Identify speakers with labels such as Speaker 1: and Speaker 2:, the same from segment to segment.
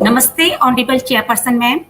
Speaker 1: Namaste, Honorable Chairperson, ma'am.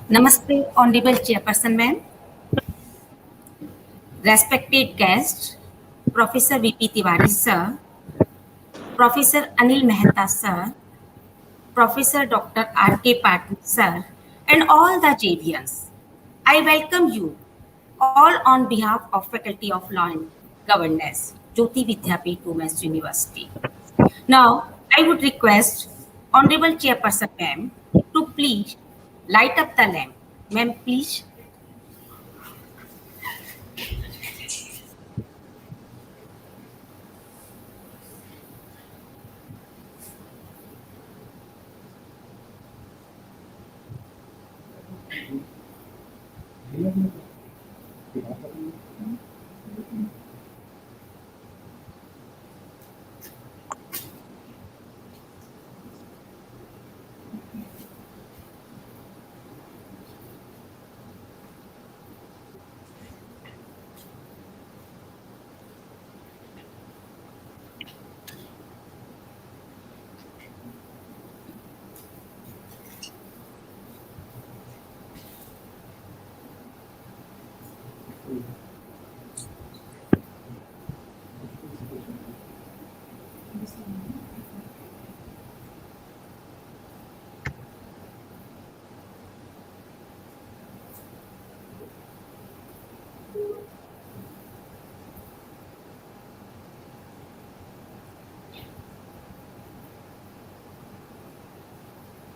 Speaker 1: Namaste, Honorable Chairperson, ma'am. Respected guests, Professor V.P. Tiwari, sir, Professor Anil Mehta, sir, Professor Dr. R.K. Patil, sir, and all the JVNs. I welcome you all on behalf of Faculty of Law and Governance, Jyoti Vidyapeeth Women's University. Now, I would request Honorable Chairperson, ma'am, to please light up the lamp. Ma'am, please.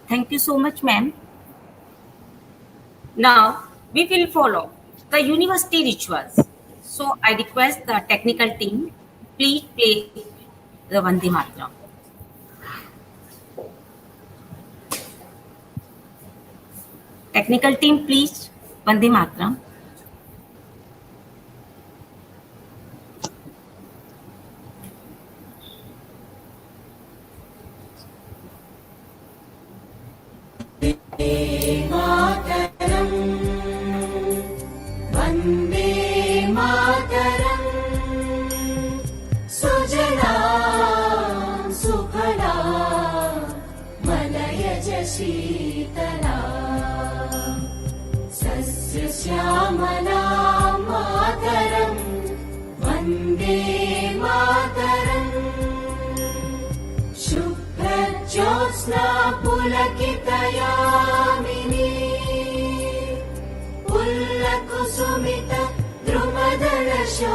Speaker 1: Thank you so much, ma'am. Now, we will follow the university rituals. So, I request the technical team, please play the Vande Mataram. Technical team, please, Vande Mataram.
Speaker 2: Sheetla सस्यश्यामला मातरम् वन्दे मातरम् शुभ्रज्योत्स्ना पुलकितयामिनी पुल्लकुसुमित द्रुमदलशोभिनी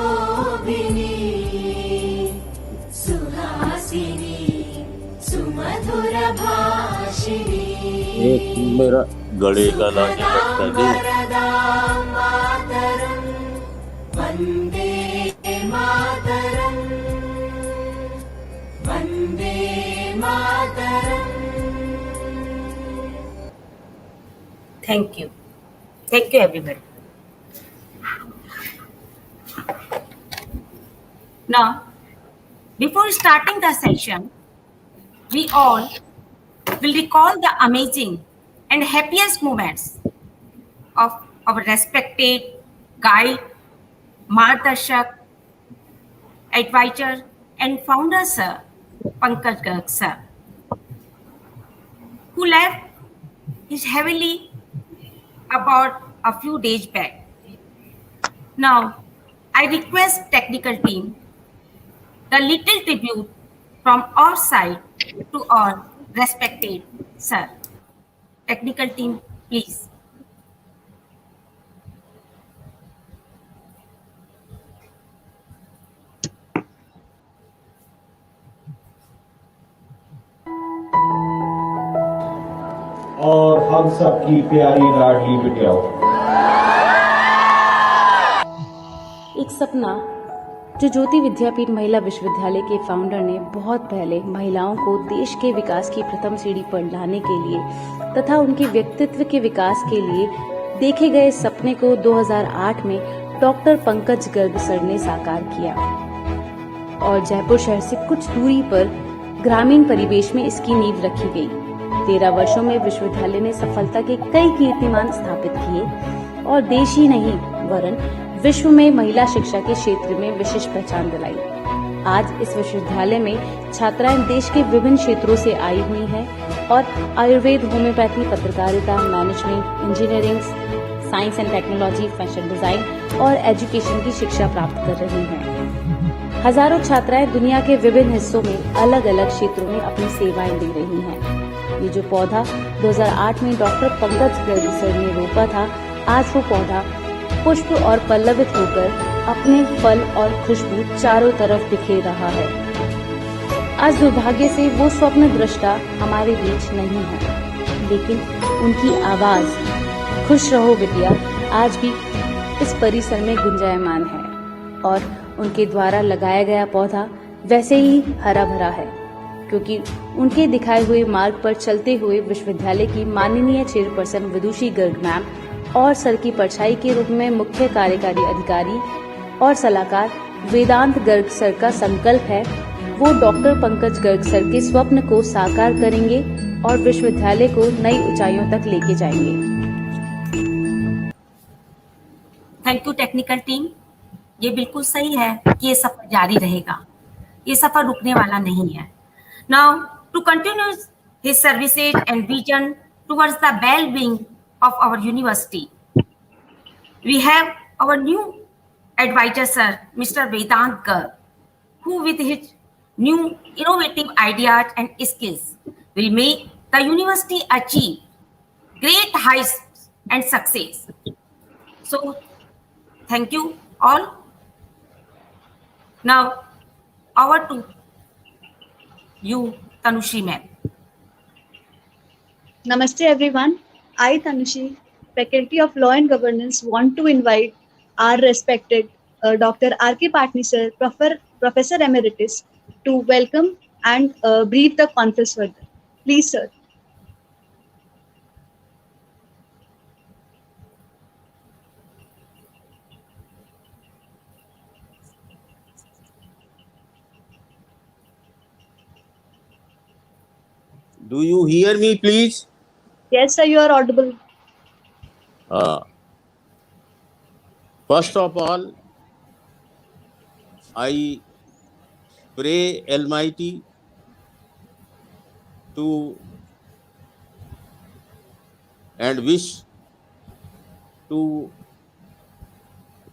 Speaker 2: सुहासिनी सुमधुर भाषिणी
Speaker 3: मेरा गले का लाके
Speaker 2: मातरम् Vande Mataram Vande Mataram.
Speaker 1: Thank you. Thank you, everybody. Now, before starting the session, we all will recall the amazing and happiest moments of our respected guide, margdarshak, advisor, and founder, Sir Pankaj Garg, sir, who left his heavily about a few days back. Now, I request technical team the little tribute from our side to our respected sir. Technical team, please.
Speaker 4: और हम सबकी प्यारी लाडली बिटियाओं,
Speaker 5: एक सपना जो ज्योति विद्यापीठ महिला विश्वविद्यालय के फाउंडर ने बहुत पहले महिलाओं को देश के विकास की प्रथम सीढ़ी पर लाने के लिए तथा उनके व्यक्तित्व के विकास के लिए देखे गए सपने को 2008 में डॉक्टर पंकज गर्ग सर ने साकार किया और जयपुर शहर से कुछ दूरी पर ग्रामीण परिवेश में इसकी नींव रखी गई। 13 वर्षों में विश्वविद्यालय ने सफलता के कई कीर्तिमान स्थापित किए और देश ही नहीं वरन विश्व में महिला शिक्षा के क्षेत्र में विशेष पहचान दिलाई। आज इस विश्वविद्यालय में छात्राएं देश के विभिन्न क्षेत्रों से आई हुई हैं और आयुर्वेद, होम्योपैथी, पत्रकारिता, management, engineering, science and technology, fashion design और एजुकेशन की शिक्षा प्राप्त कर रही हैं। हजारों छात्राएं दुनिया के विभिन्न हिस्सों में अलग अलग क्षेत्रों में अपनी सेवाएं दे रही हैं। ये जो पौधा 2008 में डॉक्टर पंकज गर्ग सर ने रोपा था, आज वो पौधा पुष्प और पल्लवित होकर अपने फल और खुशबू चारों तरफ बिखेर रहा है। आज दुर्भाग्य से वो स्वप्न दृष्टा हमारे बीच नहीं है, लेकिन उनकी आवाज खुश रहो बिटिया आज भी इस परिसर में गुंजायमान है और उनके द्वारा लगाया गया पौधा वैसे ही हरा भरा है, क्योंकि उनके दिखाए हुए मार्ग पर चलते हुए विश्वविद्यालय की माननीय चेयरपर्सन विदुषी गर्ग मैम और सर की परछाई के रूप में मुख्य कार्यकारी अधिकारी और सलाहकार वेदांत गर्ग सर का संकल्प है वो डॉक्टर पंकज गर्ग सर के स्वप्न को साकार करेंगे और विश्वविद्यालय को नई ऊंचाइयों तक लेके जाएंगे।
Speaker 1: Thank you technical team. ये बिल्कुल सही है कि ये सफर जारी रहेगा, ये सफर रुकने वाला नहीं है। Now to continue his services and vision towards the well-being of our university, we have our new advisor sir, Mr. Vedant Garg, who with his new innovative ideas and skills will make the university achieve great heights and success. So thank you all. Now over to you, Tanushri ma'am.
Speaker 6: Namaste everyone. I, Tanushi, Faculty of Law and Governance, want to invite our respected Dr. R.K. Patni sir, Professor Emeritus, to welcome and brief the conference further. Please, sir.
Speaker 3: Do you hear me, please?
Speaker 6: Yes, sir, you are audible.
Speaker 3: First of all, I pray Almighty to and wish to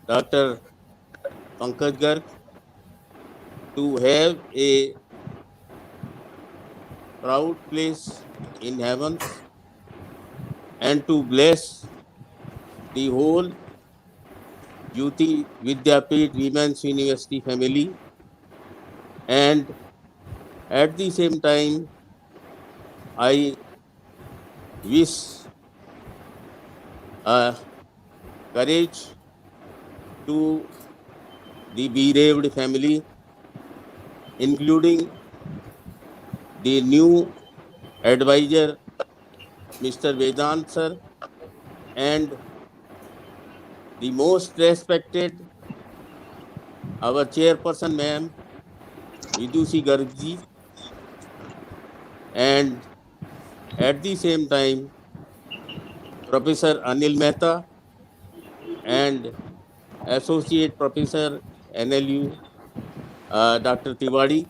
Speaker 3: Dr. Pankaj Garg to have a proud place in heavens and to bless the whole Jayoti Vidyapeeth Women's University family, and at the same time I wish courage to the bereaved family, including the new advisor Mr. Vedant sir and the most respected our chairperson ma'am Vidushi Garg ji, and at the same time Professor Anil Mehta and Associate Professor NLU Dr. Tiwari,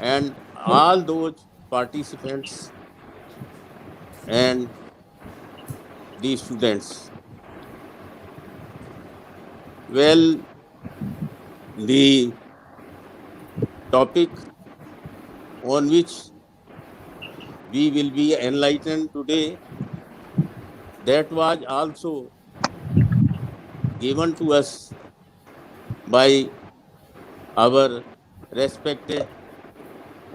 Speaker 3: and all those participants and the students. Well, the topic on which we will be enlightened today, that was also given to us by our respected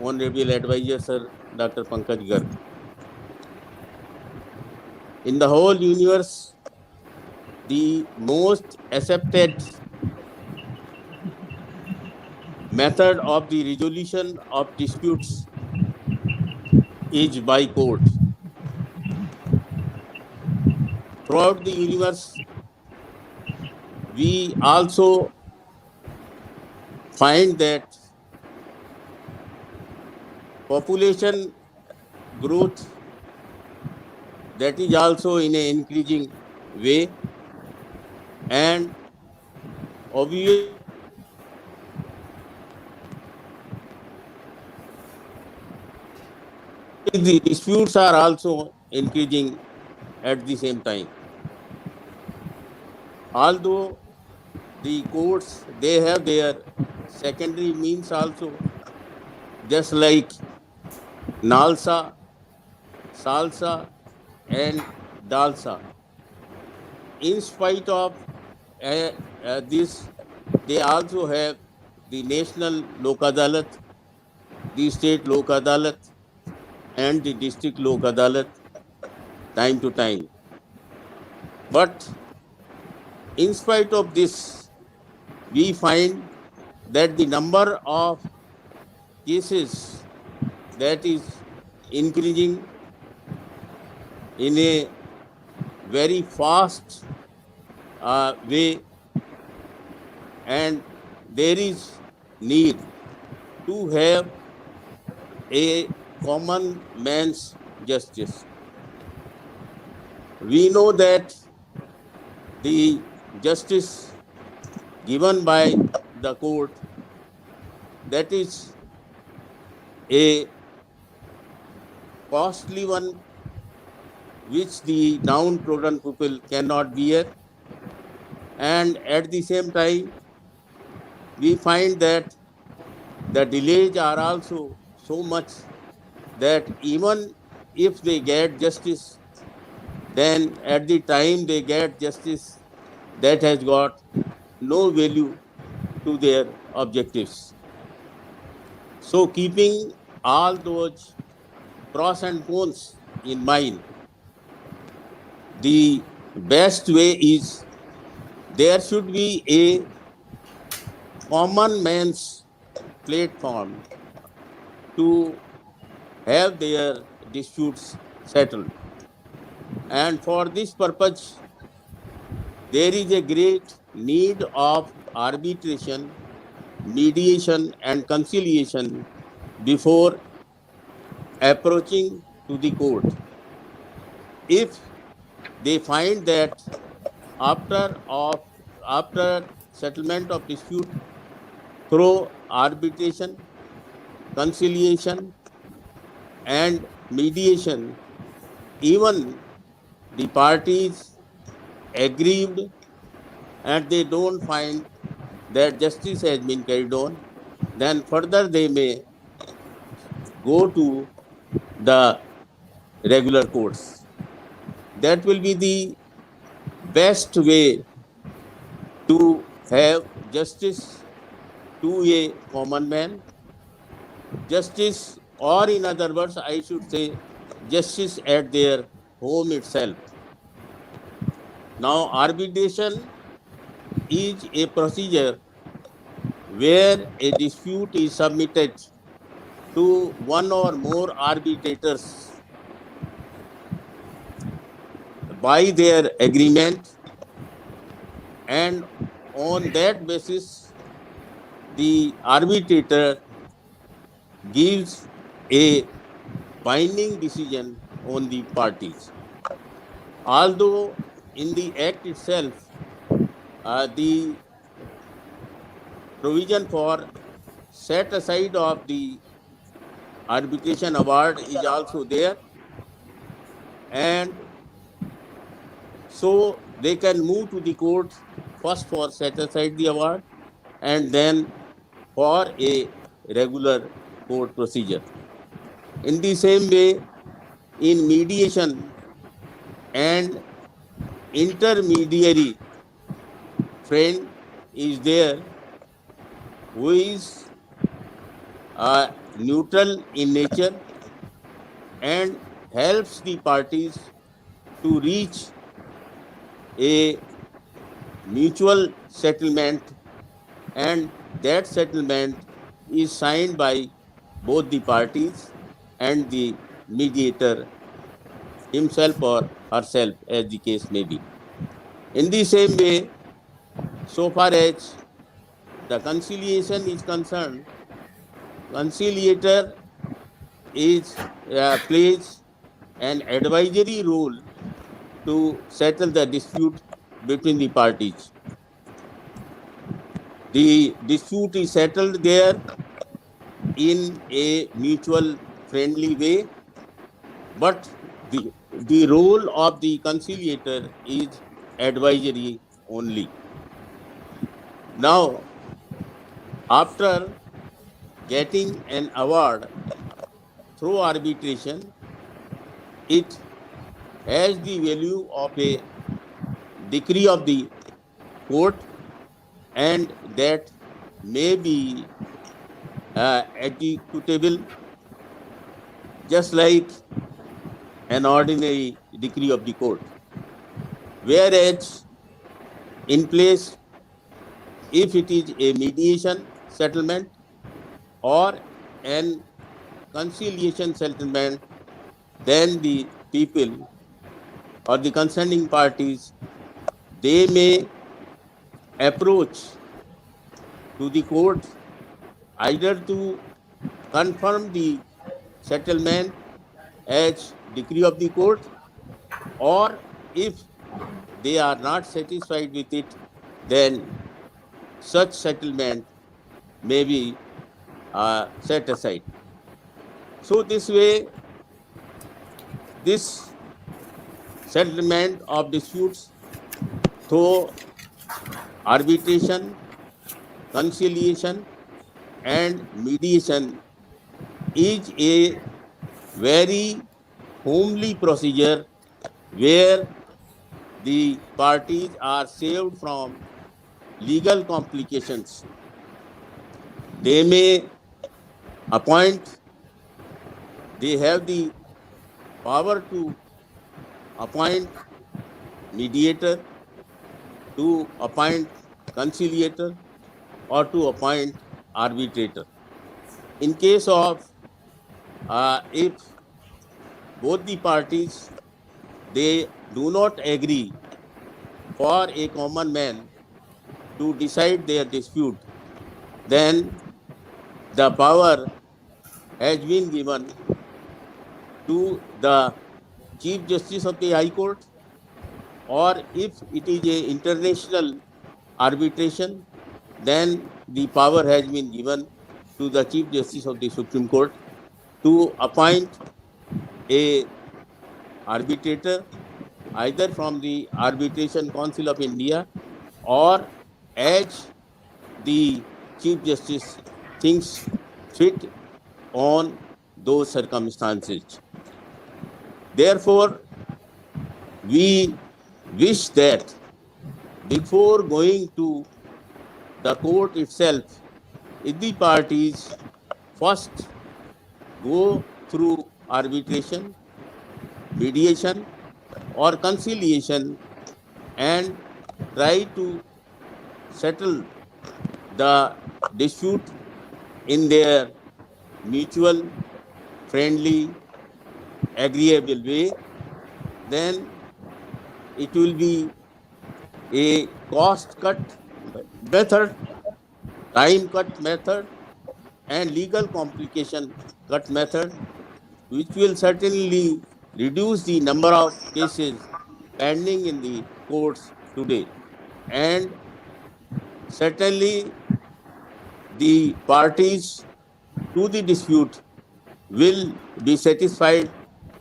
Speaker 3: Honorable Advisor Sir Dr. Pankaj Garg. In the whole universe, the most accepted method of the resolution of disputes is by court. Throughout the universe, we also find that population growth, that is also in an increasing way, and obviously the disputes are also increasing at the same time. Although the courts, they have their secondary means also, just like nalsa, salsa, and dalsa. In spite of uh, this, they also have the national lok adalat, the state lok adalat, and the district lok adalat time to time. But in spite of this, we find that the number of cases that is increasing in a very fast way, and there is need to have a common man's justice. We know that the justice given by the court, that is a costly one which the downtrodden people cannot bear, and at the same time we find that the delays are also so much that even if they get justice, then at the time they get justice, that has got no value to their objectives. So, keeping all those pros and cons in mind, the best way is there should be a common man's platform to have their disputes settled. And for this purpose, there is a great need of arbitration, mediation, and conciliation before approaching to the court. If they find that after of after settlement of dispute through arbitration, conciliation, and mediation, even the parties aggrieved and they don't find that justice has been carried on, then further they may go to the regular courts. That will be the best way to have justice to a common man. Justice, or in other words, I should say, justice at their home itself. Now, arbitration is a procedure where a dispute is submitted to one or more arbitrators by their agreement, and on that basis, the arbitrator gives a binding decision on the parties. Although in the act itself, the provision for set aside of the arbitration award is also there, and so they can move to the court first for set aside the award and then for a regular court procedure. In the same way, in mediation and intermediary friend is there who is neutral in nature and helps the parties to reach a mutual settlement, and that settlement is signed by both the parties and the mediator himself or herself, as the case may be. In the same way, so far as the conciliation is concerned, conciliator is plays an advisory role to settle the dispute between the parties. The dispute is settled there in a mutual friendly way, but the role of the conciliator is advisory only. Now, after getting an award through arbitration, it has the value of a decree of the court, and that may be executable just like an ordinary decree of the court. Whereas, in place, if it is a mediation settlement or an conciliation settlement, then the people or the concerning parties, they may approach to the court either to confirm the settlement as decree of the court, or if they are not satisfied with it, then such settlement may be set aside. So this way, this settlement of disputes through arbitration, conciliation, and mediation is a very homely procedure where the parties are saved from legal complications. They may appoint, they have the power to appoint mediator, to appoint conciliator, or to appoint arbitrator. In case of if both the parties, they do not agree for a common man to decide their dispute, then the power has been given to the Chief Justice of the High Court, or if it is a international arbitration, then the power has been given to the Chief Justice of the Supreme Court to appoint a arbitrator either from the Arbitration Council of India, or as the Chief Justice thinks fit on those circumstances. Therefore, we wish that before going to the court itself, if the parties first go through arbitration, mediation, or conciliation and try to settle the dispute in their mutual, friendly, agreeable way, then it will be a cost cut method, time cut method, and legal complication cut method, which will certainly reduce the number of cases pending in the courts today. And certainly the parties to the dispute will be satisfied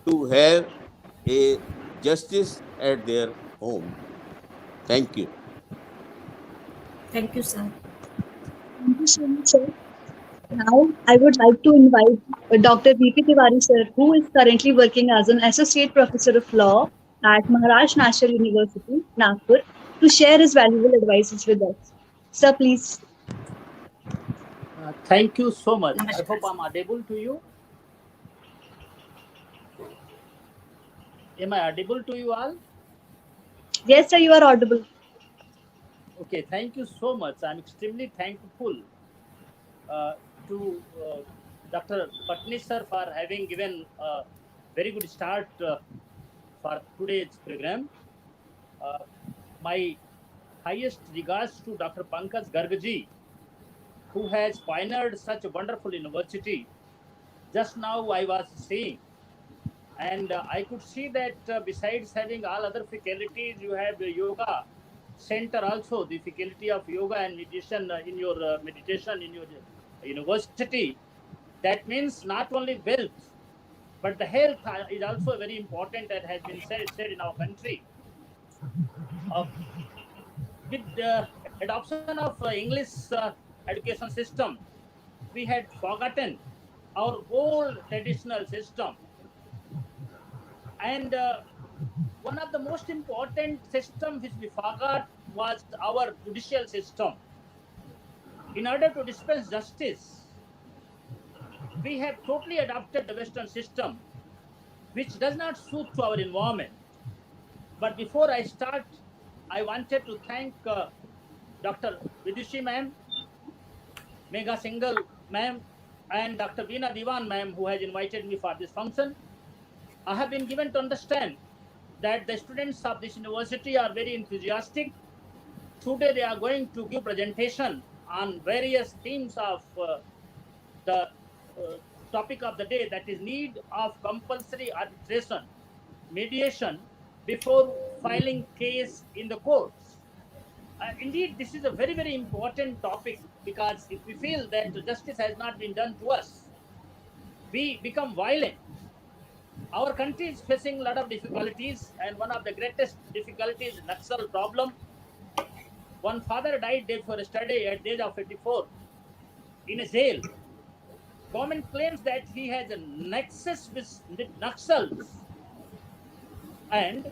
Speaker 3: to have a justice at their home. Thank you.
Speaker 1: Thank you, sir.
Speaker 6: Thank you so much, sir. Now, I would like to invite Dr. VP Tiwari sir, who is currently working as an Associate Professor of Law at Maharashtra National University, Nagpur, to share his valuable advices with us. Sir, please.
Speaker 7: Thank you so much. I
Speaker 1: Namaskar.
Speaker 7: hope I'm audible to you. Am I audible to you all?
Speaker 6: Yes, sir, you are audible.
Speaker 7: Okay, thank you so much. I'm extremely thankful to Dr. Patni sir for having given a very good start for today's program. Uh, my highest regards to Dr. Pankaj Gargaji, who has pioneered such a wonderful university. Just now I was saying, and I could see that besides having all other faculties, you have a yoga center also, the faculty of yoga and meditation in your meditation in your university. That means not only wealth, but the health is also very important, and has been said in our country. Uh, with the adoption of English education system, we had forgotten our old traditional system. And one of the most important system which we forgot was our judicial system. In order to dispense justice, we have totally adopted the Western system, which does not suit to our environment. But before I start, I wanted to thank Dr. Vidushi ma'am, Megha Singhal ma'am, and Dr. Veena Diwan ma'am, who has invited me for this function. I have been given to understand that the students of this university are very enthusiastic. Today they are going to give presentation on various themes of the topic of the day, that is need of compulsory arbitration, mediation before filing case in the courts. Indeed, this is a very, very important topic, because if we feel that justice has not been done to us, we become violent. Our country is facing a lot of difficulties, and one of the greatest difficulties is Naxal problem. One father died there for a study at the age of 84 in a jail. Government claims that he has a nexus with Naxals, and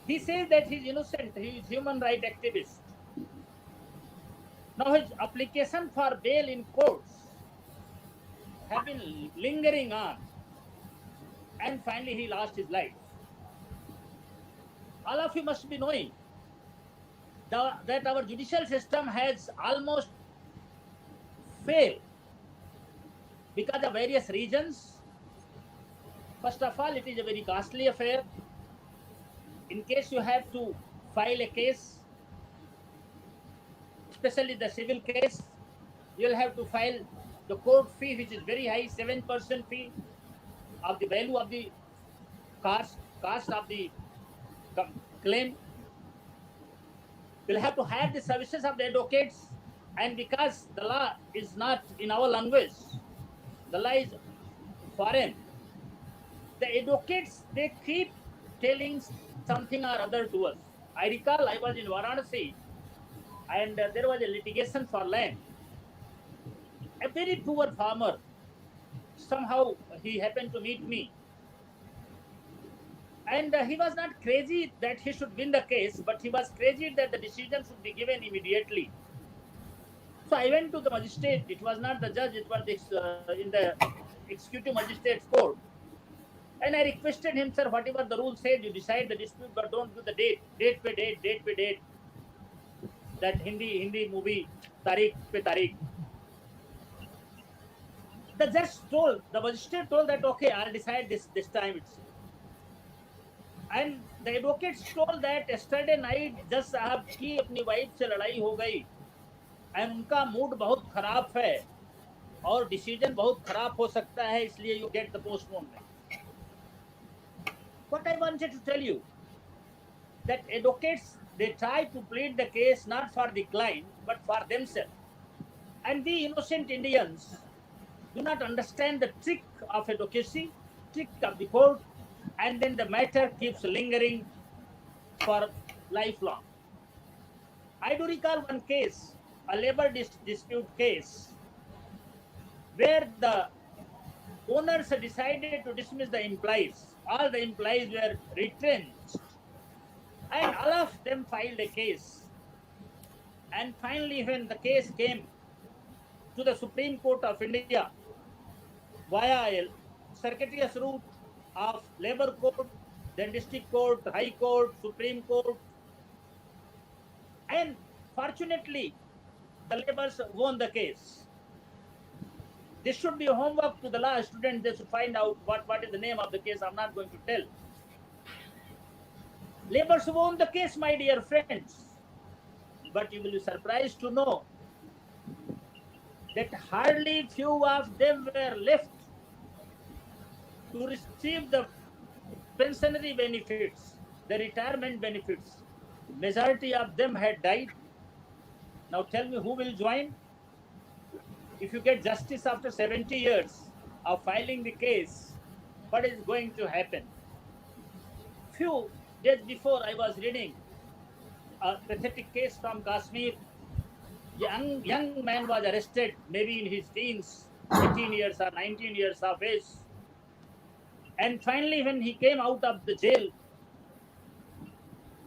Speaker 7: he says that he is innocent, he is human right activist. Now his application for bail in courts have been lingering on, and finally he lost his life. All of you must be knowing that our judicial system has almost failed because of various reasons. First of all, it is a very costly affair. In case you have to file a case, especially the civil case, you'll have to file the court fee, which is very high, 7% fee of the value of the cost of the claim. You'll have to hire the services of the advocates, and because the law is not in our language, the law is foreign, the advocates, they keep telling something or other to us. I recall I was in Varanasi, and there was a litigation for land. A very poor farmer, somehow he happened to meet me, and he was not crazy that he should win the case, but he was crazy that the decision should be given immediately. So I went to the magistrate. It was not the judge, it was in the executive magistrate's court. And I requested him, sir, whatever the rule says, you decide the dispute, but don't give the date. Date pe date, date pe date. That Hindi movie, Tariq pe Tariq. The judge told, the magistrate told that, okay, I'll decide this time itself. And the advocates told that yesterday night जज साहब की अपनी wife से लड़ाई हो गई, and उनका mood बहुत खराब है और डिसीजन बहुत खराब हो सकता है, इसलिए you get the postponement. What I wanted to tell you, that advocates, they try to plead the case not for the client but for themselves, and we innocent Indians do not understand the trick of advocacy, trick of the court, and then the matter keeps lingering for lifelong. I do recall one case, a labor dispute case. where the owners decided to dismiss the employees. All the employees were retrenched, and all of them filed a case. And finally, when the case came to the Supreme Court of India via a circuitous route of Labour Court, then District Court, High Court, Supreme Court, and fortunately, the labours won the case. This should be homework to the law students. They should find out what is the name of the case. I'm not going to tell. Labours won the case, my dear friends. But you will be surprised to know that hardly few of them were left to receive the pensionary benefits, the retirement benefits. Majority of them had died. Now tell me who will join? If you get justice after 70 years of filing the case, what is going to happen? Few days before, I was reading a pathetic case from Kashmir. Young man was arrested, maybe in his teens, 18 years or 19 years of age. And finally, when he came out of the jail,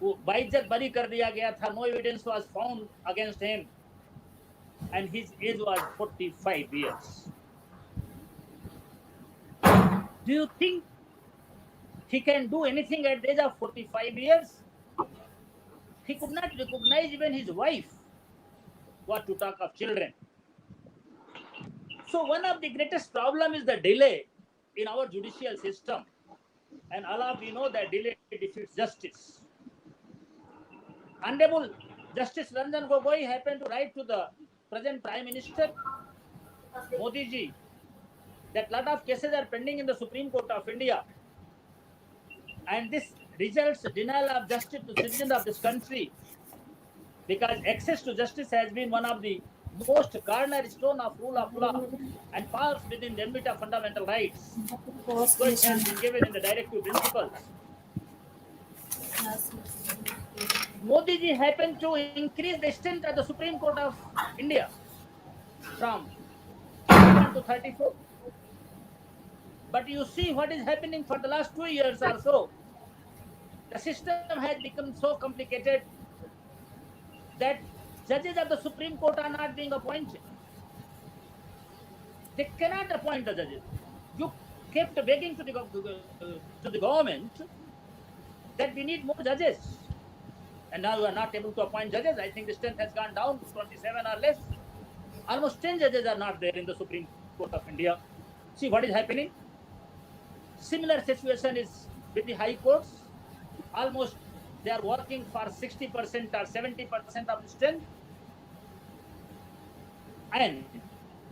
Speaker 7: बाइज्जत बरी कर दिया गया था. No evidence was found against him, and his age was 45 years. Do you think he can do anything at the age of 45 years? He could not recognize even his wife. What to talk of children? So one of the greatest problem is the delay in our judicial system, and all of you know that delay defeats justice. Honorable Justice Ranjan Gogoi happened to write to the present Prime Minister Modi ji that lot of cases are pending in the Supreme Court of India, and this results denial of justice to citizens of this country, because access to justice has been one of the most cornerstone of rule of law and falls within the ambit of fundamental rights, which has been given in the directive principles. Modi ji happened to increase the strength of the Supreme Court of India from 31 to 34. But you see what is happening for the last 2 years or so. The system has become so complicated that judges of the Supreme Court are not being appointed. They cannot appoint the judges. You kept begging to the government that we need more judges, and now you are not able to appoint judges. I think the strength has gone down to 27 or less. Almost 10 judges are not there in the Supreme Court of India. See what is happening. Similar situation is with the high courts. Almost they are working for 60% or 70% of the strength, and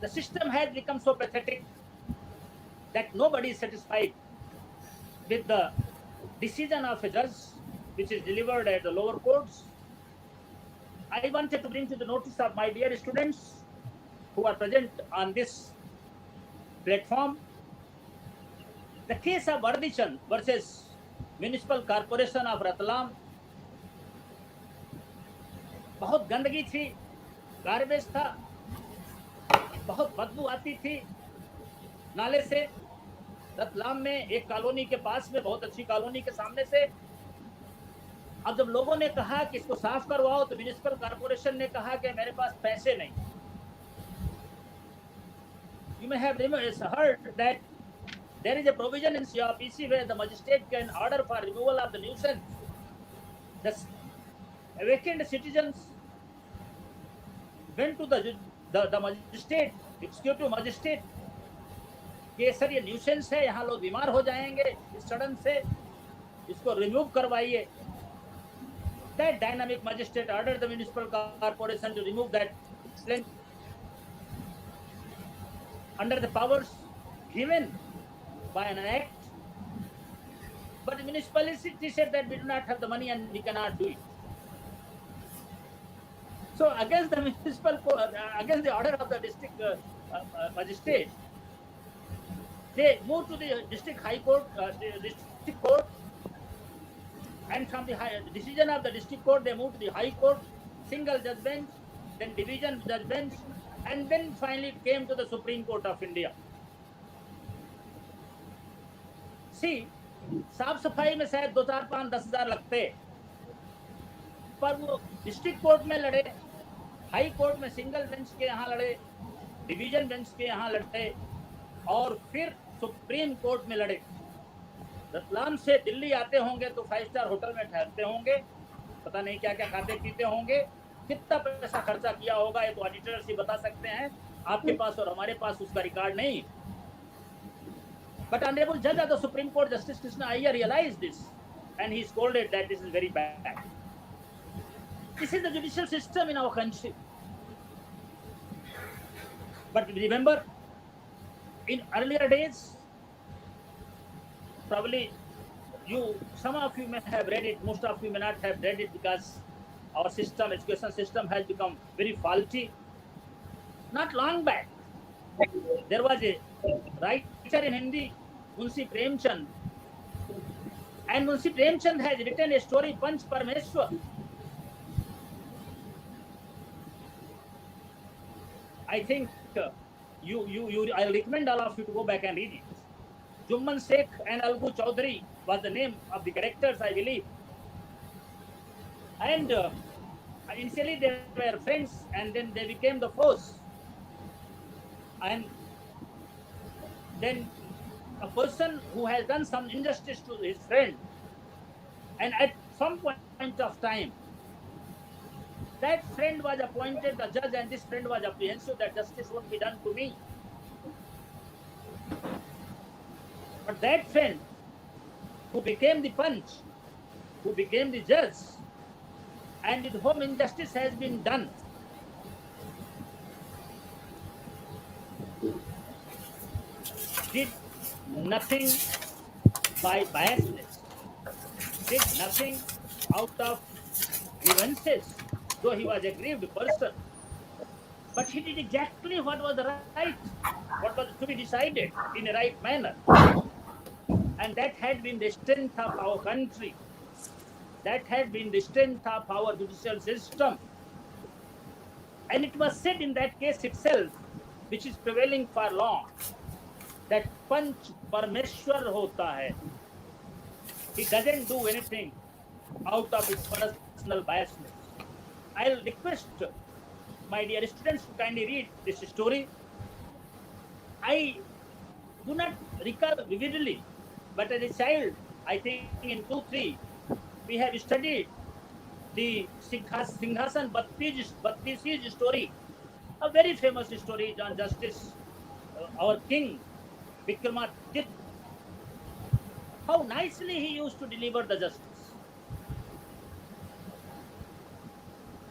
Speaker 7: the system has become so pathetic that nobody is satisfied with the decision of a judge which is delivered at the lower courts. I wanted to bring to the notice of my dear students who are present on this platform the case of Arbitration versus Municipal Corporation of Ratlam. बहुत गंदगी थी, garbage था, बहुत बदबू आती थी नाले से. रतलाम में एक कॉलोनी के पास में, बहुत अच्छी कॉलोनी के सामने से. अब जब लोगों ने कहा कि इसको साफ करवाओ तो म्युनिसिपल कॉर्पोरेशन ने कहा कि मेरे पास पैसे नहीं. You may have heard that there is a provision in CRPC where the magistrate can order for removal of the nuisance. The vacant citizens went to the magistrate, executive magistrate, कि sir ये nuisance है, यहाँ लोग बीमार हो जाएंगे इस सड़न से, इसको रिमूव करवाइए. That dynamic magistrate ordered the municipal corporation to remove that slink under the powers given by an act. But the municipality said that we do not have the money and we cannot do it. So against the against the order of the district magistrate, they moved to the district high court, the district court, and from the decision of the district court, they moved to the high court, single judge bench, then division judge bench, and then finally it came to the Supreme Court of India. See, साफ सफाई में शायद 2, 4, 5, 10 हजार लगते, पर वो district court में लड़े, हाई कोर्ट में सिंगल बेंच के यहाँ लड़े, डिवीजन बेंच के यहाँ लड़े, और फिर सुप्रीम कोर्ट में लड़े। रतलाम से दिल्ली आते होंगे तो 5 स्टार होटल में ठहरते होंगे, पता नहीं क्या क्या खाते पीते होंगे, कितना पैसा खर्चा किया होगा ये तो ऑडिटर्स ही बता सकते हैं, आपके पास और हमारे पास उसका रिकॉर्ड नहीं। But Honorable Judge of the Supreme Court, Justice Krishna Iyer, realized this, and he scolded that this is very bad. This is the judicial system in our country. But remember, in earlier days, probably some of you may have read it, most of you may not have read it, because our system, education system, has become very faulty. Not long back, there was a writer in Hindi, Munshi Premchand, and Munshi Premchand has written a story, Panch Parmeshwar. I think I'll recommend all of you to go back and read it. Jumman Sheikh and Algu Chaudhary was the name of the characters, I believe. And initially they were friends, and then they became the foes. And then a person who has done some injustice to his friend, and at some point of time, that friend was appointed the judge, and this friend was apprehensive that justice won't be done to me. But that friend who became the punch, who became the judge, and with whom injustice has been done, did nothing by biasness, did nothing out of grievances, though he was a grieved person, but he did exactly what was right, what was to be decided in a right manner. And that had been the strength of our country, that had been the strength of our judicial system. And it was said in that case itself, which is prevailing for long, that Panch Parmeshwar hota hai. He doesn't do anything out of his personal biasness. I'll request my dear students to kindly read this story. I do not recall vividly, but as a child, I think in 2-3, we have studied the Singhasan Battisi's story, a very famous story on justice, our king Vikramaditya, how nicely he used to deliver the justice,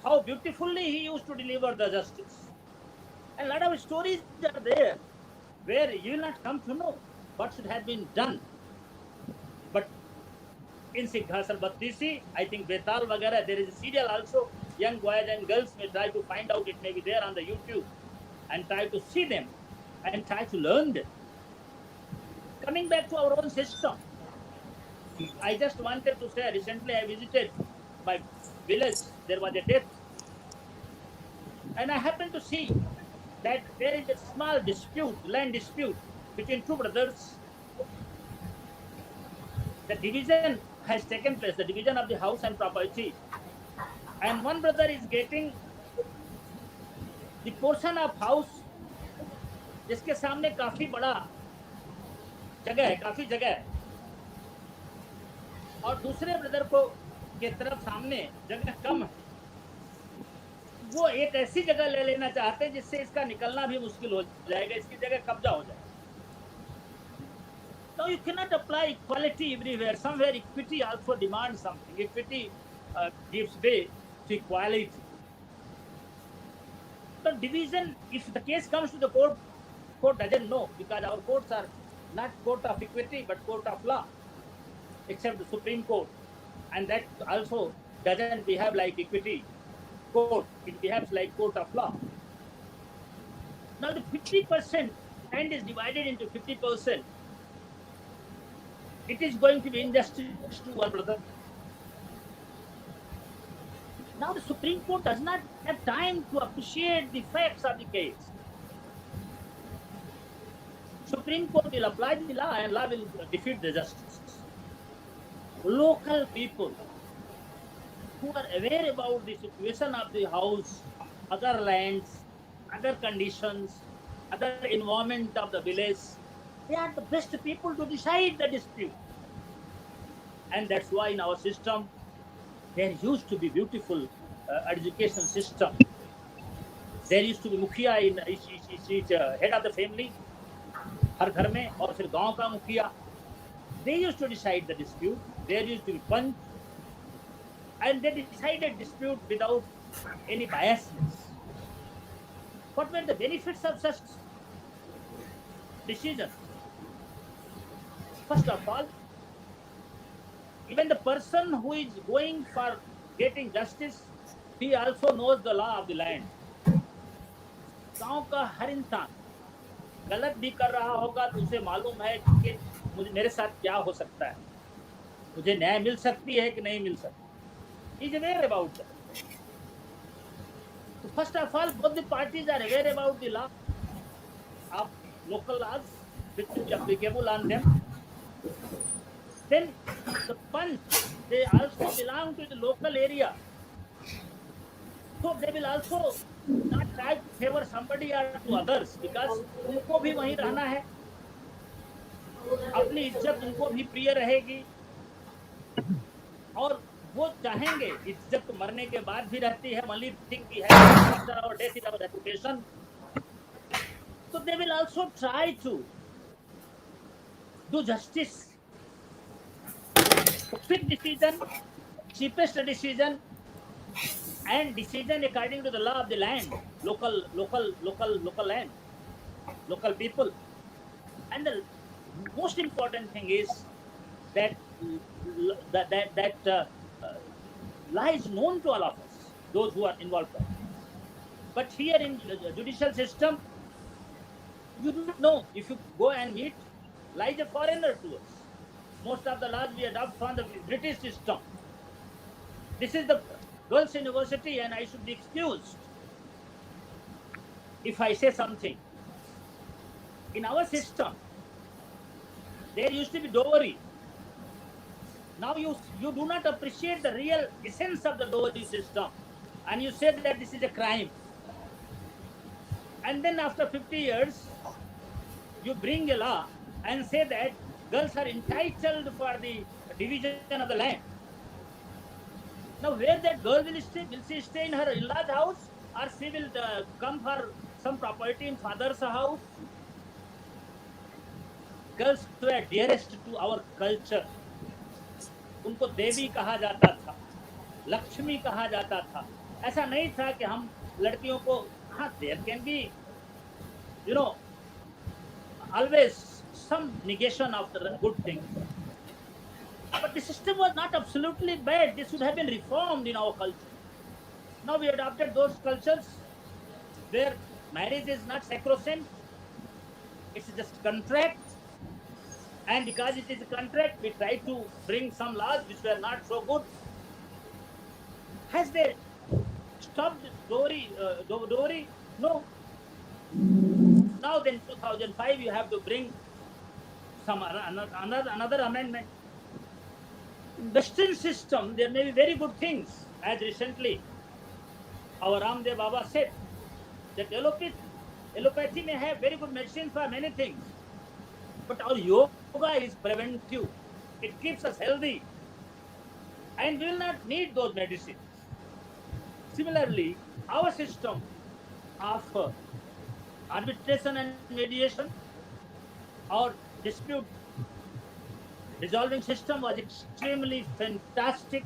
Speaker 7: how beautifully he used to deliver the justice. And a lot of stories are there where you will not come to know what should have been done. But in Singhasan Battisi, I think Betal Vagara, there is a serial also. Young boys and girls may try to find out, it may be there on the YouTube, and try to see them and try to learn them. Coming back to our own system, I just wanted to say, recently I visited my village, there was a death, and I happened to see that there is a small dispute, land dispute between two brothers. The division has taken place, the division of the house and property, and one brother is getting the portion of house जिसके सामने काफी बड़ा जगह है, काफी जगह है, और दूसरे ब्रदर को के तरफ सामने जगह कम है। वो एक ऐसी जगह ले लेना चाहते हैं जिससे इसका निकलना भी मुश्किल हो जाएगा, इसकी जगह कब्जा हो जाएगा। So you cannot apply equality everywhere. Somewhere equity also demands something. Equity gives way to equality. The division, if the case comes to the court, court doesn't know, because our courts are not court of equity but court of law, except the Supreme Court, and that also doesn't behave like equity court, it behaves like court of law. Now the 50% land is divided into 50%. It is going to be injustice to one brother. Now the Supreme Court does not have time to appreciate the facts of the case. Supreme Court will apply the law and law will defeat the justice. Local people who are aware about the situation of the house, other lands, other conditions, other environment of the village, they are the best people to decide the dispute. And that's why in our system, there used to be beautiful education system. There used to be मुखिया in each head of the family, हर घर में, और फिर गांव का मुखिया. They used to decide the dispute. There used to be punch, and they decided dispute without any biasness. What were the benefits of such decision? First of all, even the person who is going for getting justice, he also knows the law of the land. गांव का हर इंसान गलत भी कर रहा होगा तो उसे मालूम है कि मुझे मेरे साथ क्या हो सकता है, मुझे न्याय मिल सकती है कि नहीं मिल सकती. He is aware about that. So first of all, both the parties are aware about the law of local laws which will be applicable on them. Then the punch, they also belong to the local area. So they will also not try to favor somebody or to others because उनको भी वहीं रहना है, अपनी इज्जत उनको भी प्रिय रहेगी और वो चाहेंगे इज्जत तो मरने के बाद भी रहती है. only thing we have after our death is our reputation. So they will also try to do justice. Quick decision, cheapest decision, and decision according to the law of the land, local land, local people. And the most important thing is that law is known to all of us, those who are involved. But here in the judicial system, you don't know. If you go and meet, law is a foreigner to us. Most of the laws we adopt from the British system. This is the girls' university, and I should be excused if I say something. In our system, there used to be dowry. Now you do not appreciate the real essence of the dowry system, and you say that this is a crime. And then after 50 years, you bring a law and say that girls are entitled for the division of the land. Now where that girl will stay? Will she stay in her in-laws house, or she will come for some property in father's house? Girls were dearest to our culture. उनको देवी कहा जाता था, लक्ष्मी कहा जाता था. ऐसा नहीं था कि हम लड़कियों को, हाँ, there can be, always some negation of the good things. But the system was not absolutely bad. This should have been reformed in our culture. Now we adopted those cultures where marriage is not sacrosanct. It's just contract. And because it is a contract, we try to bring some laws which were not so good. Has there stopped dowry? No. Now then 2005 you have to bring some another amendment. In Western system, there may be very good things. As recently, our Ramdev Baba said that allopathy may have very good medicine for many things. But our yoga is preventive. It keeps us healthy. And we will not need those medicines. Similarly, our system of arbitration and mediation or dispute resolving system was extremely fantastic.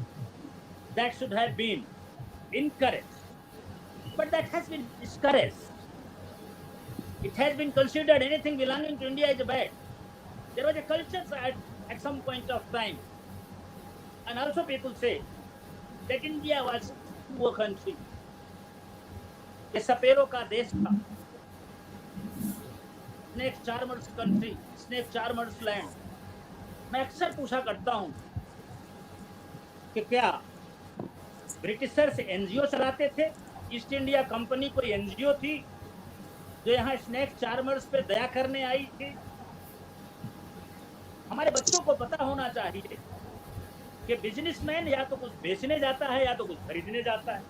Speaker 7: That should have been encouraged. But that has been discouraged. It has been considered anything belonging to India is bad. There was a culture at some point of time. And also people say that India was a poor country. ये सपेरों का देश था. Snake charmer's country, snake charmer's land. मैं अक्सर पूछा करता हूं कि क्या ब्रिटिशर्स एनजीओ चलाते थे। ईस्ट इंडिया कंपनी कोई एनजीओ थी जो यहाँ स्नैक चार्मर्स पे दया करने आई थी। हमारे बच्चों को पता होना चाहिए कि बिजनेसमैन या तो कुछ बेचने जाता है या तो कुछ खरीदने जाता है।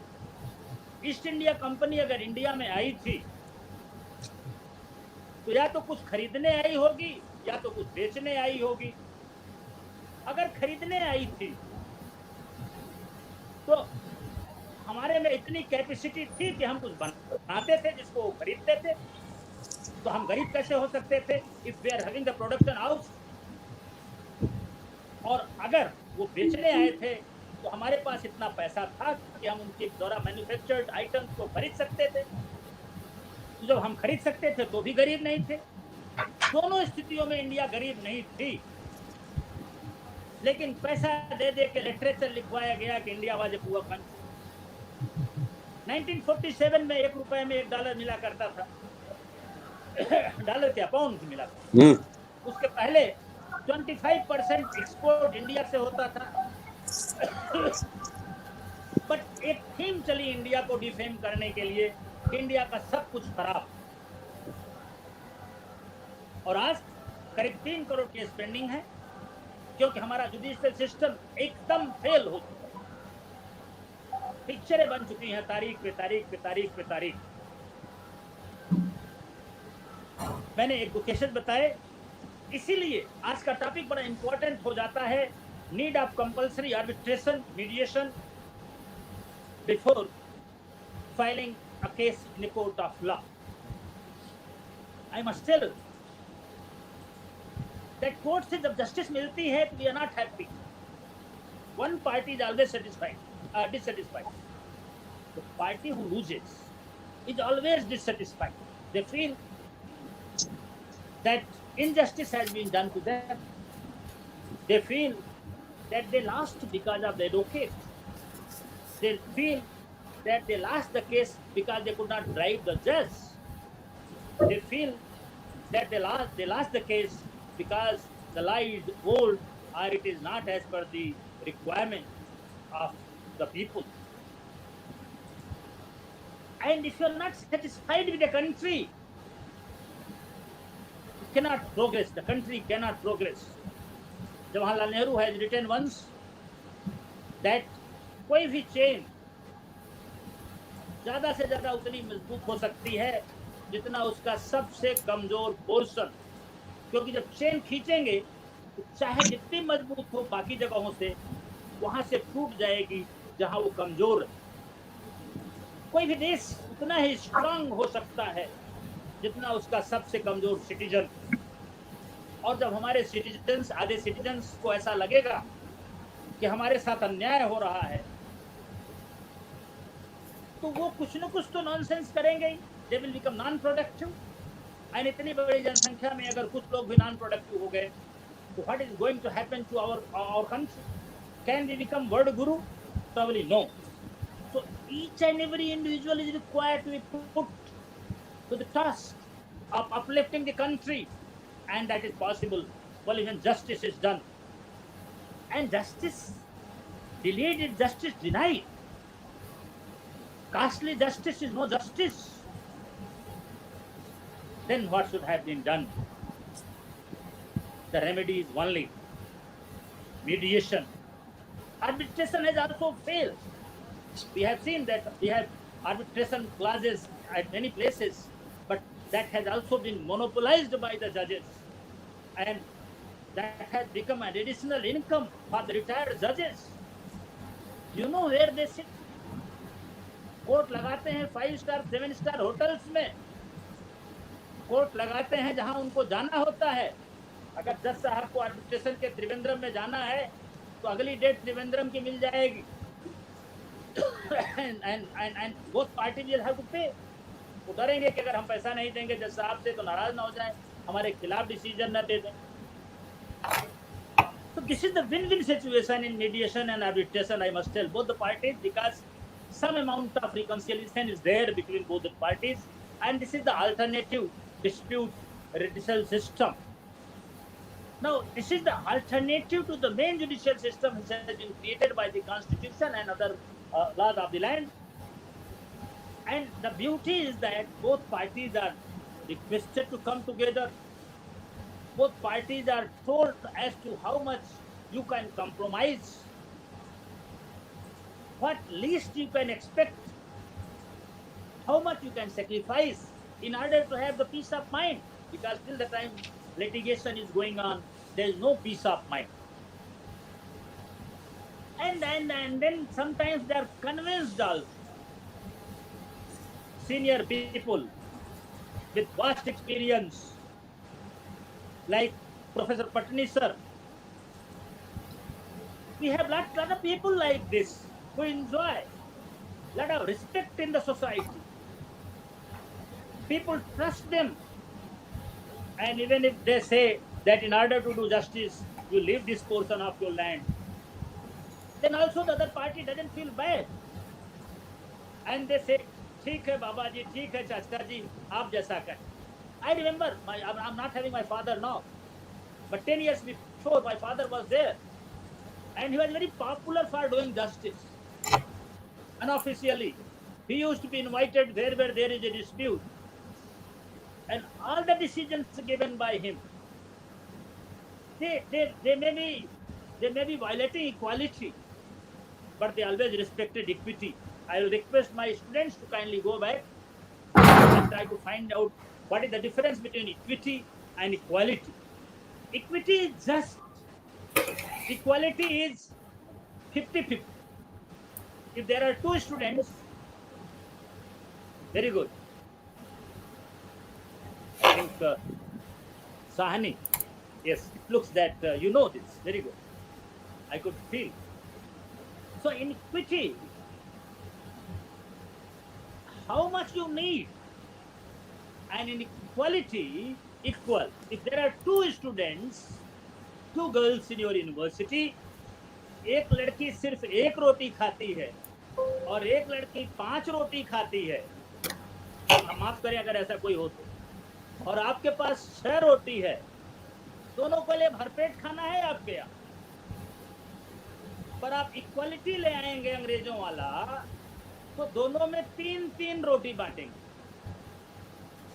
Speaker 7: ईस्ट इंडिया कंपनी अगर इंडिया में आई थी तो या तो कुछ खरीदने आई होगी या तो कुछ बेचने आई होगी। अगर खरीदने आई थी तो हमारे में इतनी कैपेसिटी थी कि हम कुछ बनाते थे जिसको वो खरीदते थे। तो हम गरीब कैसे हो सकते थे if we are having the production house. और अगर वो बेचने आए थे तो हमारे पास इतना पैसा था कि हम उनके द्वारा मैन्युफैक्चर्ड आइटम्स को खरीद सकते थे। तो जब हम खरीद सकते थे तो भी गरीब नहीं थे। दोनों स्थितियों में इंडिया गरीब नहीं थी। लेकिन पैसा दे दे के लिटरेचर लिखवाया गया कि India was a poor country. 1947 में $1 में $1 मिला करता था। डॉलर क्या पाउंड मिला था। उसके पहले 25% एक्सपोर्ट इंडिया से होता था। बट एक थीम चली इंडिया को डिफेम करने के लिए कि इंडिया का सब कुछ खराब। और आज करीब 3 करोड़ की स्पेंडिंग है क्योंकि हमारा जुडिशियल सिस्टम एकदम फेल हो चुका है। पिक्चरें बन चुकी हैं तारीख पे तारीख पे तारीख पे तारीख। मैंने एक दो केसेस बताए, इसीलिए आज का टॉपिक बड़ा इंपॉर्टेंट हो जाता है। Need of compulsory arbitration mediation before filing a case in court of law. I must tell that court से जब जस्टिस मिलती है तो we are not happy. One party is always dissatisfied. The party who loses is always dissatisfied. They feel that injustice has been done to them. They feel that they lost because of the advocate. They feel that they lost the case because they could not bribe the judge. They feel that they lost the case because the law is old or it is not as per the requirement of the people. And if you are not satisfied with the country, you cannot progress. The country cannot progress. Jawaharlal Nehru has written once that कोई भी chain ज्यादा से ज्यादा उतनी मजबूत हो सकती है जितना उसका सबसे कमजोर पोर्शन। क्योंकि जब चेन खींचेंगे तो चाहे जितनी मजबूत हो बाकी जगहों से वहां से टूट जाएगी जहां वो कमजोर है। कोई भी देश उतना ही स्ट्रांग हो सकता है जितना उसका सबसे कमजोर सिटीजन। और जब हमारे सिटीजन्स आधे सिटीजन्स को ऐसा लगेगा कि हमारे साथ अन्याय हो रहा है तो वो कुछ न कुछ तो नॉनसेंस करेंगे ही। They will become non productive. And इतनी बड़ी जनसंख्या में अगर कुछ लोग भी नॉन प्रोडक्टिव हो गए तो what is going to happen to our country? Can we become world guru? Probably no. So each and every individual is required to be put to the task of uplifting the country, and that is possible only when justice is done. And justice delayed is justice denied. Costly justice is no justice. Then what should have been done? The remedy is only mediation. Arbitration has also failed. We have seen that we have arbitration clauses at many places, but that has also been monopolized by the judges, and that has become an additional income for the retired judges. You know where they sit? Court लगाते हैं 5 star 7 star hotels में। Court लगाते हैं जहां उनको जाना होता है। अगर जज साहब को आर्बिट्रेशन के त्रिवेंद्रम में जाना है तो अगली डेट त्रिवेंद्रम की मिल जाएगी। and both parties will have to pay. वो डरेंगे कि अगर हम पैसा नहीं देंगे जज साहब से तो नाराज ना हो जाए, हमारे खिलाफ डिसीजन ना दे दें। So this is the win-win situation in mediation and arbitration, I must tell both the parties, because some amount of reconciliation is there between both the parties, and this is the alternative dispute redressal system. Now, this is the alternative to the main judicial system which has been created by the Constitution and other laws of the land. And the beauty is that both parties are requested to come together. Both parties are told as to how much you can compromise, what least you can expect, how much you can sacrifice in order to have the peace of mind. Because till the time litigation is going on, there is no peace of mind. And then sometimes they are convinced also. Senior people with vast experience, like Professor Patni sir. We have lot of people like this who enjoy lot of respect in the society. People trust them, and even if they say that in order to do justice, you leave this portion of your land, then also the other party doesn't feel bad, and they say, "ठीक है बाबा जी, ठीक है चाचा जी, आप जैसा करें." I remember, I'm not having my father now, but 10 years before, my father was there, and he was very popular for doing justice. Unofficially, he used to be invited wherever there is a dispute, and all the decisions given by him, they may be violating equality, but they always respected equity. I will request my students to kindly go back and try to find out what is the difference between equity and equality. Equity is just, equality is 50-50. If there are two students, very good. I think Sahani, yes, it looks that you know this, very good. I could feel. So in equity, how much you need, and in equality, equal. If there are two students, two girls in your university, एक लड़की सिर्फ एक रोटी खाती है और एक लड़की 5 रोटी खाती है, माफ करें अगर ऐसा कोई हो तो, और आपके पास 6 रोटी है, दोनों को लिए भरपेट खाना है आपके यहाँ, पर आप इक्वालिटी ले आएंगे अंग्रेजों वाला, तो दोनों में 3-3 रोटी बांटेंगे,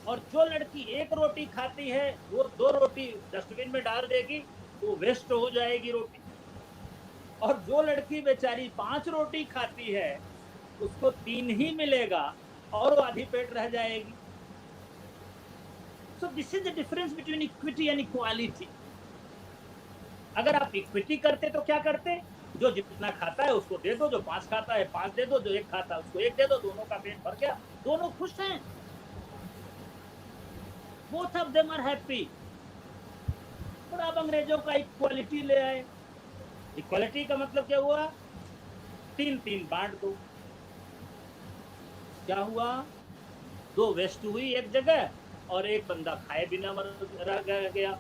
Speaker 7: और जो लड़की एक रोटी खाती है वो 2 रोटी डस्टबिन में डाल देगी, वो वेस्ट हो जाएगी रोटी, और जो लड़की बेचारी 5 रोटी खाती है उसको 3 ही मिलेगा और वो आधी पेट रह जाएगी. So this is the difference between equity and equality. अगर आप इक्विटी करते तो क्या करते, जो जितना खाता है उसको दे दो, जो 5 खाता है 5 दे दो, जो 1 खाता है उसको 1 दे दो, दोनों का पेट भर गया, दोनों खुश हैं, both of them are happy. पर आप अंग्रेजों का इक्वालिटी ले आए. इक्वालिटी का मतलब क्या हुआ, 3-3 बांट दो. क्या हुआ, 2 वेस्ट हुई एक जगह और एक बंदा खाए बिना रह गया.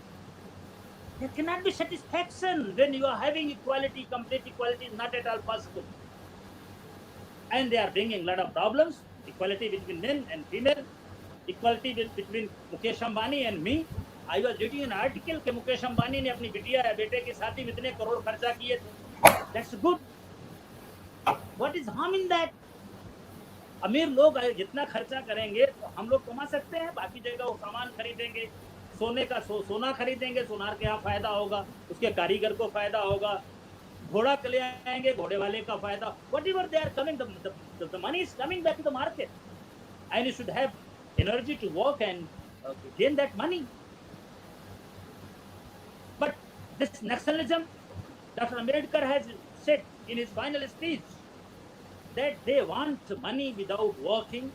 Speaker 7: There cannot be satisfaction when you are having equality. Complete equality is not at all possible, and they are bringing a lot of problems. Equality between men and female, equality between Mukesh Ambani and me. I was reading an article कि मुकेश अंबानी ने अपनी बिटिया या बेटे की शादी में इतने करोड़ खर्चा किए थे. That's good. What is harm in that? अमीर लोग जितना खर्चा करेंगे तो हम लोग कमा सकते हैं, बाकी जगह वो सामान खरीदेंगे, सोने का सोना खरीदेंगे, सोनार के यहाँ फायदा होगा, उसके कारीगर को फायदा होगा, घोड़ा के ले आएंगे, घोड़े वाले का फायदा. Whatever they are coming, the money is coming back to the market, and you should have energy to work and gain that money. But this nationalism, Dr. Ambedkar has said in his final speech that they want money without working,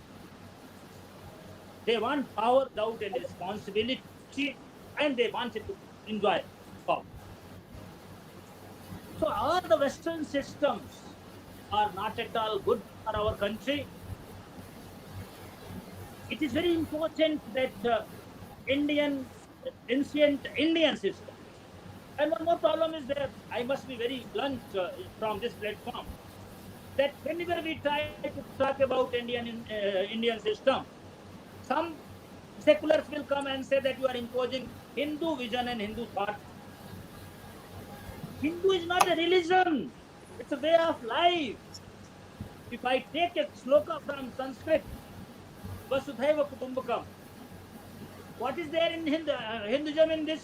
Speaker 7: they want power without any responsibility, and they want it to enjoy power. So all the Western systems are not at all good for our country. It is very important that ancient Indian system. And one more problem is there, I must be very blunt from this platform, that whenever we try to talk about Indian system, some seculars will come and say that you are imposing Hindu vision and Hindu thought. Hindu is not a religion, it's a way of life. If I take a sloka from Sanskrit, Vasudhaiva Kutumbakam, what is there in Hinduism in this?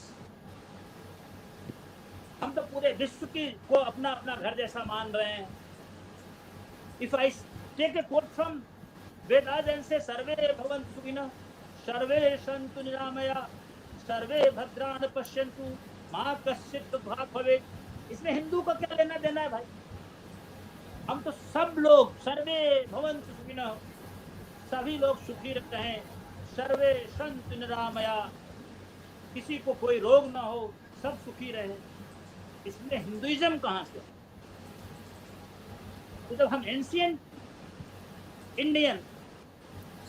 Speaker 7: हम तो पूरे विश्व की को अपना अपना घर जैसा मान रहे हैं. If I take a quote from Vedas and say सर्वे भवन्तु सुखिनः, सर्वे सन्तु निरामया, सर्वे भद्राणि पश्यन्तु, मा कश्चित् दुःखात् भवेत्, इसमें हिंदू का क्या लेना देना है भाई? हम तो सब लोग सर्वे भवन्तु सुखिनः, सभी लोग सुखी रहें, सर्वे सन्तु निरामया, किसी को कोई रोग ना हो, सब सुखी रहे. इसमें हिंदुइज्म कहां से? तो जब हम एंशिएंट इंडियन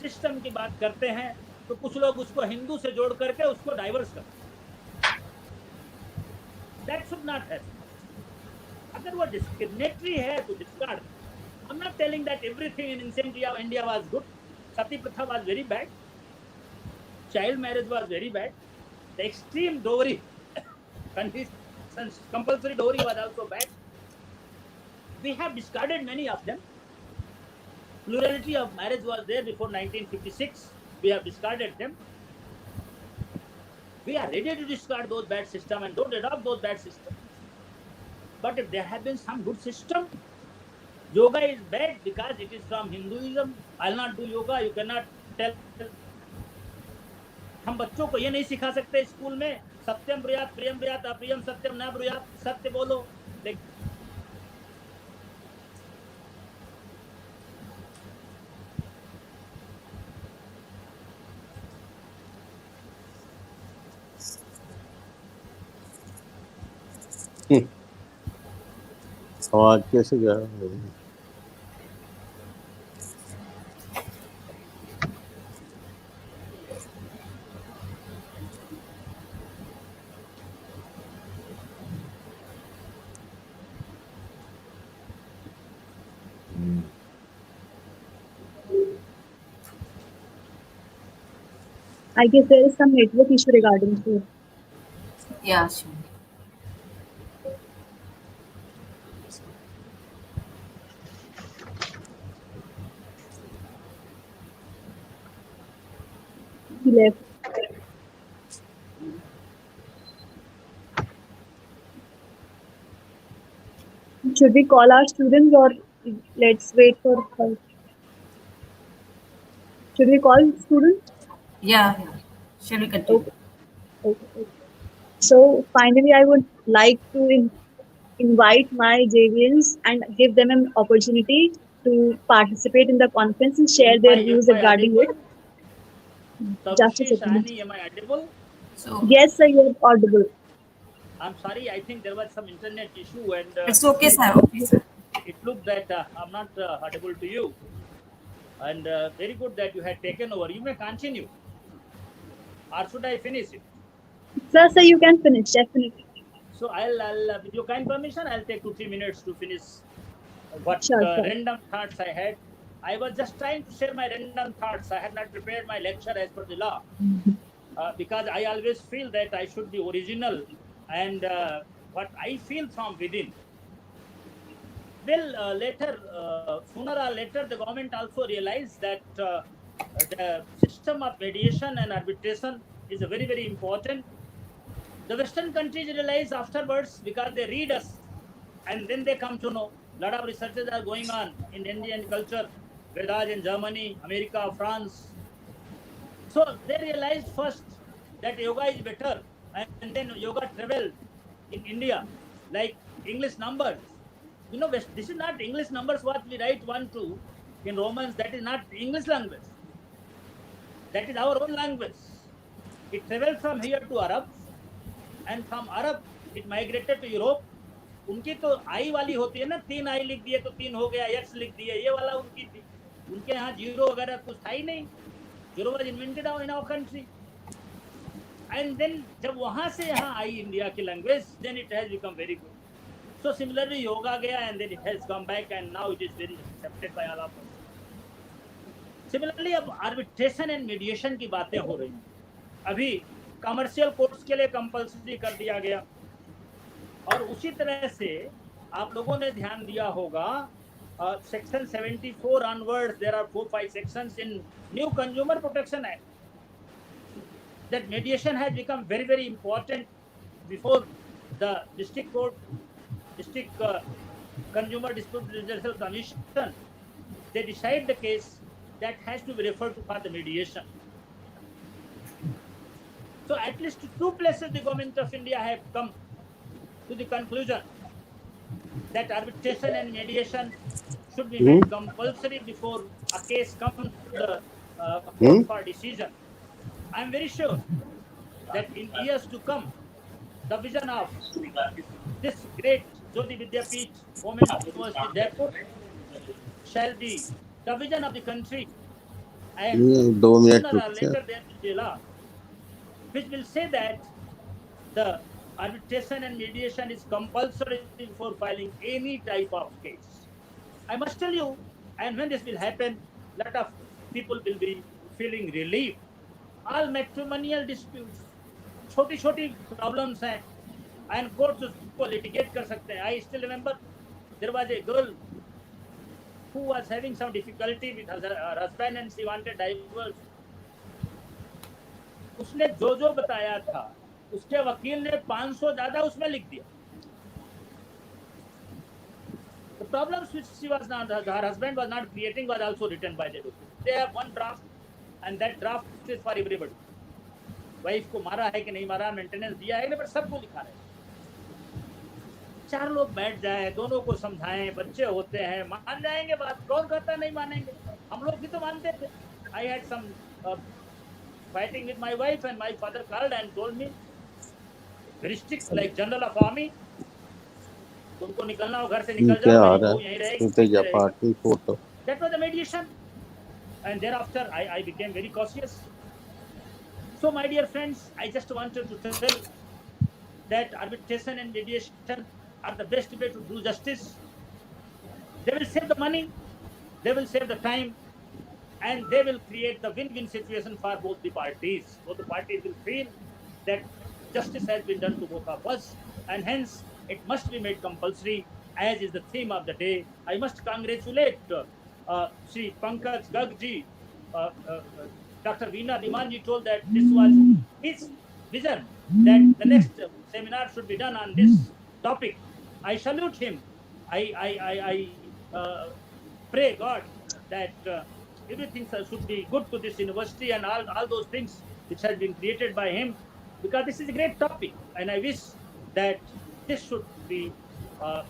Speaker 7: सिस्टम की बात करते हैं तो कुछ लोग उसको हिंदू से जोड़ करके उसको डाइवर्स करते हैं. That should not happen. अगर वो डिस्क्रिमिनेटरी है तो discard. I am not telling that everything in ancient India was good. Sati प्रथा was very bad, child marriage was very bad, the extreme dowry compulsory dowry was also bad. We have discarded many of them. Plurality of marriage was there before 1956. We have discarded them. We are ready to discard those bad systems and don't adopt those bad systems. But if there have been some good system, yoga is bad because it is from Hinduism. I'll not do yoga. You cannot tell. हम बच्चों को ये नहीं सिखा सकते school में सत्यम ब्रूयात प्रियम ब्रूयात अप्रियम सत्यम न ब्रूयात. सत्य बोलो.
Speaker 3: आवाज कैसे जा रहा है?
Speaker 6: I guess there is some network issue regarding this.
Speaker 1: Yeah, sure.
Speaker 6: He left. Should we call our students or let's wait for her? Should we call students?
Speaker 1: Yeah. Shall we continue?
Speaker 6: Okay. So finally, I would like to invite my JVNs and give them an opportunity to participate in the conference and share their views regarding it. Just a second.
Speaker 7: Am I audible?
Speaker 1: So
Speaker 6: Yes, sir, you are audible.
Speaker 7: I'm sorry, I think there was some internet issue and
Speaker 1: it's okay, sir. Okay, sir.
Speaker 7: it looked that I'm not audible to you. And very good that you had taken over. You may continue. Or should I finish it?
Speaker 6: Sir, you can finish, definitely.
Speaker 7: So I'll with your kind permission, I'll take 2-3 minutes to finish what
Speaker 6: Sure.
Speaker 7: random thoughts I had. I was just trying to share my random thoughts. I had not prepared my lecture as per the law because I always feel that I should be original and what I feel from within. Well, sooner or later, the government also realized that the system of mediation and arbitration is a very, very important. The Western countries realize afterwards because they read us and then they come to know. A lot of researches are going on in Indian culture, Vedas in Germany, America, France. So they realized first that yoga is better and then yoga traveled in India like English numbers. You know, this is not English numbers what we write 1, 2 in Romans. That is not English language. That is our own language. It traveled from here to Arab and from Arab it migrated to Europe. उनकी तो आई वाली होती है ना, 3 आई लिख दिए तो 3 हो गया, एक्स लिख दिए, ये वाला उनकी थी. उनके यहाँ जीरो वगैरह कुछ था ही नहीं. Zero was invented in our country. And then जब वहाँ से यहाँ आई इंडिया की language, then it has become very good. So similarly yoga गया and then it has come back and now it is very accepted by all of us. Similarly अब arbitration and mediation की बातें हो रही हैं. अभी commercial courts के लिए कंपल्सरी कर दिया गया और उसी तरह से आप लोगों ने ध्यान दिया होगा Section 74 onwards, there are 4-5 sections in new Consumer Protection Act. That mediation has become very, very important before the district court, district Consumer Dispute Resolution Commission. They decide the case that has to be referred to for the mediation. So at least 2 places the government of India have come to the conclusion that arbitration and mediation should be made compulsory before a case comes to the court for decision. I am very sure that in years to come, the vision of this great Jyoti Vidyapeeth Women's University Jaipur shall be the vision of the country, and sooner or later there will be a law which will say that the arbitration and mediation is compulsory for filing any type of case. I must tell you, and when this will happen, lot of people will be feeling relief. All matrimonial disputes, छोटी-छोटी problems हैं, and courts उसको litigate कर सकते हैं. I still remember there was a girl who was having some difficulty with her husband and she wanted divorce. उसने जो बताया था, उसके वकील ने 500 ज्यादा उसमें लिख दिया. The problems which her husband was not creating was also written by the doctor. They have one draft, and that draft is for everybody. Wife को मारा है कि नहीं मारा, मेंटेनेंस दिया है, पर सबको लिखा है. 4 लोग बैठ जाए, दोनों को समझाएं, बच्चे होते हैं, मान जाएंगे बात. कौन कहता नहीं मानेंगे? हम लोग भी तो मानते थे. I had some fighting with my wife, and my father called and told me, very strict, like general of army. तुमको निकलना हो घर से निकल जाओ, यहीं रहेगी. That was the mediation, and thereafter I became very cautious. So my dear friends, I just wanted to tell that arbitration and mediation are the best way to do justice. They will save the money, they will save the time, and they will create the win-win situation for both the parties. Both the parties will feel that justice has been done to both of us, and hence it must be made compulsory, as is the theme of the day. I must congratulate Sri Pankaj Gagji. Dr. Veena Dimanji told that this was his vision, that the next seminar should be done on this topic. I salute him. I pray God that everything should be good to this university and all those things which have been created by him, because this is a great topic, and I wish that this should be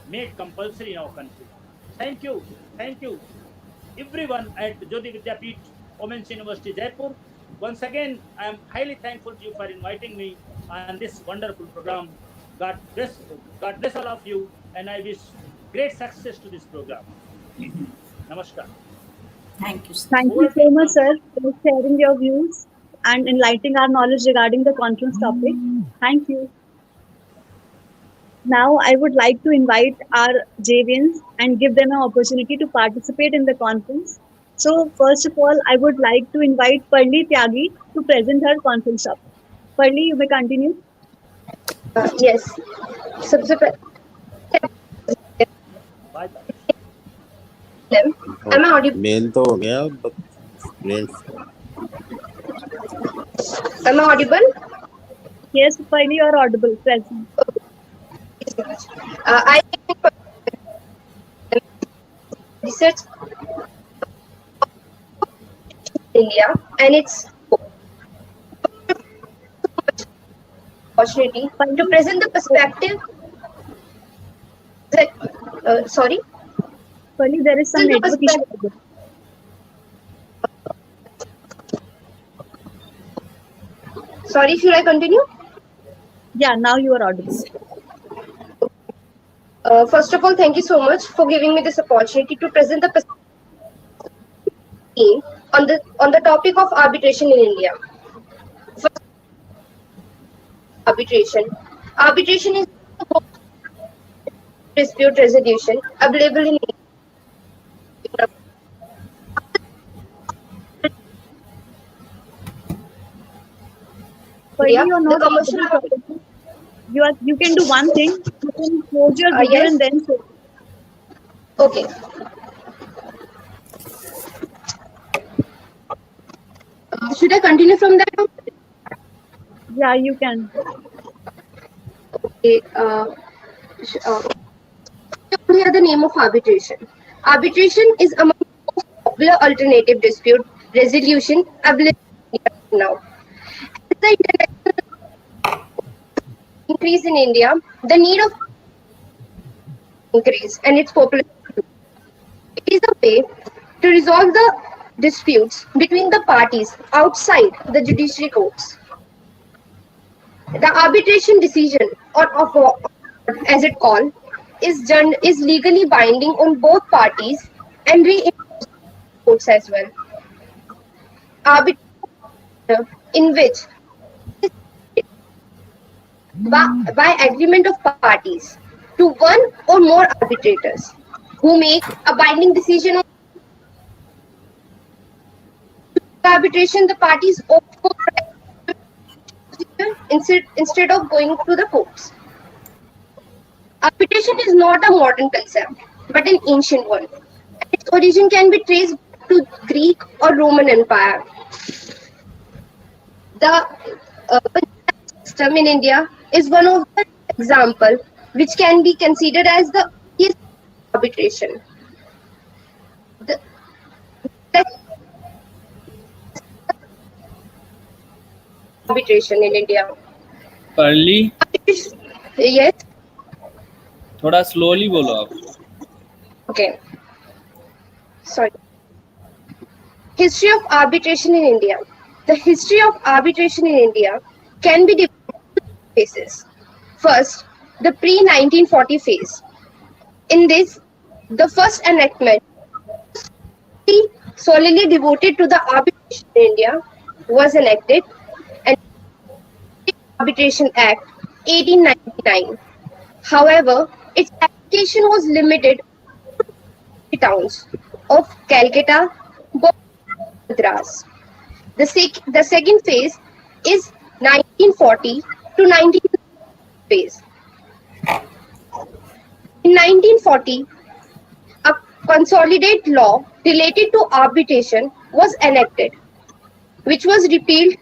Speaker 7: made compulsory in our country. Thank you, everyone at Jyoti Vidyapeeth Women's University Jaipur. Once again, I am highly thankful to you for inviting me on this wonderful program. God bless all of you, and I wish great success to this program. Namaskar.
Speaker 1: Thank you, sir.
Speaker 6: Thank you so much, sir, for sharing your views and enlightening our knowledge regarding the conference topic. Thank you. Now, I would like to invite our JVNs and give them an opportunity to participate in the conference. So, first of all, I would like to invite Parli Tyagi to present her conference topic. Parli, you may continue.
Speaker 8: Yes. Am I audible?
Speaker 3: Mail तो हो गया, but
Speaker 8: Am I audible?
Speaker 6: Yes, Parli, you are audible. Present.
Speaker 8: I research India, and it's opportunity to present the perspective that sorry,
Speaker 6: Parli, there is some network issue.
Speaker 8: Sorry, should I continue?
Speaker 6: Yeah, now you are audible.
Speaker 8: First of all, thank you so much for giving me this opportunity to present the perspective on the topic of arbitration in India. First, arbitration is dispute resolution available in India.
Speaker 6: You can do one thing. You can close your video and then say.
Speaker 8: Okay. Should I continue from that?
Speaker 6: Yeah, you can.
Speaker 8: Okay, here the name of arbitration. Arbitration is among the most popular alternative dispute resolution available in India now. As the international increase in India, the need of increase and its popularity. It is a way to resolve the disputes between the parties outside the judiciary courts. The arbitration decision, or of as it called, is legally binding on both parties and reinforced courts as well. Arbitration in which by agreement of parties to one or more arbitrators who make a binding decision on arbitration, the parties opt for instead of going to the courts. Arbitration is not a modern concept, but an ancient one. Its origin can be traced to Greek or Roman Empire. The Panchayat system in India is one of the example which can be considered as the earliest arbitration. The, the arbitration in India.
Speaker 9: Pearly
Speaker 8: Yes.
Speaker 9: थोड़ा slowly बोलो आप.
Speaker 8: Okay. Sorry. History of arbitration in India. The history of arbitration in India can be divided into two phases. First, the pre-1940 phase. In this, the first enactment solely devoted to the arbitration in India was enacted, and Arbitration Act 1899. However, its application was limited to towns of Calcutta, Bombay, and Madras. The second phase is 1940 to 1950 phase. In 1940, a consolidated law related to arbitration was enacted, which repealed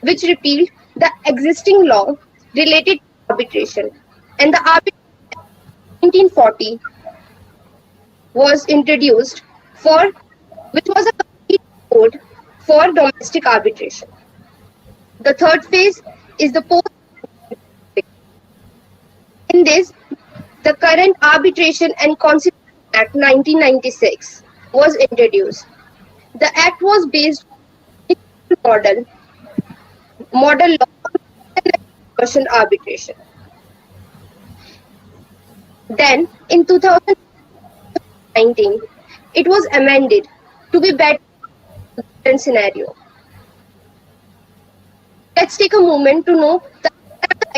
Speaker 8: the existing law related to arbitration, and the Arbitration Act 1940 was introduced for which was a complete code for domestic arbitration. The third phase is the post. In this, the current Arbitration and Conciliation Act 1996 was introduced. The act was based on model law and commercial arbitration. Then, in 2019, it was amended to be better in the current scenario. Let's take a moment to know the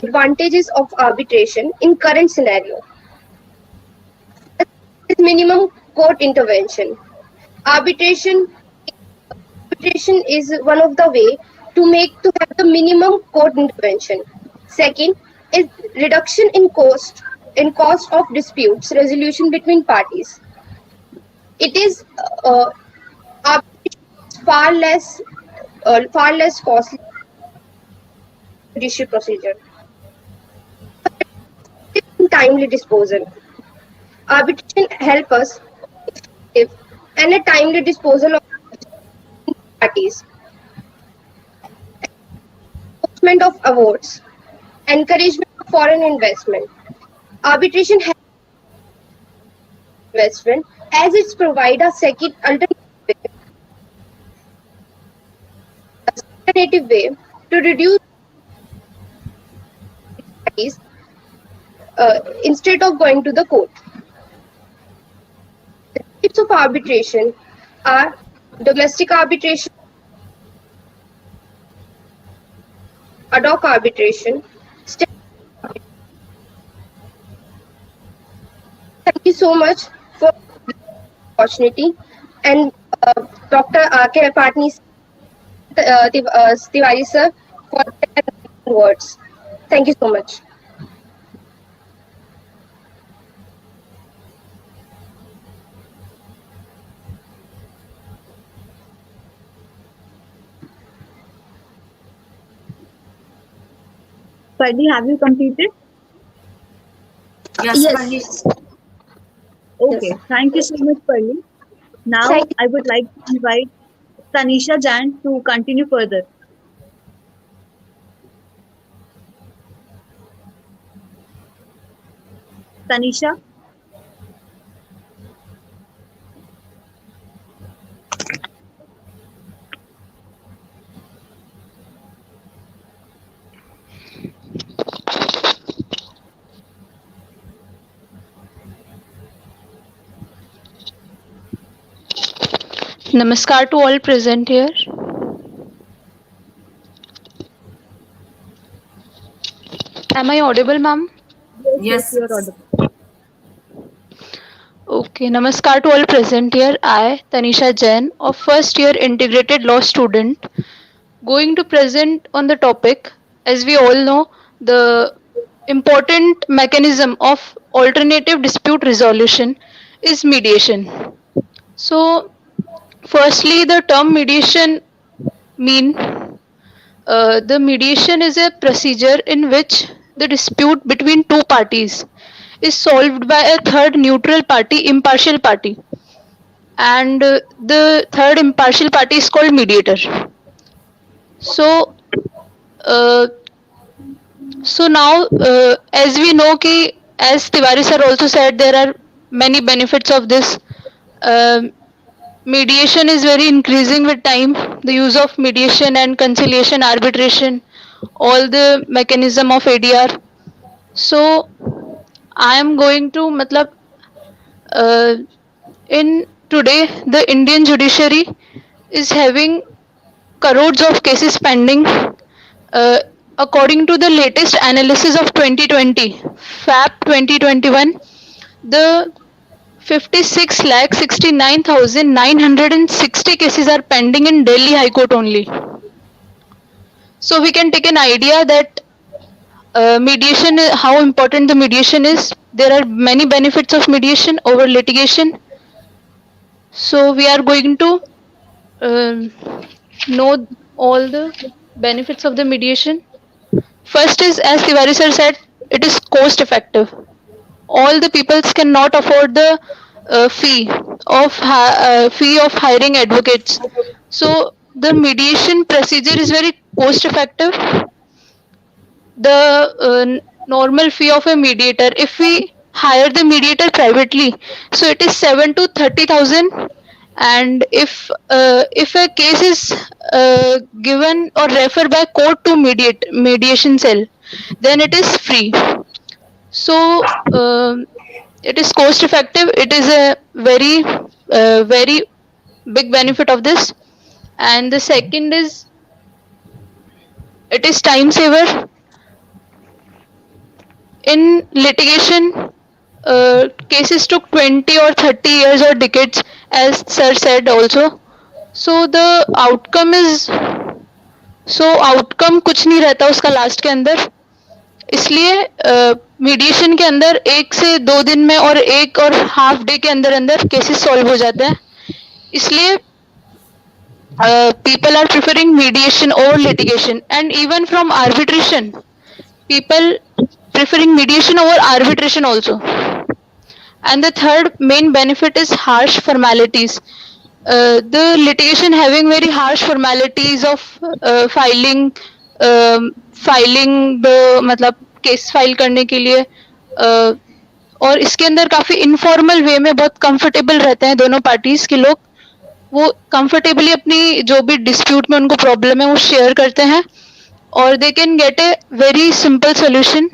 Speaker 8: advantages of arbitration in current scenario. Minimum court intervention. Arbitration is one of the way to have the minimum court intervention. Second is reduction in cost of disputes resolution between parties. It is arbitration is far less costly judicial procedure. Timely disposal. Arbitration help us effective and a timely disposal of parties. Enforcement of awards. Encouragement of foreign investment. Arbitration helps investment as it's provide a second alternative way to reduce parties instead of going to the court. The types of arbitration are domestic arbitration, ad hoc arbitration. Thank you so much for the opportunity, and Dr. R.K. Patni Tiwari sir for their words. Thank you so much.
Speaker 6: Parli, have you completed?
Speaker 1: Yes, Parli.
Speaker 8: Yes.
Speaker 6: Okay,
Speaker 8: Yes.
Speaker 6: thank you so much, Parli. Now,
Speaker 8: Thank
Speaker 6: I would like to invite Tanisha Jan to continue further. Tanisha,
Speaker 10: Namaskar to all present here. Am I audible, ma'am?
Speaker 6: yes, yes,
Speaker 1: Yes,
Speaker 6: you are
Speaker 1: yes.
Speaker 6: audible.
Speaker 10: Okay, Namaskar to all present here. I, Tanisha Jain, of first year integrated law student, going to present on the topic. As we all know, the important mechanism of alternative dispute resolution is mediation. So, firstly, the term mediation mean the mediation is a procedure in which the dispute between two parties is solved by a third neutral party, impartial party, and the third impartial party is called mediator. So, uh, so now, as we know, ki, as Tiwari sir also said, there are many benefits of this. Um Mediation is very increasing with time. The use of mediation and conciliation, arbitration, all the mechanism of ADR. So I am going to, matlab, uh, in today the Indian judiciary is having crores of cases pending. Uh, According to the latest analysis of 2020, FAP 2021, the 56 lakh 69,960 cases are pending in Delhi High Court only. So we can take an idea that mediation, how important the mediation is. There are many benefits of mediation over litigation. So we are going to um know all the benefits of the mediation. First is, as Tiwari sir said, it is cost effective. All the peoples cannot afford the fee of hiring advocates. So the mediation procedure is very cost effective. The normal fee of a mediator, if we hire the mediator privately, so it is 7 to 30,000, and if a case is given or referred by court to mediation cell, then it is free. So it is cost effective. It is a very big benefit of this. And the second is, it is time saver. In litigation, cases took 20 or 30 years or decades, as sir said also. So the outcome is, so outcome कुछ नहीं रहता उसका last के अंदर. इसलिए mediation के अंदर 1 से 2 दिन में और 1 और हाफ डे के अंदर अंदर केसेस सॉल्व हो जाते हैं. इसलिए people are preferring mediation over litigation, and even from arbitration, people preferring mediation over arbitration also. And the third main benefit is harsh formalities. The litigation having very harsh formalities of filing the, मतलब case file करने के लिए, और इसके अंदर काफी informal वे में बहुत कंफर्टेबल रहते हैं दोनों पार्टीज के लोग. वो कंफर्टेबली अपनी जो भी डिस्प्यूट में उनको प्रॉब्लम है वो शेयर करते हैं, और they can get a very simple solution.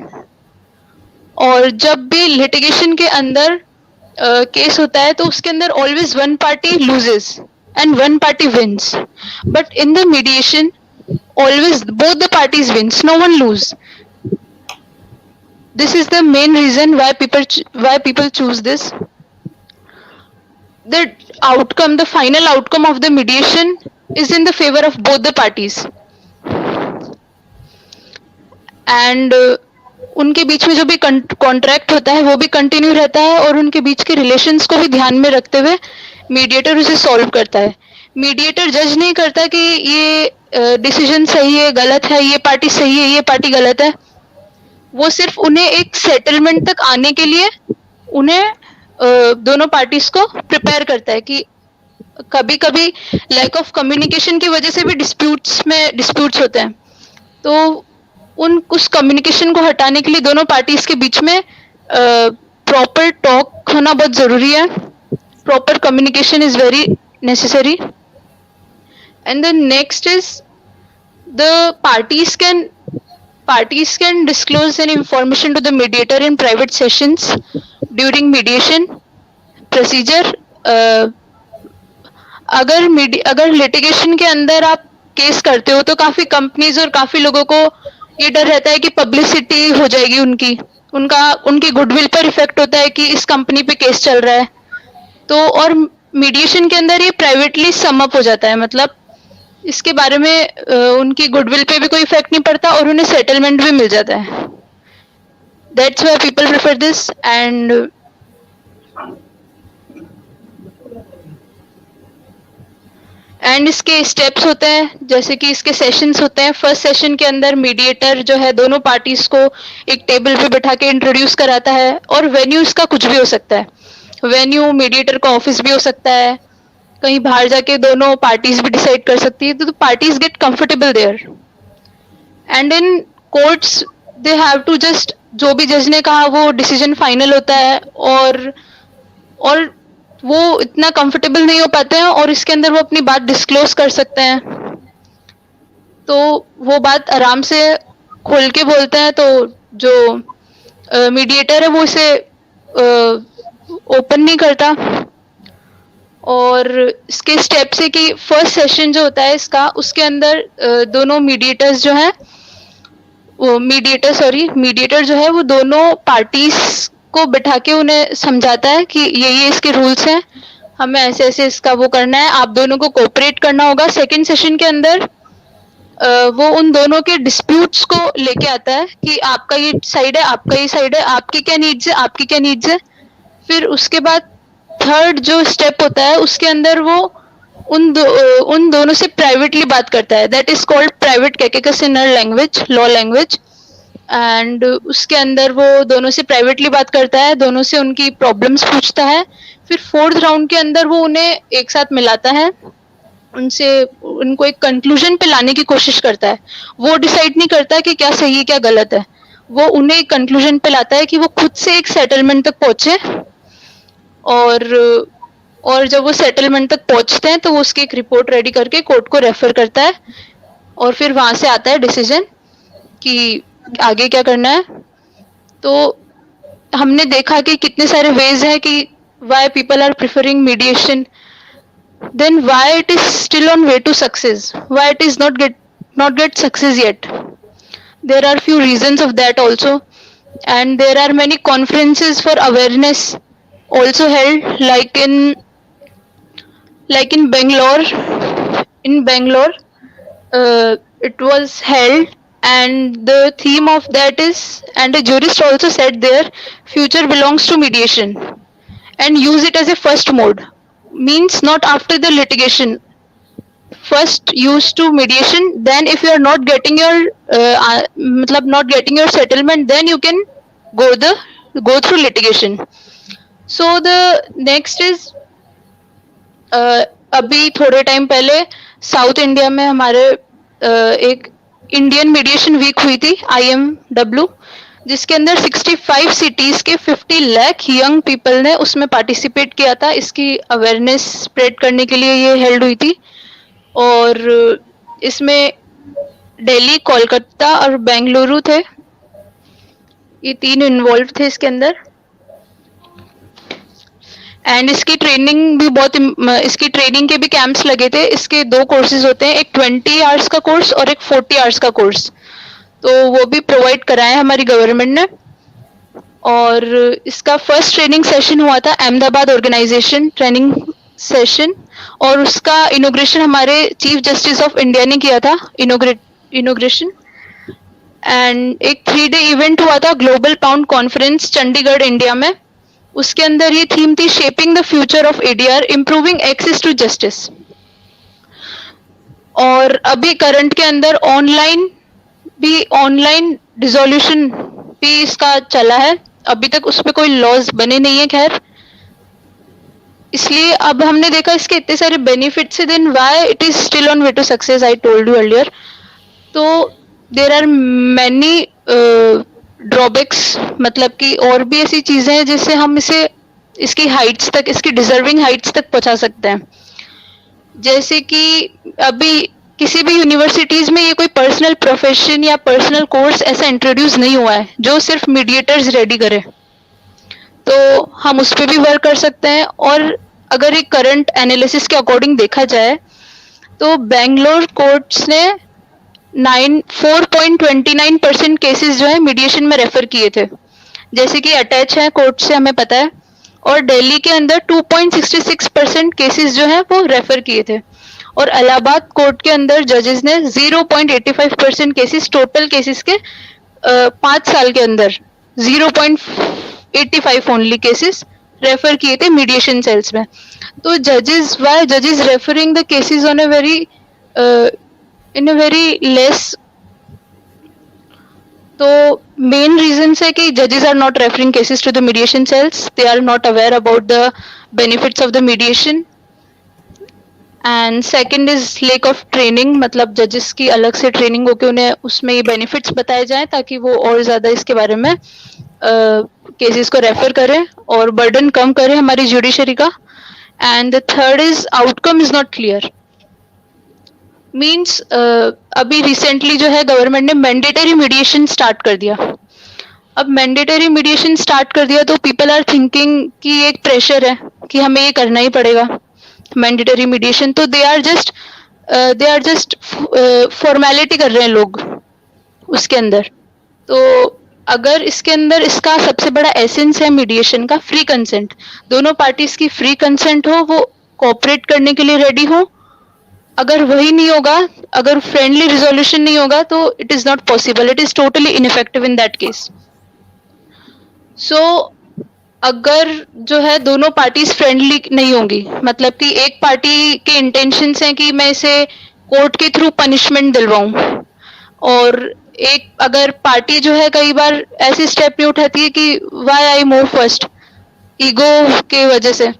Speaker 10: और जब भी लिटिगेशन के अंदर केस होता है तो उसके अंदर always one party loses and one party wins, but in the mediation always both the parties wins, no one lose. This is the main reason why people choose this. The outcome, the final outcome of the mediation is in the favor of both the parties, and उनके बीच में जो भी contract होता है वो भी continue रहता है, और उनके बीच के रिलेशंस को भी ध्यान में रखते हुए मीडिएटर उसे सॉल्व करता है. मीडिएटर जज नहीं करता कि ये डिसीजन सही है गलत है, ये पार्टी सही है ये पार्टी गलत है. वो सिर्फ उन्हें एक सेटलमेंट तक आने के लिए उन्हें दोनों पार्टीज को प्रिपेयर करता है कि कभी कभी लैक ऑफ कम्युनिकेशन की वजह से भी डिस्प्यूट्स होते हैं, तो उस कम्युनिकेशन को हटाने के लिए दोनों पार्टीज के बीच में प्रॉपर टॉक होना बहुत जरूरी है. Proper communication is very necessary. And the next is the parties can disclose any information to the mediator in private sessions during mediation procedure. अगर लिटिगेशन के अंदर आप केस करते हो तो काफी कंपनीज और काफी लोगों को ये डर रहता है कि पब्लिसिटी हो जाएगी उनकी गुडविल पर इफेक्ट होता है कि इस कंपनी पे केस चल रहा है. तो और मीडिएशन के अंदर ये प्राइवेटली सम अप हो जाता है, मतलब इसके बारे में उनकी गुडविल पे भी कोई इफेक्ट नहीं पड़ता और उन्हें सेटलमेंट भी मिल जाता है. That's why people prefer this. And इसके स्टेप्स होते हैं, जैसे कि इसके सेशंस होते हैं. फर्स्ट सेशन के अंदर मीडिएटर जो है दोनों पार्टीज को एक टेबल पे बिठा के इंट्रोड्यूस कराता है, और वेन्यू इसका कुछ भी हो सकता है. वेन्यू मीडिएटर का ऑफिस भी हो सकता है, कहीं बाहर जाके दोनों पार्टीज भी डिसाइड कर सकती है, तो parties get comfortable there. And in courts they have to just, जो भी जज ने कहा वो डिसीजन फाइनल होता है, और वो इतना कंफर्टेबल नहीं हो पाते हैं और इसके अंदर वो अपनी बात डिस्क्लोज कर सकते हैं, तो वो बात आराम से खोल के बोलते हैं. तो जो मीडिएटर है वो इसे ओपन नहीं करता. और इसके स्टेप्स है कि फर्स्ट सेशन जो होता है इसका, उसके अंदर दोनों मीडिएटर्स जो है वो मीडिएटर जो है वो दोनों पार्टीज को बिठा के उन्हें समझाता है कि ये इसके रूल्स हैं, हमें ऐसे ऐसे इसका वो करना है, आप दोनों को कोऑपरेट करना होगा. सेकंड सेशन के अंदर वो उन दोनों के डिस्प्यूट्स को लेके आता है कि आपका ये साइड है, आपका ये साइड है, आपकी क्या नीड्स है. फिर उसके बाद थर्ड जो स्टेप होता है उसके अंदर वो उन दोनों से प्राइवेटली बात करता है. दैट इज कॉल्ड प्राइवेट कैकेकस in language, law language. And उसके अंदर वो दोनों से प्राइवेटली बात करता है, दोनों से उनकी प्रॉब्लम्स पूछता है. फिर फोर्थ राउंड के अंदर वो उन्हें एक साथ मिलाता है, उनको एक कंक्लूजन पे लाने की कोशिश करता है. वो डिसाइड नहीं करता कि क्या सही है क्या गलत है, वो उन्हें एक कंक्लूजन पे लाता है कि वो खुद से एक सेटलमेंट तक पहुंचे. और जब वो सेटलमेंट तक पहुंचते हैं तो वो उसकी एक रिपोर्ट रेडी करके कोर्ट को रेफर करता है, और फिर वहां से आता है डिसीजन कि आगे क्या करना है. तो हमने देखा कि कितने सारे वेज है कि why people are preferring mediation, then why it is still on way to success, why it is not get success yet. There are few reasons of that also, and there are many conferences for awareness also held, like in Bangalore it was held, and the theme of that is, and a jurist also said there, future belongs to mediation, and use it as a first mode, means not after the litigation, first use to mediation, then if you are not getting your settlement, then you can go through litigation. So the next is अभी थोड़े time पहले south India में हमारे एक Indian mediation week हुई थी, IMW, जिसके अंदर 65 सिटीज के 50 लाख यंग पीपल ने उसमें पार्टिसिपेट किया था. इसकी अवेयरनेस स्प्रेड करने के लिए ये हेल्ड हुई थी, और इसमें दिल्ली, कोलकाता और बेंगलुरु थे, ये तीन इन्वॉल्व थे इसके अंदर. एंड इसकी ट्रेनिंग के भी कैंप्स लगे थे. इसके 2 कोर्सेज होते हैं, एक 20 आवर्स का कोर्स और एक 40 आवर्स का कोर्स, तो वो भी प्रोवाइड कराए हमारी गवर्नमेंट ने. और इसका फर्स्ट ट्रेनिंग सेशन हुआ था अहमदाबाद ऑर्गेनाइजेशन ट्रेनिंग सेशन, और उसका इनोग्रेशन हमारे चीफ जस्टिस ऑफ इंडिया ने किया था, इनोग्रेशन. एंड एक 3-day इवेंट हुआ था global pound conference Chandigarh India में. उसके अंदर ये थीम थी shaping the future of ADR, improving access to justice. और अभी करंट के अंदर ऑनलाइन डिसोल्यूशन भी इसका चला है, अभी तक उस पे कोई लॉज बने नहीं है खैर। इसलिए अब हमने देखा इसके इतने सारे बेनिफिट्स है, then why it is still on way to success, I told you earlier. तो देर आर मैनी ड्रॉबैक्स, मतलब कि और भी ऐसी चीजें हैं जिससे हम इसे इसकी हाइट्स तक, इसकी डिजर्विंग हाइट्स तक पहुंचा सकते हैं। जैसे कि अभी किसी भी यूनिवर्सिटीज में ये कोई पर्सनल प्रोफेशन या पर्सनल कोर्स ऐसा इंट्रोड्यूस नहीं हुआ है जो सिर्फ मीडिएटर्स रेडी करे, तो हम उस पर भी वर्क कर सकते हैं। और अगर एक करंट एनालिसिस के अकॉर्डिंग देखा जाए तो बेंगलोर कोर्ट्स ने 4.29% केसेस जो है मीडिएशन में रेफर किए थे, जैसे कि अटैच है कोर्ट से हमें पता है। और दिल्ली के अंदर 2.66% केसेस जो है वो रेफर किए थे। और इलाहाबाद कोर्ट के अंदर जजेस ने 0.85% केसेस, टोटल केसेस के 5 साल के अंदर 0.85 ओनली केसेस रेफर किए थे मीडिएशन सेल्स में। तो जजेस, व्हाई जजेस referring the cases on a very in a very less, तो मेन रीजन है कि जजेस are not referring cases to the mediation sales, they are not aware about the benefits of the mediation. And second is lake of training, मतलब जजेस की अलग से training होकर उन्हें उसमें ये बेनिफिट्स बताए जाएं ताकि वो और ज्यादा इसके बारे में केसेस को रेफर करें और बर्डन कम करें हमारी जुडिशरी का। And the third is outcome is not clear, means अभी रिसेंटली जो है गवर्नमेंट ने मैंडेटरी मीडिएशन स्टार्ट कर दिया। अब मैंडेटरी मीडिएशन स्टार्ट कर दिया तो पीपल आर थिंकिंग कि एक प्रेशर है कि हमें ये करना ही पड़ेगा मैंडेटरी मीडिएशन, तो दे आर जस्ट फॉर्मेलिटी कर रहे हैं लोग उसके अंदर। तो अगर इसके अंदर इसका सबसे बड़ा एसेंस है मीडिएशन का फ्री कंसेंट, दोनों पार्टीज की फ्री कंसेंट हो, वो कोऑपरेट करने के लिए रेडी हो। अगर वही नहीं होगा, अगर फ्रेंडली रिजोल्यूशन नहीं होगा तो it is not possible, it is totally ineffective in that case. So अगर जो है दोनों पार्टीज फ्रेंडली नहीं होंगी, मतलब कि एक पार्टी के इंटेंशंस हैं कि मैं इसे कोर्ट के थ्रू पनिशमेंट दिलवाऊं, और एक अगर पार्टी जो है कई बार ऐसी स्टेप नहीं उठाती है कि why I move first, ego के वजह से,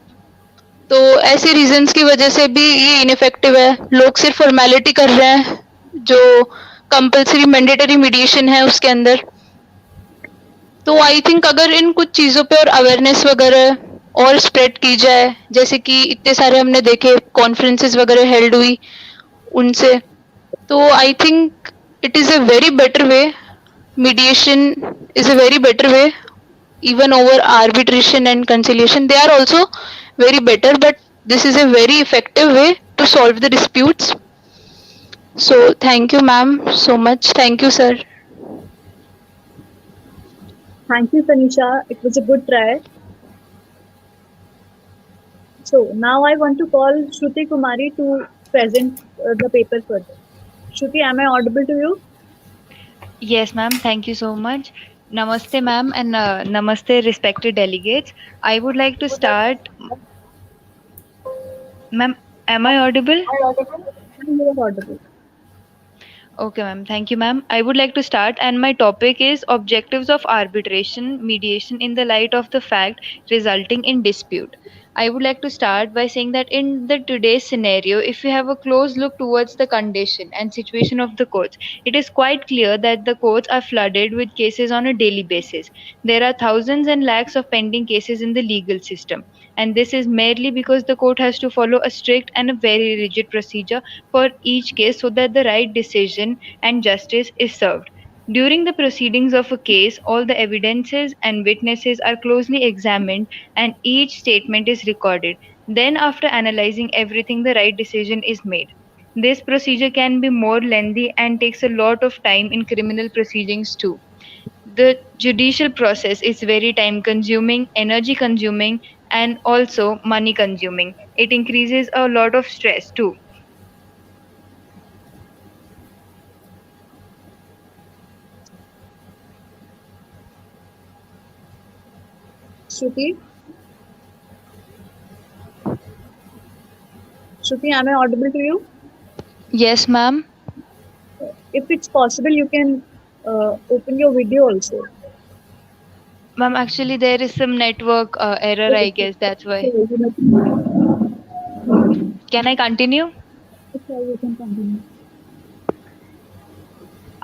Speaker 10: तो ऐसे रीजंस की वजह से भी ये इनइफेक्टिव है। लोग सिर्फ फॉर्मेलिटी कर रहे हैं जो कंपल्सरी मैंडेटरी मीडिएशन है उसके अंदर। तो आई थिंक अगर इन कुछ चीज़ों पे और अवेयरनेस वगैरह और स्प्रेड की जाए, जैसे कि इतने सारे हमने देखे कॉन्फ्रेंसेस वगैरह हेल्ड हुई उनसे, तो I think it is a very better way, mediation is a very better way, even over arbitration and conciliation. They are also very better, but this is a very effective way to solve the disputes. So thank you ma'am so much. Thank you sir.
Speaker 6: Thank you, Tanisha. It was a good try. So now I want to call Shruti Kumari to present the paper further. Shruti, am I audible to you?
Speaker 11: Yes, ma'am. Thank you so much. Namaste, ma'am, and namaste, respected delegates. I would like to start. Ma'am, am I audible?
Speaker 6: You are audible.
Speaker 11: Okay, ma'am. Thank you, ma'am. I would like to start, and my topic is objectives of arbitration mediation in the light of the fact resulting in dispute. I would like to start by saying that in the today's scenario, if we have a close look towards the condition and situation of the courts, it is quite clear that the courts are flooded with cases on a daily basis. There are thousands and lakhs of pending cases in the legal system, and this is merely because the court has to follow a strict and a very rigid procedure for each case so that the right decision and justice is served. During the proceedings of a case, all the evidences and witnesses are closely examined and each statement is recorded. Then, after analyzing everything, the right decision is made. This procedure can be more lengthy and takes a lot of time in criminal proceedings too. The judicial process is very time consuming, energy consuming, and also money consuming. It increases a lot of stress too.
Speaker 6: Shruti? Shruti, am I audible to you?
Speaker 11: Yes, ma'am.
Speaker 6: If it's possible, you can open your video also.
Speaker 11: Ma'am, actually, there is some network error, I guess. That's
Speaker 6: So
Speaker 11: why.
Speaker 6: you may
Speaker 11: Can I continue?
Speaker 6: sure you can continue.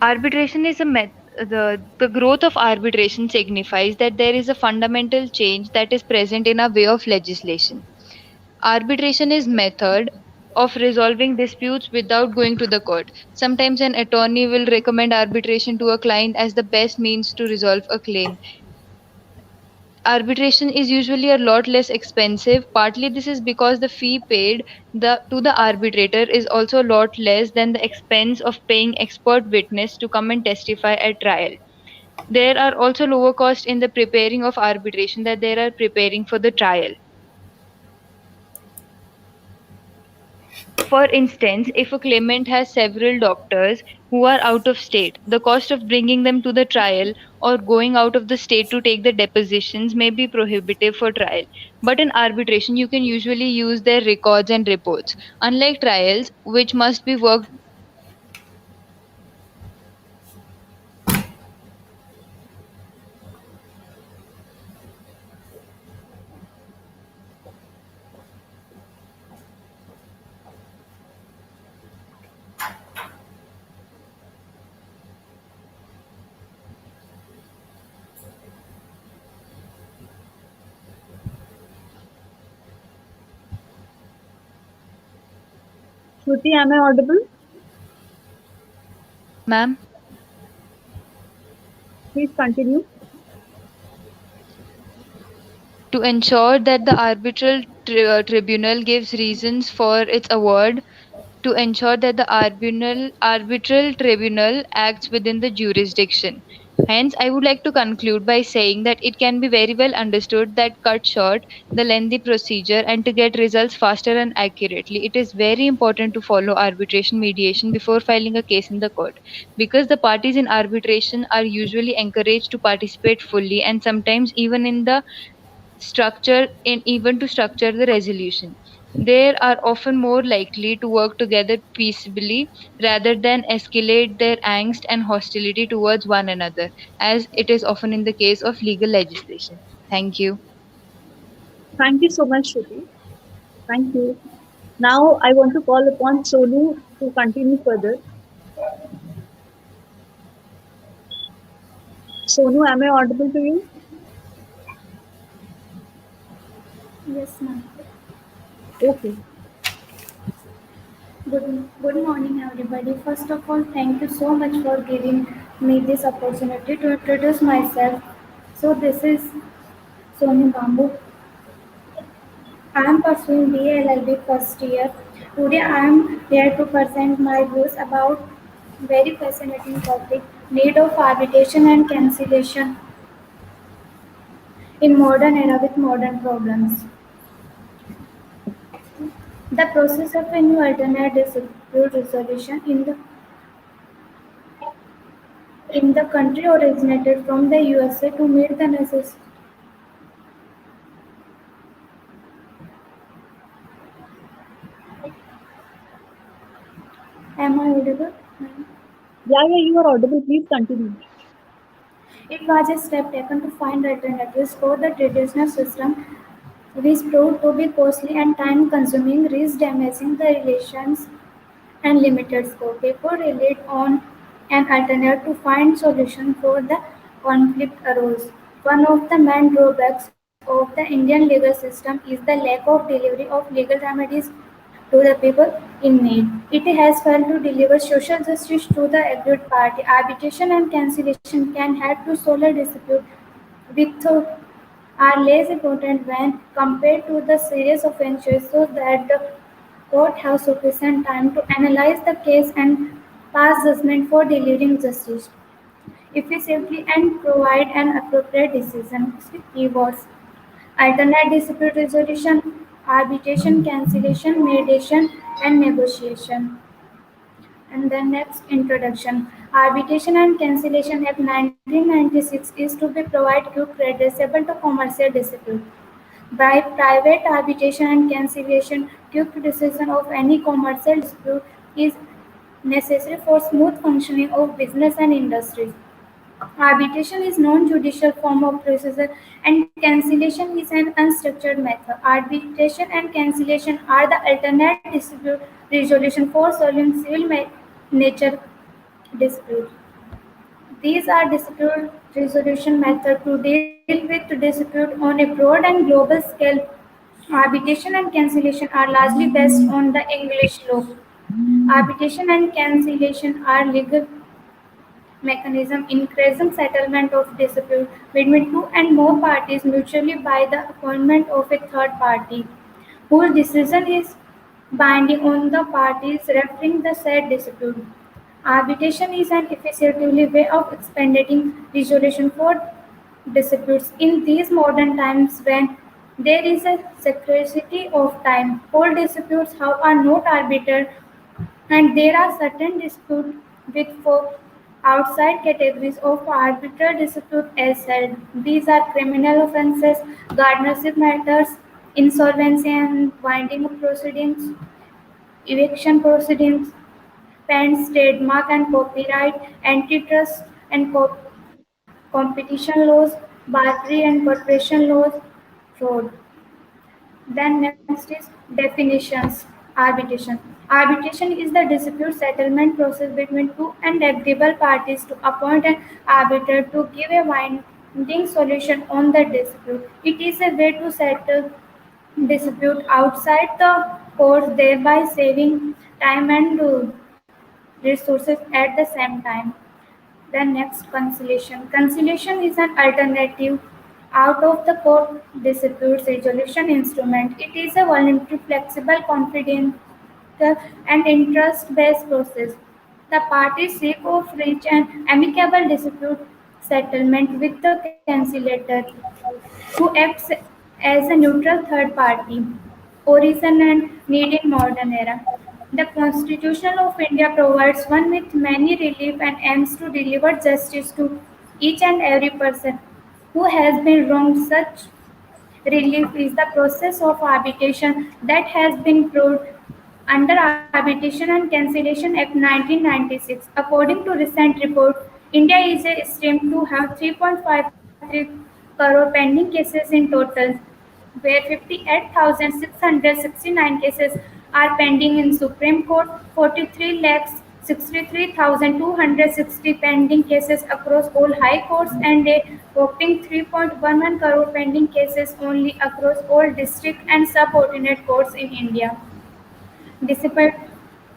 Speaker 11: Arbitration is a the growth of arbitration signifies that there is a fundamental change that is present in our way of legislation. Arbitration is method of resolving disputes without going to the court. Sometimes an attorney will recommend arbitration to a client as the best means to resolve a claim. Arbitration is usually a lot less expensive. Partly this is because the fee paid to the arbitrator is also a lot less than the expense of paying expert witness to come and testify at trial. There are also lower costs in the preparing of arbitration that they are preparing for the trial. For instance, if a claimant has several doctors who are out of state, the cost of bringing them to the trial or going out of the state to take the depositions may be prohibitive for trial. But in arbitration, you can usually use their records and reports. Unlike trials, which must be worked.
Speaker 6: Shruti, am I audible?
Speaker 11: Ma'am?
Speaker 6: Please continue.
Speaker 11: To ensure that the arbitral tribunal gives reasons for its award, to ensure that the arbitral tribunal acts within the jurisdiction. Hence, I would like to conclude by saying that it can be very well understood that cut short the lengthy procedure and to get results faster and accurately. It is very important to follow arbitration mediation before filing a case in the court because the parties in arbitration are usually encouraged to participate fully and sometimes even in the structure in even to structure the resolution. They are often more likely to work together peaceably rather than escalate their angst and hostility towards one another, as it is often in the case of legal legislation. Thank you.
Speaker 6: Thank you so much, Shruti. Thank you. Now I want to call upon Sonu to continue further. Sonu, am I audible to you?
Speaker 12: Yes, ma'am.
Speaker 6: Okay.
Speaker 12: Good morning, everybody. First of all, thank you so much for giving me this opportunity to introduce myself. So, this is Sonu Bambu. I am pursuing BA LLB first year. Today, I am here to present my views about very fascinating topic: need of arbitration and cancellation in modern era with modern problems. The process of a new alternate dispute resolution in the country originated from the USA to meet the necessity. Am I audible?
Speaker 6: Yeah, you are audible. Please continue.
Speaker 12: It was a step taken to find alternatives for the traditional system, which proved to be costly and time-consuming, risk damaging the relations and limited scope. People relied on an alternate to find solution for the conflict arose. One of the main drawbacks of the Indian legal system is the lack of delivery of legal remedies to the people in need. It has failed to deliver social justice to the aggrieved party. Arbitration and cancellation can help to solve a dispute with are less important when compared to the serious offences so that the court has sufficient time to analyze the case and pass judgment for delivering justice effectively and provide an appropriate decision. Keywords: alternate dispute resolution, arbitration, cancellation, mediation, and negotiation. And then next introduction. Arbitration and Cancellation Act 1996 is to be provide quick redressable to commercial dispute. By private arbitration and cancellation, quick decision of any commercial dispute is necessary for smooth functioning of business and industries. Arbitration is non-judicial form of procedure and cancellation is an unstructured method. Arbitration and cancellation are the alternate dispute resolution for solving civil nature disputes. These are dispute resolution methods to deal with dispute on a broad and global scale. Arbitration and cancellation are largely based on the English law. Arbitration and cancellation are legal mechanism increasing settlement of dispute between two and more parties mutually by the appointment of a third party, whose decision is binding on the parties referring the said dispute. Arbitration is an effective way of expediting resolution for disputes in these modern times when there is a scarcity of time. All disputes, however, are not arbitrary and there are certain disputes with for outside categories of arbitral dispute as said. These are criminal offences, guardianship matters, insolvency and winding up proceedings, eviction proceedings, patents, trademark and copyright, antitrust and competition laws, bartering and corporation laws, fraud. Then next is definitions. Arbitration. Arbitration is the dispute settlement process between two and agreeable parties to appoint an arbiter to give a binding solution on the dispute. It is a way to settle dispute outside the court, thereby saving time and resources at the same time. Then next, conciliation. Conciliation is an alternative out of the court dispute resolution instrument. It is a voluntary, flexible, confidential, and interest-based process. The parties seek to reach an amicable dispute settlement with the conciliator, who acts as a neutral third party. Origin and need in modern era. The Constitution of India provides one with many relief and aims to deliver justice to each and every person who has been wronged. Such relief is the process of arbitration that has been proved under Arbitration and Cancellation Act 1996. According to recent report, India is estimated to have 3.53 crore pending cases in total, where 58,669 cases are pending in Supreme Court, 43 lakhs 63,260 pending cases across all high courts, and a whopping 3.11 crore pending cases only across all district and subordinate courts in India. Despite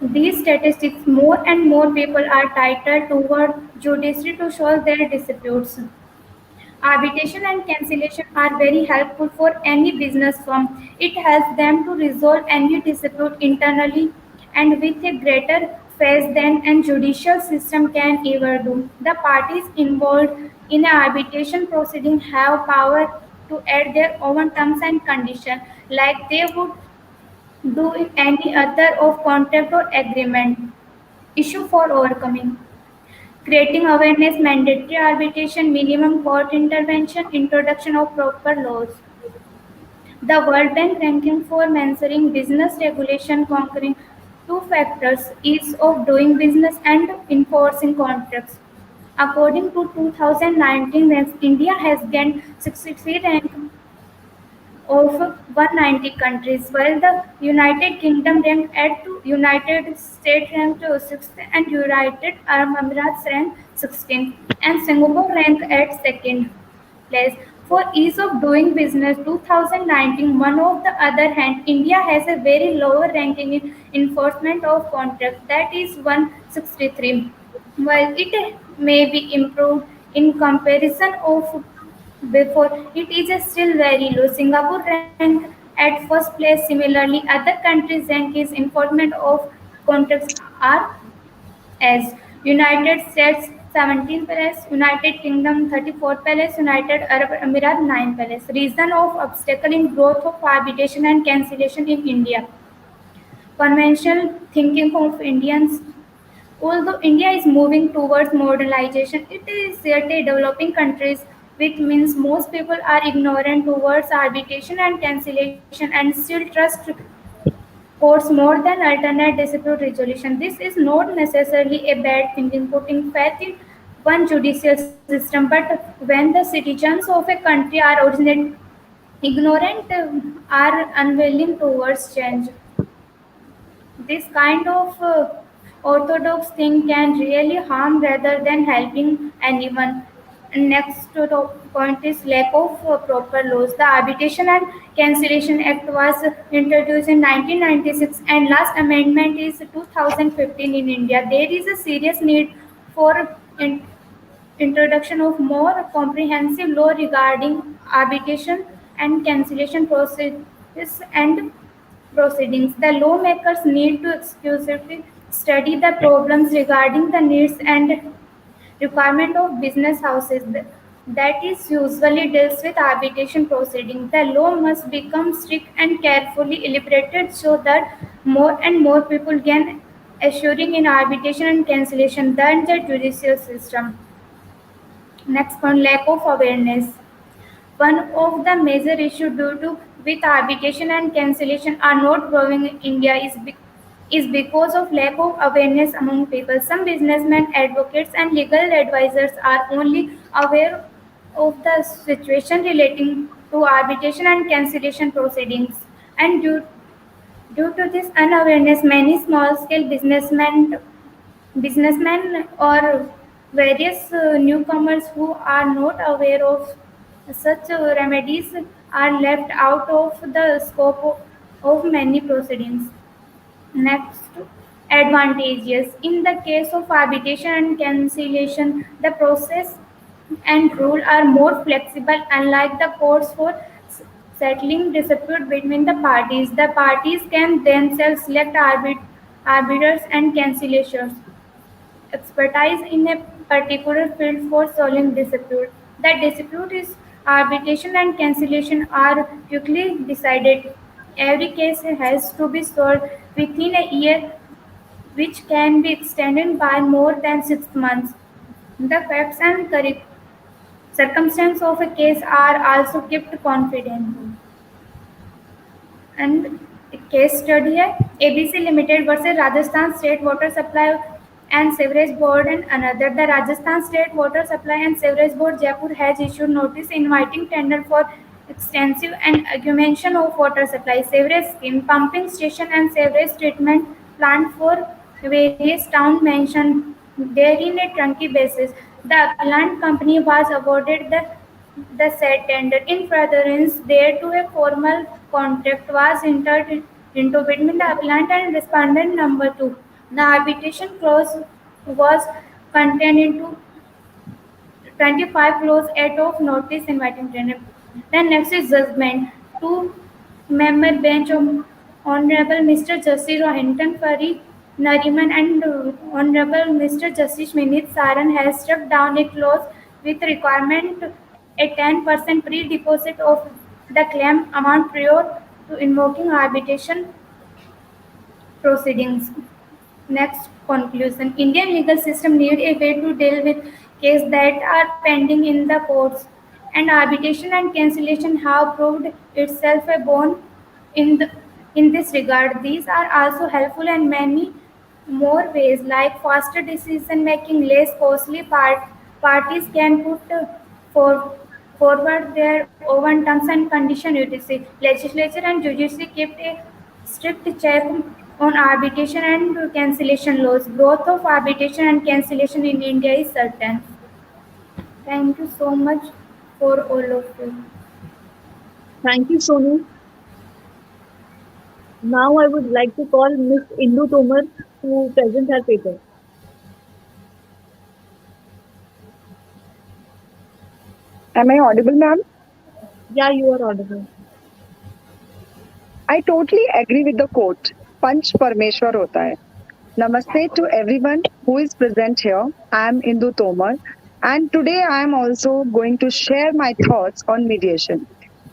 Speaker 12: these statistics, more and more people are titled toward judiciary to solve their disputes. Arbitration and cancellation are very helpful for any business firm. It helps them to resolve any dispute internally and with a greater phase than a judicial system can ever do. The parties involved in an arbitration proceeding have power to add their own terms and conditions like they would do in any other of contract or agreement. Issue for overcoming. Creating awareness, mandatory arbitration, minimum court intervention, introduction of proper laws. The World Bank ranking for measuring business regulation conquering two factors, ease of doing business and enforcing contracts. According to 2019 ranks, India has gained 63 rank of 190 countries, while the United Kingdom ranked at United States ranked 6th and United Arab Emirates ranked 16th and Singapore ranked at second place. For ease of doing business 2019, one of the other hand, India has a very lower ranking in enforcement of contracts, that is 163. While it may be improved in comparison of before, it is still very low. Singapore ranked at first place. Similarly, other countries' rank is enforcement of contracts are as United States 17th place, United Kingdom 34th place, United Arab Emirates 9th place. Reason of obstacle in growth of arbitration and cancellation in India. Conventional thinking of Indians. Although India is moving towards modernization, it is yet a developing countries, which means most people are ignorant towards arbitration and cancellation and still trust courts more than alternate dispute resolution. This is not necessarily a bad thing in putting faith in one judicial system, but when the citizens of a country are originally ignorant, are unwilling towards change, this kind of orthodox thing can really harm rather than helping anyone. Next to the point is lack of proper laws. The Arbitration and Cancellation Act was introduced in 1996 and last amendment is 2015 in India. There is a serious need for in- introduction of more comprehensive law regarding arbitration and cancellation processes and proceedings. The lawmakers need to exclusively study the problems regarding the needs and requirement of business houses that is usually deals with arbitration proceedings. The law must become strict and carefully elaborated so that more and more people gain assuring in arbitration and cancellation than the judicial system. Next one, lack of awareness. One of the major issues due to with arbitration and cancellation are not growing in India is because of lack of awareness among people. Some businessmen, advocates, and legal advisors are only aware of the situation relating to arbitration and cancellation proceedings, and due to this unawareness, many small-scale businessmen or various newcomers who are not aware of such remedies are left out of the scope of many proceedings. Next, advantages. In the case of arbitration and cancellation, the process and rule are more flexible, unlike the courts for settling dispute between the parties. The parties can themselves select arbiters and cancellation expertise in a particular field for solving dispute. The dispute is arbitration and cancellation are quickly decided. Every case has to be solved within a year, which can be extended by more than 6 months. The facts and circumstances of a case are also kept confidential. And a case study है ABC Limited versus Rajasthan State Water Supply and Sewerage Board and another. The Rajasthan State Water Supply and Sewerage Board Jaipur has issued notice inviting tender for extensive and augmentation of water supply, sewerage scheme, pumping station and sewerage treatment plant for various towns mentioned therein a trunky basis. The appellant company was awarded the said tender. In furtherance thereto, a formal contract was entered into between the appellant and respondent number 2. The arbitration clause was contained into 25 clause 8 of notice inviting tender. Then next is judgment. Two-member bench of Honorable Mr. Justice Rohinton Fari Nariman and Honorable Mr. Justice Minit Saran has struck down a clause with requirement a 10% pre-deposit of the claim amount prior to invoking arbitration proceedings. Next, conclusion. Indian legal system need a way to deal with cases that are pending in the courts, and arbitration and cancellation have proved itself a boon in in this regard. These are also helpful in many more ways, like faster decision making, less costly parties can put for, forward their own terms and conditions. UTC. Legislature and judiciary kept a strict check on arbitration and cancellation laws. Growth of arbitration and cancellation in India is certain. Thank you so much for all of you.
Speaker 6: Thank you, Sonu. Now I would like to call Miss Indu Tomar to present her paper.
Speaker 13: Am I audible, ma'am?
Speaker 6: Yeah, you are audible.
Speaker 13: I totally agree with the quote. Panch Parmeshwar hota hai. Namaste to everyone who is present here. I am Indu Tomar, and today I am also going to share my thoughts on mediation.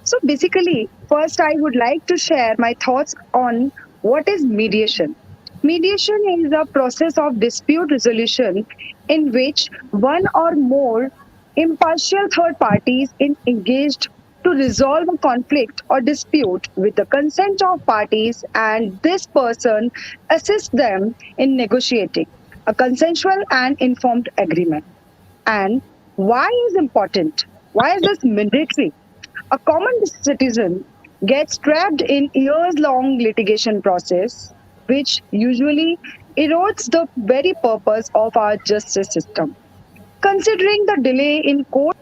Speaker 13: So basically, first I would like to share my thoughts on what is mediation. Mediation is a process of dispute resolution in which one or more impartial third parties is engaged to resolve a conflict or dispute with the consent of parties, and this person assists them in negotiating a consensual and informed agreement. And why is important? Why is this mandatory? A common citizen gets trapped in years-long litigation process, which usually erodes the very purpose of our justice system. Considering the delay in court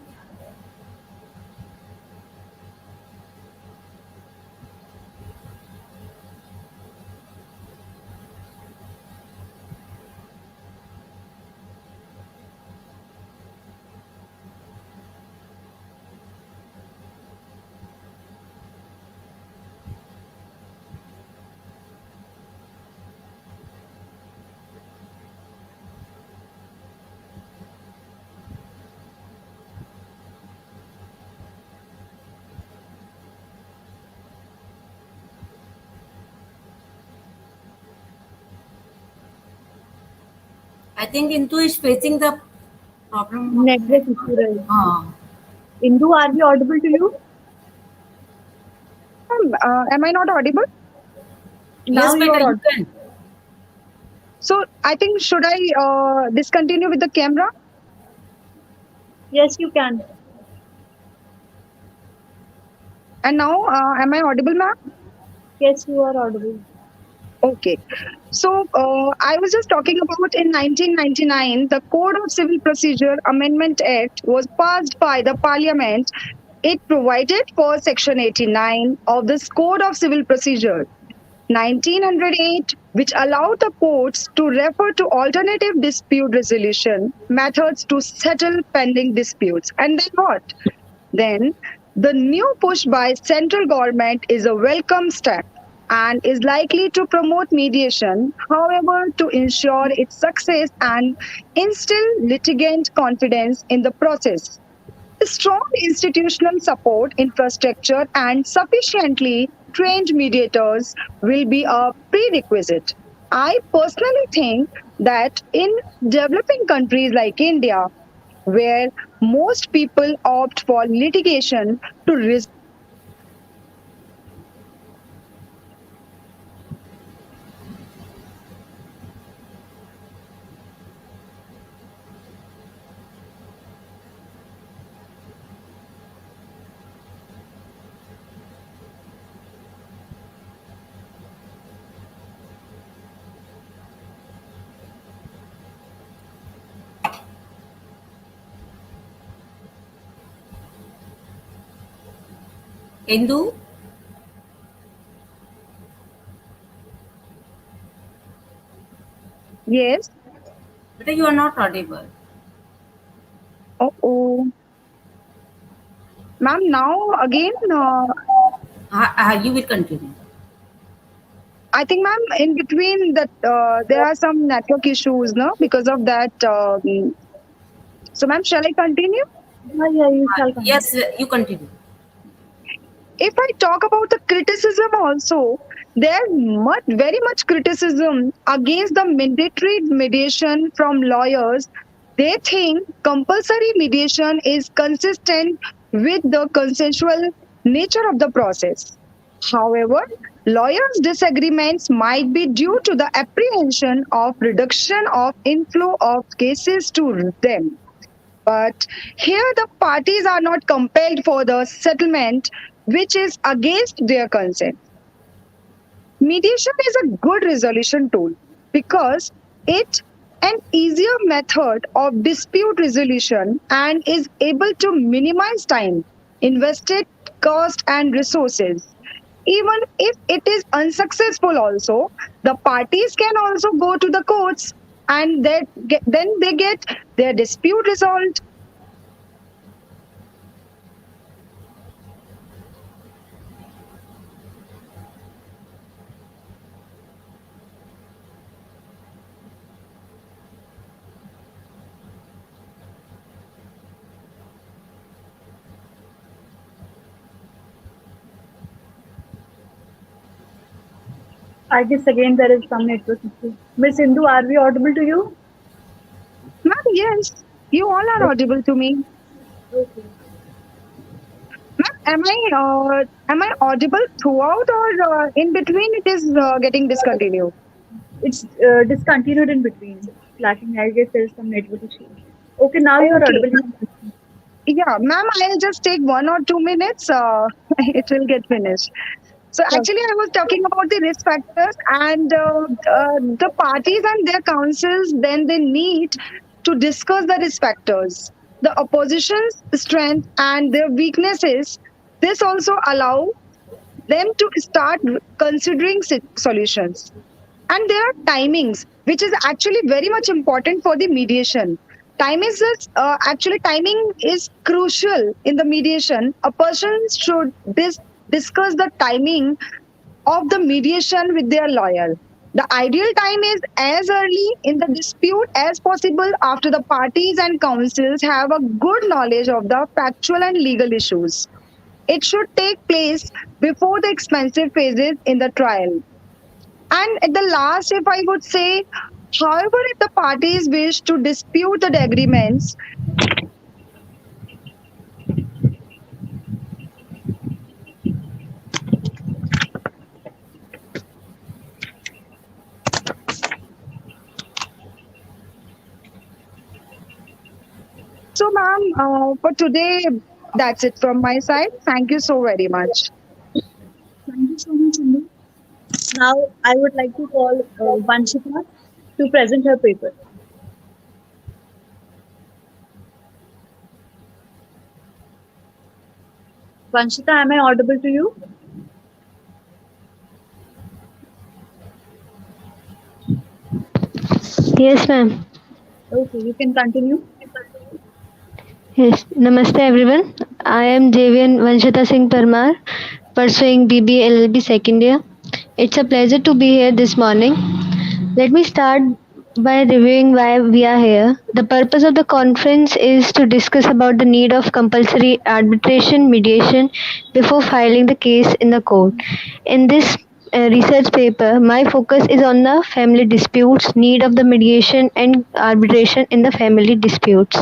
Speaker 1: I think Intu is facing the problem of
Speaker 6: Network issue, right?
Speaker 1: uh,
Speaker 6: Indu, are we audible to you?
Speaker 13: am I not audible?
Speaker 6: Now
Speaker 1: yes,
Speaker 6: you
Speaker 1: beta,
Speaker 6: are
Speaker 1: you
Speaker 6: audible.
Speaker 1: can.
Speaker 13: So I think should I discontinue with the camera?
Speaker 6: Yes, you can.
Speaker 13: And now am I audible, ma'am?
Speaker 6: Yes, you are audible.
Speaker 13: Okay. So I was just talking about in 1999, the Code of Civil Procedure Amendment Act was passed by the Parliament. It provided for Section 89 of this Code of Civil Procedure 1908, which allowed the courts to refer to alternative dispute resolution methods to settle pending disputes. And then what? Then the new push by central government is a welcome step and is likely to promote mediation, however, to ensure its success and instill litigant confidence in the process. Strong institutional support, infrastructure, and sufficiently trained mediators will be a prerequisite. I personally think that in developing countries like India, where most people opt for litigation to
Speaker 1: Indu,
Speaker 13: yes.
Speaker 1: beta, you are not audible.
Speaker 13: Oh, ma'am. Now again,
Speaker 1: You will continue.
Speaker 13: I think, ma'am, in between that there are some network issues, no, because of that. So, ma'am, shall I continue?
Speaker 6: Yeah, you shall continue.
Speaker 1: Yes, you continue.
Speaker 13: If I talk about the criticism also, there's very much criticism against the mandatory mediation from lawyers. They think compulsory mediation is consistent with the consensual nature of the process. However, lawyers' disagreements might be due to the apprehension of reduction of inflow of cases to them. But here the parties are not compelled for the settlement which is against their consent. Mediation is a good resolution tool because it an easier method of dispute resolution and is able to minimize time, invested cost and resources. Even if it is unsuccessful also, the parties can also go to the courts and then they get their dispute resolved.
Speaker 6: I guess again there is some network issue. Miss Indu, are we audible to you?
Speaker 13: Ma'am, yes, you all are audible to me.
Speaker 6: Okay.
Speaker 13: Ma'am, am I audible throughout or in between it is getting discontinued?
Speaker 6: It's discontinued in between. Lacking, I guess there is some network issue. Okay, now you're
Speaker 13: Okay.
Speaker 6: audible.
Speaker 13: Yeah, ma'am, I'll just take 1 or 2 minutes. It will get finished. So
Speaker 6: Sure.
Speaker 13: actually, I was talking about the risk factors and the parties and their councils. Then they meet to discuss the risk factors, the opposition's strength and their weaknesses. This also allow them to start considering solutions. And there are timings, which is actually very much important for the mediation. Timing is crucial in the mediation. A person should discuss the timing of the mediation with their lawyer. The ideal time is as early in the dispute as possible after the parties and counsels have a good knowledge of the factual and legal issues. It should take place before the expensive phases in the trial. And at the last, if I would say, however, if the parties wish to dispute the agreements, so ma'am, for today, that's it from my side. Thank you so very much.
Speaker 6: Thank you so much, Indu. Now I would like to call Vanshika to present her paper. Vanshika, am I audible to you?
Speaker 14: Yes, ma'am.
Speaker 6: Okay, you can continue.
Speaker 14: Yes. Namaste, everyone. I am Devian Vanshita Singh Parmar, pursuing BBA LLB second year. It's a pleasure to be here this morning. Let me start by reviewing why we are here. The purpose of the conference is to discuss about the need of compulsory arbitration mediation before filing the case in the court. In this research paper, my focus is on the family disputes, need of the mediation and arbitration in the family disputes.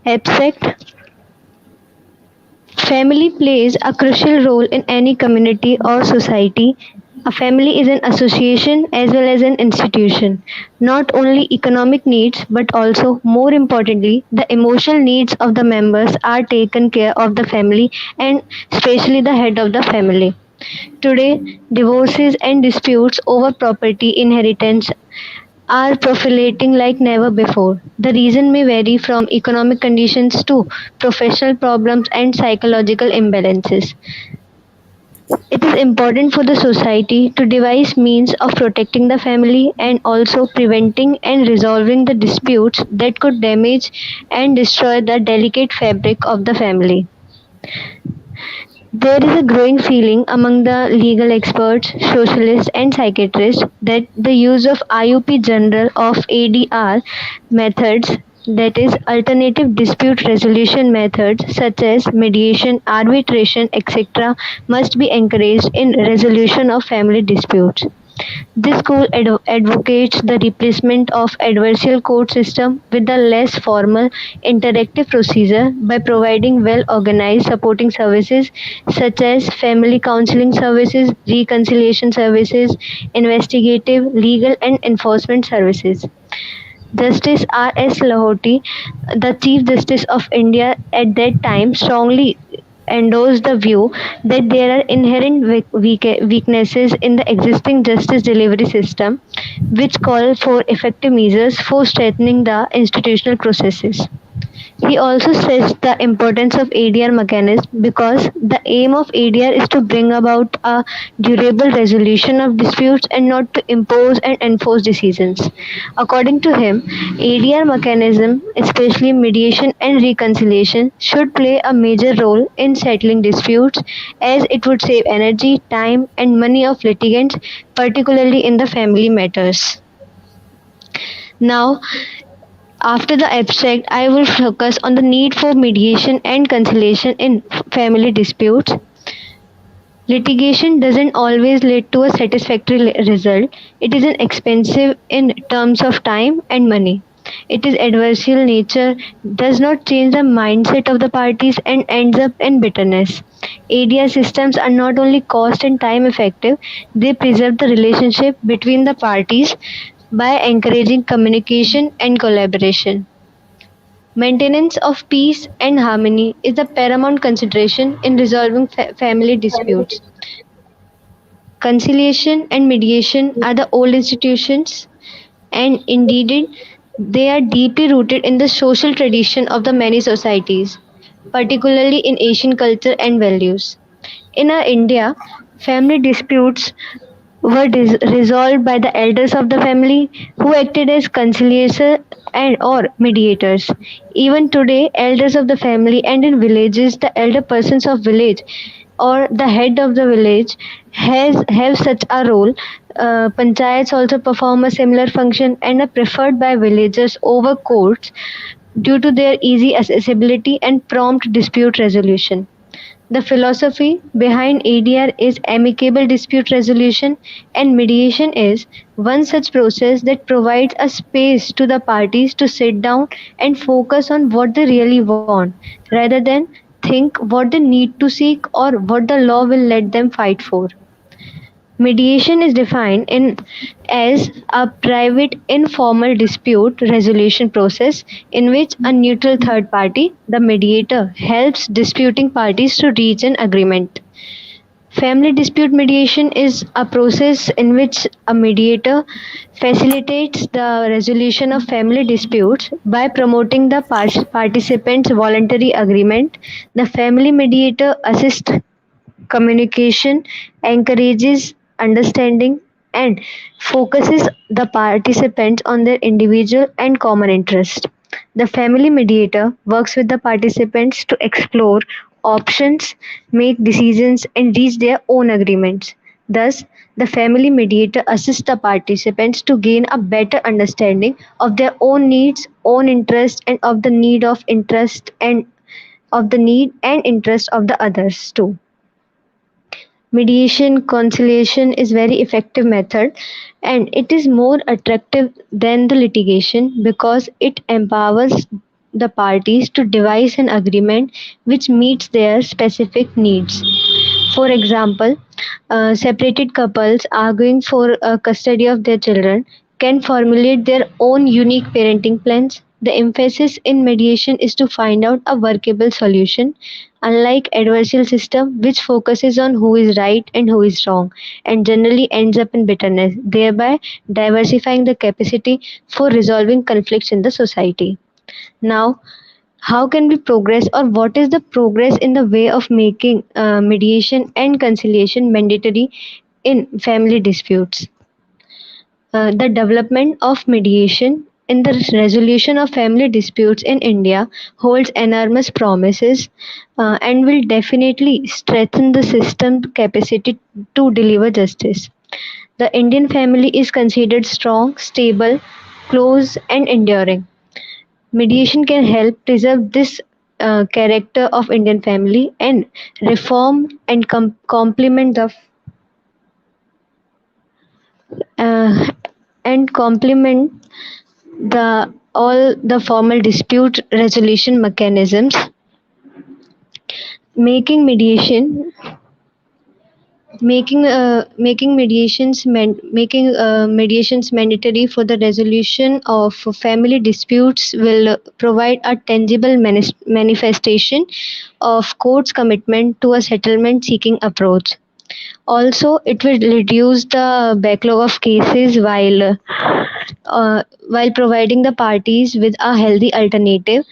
Speaker 14: Abstract. Family plays a crucial role in any community or society. A family is an association as well as an institution. Not only economic needs but also, more importantly, the emotional needs of the members are taken care of the family and especially the head of the family. Today, divorces and disputes over property inheritance are proliferating like never before. The reason may vary from economic conditions to professional problems and psychological imbalances. It is important for the society to devise means of protecting the family and also preventing and resolving the disputes that could damage and destroy the delicate fabric of the family. There is a growing feeling among the legal experts, socialists, and psychiatrists that the use of IUP General of ADR methods, that is, alternative dispute resolution methods such as mediation, arbitration, etc., must be encouraged in resolution of family disputes. This school advocates the replacement of adversarial court system with a less formal, interactive procedure by providing well-organized supporting services such as family counseling services, reconciliation services, investigative, legal and enforcement services. Justice R. S. Lahoti, the Chief Justice of India at that time, strongly endorsed the view that there are inherent weaknesses in the existing justice delivery system, which call for effective measures for strengthening the institutional processes. He also stressed the importance of ADR mechanism because the aim of ADR is to bring about a durable resolution of disputes and not to impose and enforce decisions. According to him, ADR mechanism, especially mediation and reconciliation, should play a major role in settling disputes as it would save energy, time, and money of litigants, particularly in the family matters. Now, after the abstract, I will focus on the need for mediation and conciliation in family disputes. Litigation doesn't always lead to a satisfactory result. It is expensive in terms of time and money. It is adversarial nature, does not change the mindset of the parties and ends up in bitterness. ADR systems are not only cost and time effective, they preserve the relationship between the parties by encouraging communication and collaboration. Maintenance of peace and harmony is the paramount consideration in resolving family disputes. Conciliation and mediation are the old institutions, and indeed they are deeply rooted in the social tradition of the many societies, particularly in Asian culture and values. In our India, family disputes were resolved by the elders of the family who acted as conciliators and or mediators. Even today, elders of the family and in villages, the elder persons of village or the head of the village has have such a role. Panchayats also perform a similar function and are preferred by villagers over courts due to their easy accessibility and prompt dispute resolution. The philosophy behind ADR is amicable dispute resolution, and mediation is one such process that provides a space to the parties to sit down and focus on what they really want rather than think what they need to seek or what the law will let them fight for. Mediation is defined as a private informal dispute resolution process in which a neutral third party, the mediator, helps disputing parties to reach an agreement. Family dispute mediation is a process in which a mediator facilitates the resolution of family disputes by promoting the participants' voluntary agreement. The family mediator assists communication, encourages understanding, and focuses the participants on their individual and common interest. The family mediator works with the participants to explore options, make decisions, and reach their own agreements. Thus, the family mediator assists the participants to gain a better understanding of their own needs, own interest, and of the need and interest of the others too. Mediation conciliation is very effective method, and it is more attractive than the litigation because it empowers the parties to devise an agreement which meets their specific needs. For example, separated couples arguing for custody of their children can formulate their own unique parenting plans. The emphasis in mediation is to find out a workable solution, unlike adversarial system which focuses on who is right and who is wrong and generally ends up in bitterness, thereby diversifying the capacity for resolving conflicts in the society. Now, how can we progress, or what is the progress in the way of making mediation and conciliation mandatory in family disputes? The development of mediation in the resolution of family disputes in India holds enormous promises and will definitely strengthen the system capacity to deliver justice. The Indian family is considered strong, stable, close, and enduring. Mediation can help preserve this character of Indian family and reform and complement uh, the all the formal dispute resolution mechanisms, making mediation making mediations mandatory for the resolution of family disputes will provide a tangible manifestation of court's commitment to a settlement seeking approach. Also, it will reduce the backlog of cases while providing the parties with a healthy alternative.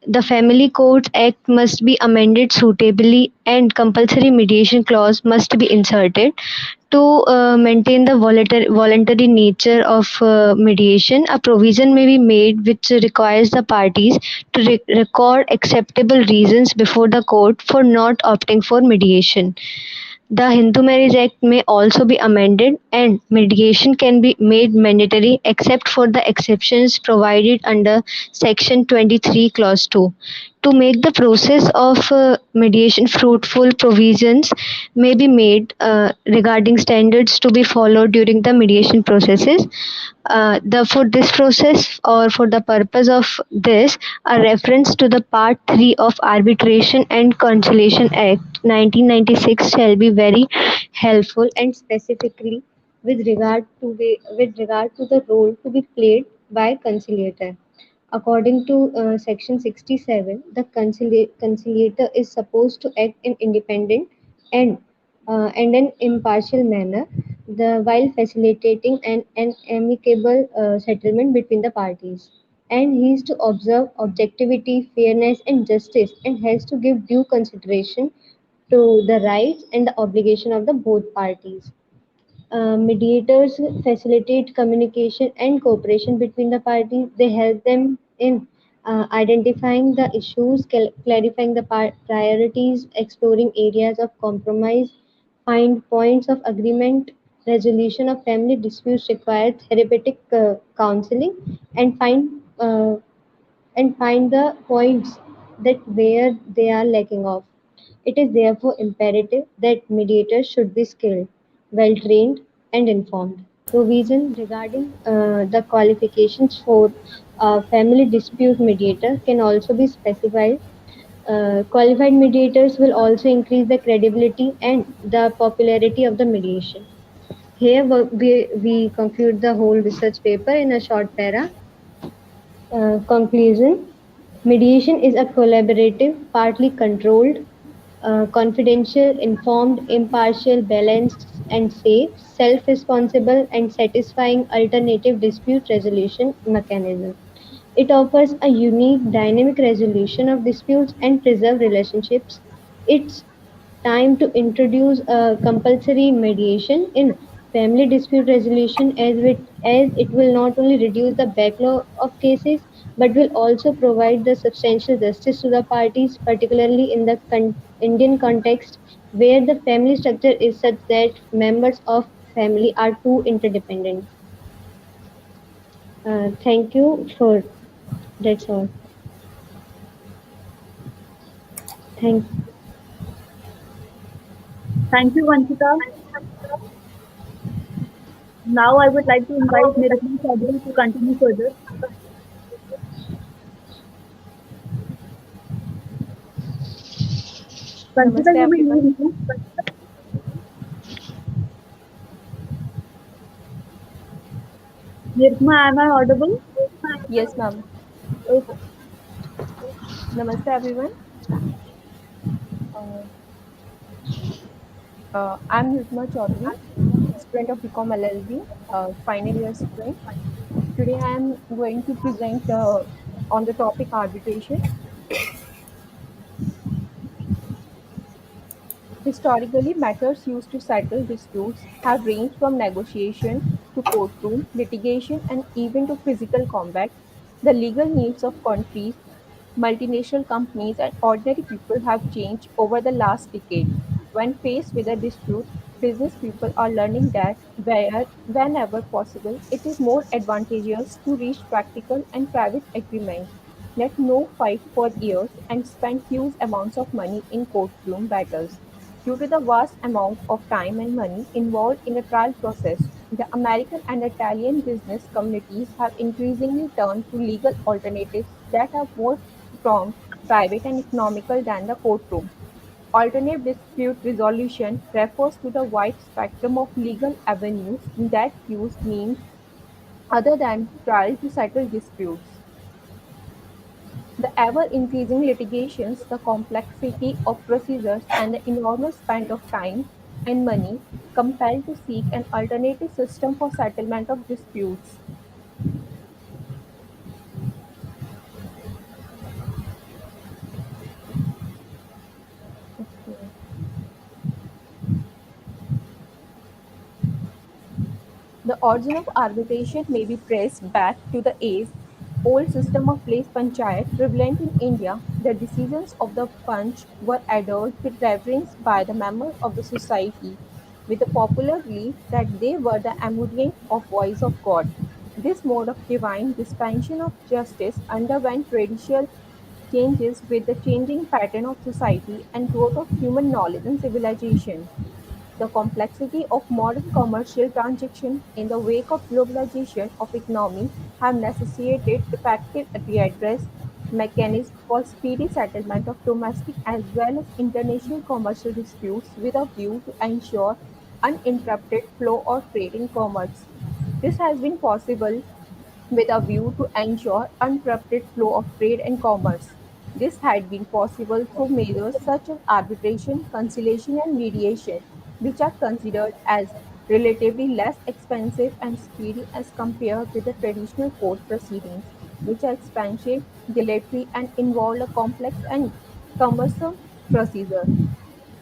Speaker 14: The Family Courts Act must be amended suitably and compulsory mediation clause must be inserted to maintain the voluntary nature of mediation. A provision may be made which requires the parties to record acceptable reasons before the court for not opting for mediation. The Hindu Marriage Act may also be amended, and mediation can be made mandatory except for the exceptions provided under Section 23, Clause 2. To make the process of mediation fruitful, provisions may be made regarding standards to be followed during the mediation processes. For this process, or for the purpose of this, a reference to the Part 3 of Arbitration and Conciliation Act 1996 shall be very helpful, and specifically with regard to the role to be played by conciliator. According to Section 67, the conciliator is supposed to act in independent and an impartial manner, while facilitating an amicable settlement between the parties. And he is to observe objectivity, fairness, and justice, and has to give due consideration to the rights and the obligation of the both parties. Mediators facilitate communication and cooperation between the parties. They help them in identifying the issues, clarifying the priorities, exploring areas of compromise, find points of agreement. Resolution of family disputes require therapeutic counseling and find the points that where they are lacking of. It is therefore imperative that mediators should be skilled, well trained, and informed. Provision regarding the qualifications for family dispute mediator can also be specified. Qualified mediators will also increase the credibility and the popularity of the mediation. Here we conclude the whole research paper in a short para. Conclusion. Mediation is a collaborative, partly controlled, confidential, informed, impartial, balanced, and safe, self responsible, and satisfying alternative dispute resolution mechanism. It offers a unique, dynamic resolution of disputes and preserve relationships. It's time to introduce a compulsory mediation in family dispute resolution as it will not only reduce the backlog of cases but will also provide the substantial justice to the parties, particularly in the Indian context where the family structure is such that members of family are too interdependent. Thank you for that's all. Thank
Speaker 6: Thank you, Vanchika. Now I would like to invite Nirmal Chaudhary to continue further. Vanchika,
Speaker 15: Namaste
Speaker 6: you may
Speaker 15: everyone.
Speaker 6: hear me. Nirma, am I audible?
Speaker 15: Yes, ma'am.
Speaker 6: Okay.
Speaker 15: Namaste everyone. Uh, I'm Nirma Chaudhary, student of BCom LLB, final year student. Today I am going to present on the topic arbitration. Historically, methods used to settle disputes have ranged from negotiation to courtroom, litigation, and even to physical combat. The legal needs of countries, multinational companies, and ordinary people have changed over the last decade. When faced with a dispute, business people are learning that whenever possible, it is more advantageous to reach practical and private agreements. Let no fight for years and spend huge amounts of money in courtroom battles. Due to the vast amount of time and money involved in the trial process, the American and Italian business communities have increasingly turned to legal alternatives that are more prompt, private, and economical than the courtroom. Alternative dispute resolution refers to the wide spectrum of legal avenues that use means other than trial to settle disputes. The ever-increasing litigations, the complexity of procedures, and the enormous spend of time and money compel to seek an alternative system for settlement of disputes. Okay. The origin of arbitration may be traced back to the age-old system of place panchayat prevalent in India. The decisions of the panch were adhered with reverence by the members of the society, with the popular belief that they were the embodiment of voice of God. This mode of divine dispensation of justice underwent radical changes with the changing pattern of society and growth of human knowledge and civilization. The complexity of modern commercial transactions in the wake of globalization of economy have necessitated effective redress mechanisms for speedy settlement of domestic as well as international commercial disputes with a view to ensure uninterrupted flow of trade in commerce. This has been possible with a view to ensure uninterrupted flow of trade and commerce. This had been possible through measures such as arbitration, conciliation, and mediation, which are considered as relatively less expensive and speedy as compared with the traditional court proceedings, which are expensive, dilatory, and involve a complex and cumbersome procedure.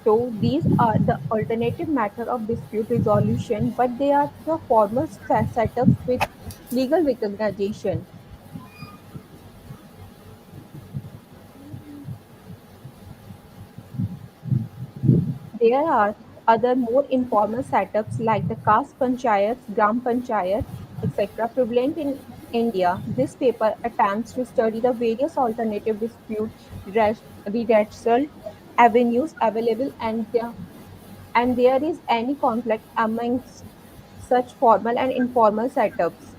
Speaker 15: So these are the alternative method of dispute resolution, but they are the formal setups with legal recognition. There are other more informal setups like the caste panchayats, gram panchayat, etc. prevalent in India. This paper attempts to study the various alternative dispute redressal avenues available and there is any conflict amongst such formal and informal setups.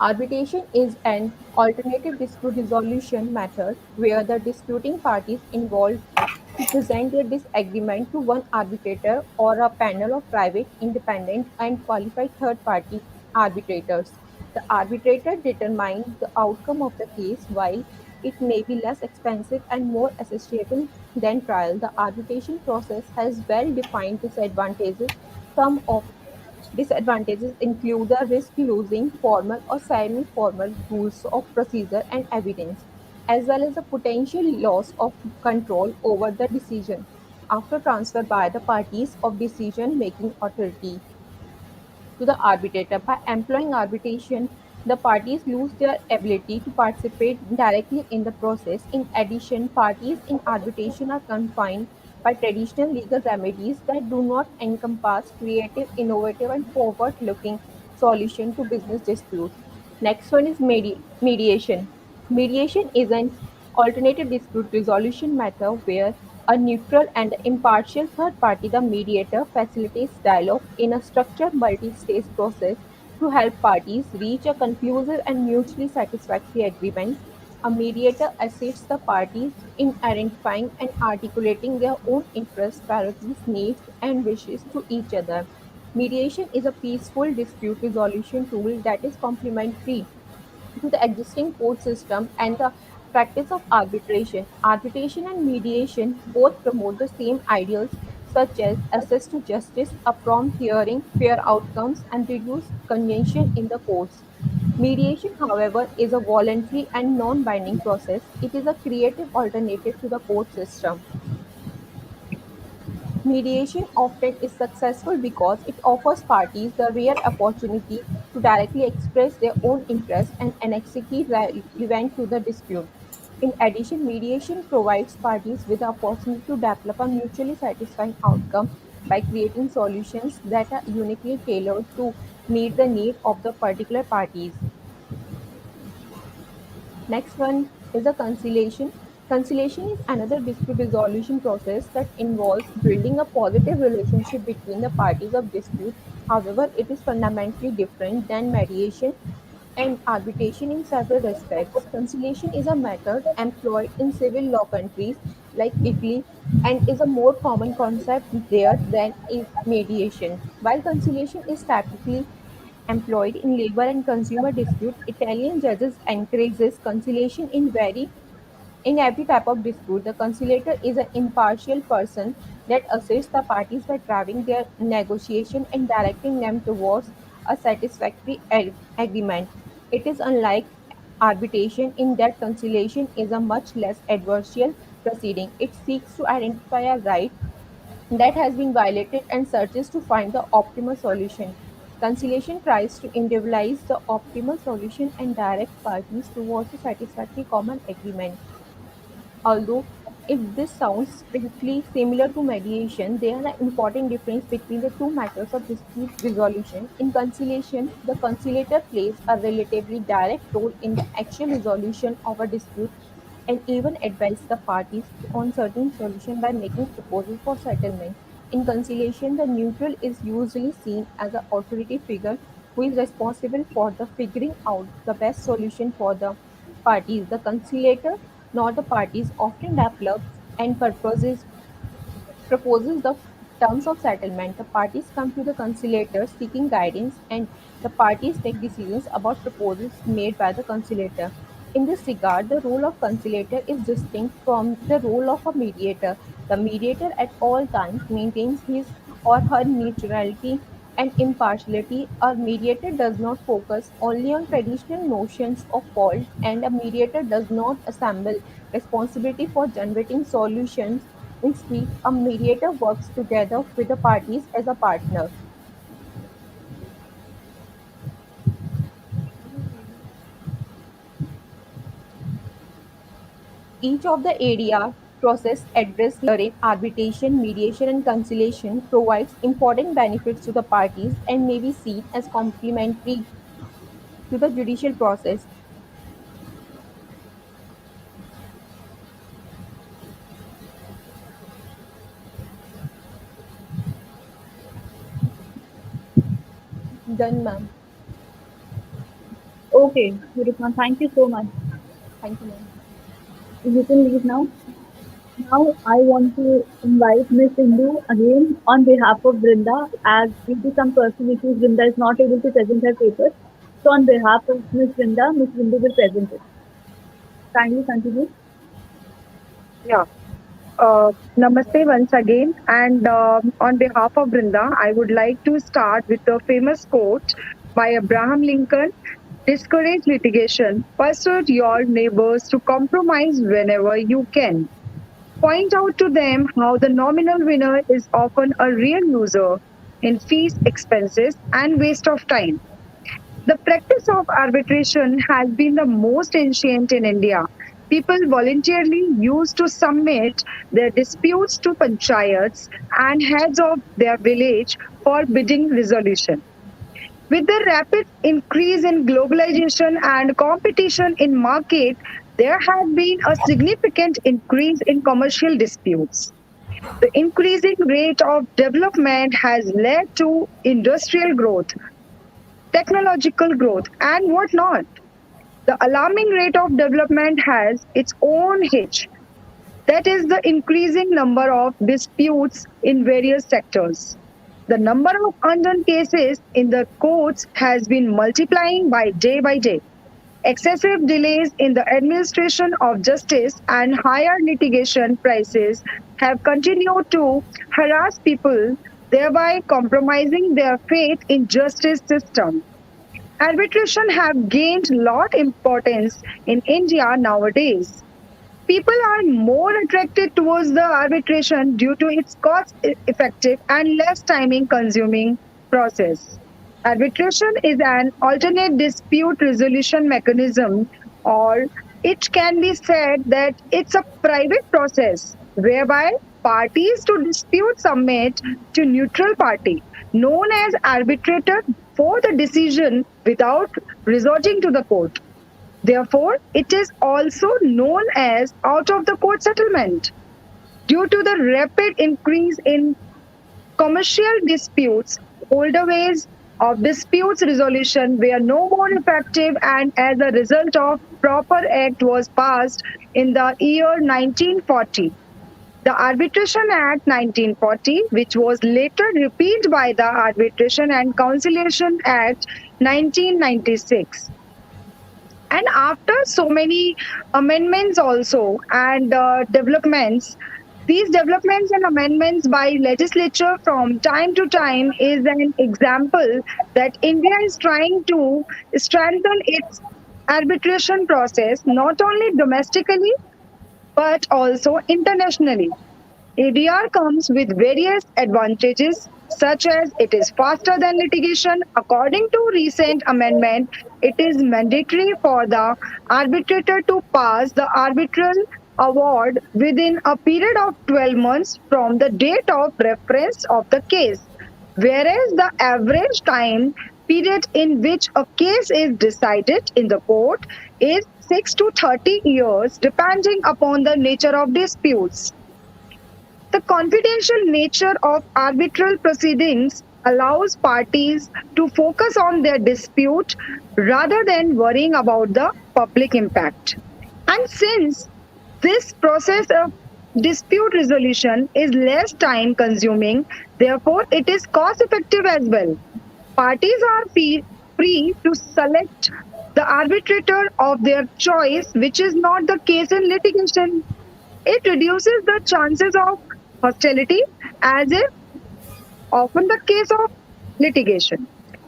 Speaker 15: Arbitration is an alternative dispute resolution method where the disputing parties involved to present their disagreement to one arbitrator or a panel of private, independent, and qualified third party arbitrators. The arbitrator determines the outcome of the case while it may be less expensive and more accessible than trial. The arbitration process has well defined disadvantages. Some of disadvantages include the risk losing formal or semi-formal rules of procedure and evidence, as well as the potential loss of control over the decision after transfer by the parties of decision-making authority to the arbitrator. By employing arbitration, the parties lose their ability to participate directly in the process. In addition, parties in arbitration are confined by traditional legal remedies that do not encompass creative, innovative, and forward looking solutions to business disputes. Next one is mediation. Mediation is an alternative dispute resolution method where a neutral and impartial third party, the mediator, facilitates dialogue in a structured multi-stage process to help parties reach a conclusive and mutually satisfactory agreement. A mediator assists the parties in identifying and articulating their own interests, priorities, needs, and wishes to each other. Mediation is a peaceful dispute resolution tool that is complementary to the existing court system and the practice of arbitration. Arbitration and mediation both promote the same ideals such as access to justice, a prompt hearing, fair outcomes, and reduced congestion in the courts. Mediation, however, is a voluntary and non binding process. It is a creative alternative to the court system. Mediation often is successful because it offers parties the rare opportunity to directly express their own interests and annexity relevant to the dispute. In addition, mediation provides parties with the opportunity to develop a mutually satisfying outcome by creating solutions that are uniquely tailored to meet the need of the particular parties. Next one is a conciliation. Conciliation is another dispute resolution process that involves building a positive relationship between the parties of dispute. However, it is fundamentally different than mediation and arbitration in several respects. Conciliation is a method employed in civil law countries like Italy and is a more common concept there than is mediation. While conciliation is typically employed in labor and consumer dispute, Italian judges encourages conciliation in every type of dispute. The conciliator is an impartial person that assists the parties by driving their negotiation and directing them towards a satisfactory agreement. It is unlike arbitration in that conciliation is a much less adversarial proceeding. It seeks to identify a right that has been violated and searches to find the optimal solution. Conciliation tries to individualize the optimal solution and direct parties towards a satisfactory common agreement. Although if this sounds strictly similar to mediation, there are important differences between the two methods of dispute resolution. In conciliation, the conciliator plays a relatively direct role in the actual resolution of a dispute and even advise the parties on certain solution by making proposals for settlement. In conciliation, the neutral is usually seen as an authority figure who is responsible for the figuring out the best solution for the parties. The conciliator, not the parties, often develops and proposes the terms of settlement, the parties come to the conciliator seeking guidance, and the parties make decisions about proposals made by the conciliator. In this regard, the role of conciliator is distinct from the role of a mediator. The mediator at all times maintains his or her neutrality and impartiality. A mediator does not focus only on traditional notions of fault, and a mediator does not assemble responsibility for generating solutions. Instead, a mediator works together with the parties as a partner. Each of the area process addressed herein, arbitration, mediation, and conciliation, provides important benefits to the parties and may be seen as complementary to the judicial process. Done, ma'am.
Speaker 6: Okay, Virupma, thank you so much.
Speaker 15: Thank you, ma'am.
Speaker 6: You can leave now. Now I want to invite Miss Indu again on behalf of Brinda, as due to some personal issues, Brinda is not able to present her papers. So on behalf of Miss Brinda, Miss Bindu will present it. Kindly continue.
Speaker 13: Yeah. Namaste once again. And on behalf of Brinda, I would like to start with a famous quote by Abraham Lincoln: discourage litigation, persuade your neighbors to compromise whenever you can. Point out to them how the nominal winner is often a real loser in fees, expenses, and waste of time. The practice of arbitration has been the most ancient in India. People voluntarily used to submit their disputes to panchayats and heads of their village for bidding resolution. With the rapid increase in globalization and competition in market, there has been a significant increase in commercial disputes. The increasing rate of development has led to industrial growth, technological growth, and whatnot. The alarming rate of development has its own hitch, that is, the increasing number of disputes in various sectors. The number of undone cases in the courts has been multiplying by day. Excessive delays in the administration of justice and higher litigation prices have continued to harass people, thereby compromising their faith in justice system. Arbitration have gained lot importance in India nowadays. People are more attracted towards the arbitration due to its cost effective and less timing consuming process. Arbitration is an alternate dispute resolution mechanism, or it can be said that it's a private process whereby parties to dispute submit to neutral party known as arbitrator for the decision without resorting to the court. Therefore, it is also known as out of the court settlement. Due to the rapid increase in commercial disputes, older ways of disputes resolution were no more effective, and as a result of proper act was passed in the year 1940. The Arbitration Act 1940, which was later repealed by the Arbitration and Conciliation Act 1996. And after so many amendments also and developments, these developments and amendments by legislature from time to time is an example that India is trying to strengthen its arbitration process not only domestically but also internationally. ADR comes with various advantages, such as it is faster than litigation. According to recent amendment, it is mandatory for the arbitrator to pass the arbitral award within a period of 12 months from the date of reference of the case, whereas the average time period in which a case is decided in the court is 6 to 30 years, depending upon the nature of disputes. The confidential nature of arbitral proceedings allows parties to focus on their dispute rather than worrying about the public impact. And since this process of Dispute resolution is less time consuming, therefore, it is cost effective as well. Parties are free to select the arbitrator of their choice, which is not the case in litigation. It reduces the chances of hostility, as is often the case of litigation.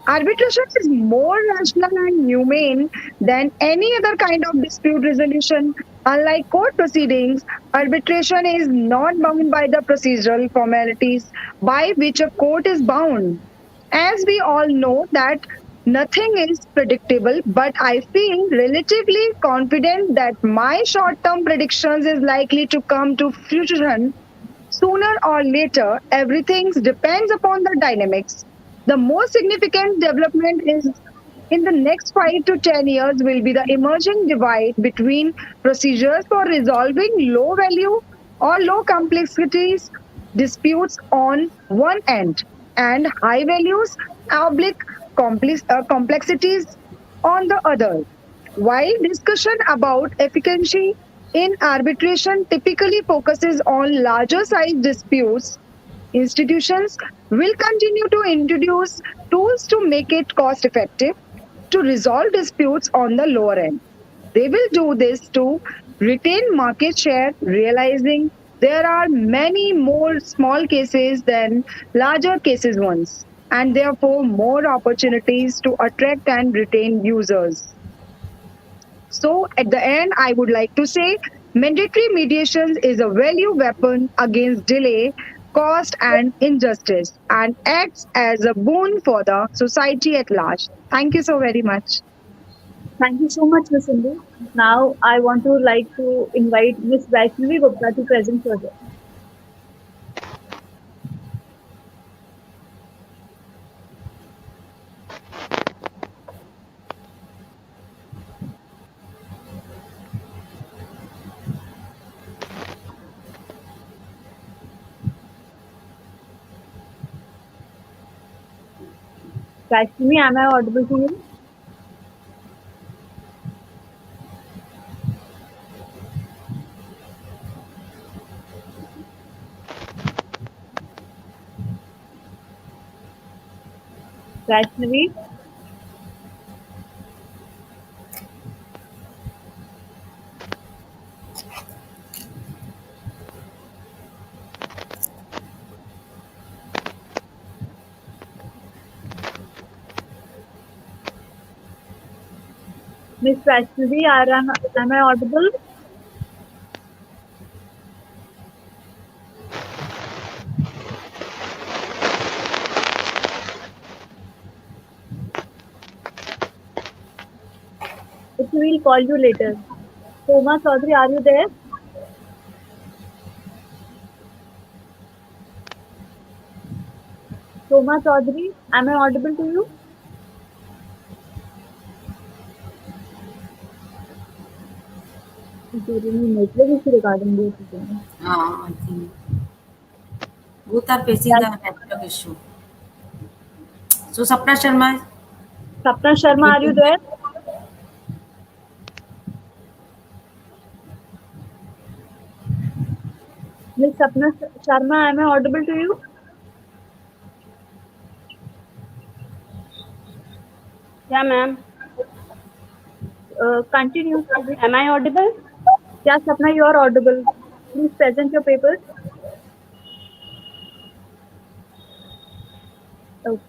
Speaker 13: Arbitration is more rational and humane than any other kind of dispute resolution. Unlike court proceedings, arbitration is not bound by the procedural formalities by which a court is bound. As we all know that nothing is predictable, but I feel relatively confident that my short-term predictions is likely to come to fruition sooner or later. Everything depends upon the dynamics. The most significant development is in the next 5 to 10 years will be the emerging divide between procedures for resolving low value or low complexities disputes on one end and high values oblique complexities on the other. While discussion about efficiency in arbitration typically focuses on larger size disputes, institutions will continue to introduce tools to make it cost effective to resolve disputes on the lower end. They will do this to retain market share, realizing there are many more small cases than larger cases ones, and therefore more opportunities to attract and retain users. So, at the end, I would like to say mandatory mediation is a value weapon against delay, cost, and injustice, and acts as a boon for the society at large. Thank you so very much.
Speaker 6: Thank you so much, Ms. Sindhu. Now, I want to like to invite Ms. Vaishnavi Gupta to present further. Vaishnavi, am I audible to you? Vaishnavi? Ms. Vaishnavi, am I audible? If we will call you later. Soma Chaudhary, are you there? Soma Chaudhary, am I audible to you? Is there any network issue regarding this?
Speaker 1: I think both are facing the network issue. So, Sapna Sharma,
Speaker 6: Sapna Sharma, are you there? Ms. Sapna Sharma, am I audible to you?
Speaker 16: Yeah, ma'am.
Speaker 6: Continue.
Speaker 16: Am I audible?
Speaker 6: Yeah, Sapna, you are audible. Please present your papers. Okay.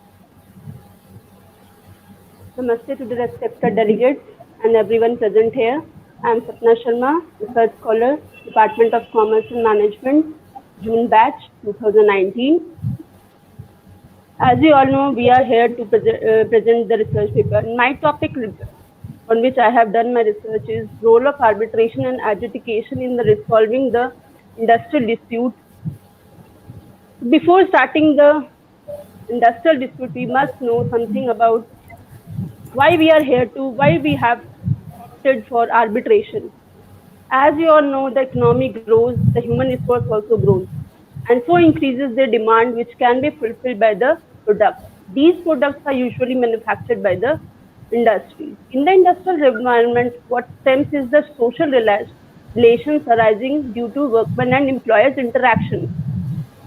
Speaker 16: Namaste to the respected delegates and everyone present here. I am Sapna Sharma, Research Scholar, Department of Commerce and Management, June batch 2019. As you all know, we are here to present the research paper. And my topic on which I have done my research is role of arbitration and adjudication in the resolving the industrial dispute. Before starting the industrial dispute, we must know something about why we are here to, why we have opted for arbitration. As you all know, the economy grows, the human resource also grows, and so increases the demand which can be fulfilled by the products. These products are usually manufactured by the industries. In the industrial environment, what stems is the social relations arising due to workmen and employers' interactions.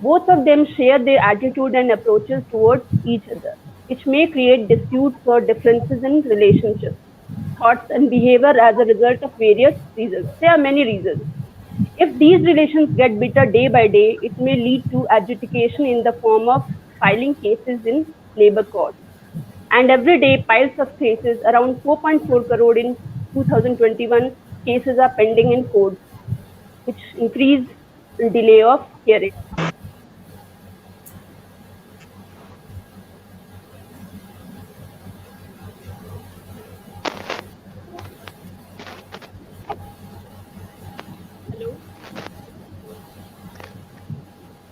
Speaker 16: Both of them share their attitude and approaches towards each other, which may create disputes or differences in relationships, thoughts, and behavior as a result of various reasons. There are many reasons. If these relations get bitter day by day, it may lead to adjudication in the form of filing cases in labor courts. And every day, piles of cases, around 4.4 crore in 2021 cases are pending in courts, which increase the delay of hearing. Hello?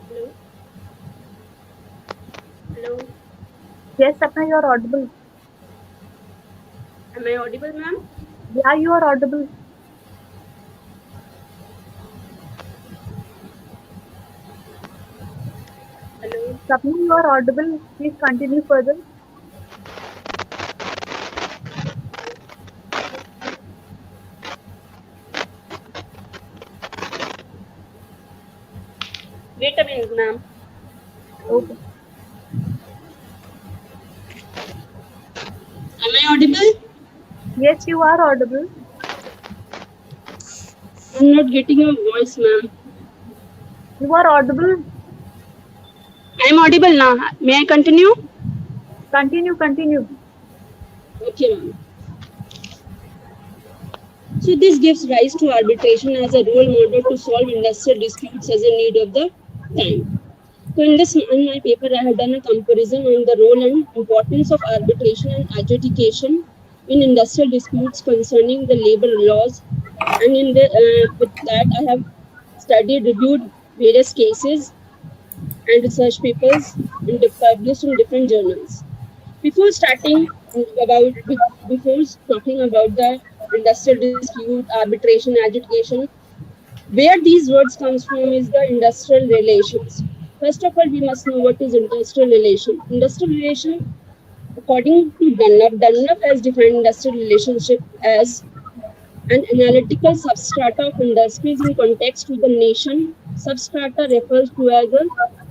Speaker 16: Hello? Hello?
Speaker 6: Yes, Sapna, you are audible.
Speaker 16: Am I audible, ma'am?
Speaker 6: Yeah, you are audible.
Speaker 16: Hello?
Speaker 6: Sapna, you are audible. Please continue further.
Speaker 16: Wait a minute, ma'am.
Speaker 6: Okay.
Speaker 16: Am I audible?
Speaker 6: Yes, you are audible.
Speaker 16: I'm not getting your voice, ma'am.
Speaker 6: You are audible.
Speaker 16: I'm audible now. May I continue?
Speaker 6: Continue, continue.
Speaker 16: Okay, ma'am. So this gives rise to arbitration as a role model to solve industrial disputes as a need of the time. So in my paper, I have done a comparison on the role and importance of arbitration and adjudication in industrial disputes concerning the labor laws, and with that I have reviewed various cases and research papers and published in different journals. Before starting about before talking about the industrial dispute, arbitration, adjudication, where these words comes from is the industrial relations. First of all, we must know what is industrial relation. Industrial relation, according to Dunlop has defined industrial relationship as an analytical substrata of industries in context to the nation. Substrata refers to as the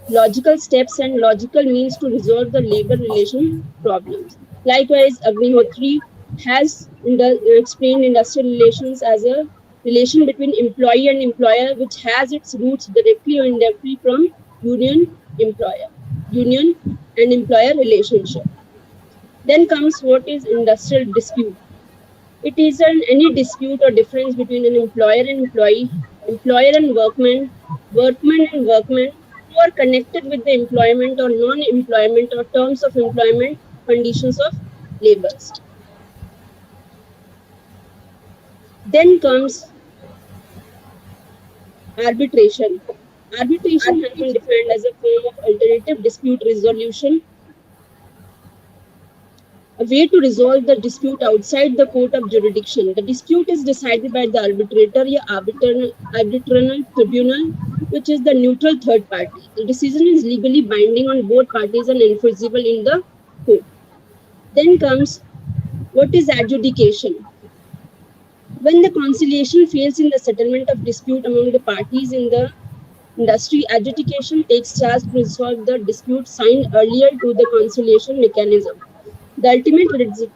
Speaker 16: logical steps and logical means to resolve the labor relation problems. Likewise, Agnihotri has explained industrial relations as a relation between employee and employer, which has its roots directly or indirectly from union and employer relationship. Then comes what is industrial dispute. It is any dispute or difference between an employer and employee, employer and workman and workman, who are connected with the employment or non-employment or terms of employment conditions of labors. Then comes arbitration. Arbitration has been defined as a form of alternative dispute resolution, a way to resolve the dispute outside the court of jurisdiction. The dispute is decided by the arbitrator or arbitral tribunal, which is the neutral third party. The decision is legally binding on both parties and enforceable in the court. Then comes what is adjudication. When the conciliation fails in the settlement of dispute among the parties in the industry, adjudication takes charge to resolve the dispute signed earlier to the conciliation mechanism. The ultimate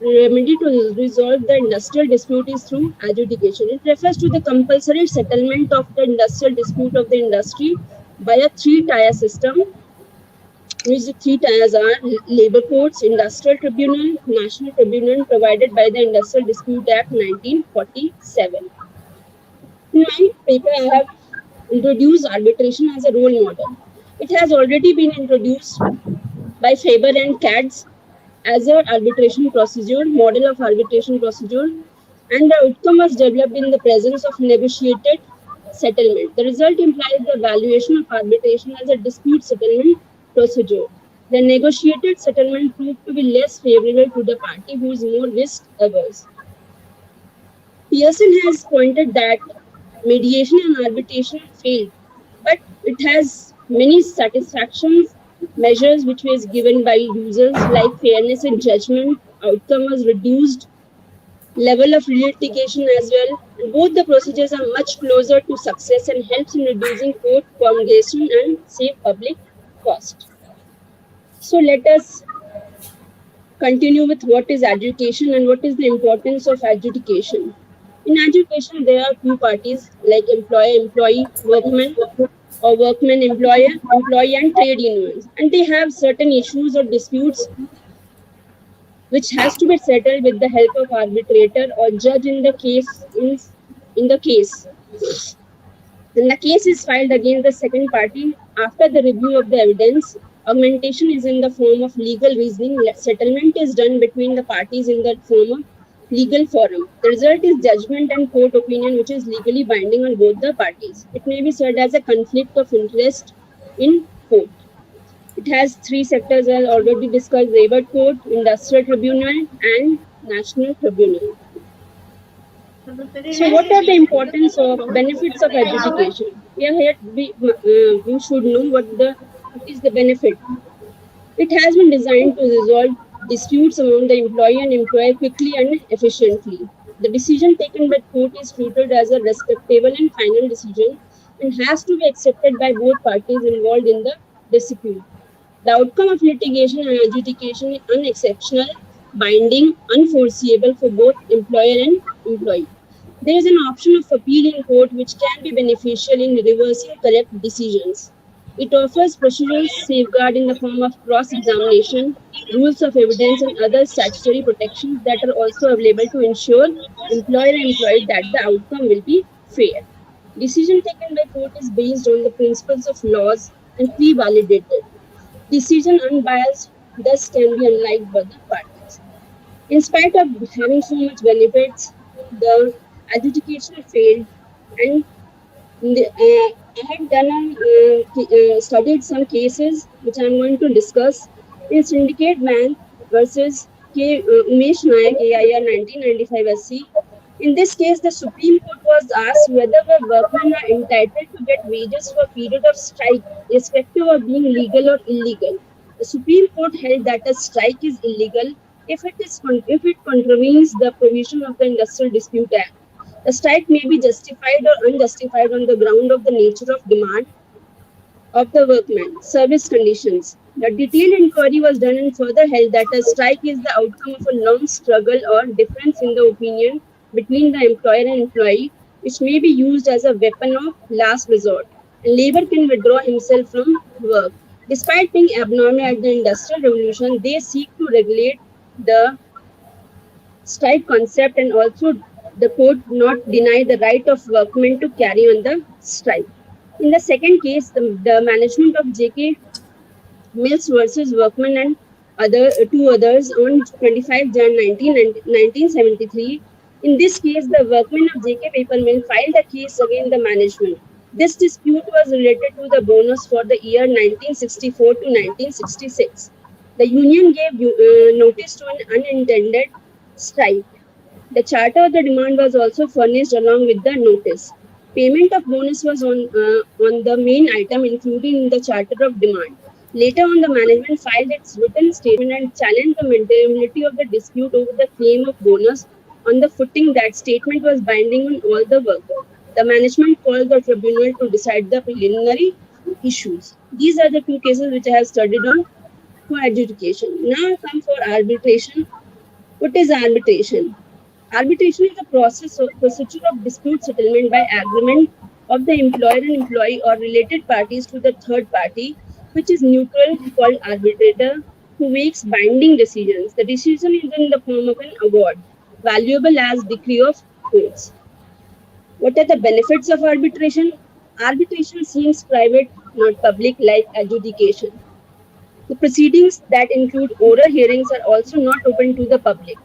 Speaker 16: remedy to resolve the industrial dispute is through adjudication. It refers to the compulsory settlement of the industrial dispute of the industry by a three-tier system, which the three tiers are labor courts, industrial tribunal, national tribunal provided by the Industrial Dispute Act 1947. In my paper, I have introduced arbitration as a role model. It has already been introduced by Faber and Katz as an arbitration procedure, model of arbitration procedure, and the outcome was developed in the presence of negotiated settlement. The result implies the evaluation of arbitration as a dispute settlement procedure. The negotiated settlement proved to be less favorable to the party who is more risk averse. Pearson has pointed that mediation and arbitration failed, but it has many satisfactions measures which was given by users like fairness in judgment, outcome was reduced, level of litigation as well. And both the procedures are much closer to success and helps in reducing court prolongation and save public cost. So let us continue with what is adjudication and what is the importance of adjudication. In adjudication, there are two parties like employer, employee, workman, or workman, employer, employee, and trade unions, and they have certain issues or disputes which has to be settled with the help of arbitrator or judge in the case in the case. When the case is filed against the second party after the review of the evidence, augmentation is in the form of legal reasoning. Settlement is done between the parties in the form of legal forum. The result is judgment and court opinion, which is legally binding on both the parties. It may be said as a conflict of interest in court. It has three sectors as already discussed: labor court, industrial tribunal, and national tribunal. So, what are the importance of benefits of adjudication? We should know what is the benefit. It has been designed to resolve disputes among the employee and employer quickly and efficiently. The decision taken by court is treated as a respectable and final decision and has to be accepted by both parties involved in the dispute. The outcome of litigation and adjudication is unexceptional, binding, unforeseeable for both employer and employee. There is an option of appeal in court which can be beneficial in reversing correct decisions. It offers procedural safeguard in the form of cross-examination, rules of evidence, and other statutory protections that are also available to ensure employer and employee that the outcome will be fair. Decision taken by court is based on the principles of laws and pre-validated. Decision unbiased, thus can be unliked by the parties. In spite of having so much benefits, the adjudication failed, and I had done studied some cases which I am going to discuss. In Syndicate Bank versus Umesh Nayak AIR 1995 SC. In this case, the Supreme Court was asked whether the workmen are entitled to get wages for a period of strike, irrespective of being legal or illegal. The Supreme Court held that a strike is illegal if it contravenes the provision of the Industrial Dispute Act. The strike may be justified or unjustified on the ground of the nature of demand of the workmen, service conditions. The detailed inquiry was done and further held that a strike is the outcome of a long struggle or difference in the opinion between the employer and employee, which may be used as a weapon of last resort. And labor can withdraw himself from work. Despite being abnormal at the Industrial Revolution, they seek to regulate the strike concept, and also the court not deny the right of workmen to carry on the strike. In the second case, the management of JK Mills versus Workmen and two others on 25 Jan 1973. In this case, the workmen of JK Paper Mill filed a case against the management. This dispute was related to the bonus for the year 1964 to 1966. The union gave notice to an unintended strike. The charter of the demand was also furnished along with the notice. Payment of bonus was on the main item included in the charter of demand. Later on, the management filed its written statement and challenged the maintainability of the dispute over the claim of bonus on the footing that statement was binding on all the workers. The management called the tribunal to decide the preliminary issues. These are the two cases which I have studied on for adjudication. Now I come for arbitration. What is arbitration? Arbitration is a procedure of dispute settlement by agreement of the employer and employee or related parties to the third party, which is neutral, called arbitrator, who makes binding decisions. The decision is in the form of an award, valuable as decree of courts. What are the benefits of arbitration? Arbitration seems private, not public, like adjudication. The proceedings that include oral hearings are also not open to the public.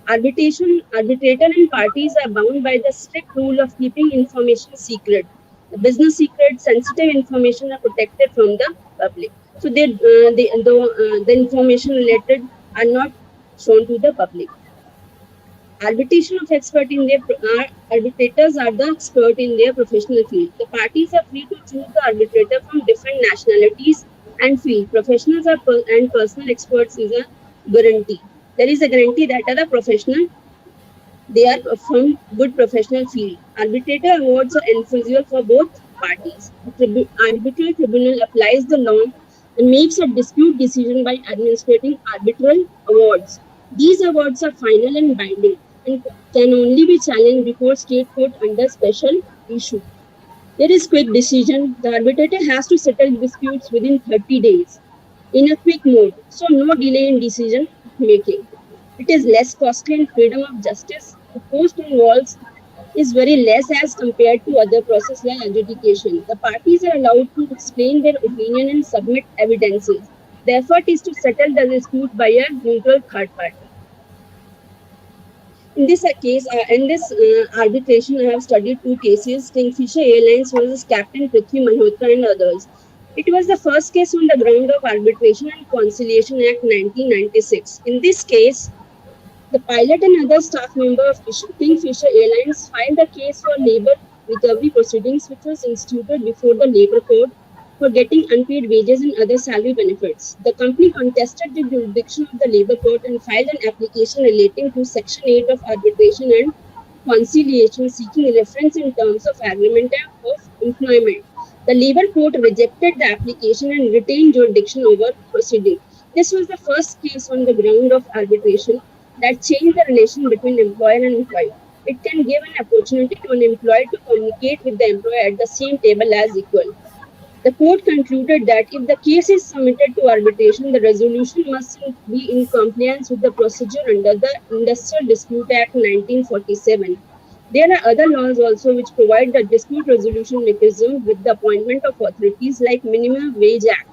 Speaker 16: Arbitrator and parties are bound by the strict rule of keeping information secret. The business secrets, sensitive information are protected from the public. So the information related are not shown to the public. Arbitration of expert in their arbitrators are the expert in their professional field. The parties are free to choose the arbitrator from different nationalities and field. Professionals and personal experts is a guarantee. There is a guarantee that are the professional they are from good professional field. Arbitrator awards are enforceable for both parties. The arbitral tribunal applies the law and makes a dispute decision by administering arbitral awards. These awards are final and binding and can only be challenged before state court under special issue. There is quick decision. The arbitrator has to settle disputes within 30 days in a quick mode, so no delay in decision making. It is less costly and freedom of justice. The cost involves is very less as compared to other process like adjudication. The parties are allowed to explain their opinion and submit evidences. The effort is to settle the dispute by a neutral third party. In this arbitration, I have studied two cases: Kingfisher Airlines versus Captain Prithvi Malhotra and others. It was the first case on the ground of Arbitration and Conciliation Act 1996. In this case, the pilot and other staff member of Kingfisher Airlines filed a case for labor recovery proceedings, which was instituted before the Labour Court for getting unpaid wages and other salary benefits. The company contested the jurisdiction of the Labour Court and filed an application relating to Section 8 of Arbitration and Conciliation, seeking reference in terms of agreement of employment. The Labour Court rejected the application and retained jurisdiction over proceeding. This was the first case on the ground of arbitration that changed the relation between employer and employee. It can give an opportunity to an employee to communicate with the employer at the same table as equal. The court concluded that if the case is submitted to arbitration, the resolution must be in compliance with the procedure under the Industrial Dispute Act 1947. There are other laws also which provide the dispute resolution mechanism with the appointment of authorities like Minimum Wage Act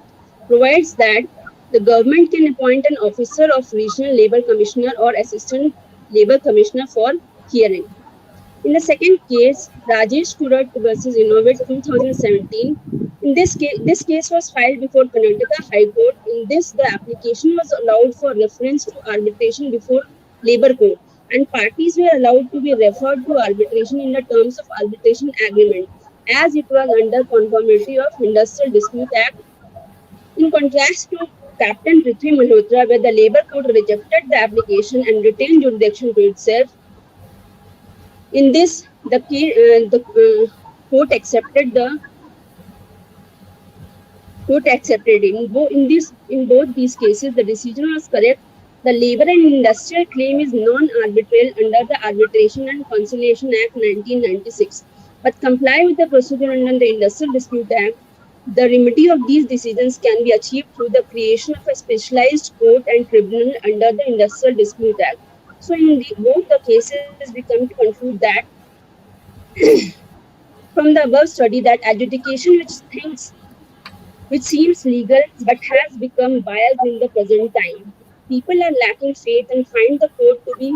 Speaker 16: provides that the government can appoint an officer of regional labor commissioner or assistant labor commissioner for hearing. In the second case, Rajesh Kurat versus Innovate 2017, this case was filed before Karnataka High Court. In this, the application was allowed for reference to arbitration before Labour Court, and parties were allowed to be referred to arbitration in the terms of arbitration agreement, as it was under conformity of Industrial Dispute Act. In contrast to Captain Prithvi Malhotra, where the Labour Court rejected the application and retained jurisdiction to itself, in this, the court accepted the court accepted it. In both these cases, the decision was correct. The labor and industrial claim is non-arbitral under the Arbitration and Conciliation Act 1996, but comply with the procedure under the Industrial Dispute Act. The remedy of these decisions can be achieved through the creation of a specialized court and tribunal under the Industrial Dispute Act. So, in both the cases, we come to conclude that from the above study that adjudication which seems legal but has become biased in the present time. People are lacking faith and find the court to be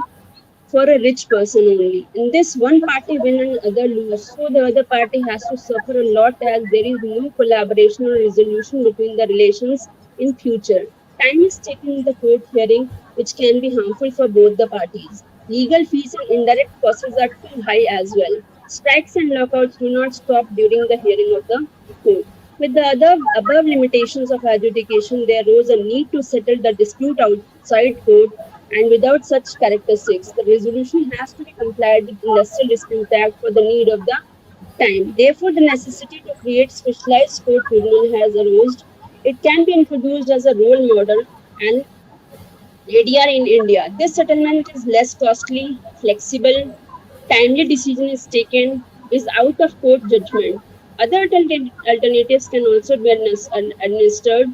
Speaker 16: for a rich person only. In this, one party win and other lose, so the other party has to suffer a lot as there is no collaboration or resolution between the relations in future. Time is taken in the court hearing, which can be harmful for both the parties. Legal fees and indirect costs are too high as well. Strikes and lockouts do not stop during the hearing of the court. With the above limitations of adjudication, there arose a need to settle the dispute outside court, and without such characteristics, the resolution has to be complied with Industrial Dispute Act for the need of the time. Therefore, the necessity to create specialized court tribunal has arose. It can be introduced as a role model and ADR in India. This settlement is less costly, flexible, timely decision is taken, is out of court judgment. Other alternatives can also be administered,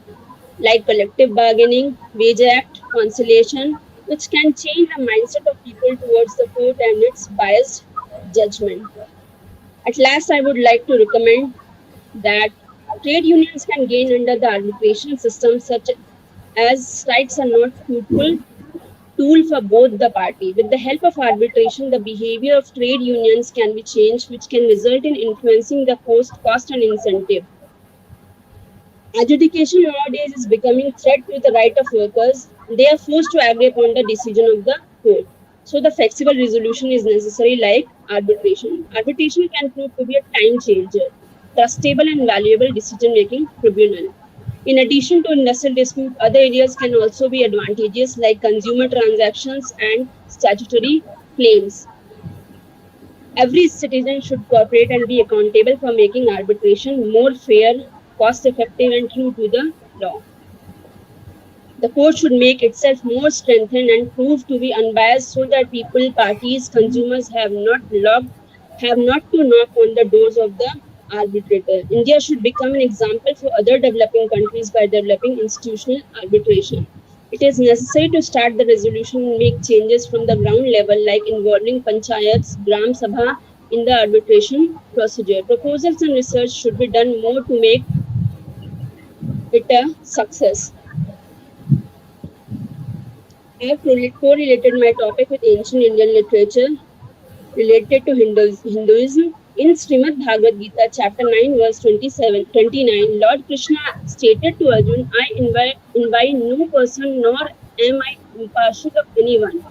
Speaker 16: like collective bargaining, wage act, conciliation, which can change the mindset of people towards the court and its biased judgment. At last, I would like to recommend that trade unions can gain under the arbitration system, such as strikes are not fruitful tool for both the party. With the help of arbitration, the behavior of trade unions can be changed, which can result in influencing the cost and incentive. Adjudication nowadays is becoming threat to the right of workers. They are forced to agree upon the decision of the court. So the flexible resolution is necessary like arbitration. Arbitration can prove to be a time changer, trustable and valuable decision-making tribunal. In addition to industrial dispute, other areas can also be advantageous like consumer transactions and statutory claims. Every citizen should cooperate and be accountable for making arbitration more fair, cost effective, and true to the law. The court should make itself more strengthened and prove to be unbiased so that people, parties, consumers have not to knock on the doors of the arbitrator. India should become an example for other developing countries by developing institutional arbitration. It is necessary to start the resolution and make changes from the ground level, like involving panchayats, gram sabha in the arbitration procedure. Proposals and research should be done more to make it a success. I have correlated my topic with ancient Indian literature related to Hinduism. In Srimad Bhagavad Gita, chapter 9, verse 29, Lord Krishna stated to Arjun, I invite no person, nor am I impartial of anyone.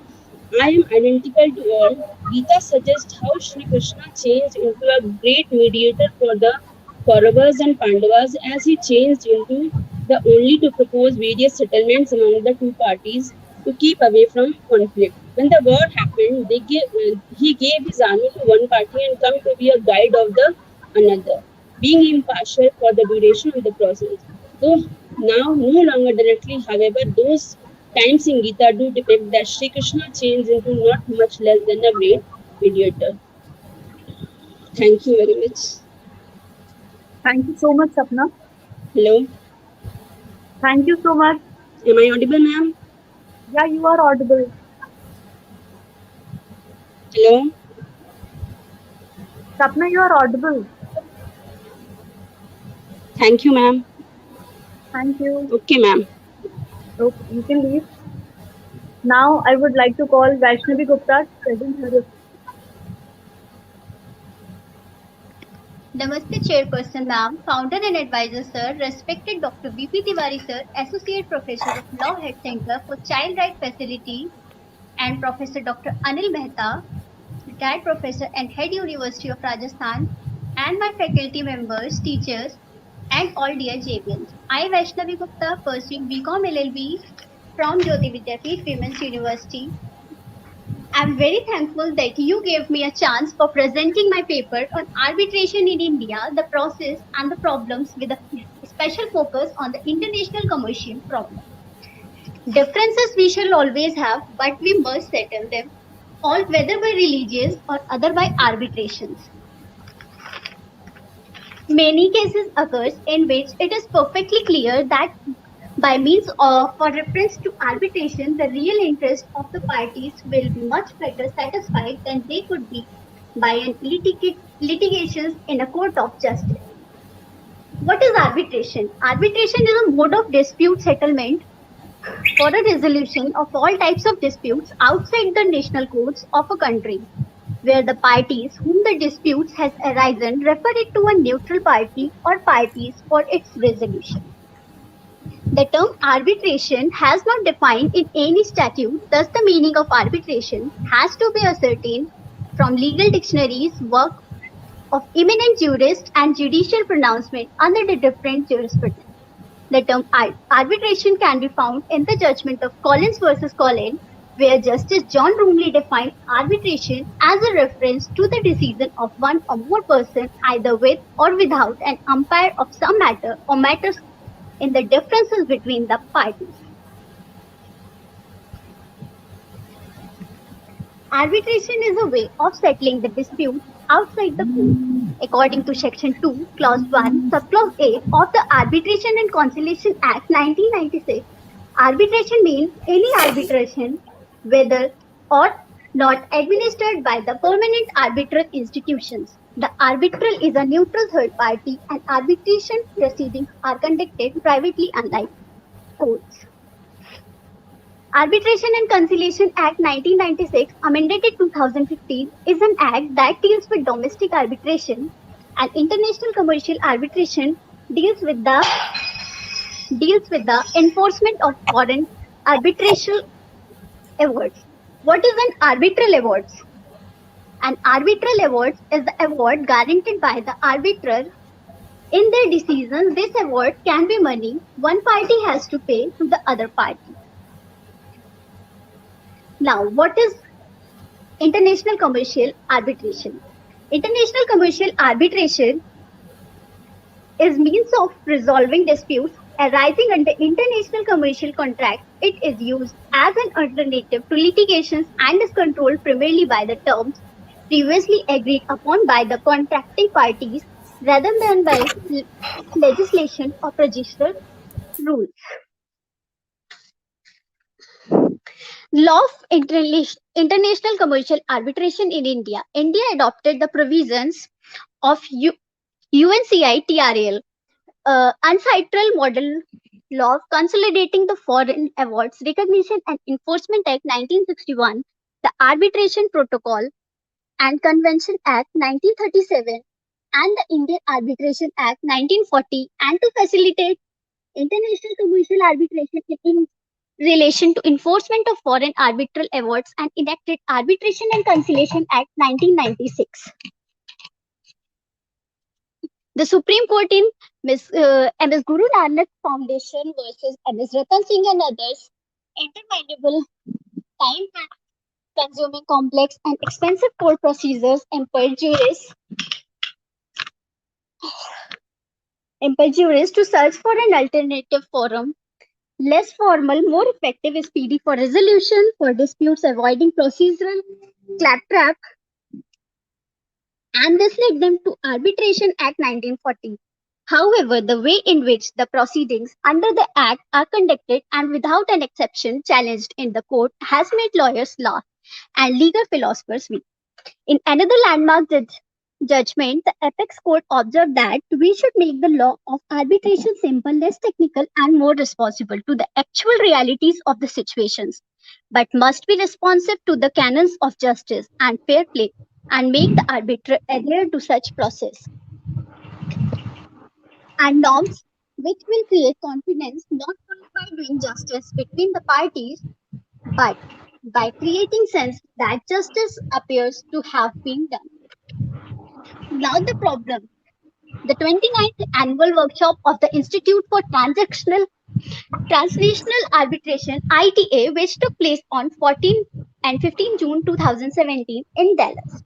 Speaker 16: I am identical to all. Gita suggests how Sri Krishna changed into a great mediator for the Kauravas and Pandavas as he changed into the only to propose various settlements among the two parties to keep away from conflict. When the war happened, he gave his army to one party and come to be a guide of the another, being impartial for the duration of the process. Though now no longer directly, however, those times in Gita do depict that Sri Krishna changed into not much less than a great mediator. Thank you very much.
Speaker 6: Thank you so much, Sapna.
Speaker 16: Hello.
Speaker 6: Thank you so much.
Speaker 16: Am I audible, ma'am?
Speaker 6: Yeah, you are audible.
Speaker 16: Hello.
Speaker 6: Sapna, you are audible.
Speaker 16: Thank you, ma'am.
Speaker 6: Thank you.
Speaker 16: Okay, ma'am.
Speaker 6: Okay, you can leave. Now, I would like to call Vaishnavi Gupta to present her.
Speaker 17: Namaste, Chairperson Ma'am, Founder and Advisor Sir, respected Dr. V.P. Tiwari Sir, Associate Professor of Law Head Center for Child Right Facility, and Professor Dr. Anil Mehta, retired Professor and Head University of Rajasthan, and my faculty members, teachers, and all dear JBNs. I, Vaishnavi Gupta, pursuing BCom LLB from Jayoti Vidyapeeth Women's University. I'm very thankful that you gave me a chance for presenting my paper on arbitration in India, the process and the problems with a special focus on the international commercial problem. Differences we shall always have, but we must settle them, all whether by religious or other by arbitrations. Many cases occurs in which it is perfectly clear that by means of for reference to arbitration, the real interest of the parties will be much better satisfied than they could be by an litigations in a court of justice. What is arbitration? Arbitration is a mode of dispute settlement for a resolution of all types of disputes outside the national courts of a country, where the parties whom the disputes has arisen refer it to a neutral party or parties for its resolution. The term arbitration has not defined in any statute, thus the meaning of arbitration has to be ascertained from legal dictionaries, work of eminent jurists and judicial pronouncement under the different jurisprudence. The term arbitration can be found in the judgment of Collins versus Collins, where Justice John Roomley defined arbitration as a reference to the decision of one or more persons either with or without an umpire of some matter or matters in the differences between the parties. Arbitration is a way of settling the dispute outside the court. According to Section 2, Clause 1, Subclause 8 of the Arbitration and Conciliation Act 1996, arbitration means any arbitration, whether or not administered by the permanent arbitral institutions. The arbitral is a neutral third party and arbitration proceedings are conducted privately unlike courts. Arbitration and Conciliation Act 1996, amended in 2015, is an act that deals with domestic arbitration, and international commercial arbitration deals with the enforcement of foreign arbitration awards. What is an arbitral award? An arbitral award is the award guaranteed by the arbiter. In their decision, this award can be money one party has to pay to the other party. Now, what is international commercial arbitration? International commercial arbitration is means of resolving disputes arising under international commercial contracts. It is used as an alternative to litigations and is controlled primarily by the terms previously agreed upon by the contracting parties rather than by legislation or procedural rules. Law of International Commercial Arbitration in India. India adopted the provisions of UNCI TRL, Uncitral Model Law Consolidating the Foreign Awards Recognition and Enforcement Act 1961, the Arbitration Protocol and Convention Act 1937, and the Indian Arbitration Act 1940, and to facilitate international commercial arbitration in relation to enforcement of foreign arbitral awards, and enacted Arbitration and Conciliation Act 1996. The Supreme Court in MS Guru Nanak Foundation versus MS Ratan Singh and others, interminable, time-consuming, complex, and expensive court procedures impel jurists to search for an alternative forum, less formal, more effective, speedy for resolution for disputes, avoiding procedural claptrap, and this led them to Arbitration Act 1940. However, the way in which the proceedings under the Act are conducted and without an exception challenged in the court has made lawyers laugh and legal philosophers weep. In another landmark judgment, the apex court observed that we should make the law of arbitration simple, less technical, and more responsive to the actual realities of the situations, but must be responsive to the canons of justice and fair play, and make the arbiter adhere to such process and norms which will create confidence not only by doing justice between the parties, but by creating sense that justice appears to have been done. Now the problem. The 29th annual workshop of the Institute for Transnational Arbitration ITA, which took place on 14 and 15 June 2017 in Dallas,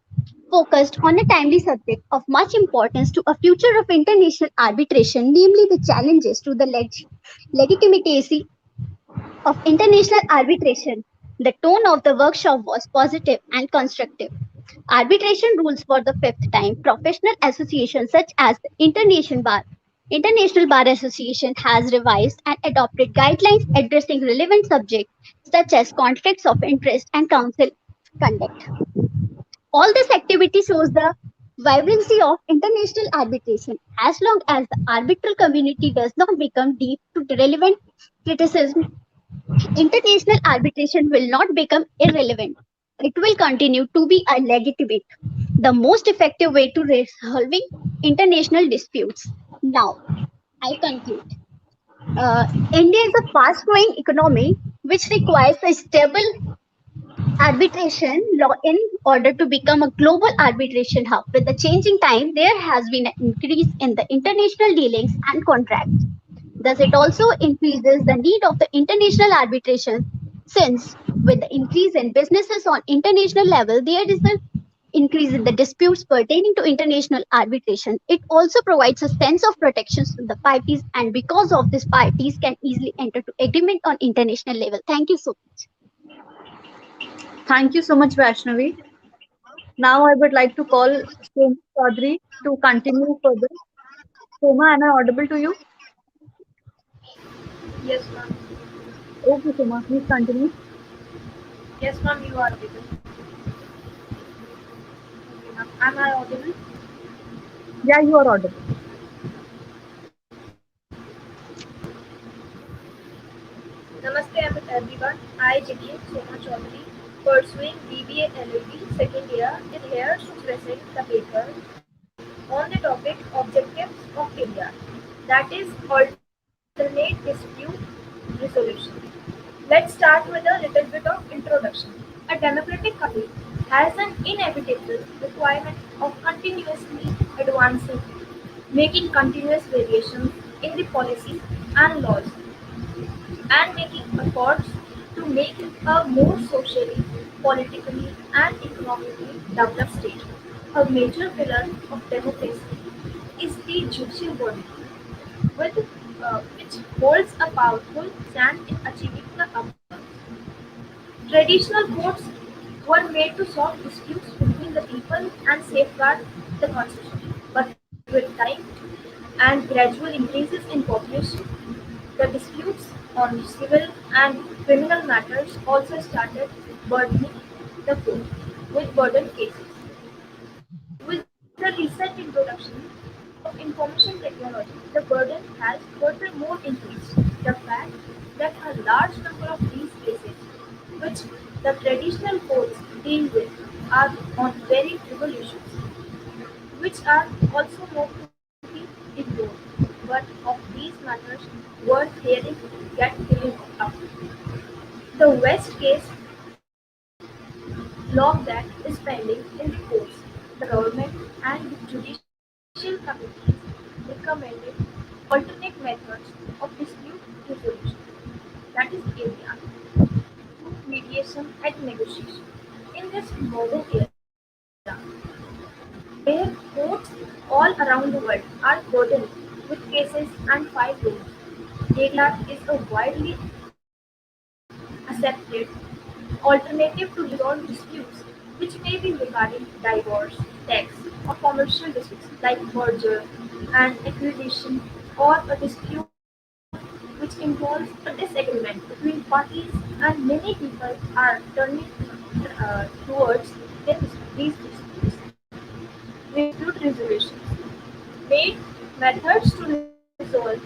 Speaker 17: focused on a timely subject of much importance to a future of international arbitration, namely the challenges to the legitimacy of international arbitration. The tone of the workshop was positive and constructive. Arbitration rules for the fifth time. Professional associations such as the International Bar Association has revised and adopted guidelines addressing relevant subjects such as conflicts of interest and counsel conduct. All this activity shows the vibrancy of international arbitration. As long as the arbitral community does not become deep to the relevant criticism, international arbitration will not become irrelevant. It will continue to be a legitimate, the most effective way to resolving international disputes. Now, I conclude. India is a fast-growing economy which requires a stable arbitration law in order to become a global arbitration hub. With the changing time, there has been an increase in the international dealings and contracts. Thus, it also increases the need of the international arbitration, since with the increase in businesses on international level, there is an increase in the disputes pertaining to international arbitration. It also provides a sense of protection to the parties, and because of this, parties can easily enter to agreement on international level. Thank you so much.
Speaker 6: Thank you so much, Vaishnavi. Now I would like to call Soma Chaudhary to continue further. Soma, am I audible to you?
Speaker 18: Yes, ma'am.
Speaker 6: Okay, Soma, please continue.
Speaker 18: Yes, ma'am, you are audible. Am I audible?
Speaker 6: Yeah, you are audible.
Speaker 18: Namaste everyone. I, Jayoti Soma Chaudhary, pursuing BBA LLB second year, is here to present the paper on the topic Objectives of India, that is alternate dispute resolution. Let's start with a little bit of introduction. A democratic country has an inevitable requirement of continuously advancing, making continuous variations in the policies and laws, and making efforts to make it a more socially, politically, and economically developed state. A major pillar of democracy is the judicial body, with, which holds a powerful stand in achieving the above. Traditional courts were made to solve disputes between the people and safeguard the constitution. But with time and gradual increases in population, the disputes on civil and criminal matters also started burdening the court with burden cases. With the recent introduction of information technology, the burden has furthermore increased. The fact that a large number of these cases, which the traditional courts deal with, are on very trivial issues, which are also known to be ignored. But of these matters worth hearing get cleared up. The West case law that is pending in the courts, the government and the judicial committees recommended alternate methods of dispute resolution, that is ADR, through mediation and negotiation. In this modern era, where courts all around the world are burdened with cases and file rules, ADR is a widely accepted alternative to resolve disputes which may be regarding divorce, tax, or commercial disputes like merger and acquisition, or a dispute which involves a disagreement between parties, and many people are turning towards these disputes. Dispute resolution. Main methods to resolve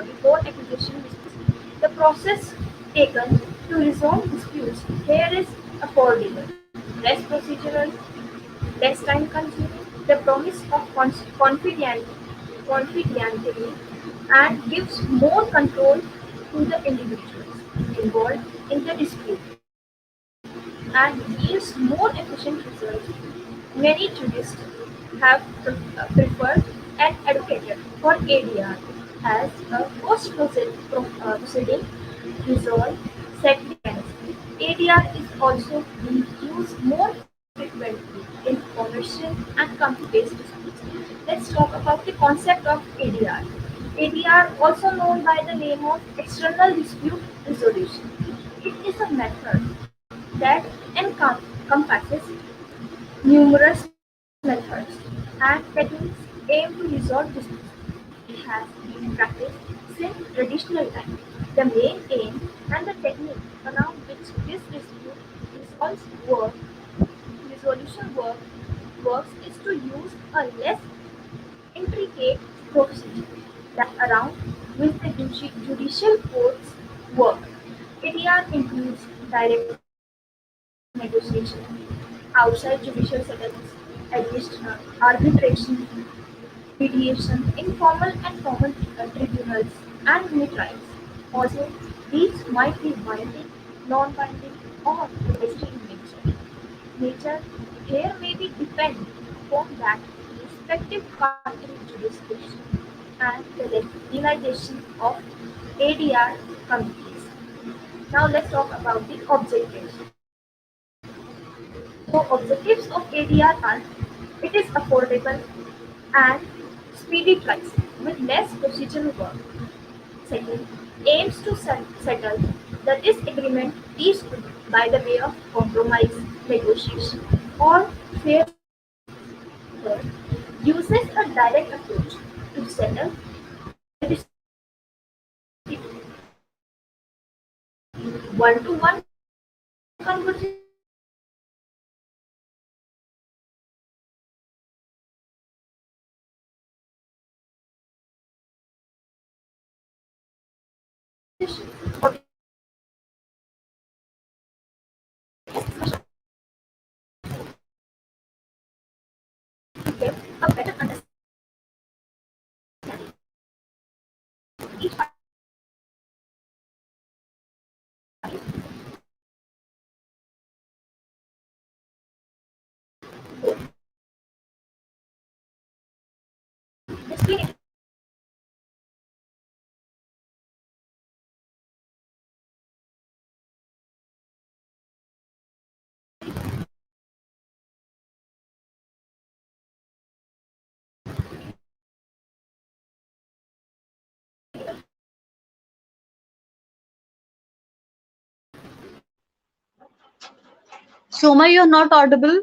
Speaker 18: before acquisition disputes. The process taken to resolve disputes here is affordable, less procedural, less time consuming. The promise of confidentiality and gives more control to the individuals involved in the dispute and yields more efficient results. Many jurists have preferred and advocated for ADR as a post-proceeding resolve settling mechanism. ADR is also being used more frequently in commercial and company-based disputes. Let's talk about the concept of ADR. ADR, also known by the name of external dispute resolution. It is a method that encompasses numerous methods and techniques aimed to resolve disputes. It has been practiced since traditional times. The main aim and the technique around which this dispute resolves work, resolution works is to use a less intricate procedure that around which the judicial courts work. ADR includes direct negotiation, outside judicial settlements, arbitration, mediation, informal and common tribunals, and mini trials. Also, these might be binding, non-binding, or advisory in nature. Here may be depend upon that respective country jurisdiction and the realization of ADR committees. Now let's talk about the objectives. So objectives of ADR are: it is affordable and speedy trials with less procedural work. Second, aims to settle the disagreement peacefully by the way of compromise, negotiation, or fair. Third, uses a direct approach to settle the dispute, one-to-one conversation, or to get a better understanding of each party.
Speaker 6: Soma, you're not audible.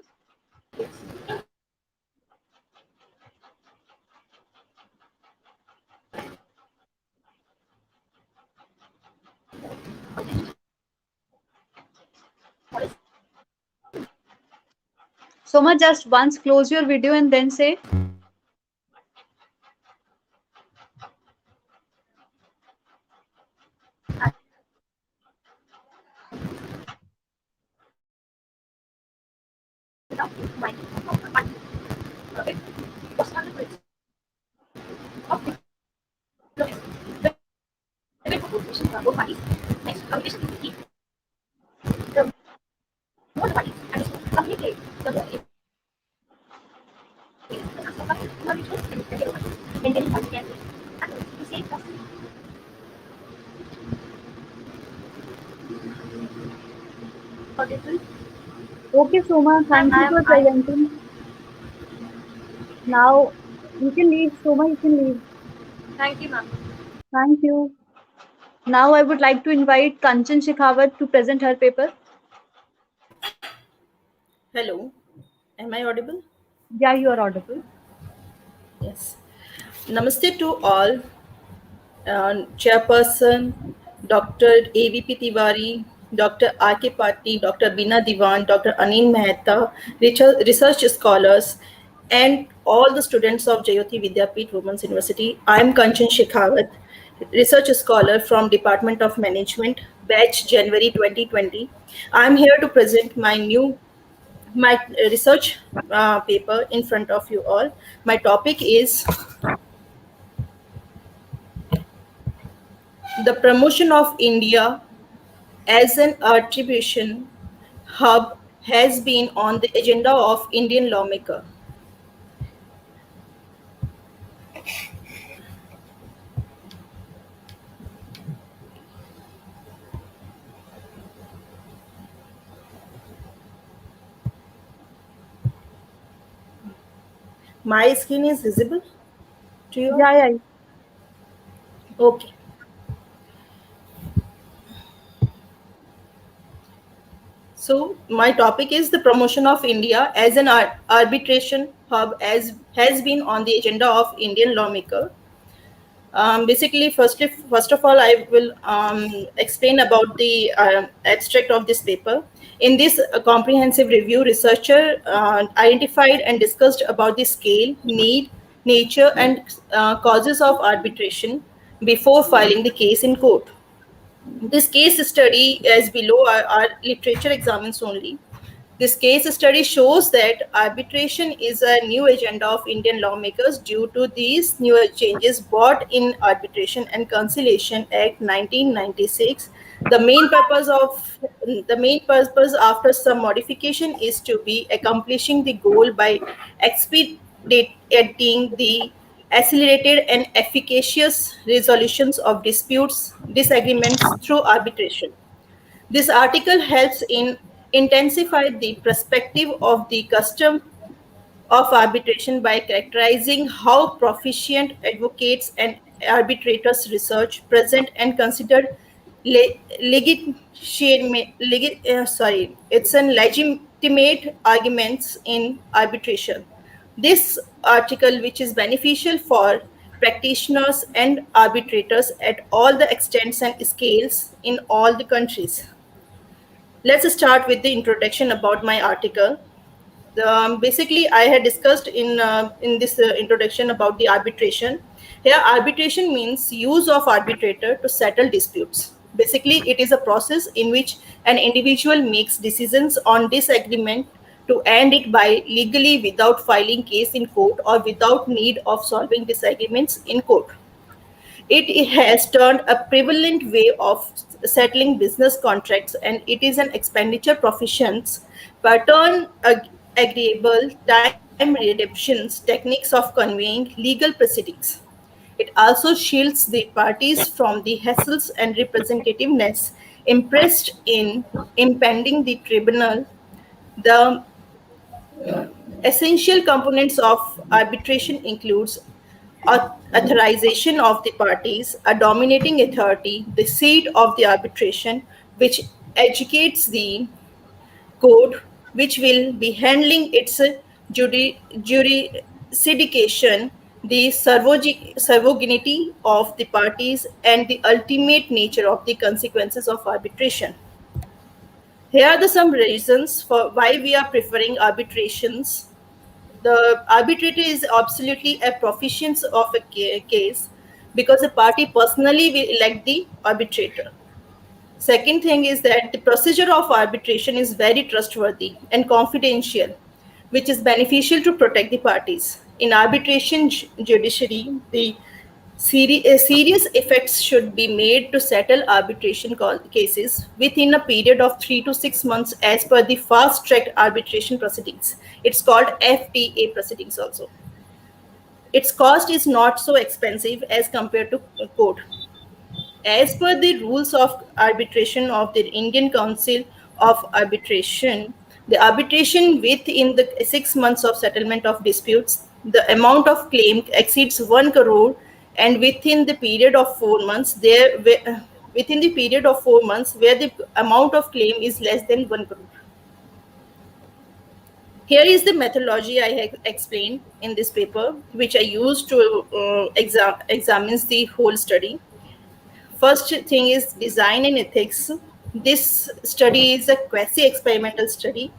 Speaker 6: Soma, just once close your video and then say. Okay, Soma,
Speaker 18: Ma'am,
Speaker 6: thank you for presenting. Now you can leave, Soma, you can leave.
Speaker 18: thank you, ma'am.
Speaker 6: Thank you. Now I would like to invite Kanchan Shekhawat to present her paper.
Speaker 19: Hello, am I audible?
Speaker 6: Yeah, you are audible.
Speaker 19: Yes. Namaste to all. Chairperson, Dr. AVP Tiwari, Dr. R.K. Patni, Dr. Bina Diwan, Dr. Anil Mehta, research scholars, and all the students of Jayoti Vidyapeeth Women's University. I am Kanchan Shekhawat, research scholar from Department of Management, batch January 2020. I am here to present my research paper in front of you all. My topic is the promotion of India as an arbitration hub has been on the agenda of Indian lawmaker. My screen is visible to you?
Speaker 6: Yeah.
Speaker 19: Okay. So my topic is the promotion of India as an arbitration hub as has been on the agenda of Indian lawmaker. Basically, first of all, I will explain about the abstract of this paper. In this comprehensive review, researcher identified and discussed about the scale, need, nature, and causes of arbitration before filing the case in court. This case study, as below, are literature examines only. This case study shows that arbitration is a new agenda of Indian lawmakers due to these new changes brought in Arbitration and Conciliation Act 1996. The main purpose after some modification is to be accomplishing the goal by expediting the accelerated and efficacious resolutions of disputes, disagreements through arbitration. This article helps in intensify the perspective of the custom of arbitration by characterizing how proficient advocates and arbitrators research, present, and consider legitimate arguments in arbitration. This article, which is beneficial for practitioners and arbitrators at all the extents and scales in all the countries. Let's start with the introduction about my article. Basically, I had discussed in this introduction about the arbitration. Here, arbitration means use of arbitrator to settle disputes. Basically, it is a process in which an individual makes decisions on disagreement to end it by legally without filing case in court or without need of solving disagreements in court. It has turned a prevalent way of settling business contracts, and it is an expenditure proficiency pattern agreeable time redemptions techniques of conveying legal proceedings. It also shields the parties from the hassles and representativeness impressed in impending the tribunal. The essential components of arbitration includes authorization of the parties, a dominating authority, the seat of the arbitration, which educates the court, which will be handling its jurisdiction, the servoginity of the parties, and the ultimate nature of the consequences of arbitration. Here are some reasons for why we are preferring arbitrations. The arbitrator is absolutely a proficient of a case because the party personally will elect the arbitrator. Second thing is that the procedure of arbitration is very trustworthy and confidential, which is beneficial to protect the parties. In arbitration judiciary, the serious effects should be made to settle arbitration cases within a period of 3 to 6 months as per the fast-track arbitration proceedings. It's called FTA proceedings also. Its cost is not so expensive as compared to court. As per the rules of arbitration of the Indian Council of Arbitration, the arbitration within the 6 months of settlement of disputes, the amount of claim exceeds 1 crore, and within the period of 4 months, within the period of 4 months where the amount of claim is less than 1 crore. Here is the methodology I have explained in this paper, which I used to examine the whole study. First thing is design and ethics. This study is a quasi-experimental study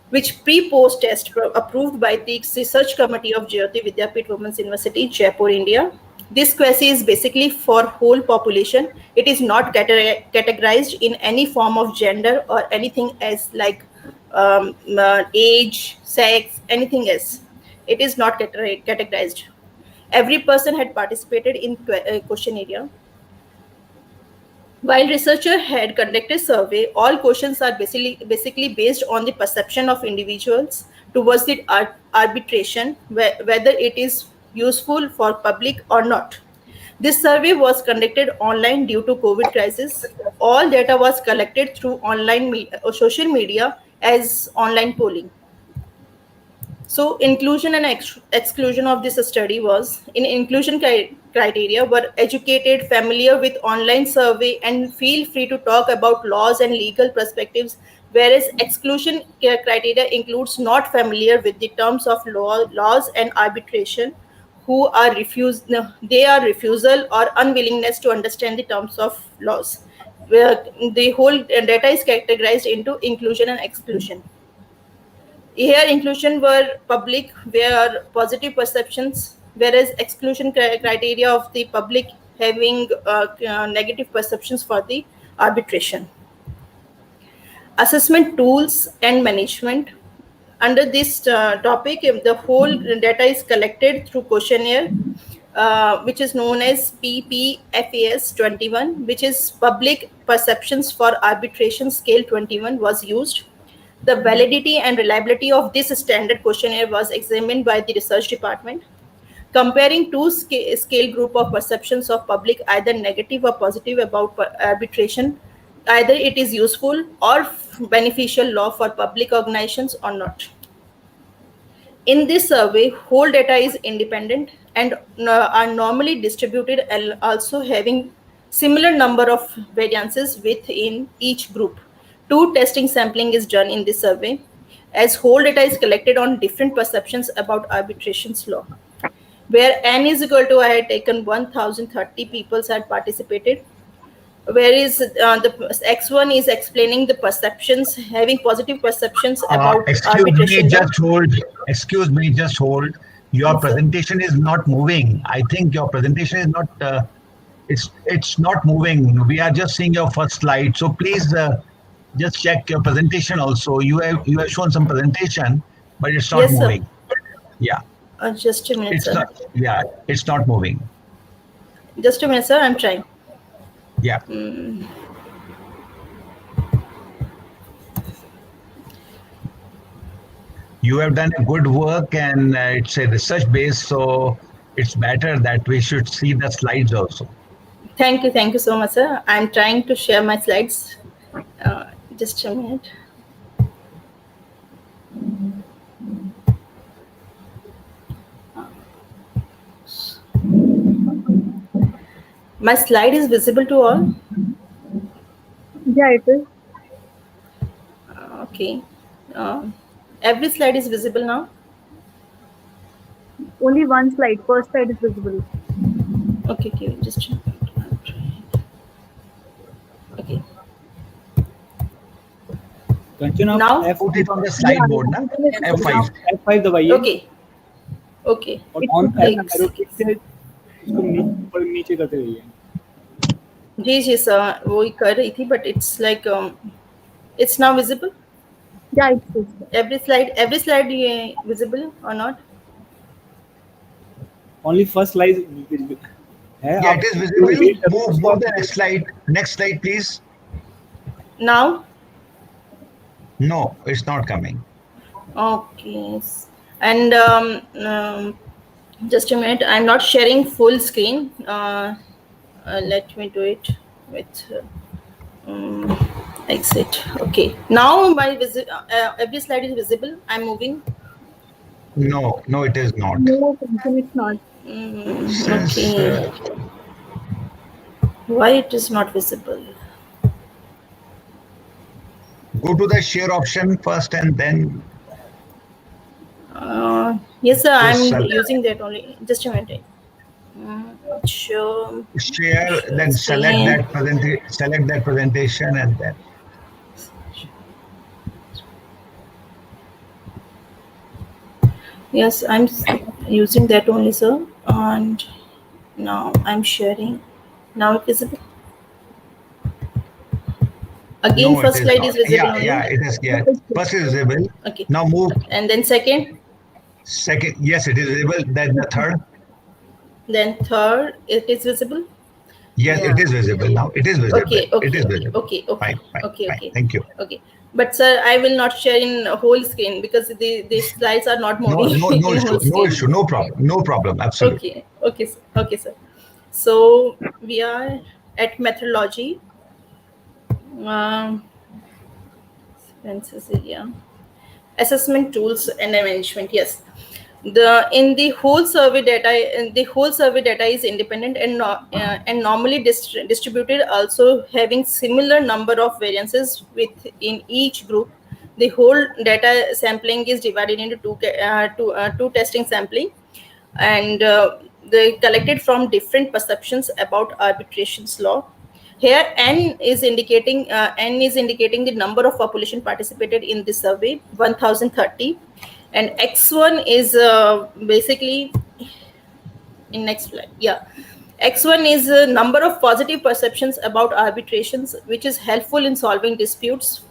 Speaker 19: which pre-post test approved by the research committee of Jayoti Vidyapeeth Women's University, Jaipur, India. This quasi is basically for whole population. It is not categorized in any form of gender or anything else like age, sex, anything else. It is not categorized. Every person had participated in questionnaire. While researcher had conducted survey, all questions are basically based on the perception of individuals towards the arbitration, whether it is useful for public or not. This survey was conducted online due to COVID crisis. All data was collected through online social media as online polling. So inclusion and exclusion of this study was, in inclusion criteria were educated, familiar with online survey, and feel free to talk about laws and legal perspectives, whereas exclusion criteria includes not familiar with the terms of laws and arbitration, who are refusal or unwillingness to understand the terms of laws. Where the whole data is categorized into inclusion and exclusion. Here, inclusion were public, where positive perceptions, whereas exclusion criteria of the public having negative perceptions for the arbitration. Assessment tools and management. Under this topic, the whole data is collected through questionnaire, which is known as PPFAS 21, which is Public Perceptions for Arbitration Scale 21 was used. The validity and reliability of this standard questionnaire was examined by the research department. Comparing two scale group of perceptions of public, either negative or positive about arbitration, either it is useful or beneficial law for public organizations or not. In this survey, whole data is independent and are normally distributed, and also having similar number of variances within each group. Two testing sampling is done in this survey, as whole data is collected on different perceptions about arbitration's law. Where n is equal to, I had taken 1030 people had participated, whereas the X1 is explaining the perceptions, having positive perceptions about arbitration.
Speaker 20: Excuse me, just hold. Your yes, presentation is not moving. I think your presentation is not, it's not moving. We are just seeing your first slide. So please just check your presentation also. You have shown some presentation, but it's not yes, moving. Sir. Yeah.
Speaker 19: Just a minute,
Speaker 20: it's
Speaker 19: sir.
Speaker 20: Not, it's not moving.
Speaker 19: Just a minute, sir. I'm trying.
Speaker 20: Yeah. You have done a good work, and it's a research base, so it's better that we should see the slides also.
Speaker 19: Thank you so much, sir. I'm trying to share my slides. Just a minute. My slide is visible to all?
Speaker 13: Yeah, it is.
Speaker 19: Okay. every slide is visible now?
Speaker 6: Only one slide. First slide is visible.
Speaker 19: Okay, just check. Okay. Now
Speaker 20: put it on the slide board ना F5
Speaker 9: F5 दबाइए
Speaker 19: Okay. Okay.
Speaker 9: और on arrow की से इसको ऊपर नीचे करते रहिए
Speaker 19: जी सर वो ही कर रही थी but it's like it's now visible.
Speaker 6: Yeah, it's visible.
Speaker 19: Every slide visible or not?
Speaker 9: only first slide visible है
Speaker 20: yeah, it is visible. Move the next slide please.
Speaker 19: Now
Speaker 20: No, it's not coming.
Speaker 19: Okay. And just a minute, I'm not sharing full screen. Let me do it with exit. Okay. Now my every slide is visible. I'm moving.
Speaker 20: No, it is not.
Speaker 6: No, it's not.
Speaker 19: Okay. Why it is not visible?
Speaker 20: Go to the share option first and then.
Speaker 19: Yes, sir. I'm using that only. Just a minute.
Speaker 20: Share, then select that presentation and then.
Speaker 19: Yes, I'm using that only, sir. And now I'm sharing. Now it is visible. Again,
Speaker 20: No,
Speaker 19: first slide is visible only.
Speaker 20: Yeah, it is. Yeah, first is visible.
Speaker 19: Okay.
Speaker 20: Now move.
Speaker 19: And then second.
Speaker 20: Second, yes, it is visible. Then the third.
Speaker 19: Then third, it is visible.
Speaker 20: Yes, it is visible now. It is visible.
Speaker 19: Okay.
Speaker 20: It is visible.
Speaker 19: Okay.
Speaker 20: Fine.
Speaker 19: Okay.
Speaker 20: Thank you.
Speaker 19: Okay. But sir, I will not share in whole screen because the slides are not moving.
Speaker 20: No issue. No problem. Absolutely.
Speaker 19: Okay, sir. So we are at methodology. Expenses area. Assessment tools and management. Yes. The whole survey data is independent and normally distributed, also having similar number of variances within each group. The whole data sampling is divided into two testing sampling, and they collected from different perceptions about arbitration's law. Here N is indicating the number of population participated in the survey, 1030. And X1 is basically in next slide. Yeah, X1 is a number of positive perceptions about arbitrations, which is helpful in solving disputes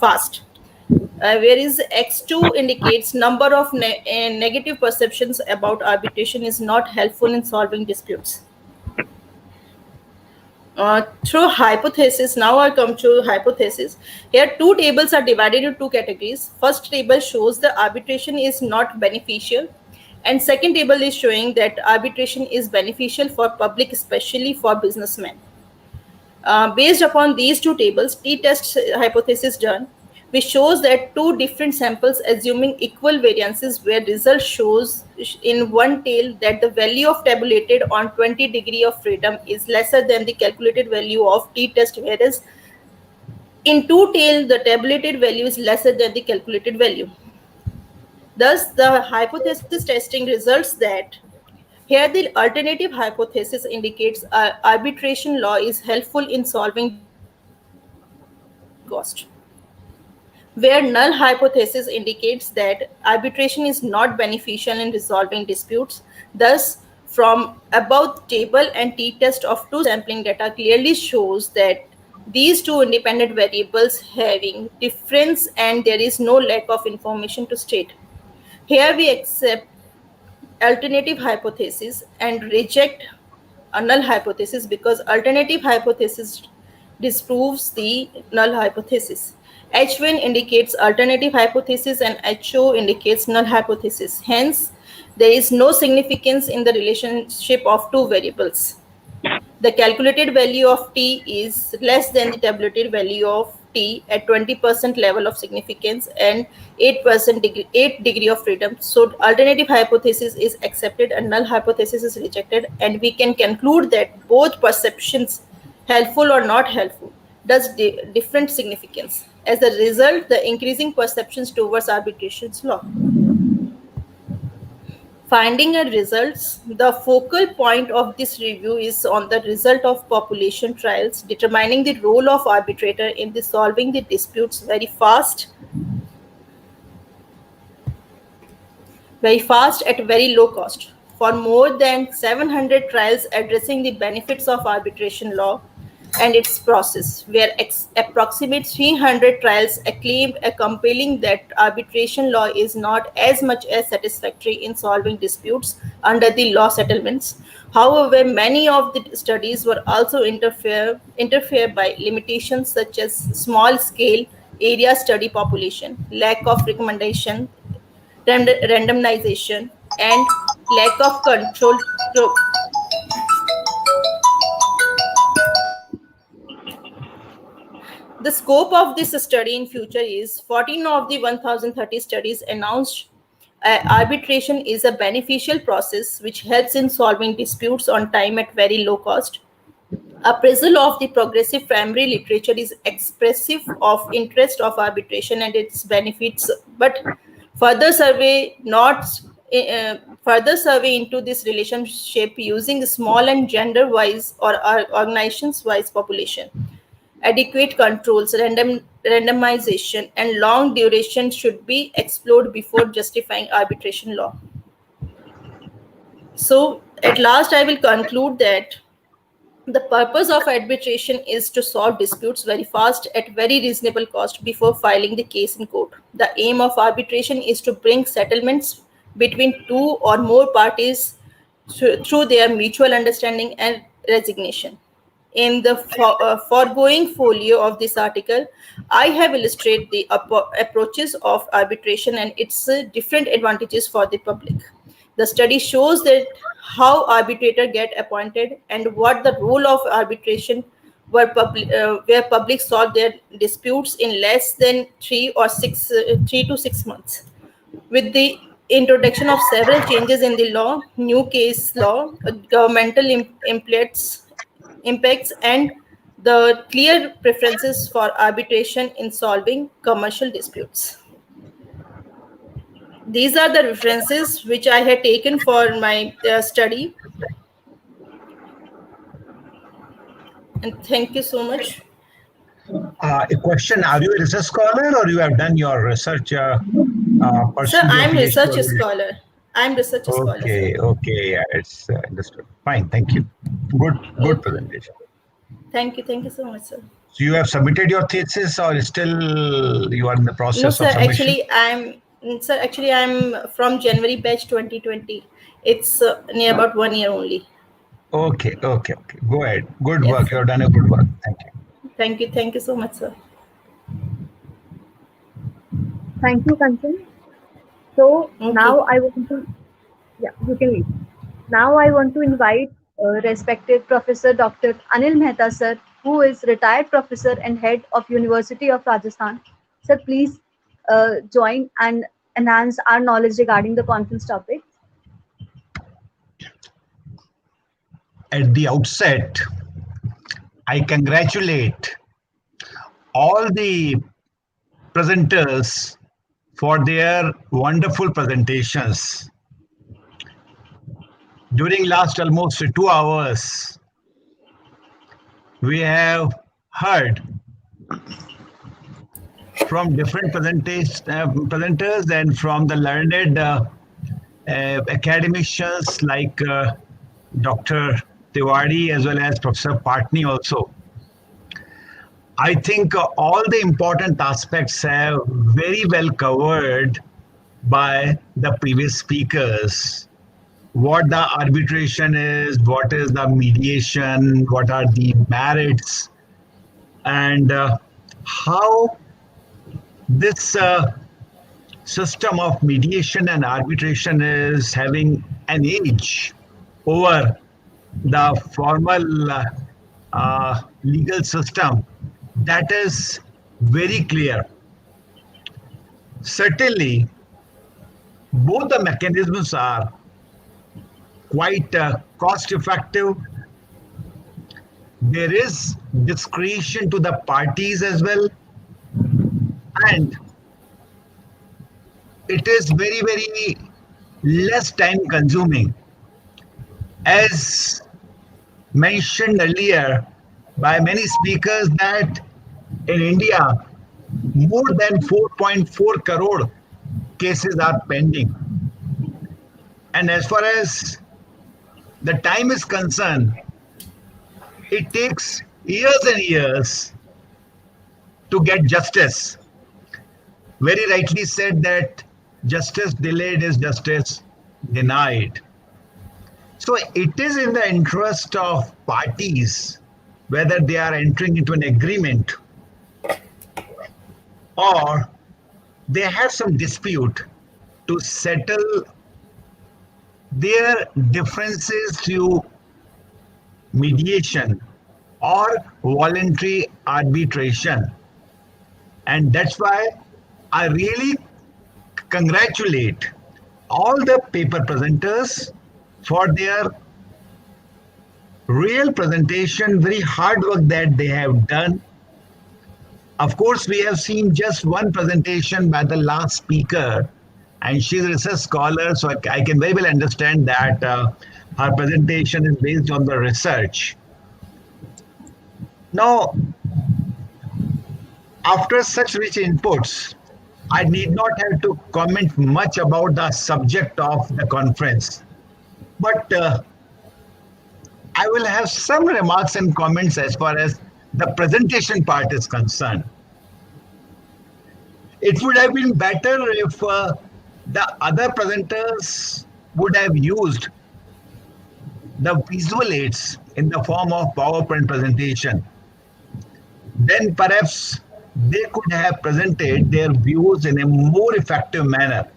Speaker 19: fast. Whereas X2 indicates number of negative perceptions about arbitration is not helpful in solving disputes. Through hypothesis, now I come to hypothesis. Here two tables are divided into two categories. First table shows the arbitration is not beneficial, and second table is showing that arbitration is beneficial for public, especially for businessmen. Based upon these two tables, t-test hypothesis done, which shows that two different samples assuming equal variances, where result shows in one tail that the value of tabulated on 20 degree of freedom is lesser than the calculated value of t-test, whereas in two tail the tabulated value is lesser than the calculated value. Thus, the hypothesis testing results that here the alternative hypothesis indicates arbitration law is helpful in solving cost, where null hypothesis indicates that arbitration is not beneficial in resolving disputes. Thus, from above table and t-test of two sampling data clearly shows that these two independent variables having difference and there is no lack of information to state. Here we accept alternative hypothesis and reject a null hypothesis because alternative hypothesis disproves the null hypothesis. H1 indicates alternative hypothesis and HO indicates null hypothesis. Hence, there is no significance in the relationship of two variables. The calculated value of T is less than the tabulated value of T at 20% level of significance and 8 degree of freedom. So alternative hypothesis is accepted and null hypothesis is rejected, and we can conclude that both perceptions, helpful or not helpful, does different significance. As a result, the increasing perceptions towards arbitration's law. Finding a results, the focal point of this review is on the result of population trials, determining the role of arbitrator in the solving the disputes very fast at very low cost. For more than 700 trials addressing the benefits of arbitration law and its process, where approximate 300 trials acclaimed a compelling that arbitration law is not as much as satisfactory in solving disputes under the law settlements. However, many of the studies were also interfere by limitations such as small scale area study population, lack of recommendation, randomization, and lack of control. The scope of this study in future is 14 of the 1030 studies announced arbitration is a beneficial process which helps in solving disputes on time at very low cost. Appraisal of the progressive primary literature is expressive of interest of arbitration and its benefits, but further survey into this relationship using small and gender-wise or organizations-wise population. Adequate controls, randomization, and long duration should be explored before justifying arbitration law. So, at last, I will conclude that the purpose of arbitration is to solve disputes very fast at very reasonable cost before filing the case in court. The aim of arbitration is to bring settlements between two or more parties through their mutual understanding and resignation. In the foregoing folio of this article, I have illustrated the approaches of arbitration and its different advantages for the public. The study shows that how arbitrators get appointed and what the role of arbitration where public solve their disputes in less than 3 to 6 months. With the introduction of several changes in the law, new case law, governmental impacts, and the clear preferences for arbitration in solving commercial disputes. These are the references which I had taken for my study. And thank you so much.
Speaker 20: A question, are you a research scholar or you have done your research?
Speaker 19: Sir, I'm research scholar.
Speaker 20: Okay, yeah, it's understood. Fine, thank you. Good presentation.
Speaker 19: Thank you so much, sir.
Speaker 20: So you have submitted your thesis or still you are in the process
Speaker 19: of
Speaker 20: submission?
Speaker 19: Actually, I'm from January batch 2020. It's near about 1 year only.
Speaker 20: Okay. Go ahead. Good work. You have done a good work. Thank you.
Speaker 19: Thank you so much, sir.
Speaker 6: Thank you, Kanchan. So now I want to, you can leave. Now I want to invite respected Professor Dr. Anil Mehta, sir, who is retired professor and head of University of Rajasthan. Sir, please join and enhance our knowledge regarding the conference topic.
Speaker 20: At the outset, I congratulate all the presenters for their wonderful presentations. During last almost 2 hours, we have heard from different presenters and from the learned academicians like Dr. Tiwari as well as Professor Patni also. I think all the important aspects have very well covered by the previous speakers. What the arbitration is, what is the mediation, what are the merits, and how this system of mediation and arbitration is having an edge over the formal legal system. That is very clear. Certainly, both the mechanisms are quite cost effective. There is discretion to the parties as well. and it is very, very less time consuming. As mentioned earlier by many speakers, that in India, more than 4.4 crore cases are pending. And as far as the time is concerned, it takes years and years to get justice. Very rightly said that justice delayed is justice denied. So it is in the interest of parties, whether they are entering into an agreement or they have some dispute, to settle their differences through mediation or voluntary arbitration. And that's why I really congratulate all the paper presenters for their real presentation, very hard work that they have done. Of course, we have seen just one presentation by the last speaker, and she's a research scholar, so I can very well understand that her presentation is based on the research. Now, after such rich inputs, I need not have to comment much about the subject of the conference, but I will have some remarks and comments as far as the presentation part is concerned. It would have been better if the other presenters would have used the visual aids in the form of PowerPoint presentation. Then perhaps they could have presented their views in a more effective manner.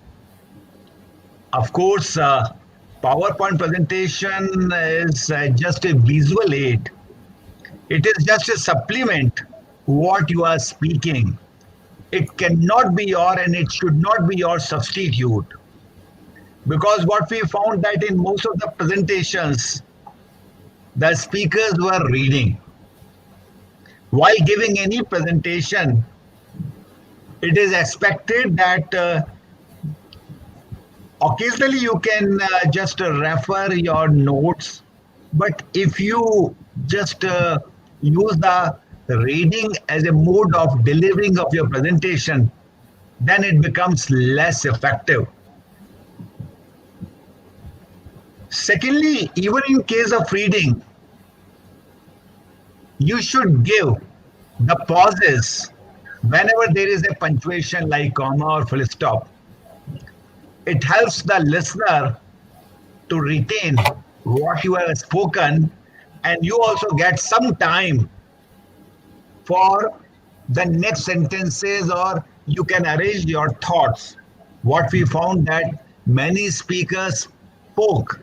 Speaker 20: Of course, PowerPoint presentation is just a visual aid. It is just a supplement what you are speaking. It cannot be your and it should not be your substitute. Because what we found that in most of the presentations, the speakers were reading. While giving any presentation, it is expected that occasionally you can just refer your notes, but if you just use the reading as a mode of delivering of your presentation, then it becomes less effective. Secondly, even in case of reading, you should give the pauses whenever there is a punctuation like comma or full stop. It helps the listener to retain what you have spoken, and you also get some time for the next sentences, or you can arrange your thoughts. What we found that many speakers spoke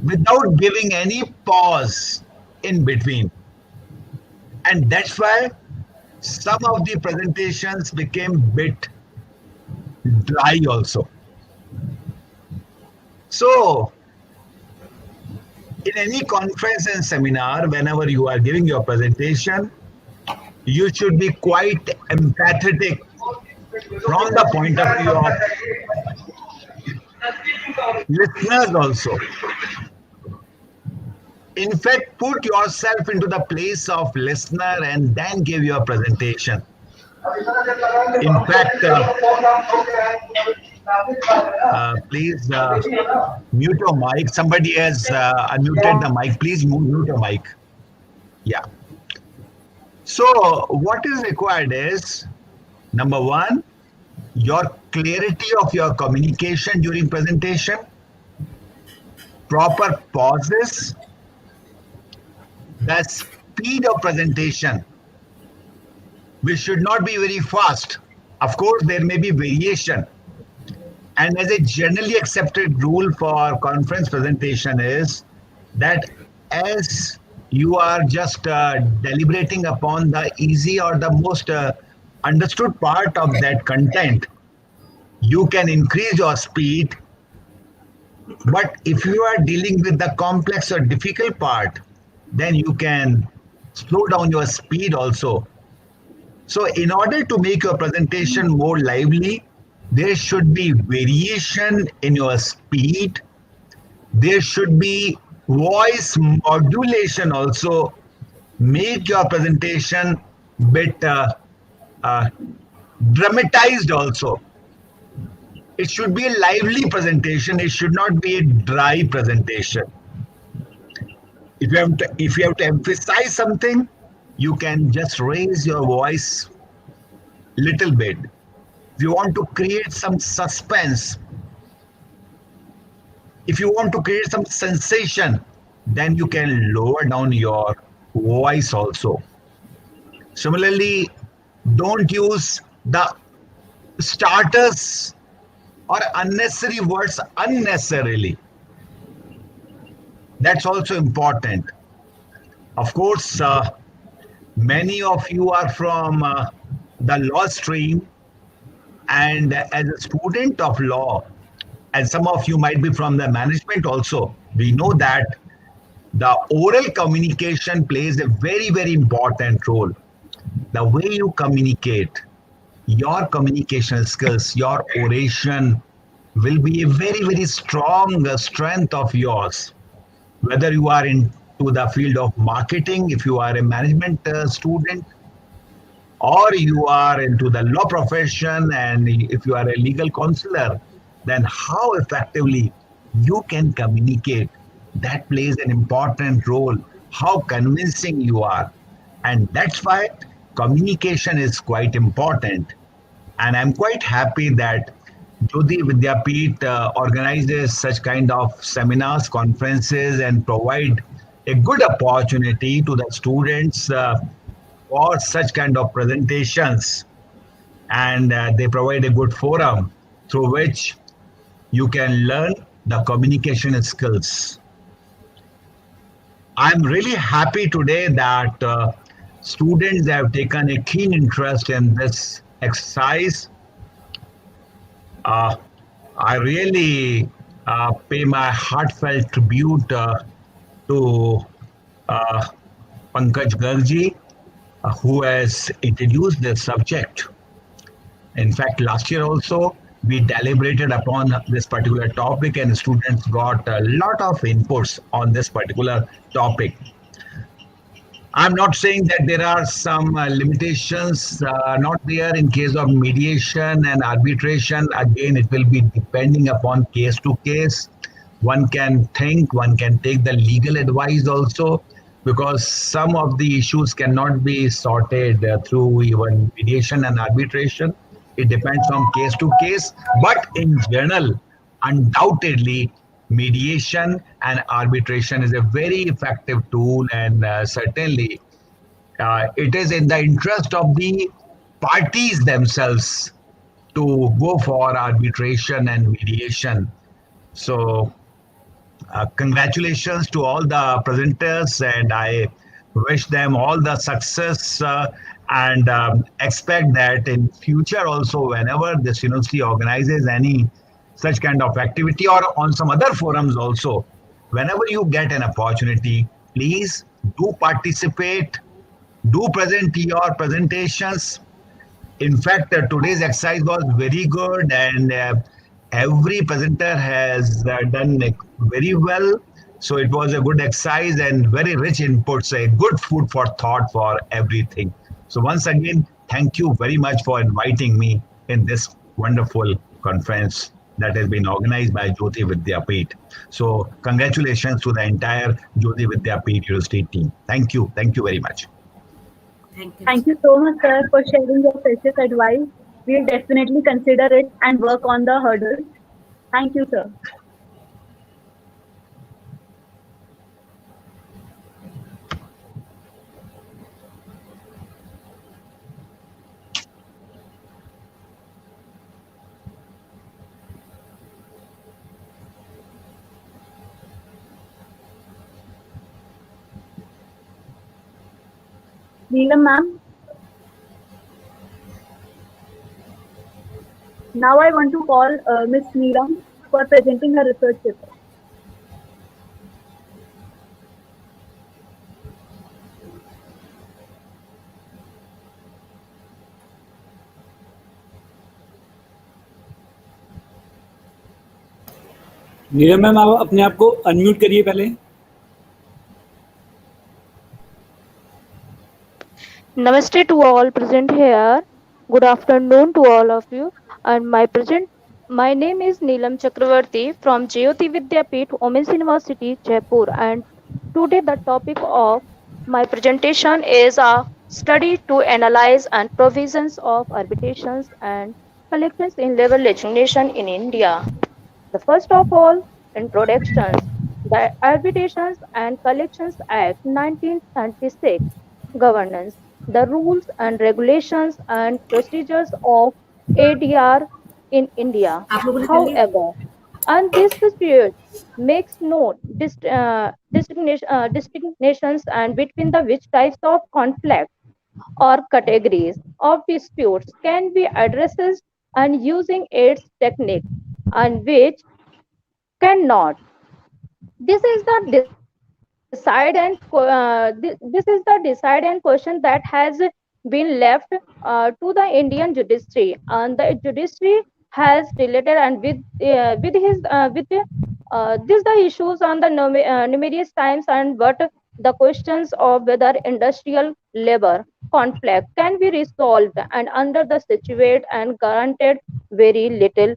Speaker 20: without giving any pause in between. And that's why some of the presentations became bit dry also. So, in any conference and seminar, whenever you are giving your presentation, you should be quite empathetic from the point of view of listeners also. In fact, put yourself into the place of listener and then give your presentation. In fact, please mute your mic. Somebody has unmuted the mic. Please mute your mic. Yeah. So what is required is, number one, your clarity of your communication during presentation, proper pauses, the speed of presentation, which should not be very fast. Of course, there may be variation. And as a generally accepted rule for conference presentation is that as you are just deliberating upon the easy or the most understood part of that content, you can increase your speed. But if you are dealing with the complex or difficult part, then you can slow down your speed also. So, in order to make your presentation more lively, there should be variation in your speed. There should be voice modulation also. Make your presentation bit uh, dramatized also. It should be a lively presentation. It should not be a dry presentation. If you have to emphasize something, you can just raise your voice little bit. If you want to create some suspense, if you want to create some sensation, then you can lower down your voice also. Similarly, don't use the starters or unnecessary words unnecessarily. That's also important. Of course, many of you are from the law stream, and as a student of law, and some of you might be from the management also, we know that the oral communication plays a very, very important role. The way you communicate, your communication skills, your oration will be a very, very strong strength of yours. Whether you are into the field of marketing, if you are a management student, or you are into the law profession, and if you are a legal counselor, then how effectively you can communicate, that plays an important role. How convincing you are, and that's why communication is quite important. And I'm quite happy that Jyoti Vidyapeeth organizes such kind of seminars, conferences, and provide a good opportunity to the students for such kind of presentations, and they provide a good forum through which you can learn the communication skills. I'm really happy today that students have taken a keen interest in this exercise. uh, I really pay my heartfelt tribute to uh, Pankaj Gargi, who has introduced this subject. In fact, last year also, we deliberated upon this particular topic, and students got a lot of inputs on this particular topic. I'm not saying that there are some limitations not there in case of mediation and arbitration. Again, it will be depending upon case to case. One can think, one can take the legal advice also, because some of the issues cannot be sorted through even mediation and arbitration. It depends from case to case. But in general, undoubtedly, mediation and arbitration is a very effective tool, and certainly it is in the interest of the parties themselves to go for arbitration and mediation. So congratulations to all the presenters, and I wish them all the success, and expect that in future also, whenever this university organizes any such kind of activity or on some other forums also, whenever you get an opportunity, please do participate, do present your presentations. In fact, today's exercise was very good, and every presenter has done very well. So it was a good exercise and very rich inputs, a good food for thought for everything. So once again, thank you very much for inviting me in this wonderful conference that has been organized by Jyoti Vidyapeeth. So congratulations to the entire Jyoti Vidyapeeth University team. Thank you. Thank you very much.
Speaker 6: Thank you so much, sir, for sharing your precious advice. We'll definitely consider it and work on the hurdles. Thank you, sir. Neelam, ma'am. Now I want to call Miss Neelam for presenting her research paper.
Speaker 9: Neelam ma'am, आप अपने आप को unmute करिए पहले।
Speaker 10: Namaste to all present here. Good afternoon to all of you. And my name is Neelam Chakravarti from Jayoti Vidyapeeth, Women's University, Jaipur. And today the topic of my presentation is a study to analyze and provisions of arbitrations and collections in labor legislation in India. The first of all, introductions. The Arbitrations and Collections Act 1936 governance, the rules and regulations and procedures of ADR in India.
Speaker 1: आप लोगों ने कर लिया?
Speaker 10: However, and this statute makes no distinctions and between the which types of conflict or categories of disputes can be addressed and using its technique and which cannot. This is the this is the decide and question that has been left to the Indian judiciary, and the judiciary has related and with this the issues on the numerous times and but the questions of whether industrial labor conflict can be resolved and under the situate and granted very little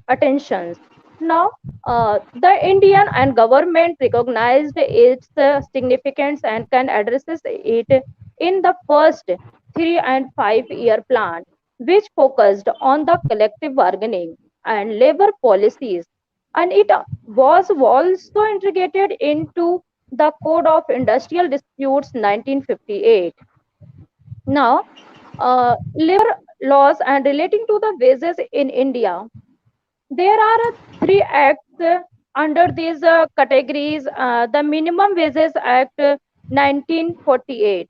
Speaker 10: attentions. Now, the Indian and government recognized its significance and can address it in the first 3 and 5 year plan, which focused on the collective bargaining and labor policies. And it was also integrated into the Code of Industrial Disputes 1958. Now, labor laws and relating to the wages in India, there are three acts under these categories. The Minimum Wages Act 1948,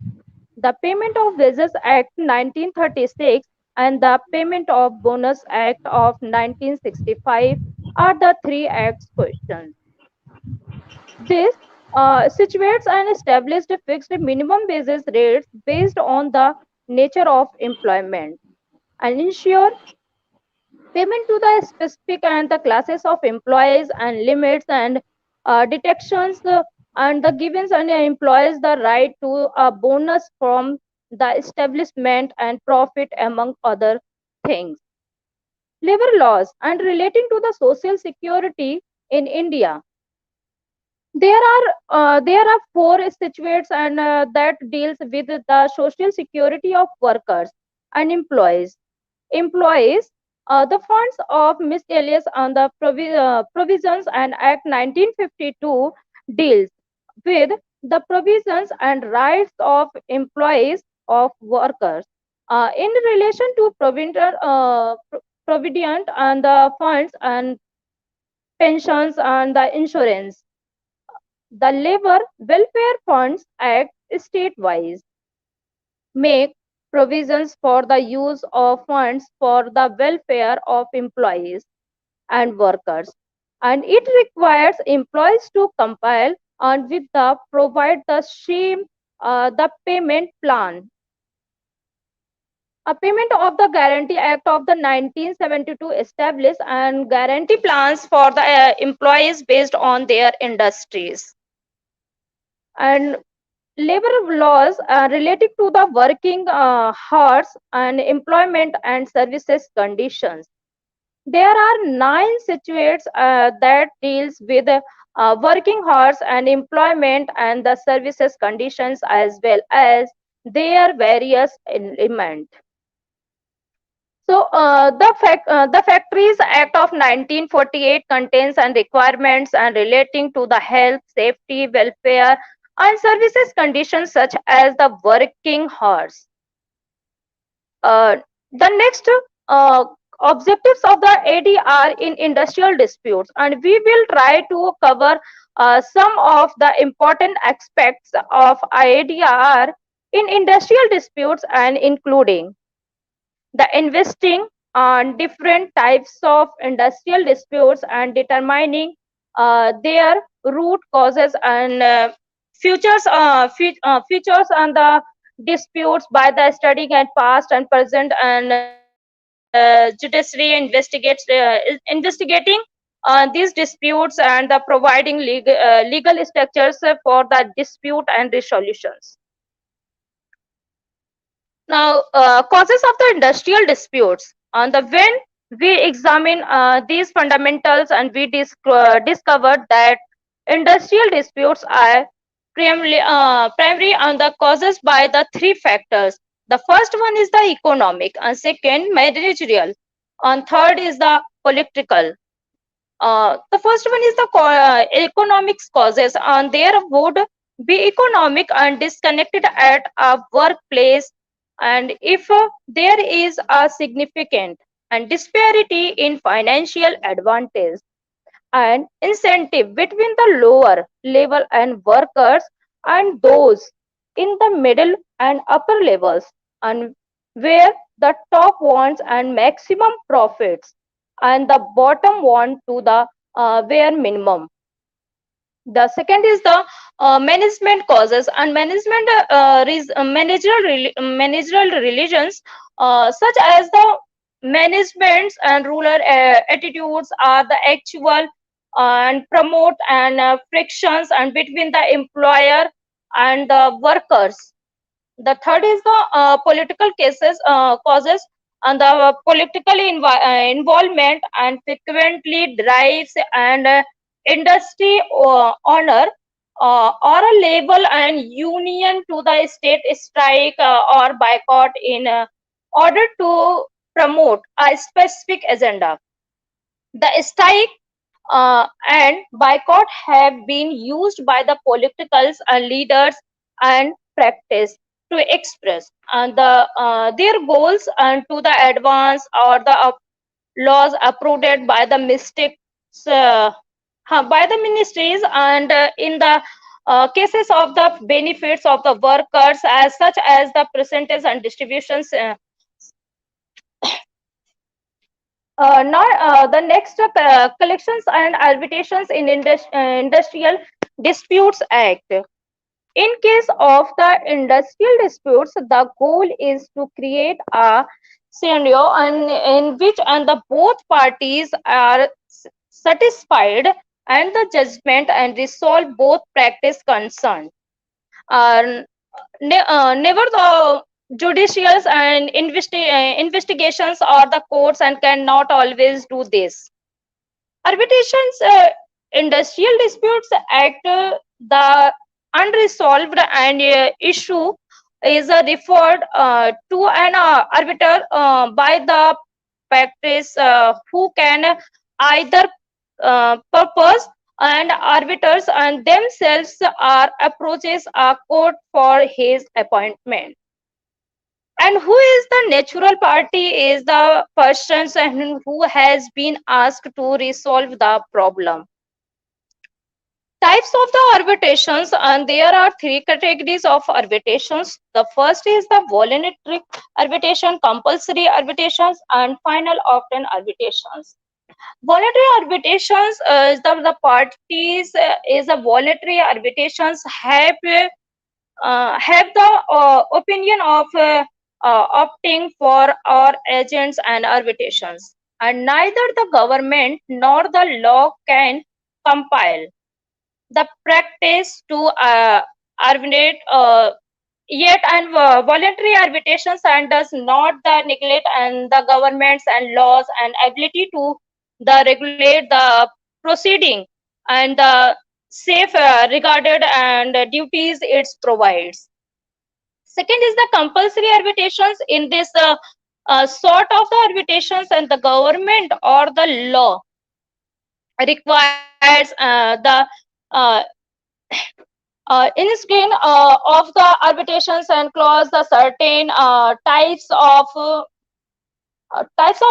Speaker 10: the Payment of Wages Act 1936, and the Payment of Bonus Act of 1965 are the three acts questions. This situates and established fixed minimum wages rates based on the nature of employment and ensure payment to the specific and the classes of employees and limits and detections and the givens and employees the right to a bonus from the establishment and profit among other things. Labor laws and relating to the social security in India, there are four statutes and that deals with the social security of workers and employees, the funds of miscellaneous and the provisions and Act 1952 deals with the provisions and rights of employees of workers in relation to provident and the funds and pensions and the insurance. The Labor Welfare Funds Act statewise make provisions for the use of funds for the welfare of employees and workers, and it requires employees to compile and with the provide the same the payment plan. A payment of the Guarantee Act of the 1972 established and guarantee plans for the employees based on their industries. And labor laws relating to the working hours and employment and services conditions. There are 9 statutes that deals with working hours and employment and the services conditions as well as their various elements. So the Factories Act of 1948 contains and requirements and relating to the health, safety, welfare, and services conditions such as the working hours. The next objectives of the ADR in industrial disputes, and we will try to cover some of the important aspects of ADR in industrial disputes and including the investing on different types of industrial disputes and determining their root causes and features on the disputes by the studying at past and present and judiciary investigating
Speaker 21: these disputes and the providing legal structures for the dispute and resolutions. Now, causes of the industrial disputes. On the when we examine these fundamentals, and we discovered that industrial disputes are primary on the causes by the three factors. The first one is the economic, and second managerial, and third is the political. The first one is the economics causes, and there would be economic and disconnected at a workplace, and if there is a significant and disparity in financial advantage and incentive between the lower level and workers and those in the middle and upper levels, and where the top wants and maximum profits and the bottom want to the bare minimum. The second is the management causes, and managerial religions, such as the managements and ruler attitudes are the actual and promote and frictions and between the employer and the workers. The third is the political cases causes, and the political involvement and frequently drives and industry honor or a label and union to the state strike or boycott in order to promote a specific agenda. The strike and boycott have been used by the political leaders and practice to express their goals and to the advance or the laws approved by the uh, by the ministries, and in the cases of the benefits of the workers as such as the percentage and distributions. Now, the next collections and arbitrations in Industrial Disputes Act. In case of the industrial disputes, the goal is to create a scenario in which and the both parties are satisfied and the judgment and resolve both practice concerned. Uh, Never the judicials and investigations or the courts and cannot always do this. Arbitrations, Industrial Disputes Act, the unresolved and issue is referred to an arbiter by the practice who can either purpose and arbiters and themselves are approaches a court for his appointment. And who is the natural party is the person who has been asked to resolve the problem. Types of the arbitrations, and there are three categories of arbitrations. The first is the voluntary arbitration, compulsory arbitrations, and final often arbitrations. Voluntary arbitrations is the parties is a voluntary arbitrations have the opinion of opting for or agents and arbitrations, and neither the government nor the law can compile the practice to arbitrate yet, and voluntary arbitrations and does not the neglect and the governments and laws and ability to the regulate the proceeding and the safe regarded and duties it provides. Second is the compulsory arbitrations. In this sort of the arbitrations, and the government or the law requires the uh, in screen of the arbitrations and clause the certain types of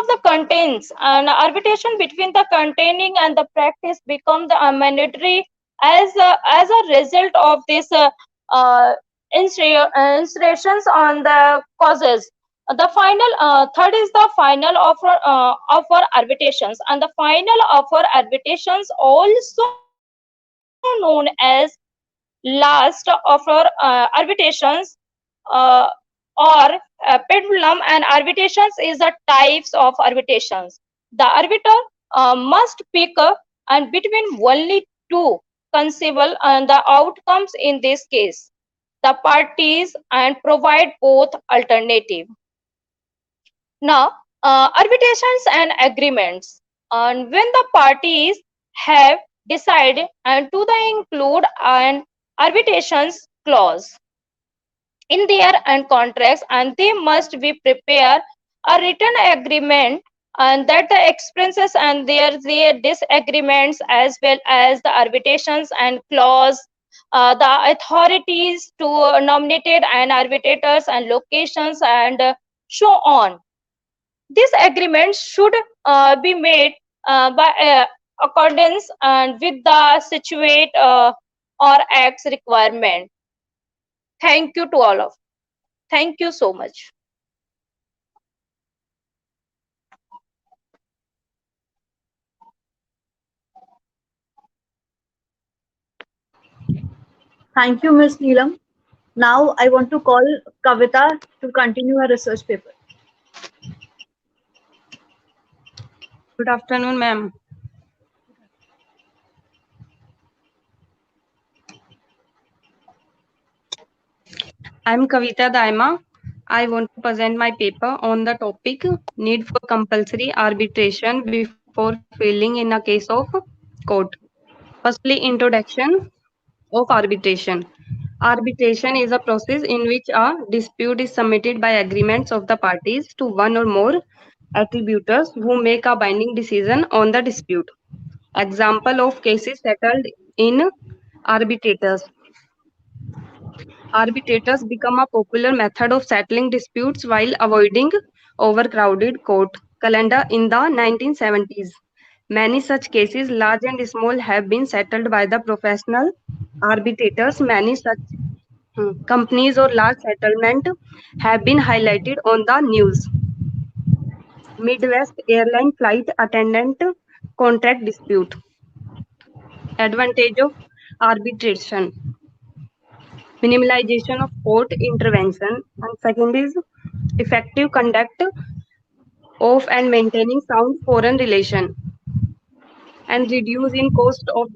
Speaker 21: the contents, and arbitration between the containing and the practice become the mandatory as a result of this insertions on the causes. The final third is the final offer arbitrations, and the final offer arbitrations also known as last offer arbitrations or pendulum and arbitrations is the types of arbitrations. The arbiter must pick and between only two conceivable the outcomes in this case. The parties and provide both alternative. Now, arbitrations and agreements. And when the parties have decided and to the include an arbitrations clause in their and contracts, and they must be prepare a written agreement and that the expenses and their disagreements as well as the arbitrations and clause, the authorities to nominated and arbitrators and locations and so on. These agreements should be made by accordance and with the situate or acts requirement. Thank you to all of. Thank you so much.
Speaker 6: Thank you, Ms. Neelam. Now I want to call Kavita to continue her research paper.
Speaker 2: Good afternoon, ma'am. I'm Kavita Daima. I want to present my paper on the topic need for compulsory arbitration before filing in a case of court. Firstly, introduction of arbitration. Arbitration is a process in which a dispute is submitted by agreements of the parties to one or more attributors who make a binding decision on the dispute. Example of cases settled in arbitrators. Arbitrators become a popular method of settling disputes while avoiding overcrowded court calendar in the 1970s. Many such cases, large and small, have been settled by the professional arbitrators. Many such companies or large settlement have been highlighted on the news. Midwest airline flight attendant contract dispute. Advantage of arbitration. Minimalization of court intervention, and second is effective conduct of and maintaining sound foreign relation, and reduce in cost of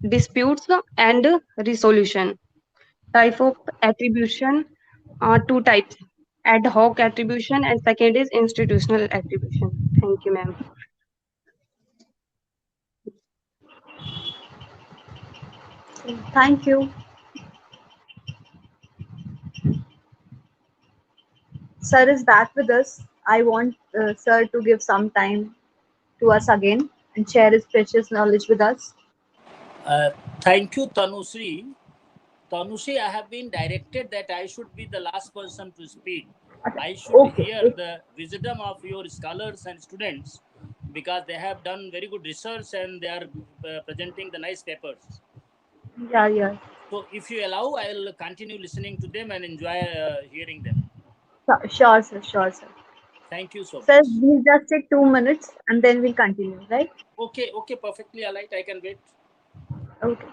Speaker 2: disputes and resolution. Type of attribution, two types: ad hoc attribution and second is institutional attribution. Thank you, ma'am.
Speaker 6: Thank you. Sir is back with us. I want Sir to give some time to us again and share his precious knowledge with us.
Speaker 7: Thank you, Tanusri. Tanusri, I have been directed that I should be the last person to speak. I should hear the wisdom of your scholars and students because they have done very good research and they are presenting the nice papers.
Speaker 6: Yeah.
Speaker 7: So, if you allow, I will continue listening to them and enjoy hearing them.
Speaker 6: Sure, sir.
Speaker 7: Thank you so much.
Speaker 6: Sir, we'll just take 2 minutes and then we'll continue, right?
Speaker 7: Okay, perfectly all right. I can wait.
Speaker 6: Okay.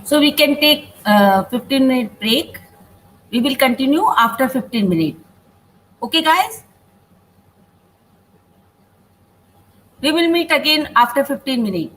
Speaker 1: So we can take 15-minute break. We will continue after 15 minutes. Okay, guys? We will meet again after 15 minutes.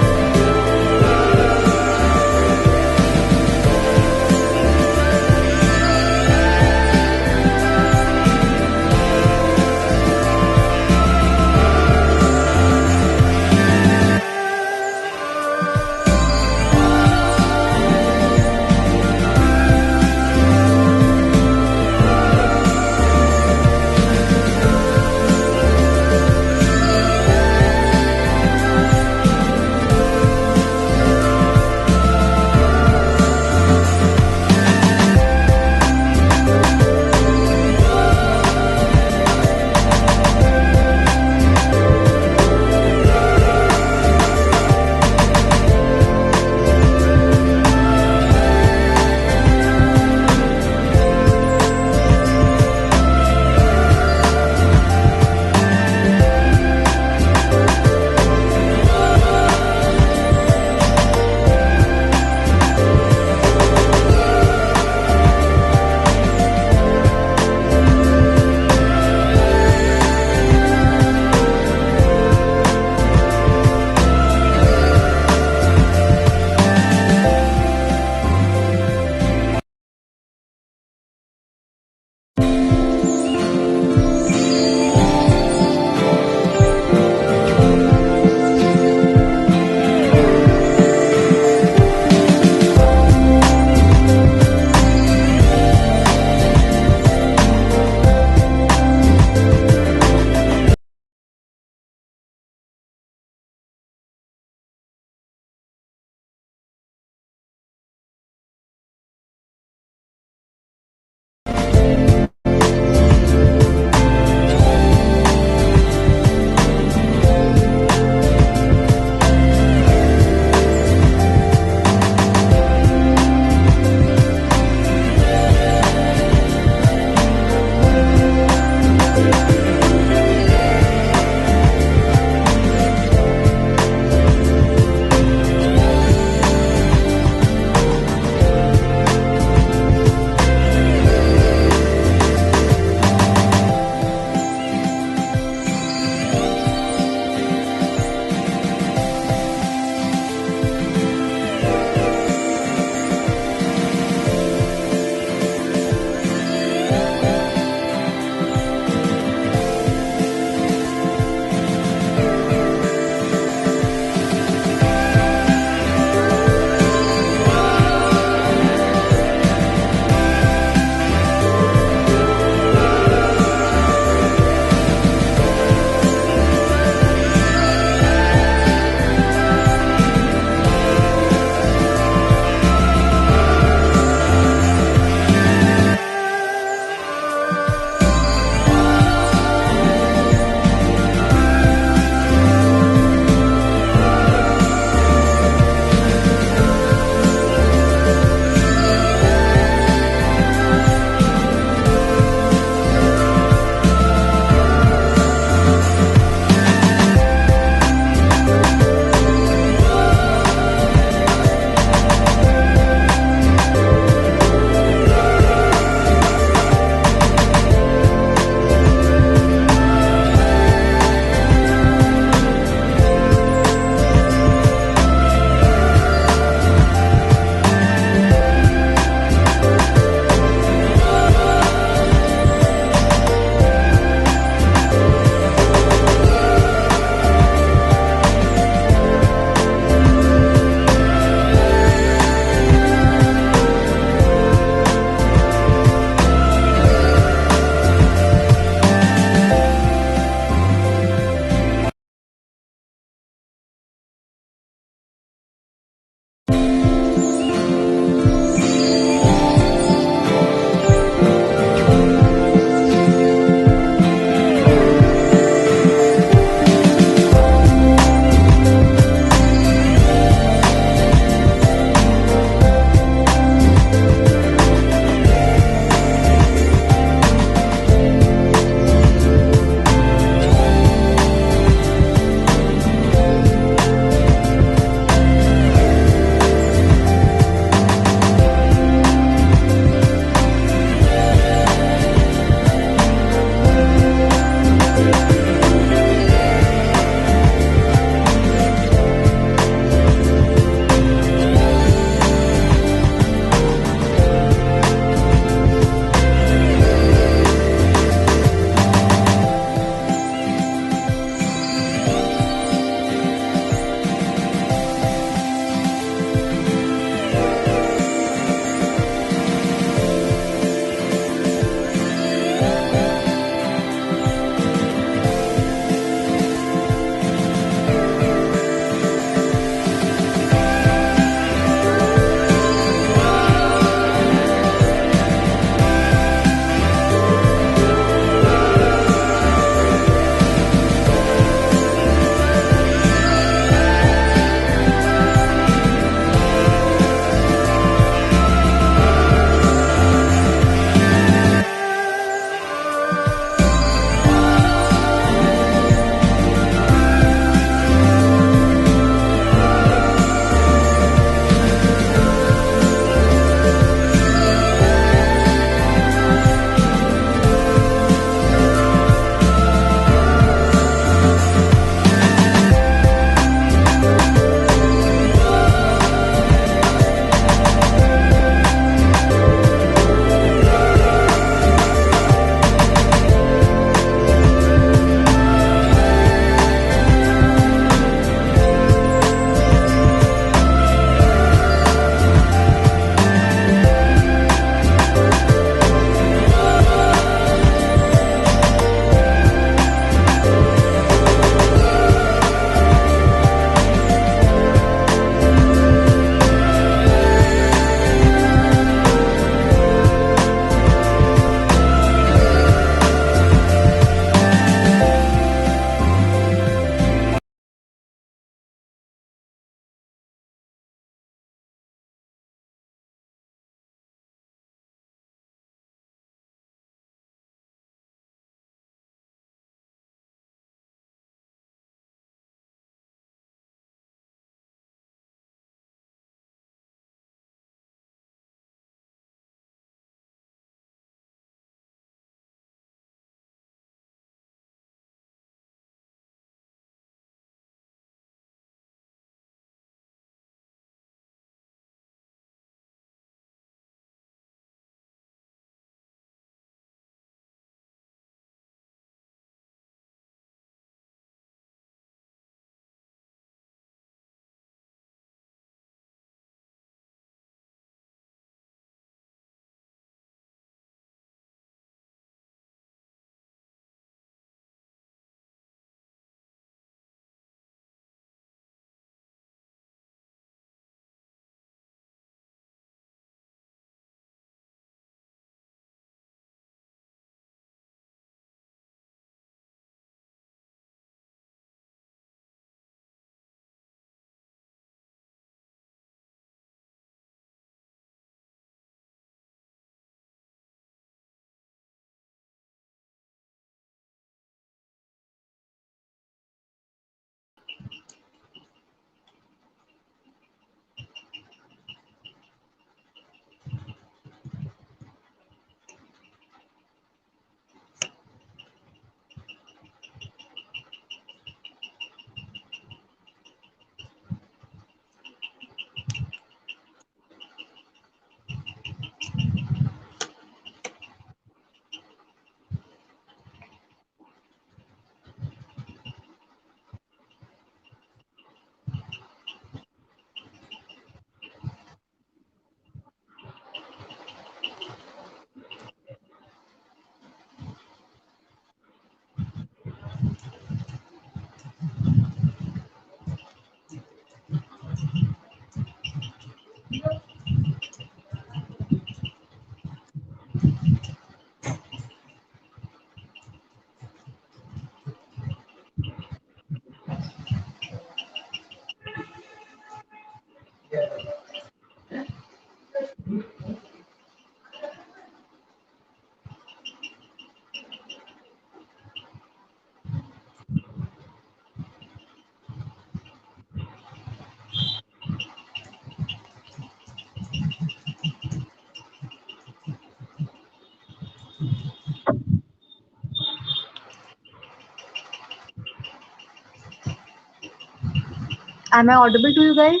Speaker 6: Am I audible to you guys?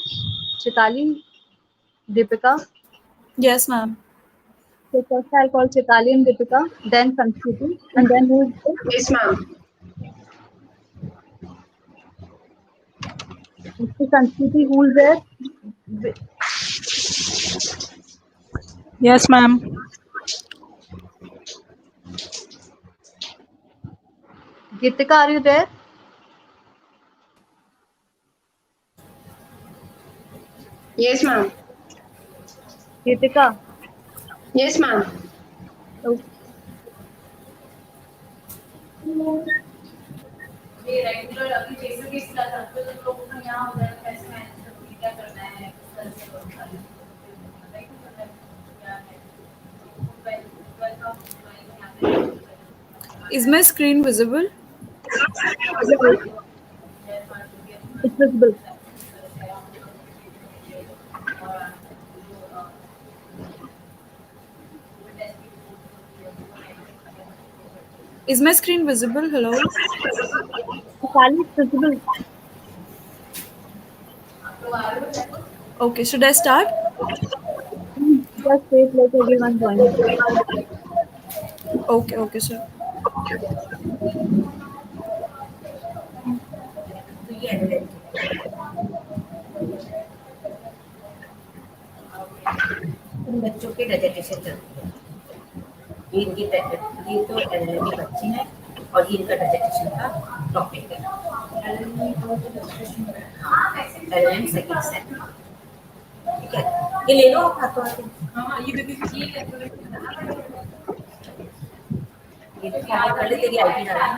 Speaker 6: Chitali, Deepika?
Speaker 19: Yes, ma'am.
Speaker 6: So first I'll call Chitali and Deepika, then Sanskruti, and then who is there?
Speaker 8: Yes, ma'am.
Speaker 6: Mr. Sanskruti, who is there?
Speaker 19: Yes, ma'am.
Speaker 6: Geetika, are you there?
Speaker 8: Yes, ma'am.
Speaker 6: Geetika?
Speaker 8: Yes, ma'am.
Speaker 6: Okay.
Speaker 5: ये regular अभी जैसे भी इसका था तो जब लोग ना यहाँ हो जाए कैसे मैनेज करते क्या करना है किस तरह से होता है क्या है
Speaker 19: Is my screen visible?
Speaker 6: Yes, it's visible.
Speaker 19: Is my screen visible? Hello?
Speaker 6: Chitali, it's visible.
Speaker 19: Okay, should I start?
Speaker 6: Just wait, let everyone join.
Speaker 19: Okay, sir.
Speaker 1: बच्चों के डेजिटेशन चलती है ये तो एलएलबी बच्चे हैं और ये इनका डेजिटेशन का टॉपिक है एलएलएम सेकंड से ठीक है ये ले लो हाथों हाथ हां ये भी ये तो क्या कर ले तेरी आईडी डाल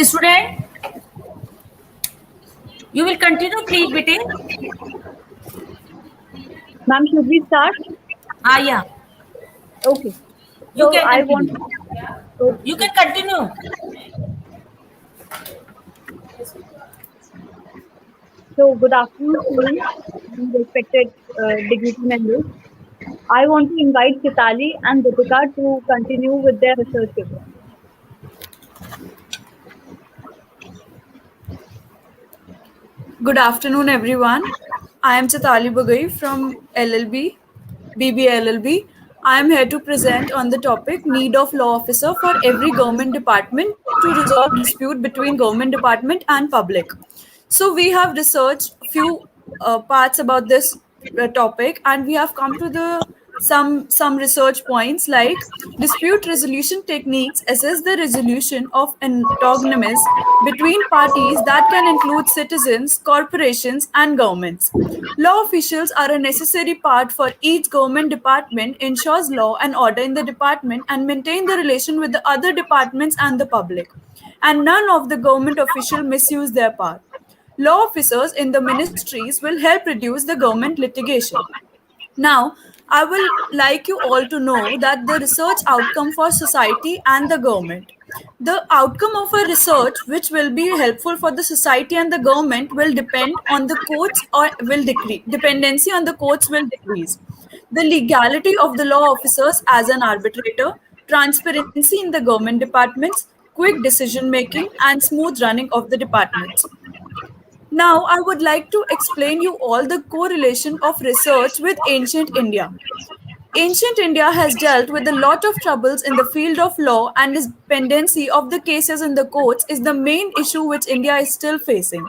Speaker 1: Student, you will continue, please, bete.
Speaker 6: Ma'am, should we start?
Speaker 1: Yeah.
Speaker 6: Okay.
Speaker 1: You
Speaker 6: So
Speaker 1: can
Speaker 6: I
Speaker 1: continue. You can continue.
Speaker 6: So good afternoon, students and respected dignity members. I want to invite Chitali and Deepika to continue with their research paper.
Speaker 19: Good afternoon, everyone. I am Chitali Bagai from LLB, BBA LLB. I am here to present on the topic need of law officer for every government department to resolve dispute between government department and public. So we have researched a few parts about this topic, and we have come to the some research points like dispute resolution techniques assess the resolution of antagonists between parties that can include citizens, corporations, and governments. Law officials are a necessary part for each government department, ensures law and order in the department, and maintain the relation with the other departments and the public. And none of the government officials misuse their power. Law officers in the ministries will help reduce the government litigation. Now, I will like you all to know that the research outcome for society and the government. The outcome of a research which will be helpful for the society and the government will depend on the courts or will decrease. Dependency on the courts will decrease. The legality of the law officers as an arbitrator, transparency in the government departments, quick decision making, and smooth running of the departments. Now, I would like to explain you all the correlation of research with ancient India.
Speaker 4: Ancient India has dealt with a lot of troubles in the field of law, and its dependency of the cases in the courts is the main issue which India is still facing.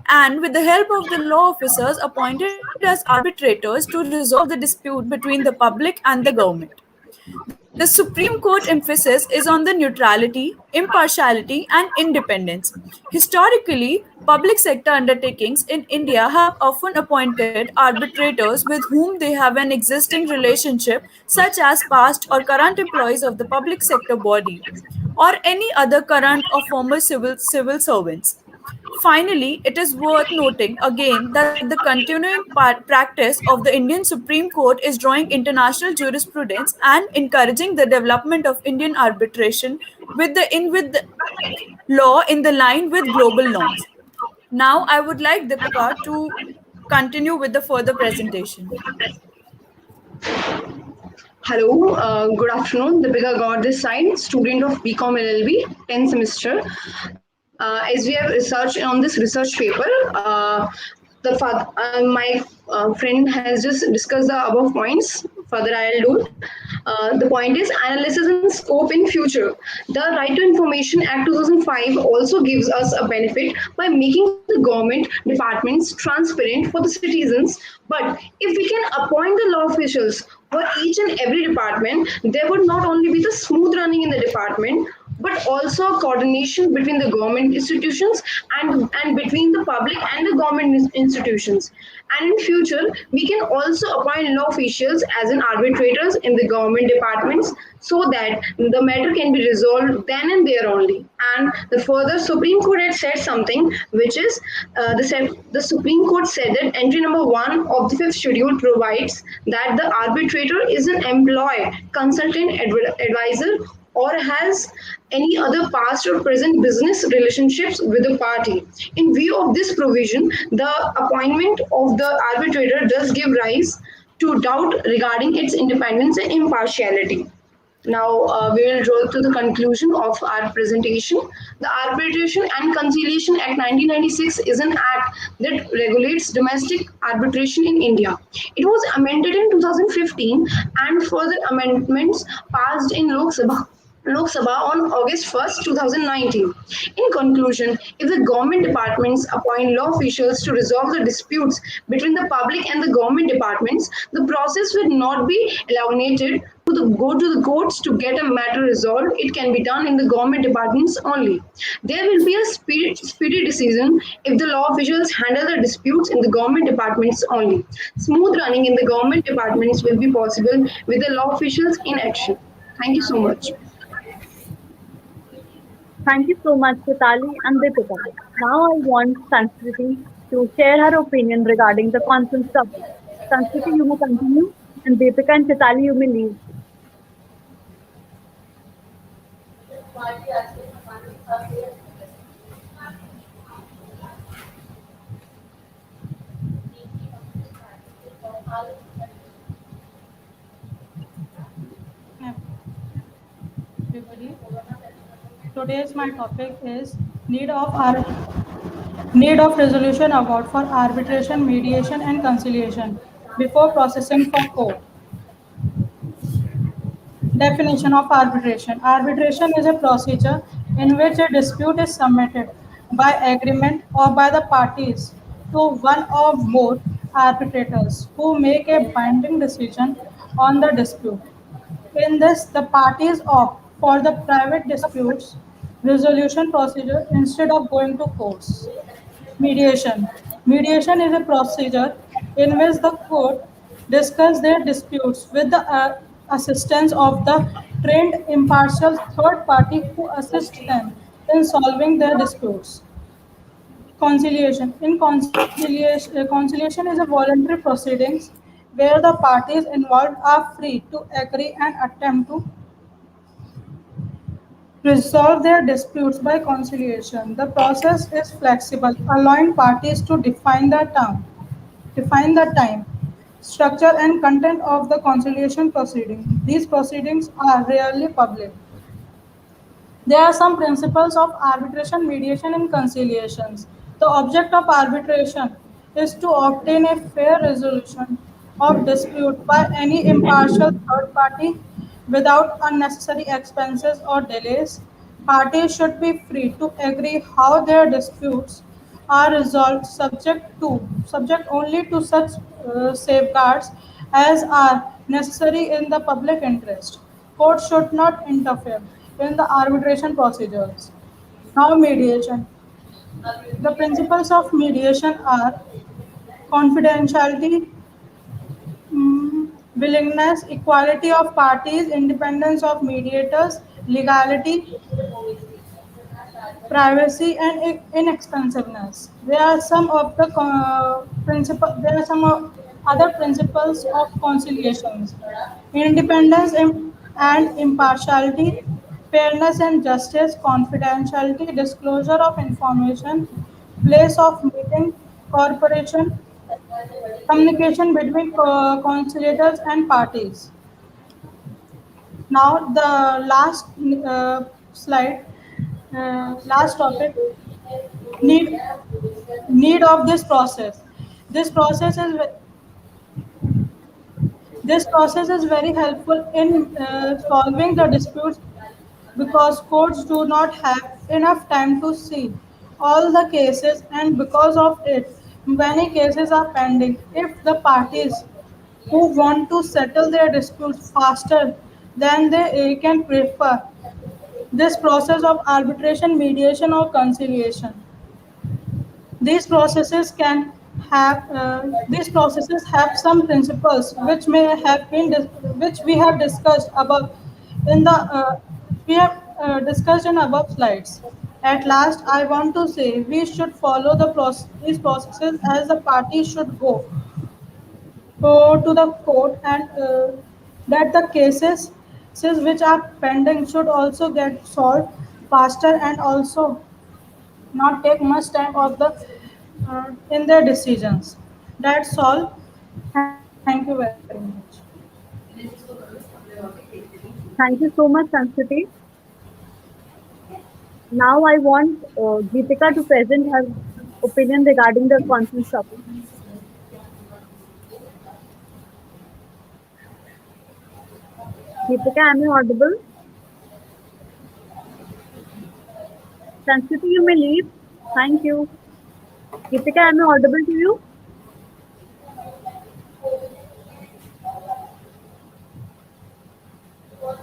Speaker 4: And with the help of the law officers appointed as arbitrators to resolve the dispute between the public and the government. The Supreme Court emphasis is on the neutrality, impartiality, and independence. Historically, public sector undertakings in India have often appointed arbitrators with whom they have an existing relationship, such as past or current employees of the public sector body or any other current or former civil servants. Finally, it is worth noting again that the continuing practice of the Indian Supreme Court is drawing international jurisprudence and encouraging the development of Indian arbitration with the law in the line with global norms. Now, I would like Deepika to continue with the further presentation.
Speaker 22: Hello, good afternoon. Deepika Gaur this side, student of BCom LLB, 10th semester. As we have researched on this research paper, my friend has just discussed the above points. Further, I'll do. The point is analysis and scope in future. The Right to Information Act 2005 also gives us a benefit by making the government departments transparent for the citizens. But if we can appoint the law officials for each and every department, there would not only be the smooth running in the department, but also a coordination between the government institutions and between the public and the government institutions. And in future, we can also appoint law officials as an arbitrators in the government departments so that the matter can be resolved then and there only. And the further Supreme Court had said something, which is the Supreme Court said that entry number 1 of the fifth schedule provides that the arbitrator is an employee, consultant, advisor, or has any other past or present business relationships with the party. In view of this provision, the appointment of the arbitrator does give rise to doubt regarding its independence and impartiality. Now, we will draw to the conclusion of our presentation. The Arbitration and Conciliation Act 1996 is an act that regulates domestic arbitration in India. It was amended in 2015 and further amendments passed in Lok Sabha on August 1st, 2019. In conclusion, if the government departments appoint law officials to resolve the disputes between the public and the government departments, the process will not be elongated to go to the courts to get a matter resolved. It can be done in the government departments only. There will be a speedy decision if the law officials handle the disputes in the government departments only. Smooth running in the government departments will be possible with the law officials in action. Thank you so much.
Speaker 6: Thank you so much, Chitali and Deepika. Now I want Sanskriti to share her opinion regarding the conference topic. Sanskriti, you may continue, and Deepika and Chitali, you may leave.
Speaker 23: Everybody. Today's my topic is need of resolution award for arbitration, mediation, and conciliation before processing for court. Definition of arbitration. Arbitration is a procedure in which a dispute is submitted by agreement or by the parties to one or more arbitrators who make a binding decision on the dispute. In this, the parties opt for the private disputes resolution procedure instead of going to courts. Mediation. Mediation is a procedure in which the court discuss their disputes with the assistance of the trained impartial third party who assist them in solving their disputes. Conciliation. In conciliation is a voluntary proceedings where the parties involved are free to agree and attempt to resolve their disputes by conciliation. The process is flexible, allowing parties to define the time, structure, and content of the conciliation proceeding. These proceedings are rarely public. There are some principles of arbitration, mediation, and conciliations. The object of arbitration is to obtain a fair resolution of dispute by any impartial third party without unnecessary expenses or delays. Parties should be free to agree how their disputes are resolved subject only to such safeguards as are necessary in the public interest. Courts should not interfere in the arbitration procedures. Now mediation. The principles of mediation are confidentiality, willingness, equality of parties, independence of mediators, legality, privacy, and inexpensiveness. There are some of the principle. There are some other principles of conciliations: independence and impartiality, fairness and justice, confidentiality, disclosure of information, place of meeting, corporation, communication between conciliators and parties. Now the last slide, last topic, need need of this process. This process is this process is very helpful in solving the disputes because courts do not have enough time to see all the cases, and because of it many cases are pending. If the parties who want to settle their disputes faster than they can prefer this process of arbitration, mediation, or conciliation. These processes can have these processes have some principles which may have been which we have discussed above in the we have discussed in above slides. At last, I want to say we should follow these processes as the parties should go to the court, and that the cases which are pending should also get solved faster and also not take much time of the in their decisions. That's all. Thank you very much.
Speaker 6: Thank you so much, Sanskriti. Now I want Geetika to present her opinion regarding the conference topic. Geetika, am I audible? Sanskriti, you may leave. Thank you. Geetika, am I audible to you?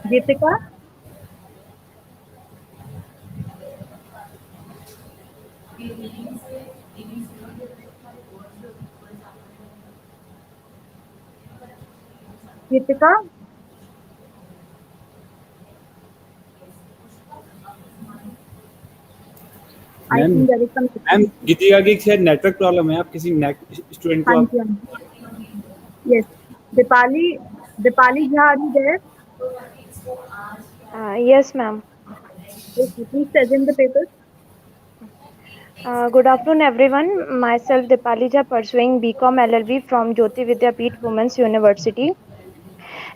Speaker 6: Geetika? Geetika? I
Speaker 9: ma'am
Speaker 6: think there is some
Speaker 9: ma'am Geetika की शायद network problem है, आप किसी student को
Speaker 6: हाँ
Speaker 9: आप
Speaker 6: जी, हाँ जी. Yes. Dipali Jha, are you there?
Speaker 3: Yes, ma'am.
Speaker 6: Okay, please present the papers.
Speaker 3: Good afternoon, everyone. Myself, Dipalija, pursuing BCom LLB from Jyoti Vidyapeeth Women's University,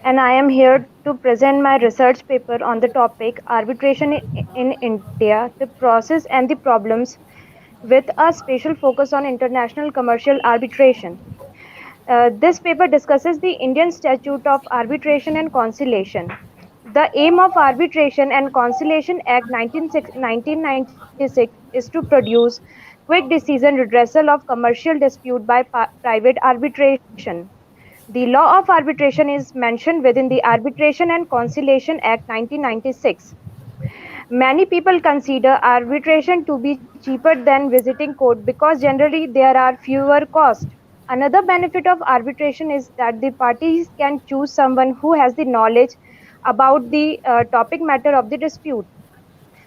Speaker 3: and I am here to present my research paper on the topic arbitration in India, the process and the problems, with a special focus on international commercial arbitration. This paper discusses the Indian Statute of Arbitration and Conciliation. The aim of Arbitration and Conciliation Act 1996 is to produce quick decision redressal of commercial dispute by private arbitration. The law of arbitration is mentioned within the Arbitration and Conciliation Act 1996. Many people consider arbitration to be cheaper than visiting court because generally there are fewer costs. Another benefit of arbitration is that the parties can choose someone who has the knowledge about the topic matter of the dispute.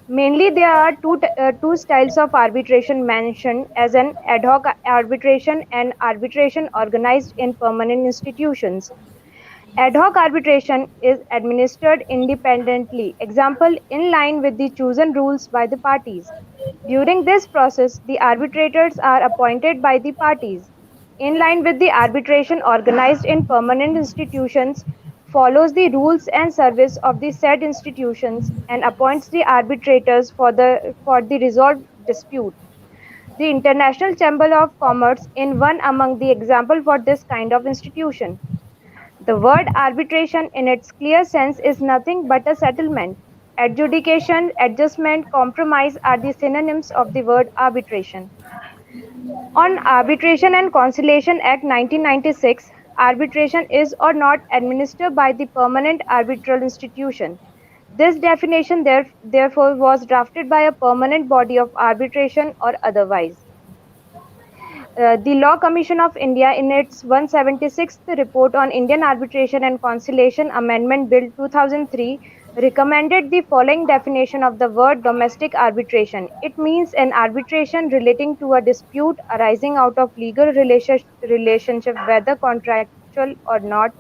Speaker 3: Mainly, there are two styles of arbitration mentioned as an ad hoc arbitration and arbitration organized in permanent institutions. Ad hoc arbitration is administered independently, example, in line with the chosen rules by the parties. During this process, the arbitrators are appointed by the parties. In line with the arbitration organized in permanent institutions, follows the rules and service of the said institutions and appoints the arbitrators for the resolved dispute. the International Chamber of Commerce in one among the example for this kind of institution. The word arbitration in its clear sense is nothing but a settlement. Adjudication, adjustment, compromise are the synonyms of the word arbitration. On Arbitration and Conciliation Act 1996, arbitration is or not administered by the permanent arbitral institution. This definition therefore was drafted by a permanent body of arbitration or otherwise. The Law Commission of India, in its 176th report on Indian Arbitration and Conciliation Amendment Bill 2003, recommended the following definition of the word domestic arbitration. It means an arbitration relating to a dispute arising out of legal relationship, whether contractual or not,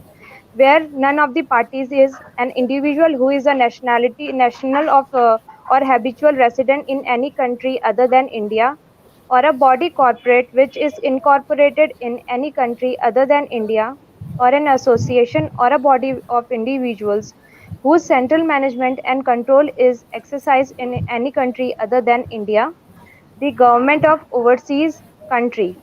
Speaker 3: where none of the parties is an individual who is a national of or habitual resident in any country other than India, or a body corporate which is incorporated in any country other than India, or an association or a body of individuals whose central management and control is exercised in any country other than India, the government of overseas country,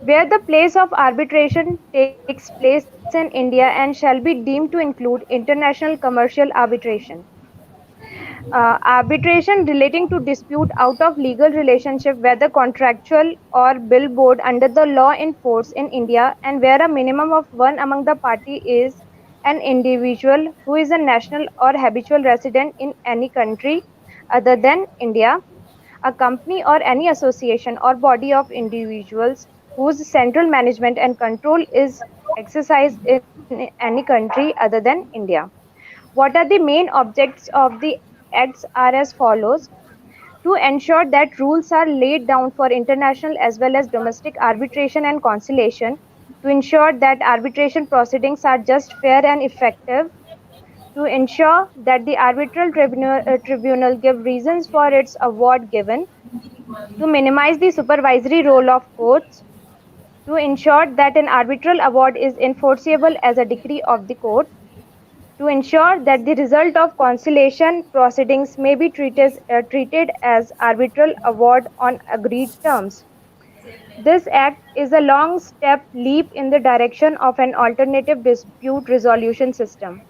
Speaker 3: where the place of arbitration takes place in India and shall be deemed to include international commercial arbitration. Arbitration relating to dispute out of legal relationship, whether contractual or billboard under the law in force in India, and where a minimum of one among the party is an individual who is a national or habitual resident in any country other than India, a company or any association or body of individuals whose central management and control is exercised in any country other than India. What are the main objects of the acts are as follows: to ensure that rules are laid down for international as well as domestic arbitration and conciliation, to ensure that arbitration proceedings are just, fair and effective, to ensure that the arbitral tribunal give reasons for its award given, to minimize the supervisory role of courts, to ensure that an arbitral award is enforceable as a decree of the court, to ensure that the result of conciliation proceedings may be treated as arbitral award on agreed terms. This act is a long step leap in the direction of an alternative dispute resolution system.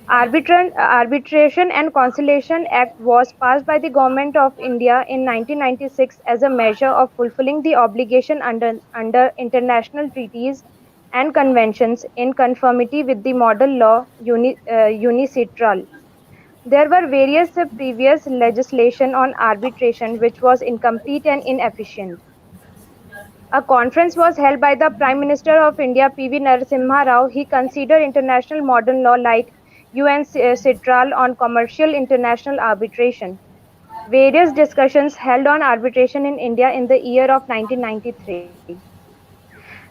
Speaker 3: Arbitration and Conciliation Act was passed by the Government of India in 1996 as a measure of fulfilling the obligation under international treaties and conventions in conformity with the model law UNICITRAL. There were various previous legislation on arbitration which was incomplete and inefficient. A conference was held by the Prime Minister of India, P.V. Narasimha Rao. He considered international modern law like UN Citral on commercial international arbitration. Various discussions held on arbitration in India in the year of 1993.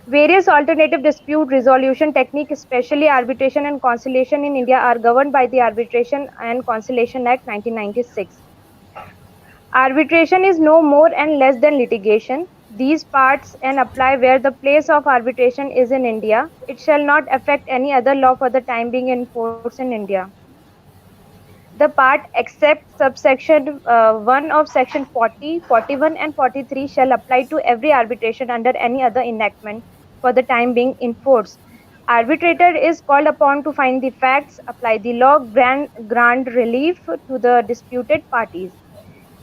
Speaker 3: Various alternative dispute resolution techniques, especially arbitration and conciliation in India, are governed by the Arbitration and Conciliation Act 1996. Arbitration is no more and less than litigation. These parts and apply where the place of arbitration is in India. It shall not affect any other law for the time being in force in India. The part except subsection 1 of section 40, 41 and 43 shall apply to every arbitration under any other enactment for the time being in force. Arbitrator is called upon to find the facts, apply the law, grant relief to the disputed parties.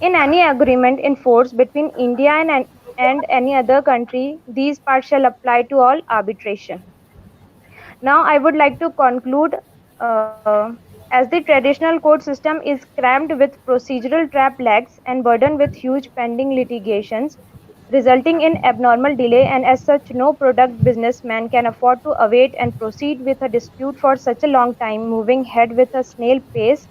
Speaker 3: In any agreement in force between India and any other country, these parts shall apply to all arbitration. Now, I would like to conclude as the traditional court system is crammed with procedural trap lags and burdened with huge pending litigations, resulting in abnormal delay, and as such, no product businessman can afford to await and proceed with a dispute for such a long time, moving ahead with a snail pace.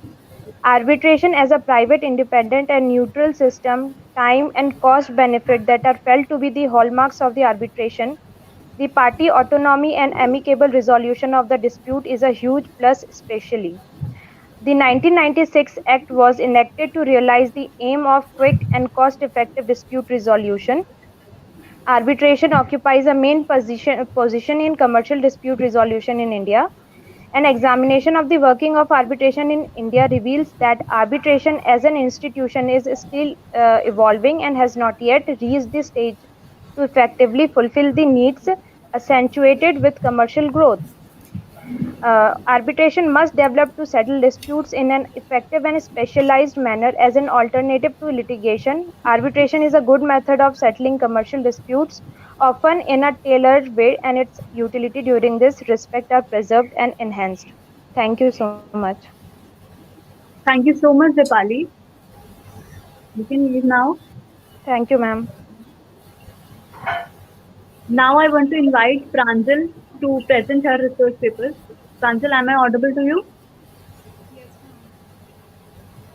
Speaker 3: Arbitration as a private, independent, and neutral system, time and cost benefit that are felt to be the hallmarks of the arbitration. The party autonomy and amicable resolution of the dispute is a huge plus, especially. The 1996 Act was enacted to realize the aim of quick and cost effective dispute resolution. Arbitration occupies a main position in commercial dispute resolution in India. An examination of the working of arbitration in India reveals that arbitration as an institution is still evolving and has not yet reached the stage to effectively fulfill the needs accentuated with commercial growth. Arbitration must develop to settle disputes in an effective and specialized manner as an alternative to litigation. Arbitration is a good method of settling commercial disputes, often in a tailored way, and its utility during this respect are preserved and enhanced. Thank you so much.
Speaker 6: Thank you so much, Dipali. You can leave now.
Speaker 3: Thank you, ma'am.
Speaker 6: Now I want to invite Pranjal to present her research paper. Pranjal, am I audible to you?
Speaker 11: Yes, ma'am.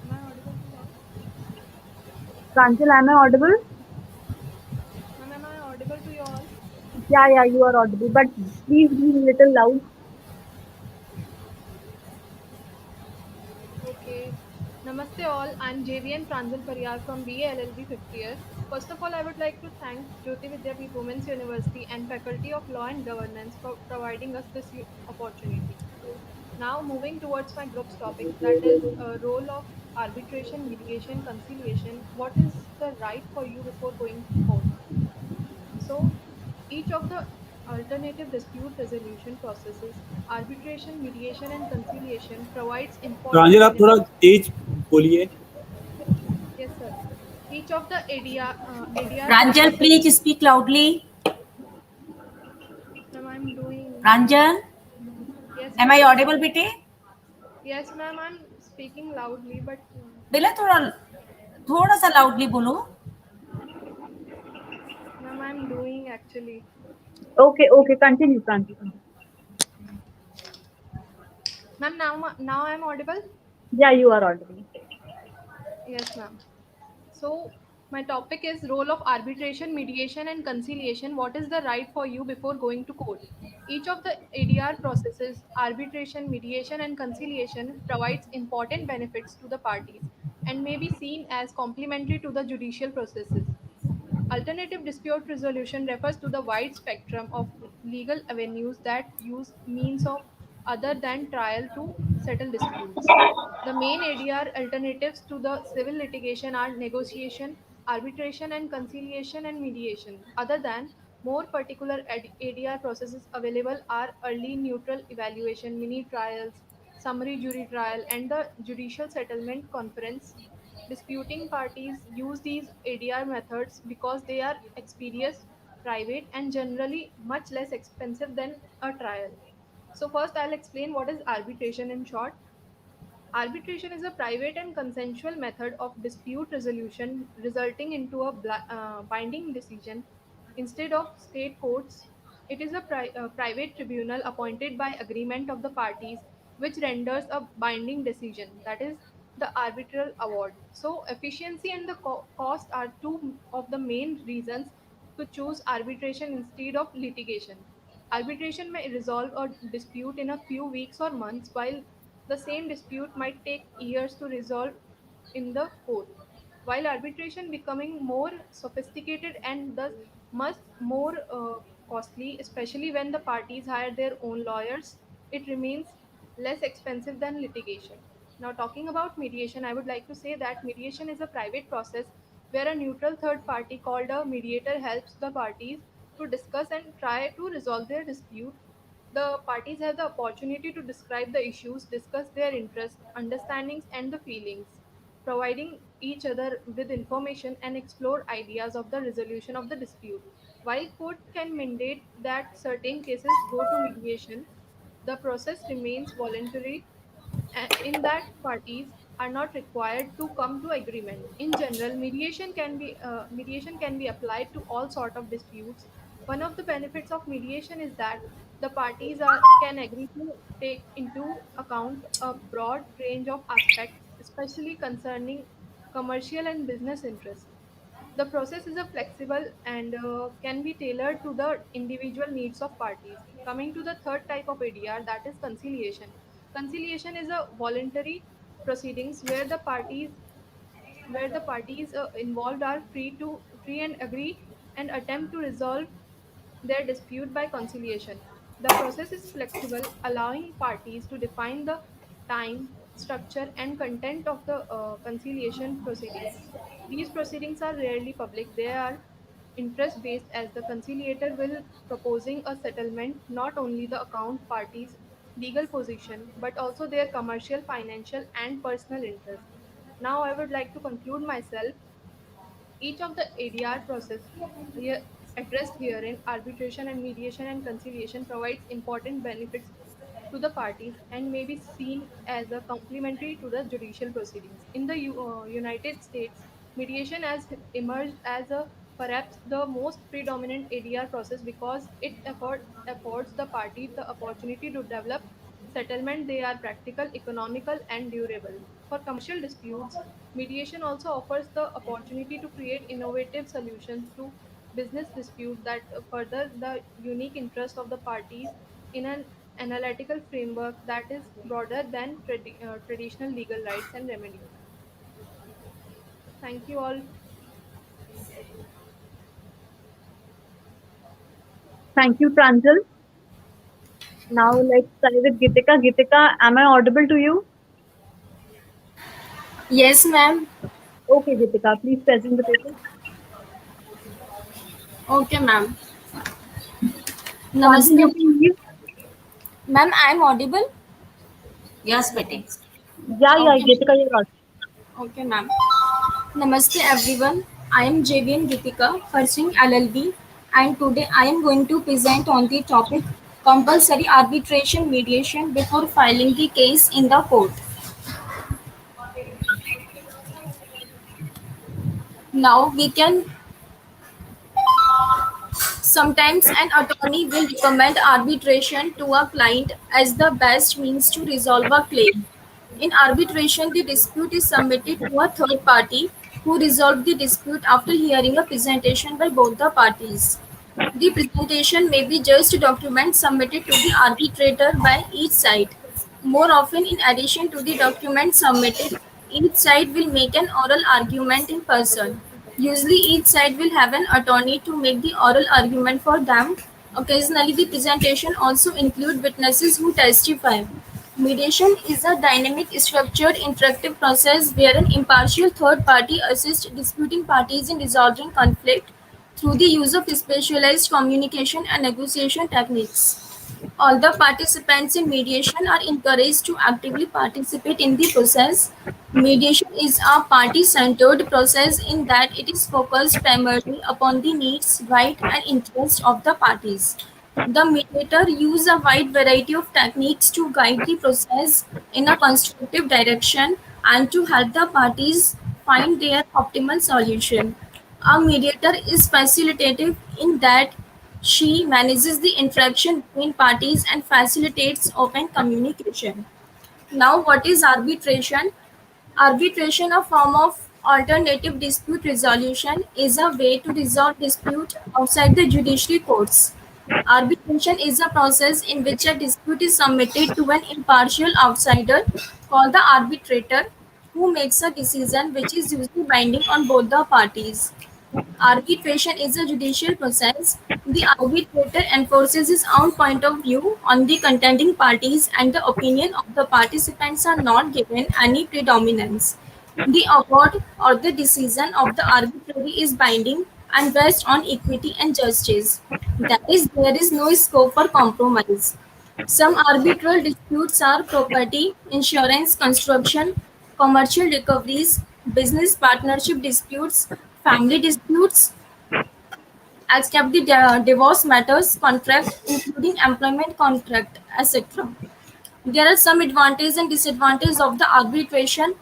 Speaker 11: Am I audible to you all?
Speaker 6: Pranjal, am I audible?
Speaker 11: Ma'am, am I audible to you all?
Speaker 6: Yeah, you are audible, but please be a little loud.
Speaker 11: Okay. Namaste all. I'm JVN Pranjal Pariyar from BA LLB 5th year. First of all, I would like to thank Jyoti Vidyapeeth Women's University and Faculty of Law and Governance for providing us this opportunity. Now, moving towards my group's topic, that is role of arbitration, mediation, conciliation. What is the right for you before going to court? So, each of the alternative dispute resolution processes, arbitration, mediation, and conciliation provides
Speaker 9: Pranjal
Speaker 11: important
Speaker 9: आप थोड़ा
Speaker 11: benefits.
Speaker 9: तेज बोलिए.
Speaker 11: Yes, sir. Each of the ADR
Speaker 1: Pranjal,
Speaker 11: processes.
Speaker 1: please speak loudly.
Speaker 11: Ma'am, I'm doing.
Speaker 1: Pranjal,
Speaker 11: Yes,
Speaker 1: am I
Speaker 11: ma'am.
Speaker 1: audible, bete?
Speaker 11: Yes, ma'am. I'm speaking loudly, but
Speaker 1: बेला थोड़ा सा loudly बोलो.
Speaker 11: ma'am, I'm doing actually.
Speaker 6: Okay, continue, Pranjal.
Speaker 11: Ma'am, now I'm audible.
Speaker 6: Yeah, you are audible.
Speaker 11: Yes, ma'am. So, my topic is role of arbitration, mediation, and conciliation. What is the right for you before going to court? Each of the ADR processes, arbitration, mediation, and conciliation, provides important benefits to the parties and may be seen as complementary to the judicial processes. Alternative dispute resolution refers to the wide spectrum of legal avenues that use means of other than trial to settle disputes. The main ADR alternatives to the civil litigation are negotiation, arbitration and conciliation and mediation. Other than more particular ADR processes available are early neutral evaluation, mini trials, summary jury trial, and the judicial settlement conference. Disputing parties use these ADR methods because they are expeditious, private, and generally much less expensive than a trial. So, first, I'll explain what is arbitration in short. Arbitration is a private and consensual method of dispute resolution resulting into a binding decision. Instead of state courts, it is a private tribunal appointed by agreement of the parties which renders a binding decision, that is, the arbitral award. So, efficiency and the cost are two of the main reasons to choose arbitration instead of litigation. Arbitration may resolve a dispute in a few weeks or months, while the same dispute might take years to resolve in the court. While arbitration becoming more sophisticated and thus much more costly, especially when the parties hire their own lawyers, it remains less expensive than litigation. Now, talking about mediation, I would like to say that mediation is a private process where a neutral third party called a mediator helps the parties to discuss and try to resolve their dispute. The parties have the opportunity to describe the issues, discuss their interests, understandings, and the feelings, providing each other with information and explore ideas of the resolution of the dispute. While court can mandate that certain cases go to mediation, the process remains voluntary in that parties are not required to come to agreement. In general, mediation can be applied to all sort of disputes. One of the benefits of mediation is that the parties can agree to take into account a broad range of aspects, especially concerning commercial and business interests. The process is a flexible and can be tailored to the individual needs of parties. Coming to the third type of ADR, that is conciliation. Conciliation is a voluntary proceedings where the parties involved are free and agree and attempt to resolve their dispute by conciliation. The process is flexible, allowing parties to define the time, structure, and content of the conciliation proceedings. These proceedings are rarely public. They are interest based as the conciliator will proposing a settlement not only the account parties legal position but also their commercial, financial, and personal interest. Now I would like to conclude myself. Each of the ADR process here addressed herein, arbitration and mediation and conciliation, provides important benefits to the parties and may be seen as a complementary to the judicial proceedings. In the United States, mediation has emerged as a perhaps the most predominant ADR process because it affords the party the opportunity to develop settlement. They are practical, economical, and durable. For commercial disputes, mediation also offers the opportunity to create innovative solutions to business dispute that further the unique interest of the parties in an analytical framework that is broader than traditional legal rights and remedies. Thank you all.
Speaker 6: Thank you, Pranjal. Now let's start with Gitika. Gitika, am I audible to you?
Speaker 1: Yes, ma'am.
Speaker 6: Okay, Gitika, please present the paper.
Speaker 1: Okay, ma'am.
Speaker 6: Pranjal,
Speaker 1: Namaste.
Speaker 6: you can leave.
Speaker 1: Ma'am, I am audible? Yes, Betty.
Speaker 6: Yeah,
Speaker 1: Okay.
Speaker 6: Gitika, you're audible.
Speaker 1: Okay, ma'am. Namaste, everyone. I am JVN Gitika, pursuing LLB, and today I am going to present on the topic compulsory arbitration mediation before filing the case in the court. Now we can sometimes an attorney will recommend arbitration to a client as the best means to resolve a claim. In arbitration, the dispute is submitted to a third party who resolves the dispute after hearing a presentation by both the parties. The presentation may be just documents submitted to the arbitrator by each side. More often, in addition to the documents submitted, each side will make an oral argument in person. Usually, each side will have an attorney to make the oral argument for them. Occasionally, the presentation also include witnesses who testify. Mediation is a dynamic, structured, interactive process where an impartial third party assists disputing parties in resolving conflict through the use of specialized communication and negotiation techniques. All the participants in mediation are encouraged to actively participate in the process. Mediation is a party centered process in that it is focused primarily upon the needs, rights, and interests of the parties. The mediator uses a wide variety of techniques to guide the process in a constructive direction and to help the parties find their optimal solution. A mediator is facilitative in that she manages the interaction between parties and facilitates open communication. Now, what is arbitration? Arbitration, a form of alternative dispute resolution, is a way to resolve dispute outside the judiciary courts. Arbitration is a process in which a dispute is submitted to an impartial outsider called the arbitrator who makes a decision which is usually binding on both the parties. Arbitration is a judicial process. The arbitrator enforces his own point of view on the contending parties, and the opinion of the participants are not given any predominance. The award or the decision of the arbitrator is binding and rests on equity and justice. That is, there is no scope for compromise. Some arbitral disputes are property, insurance, construction, commercial recoveries, business partnership disputes, family disputes, except the divorce matters, contract, including employment contract, etc. There are some advantages and disadvantages of the arbitration.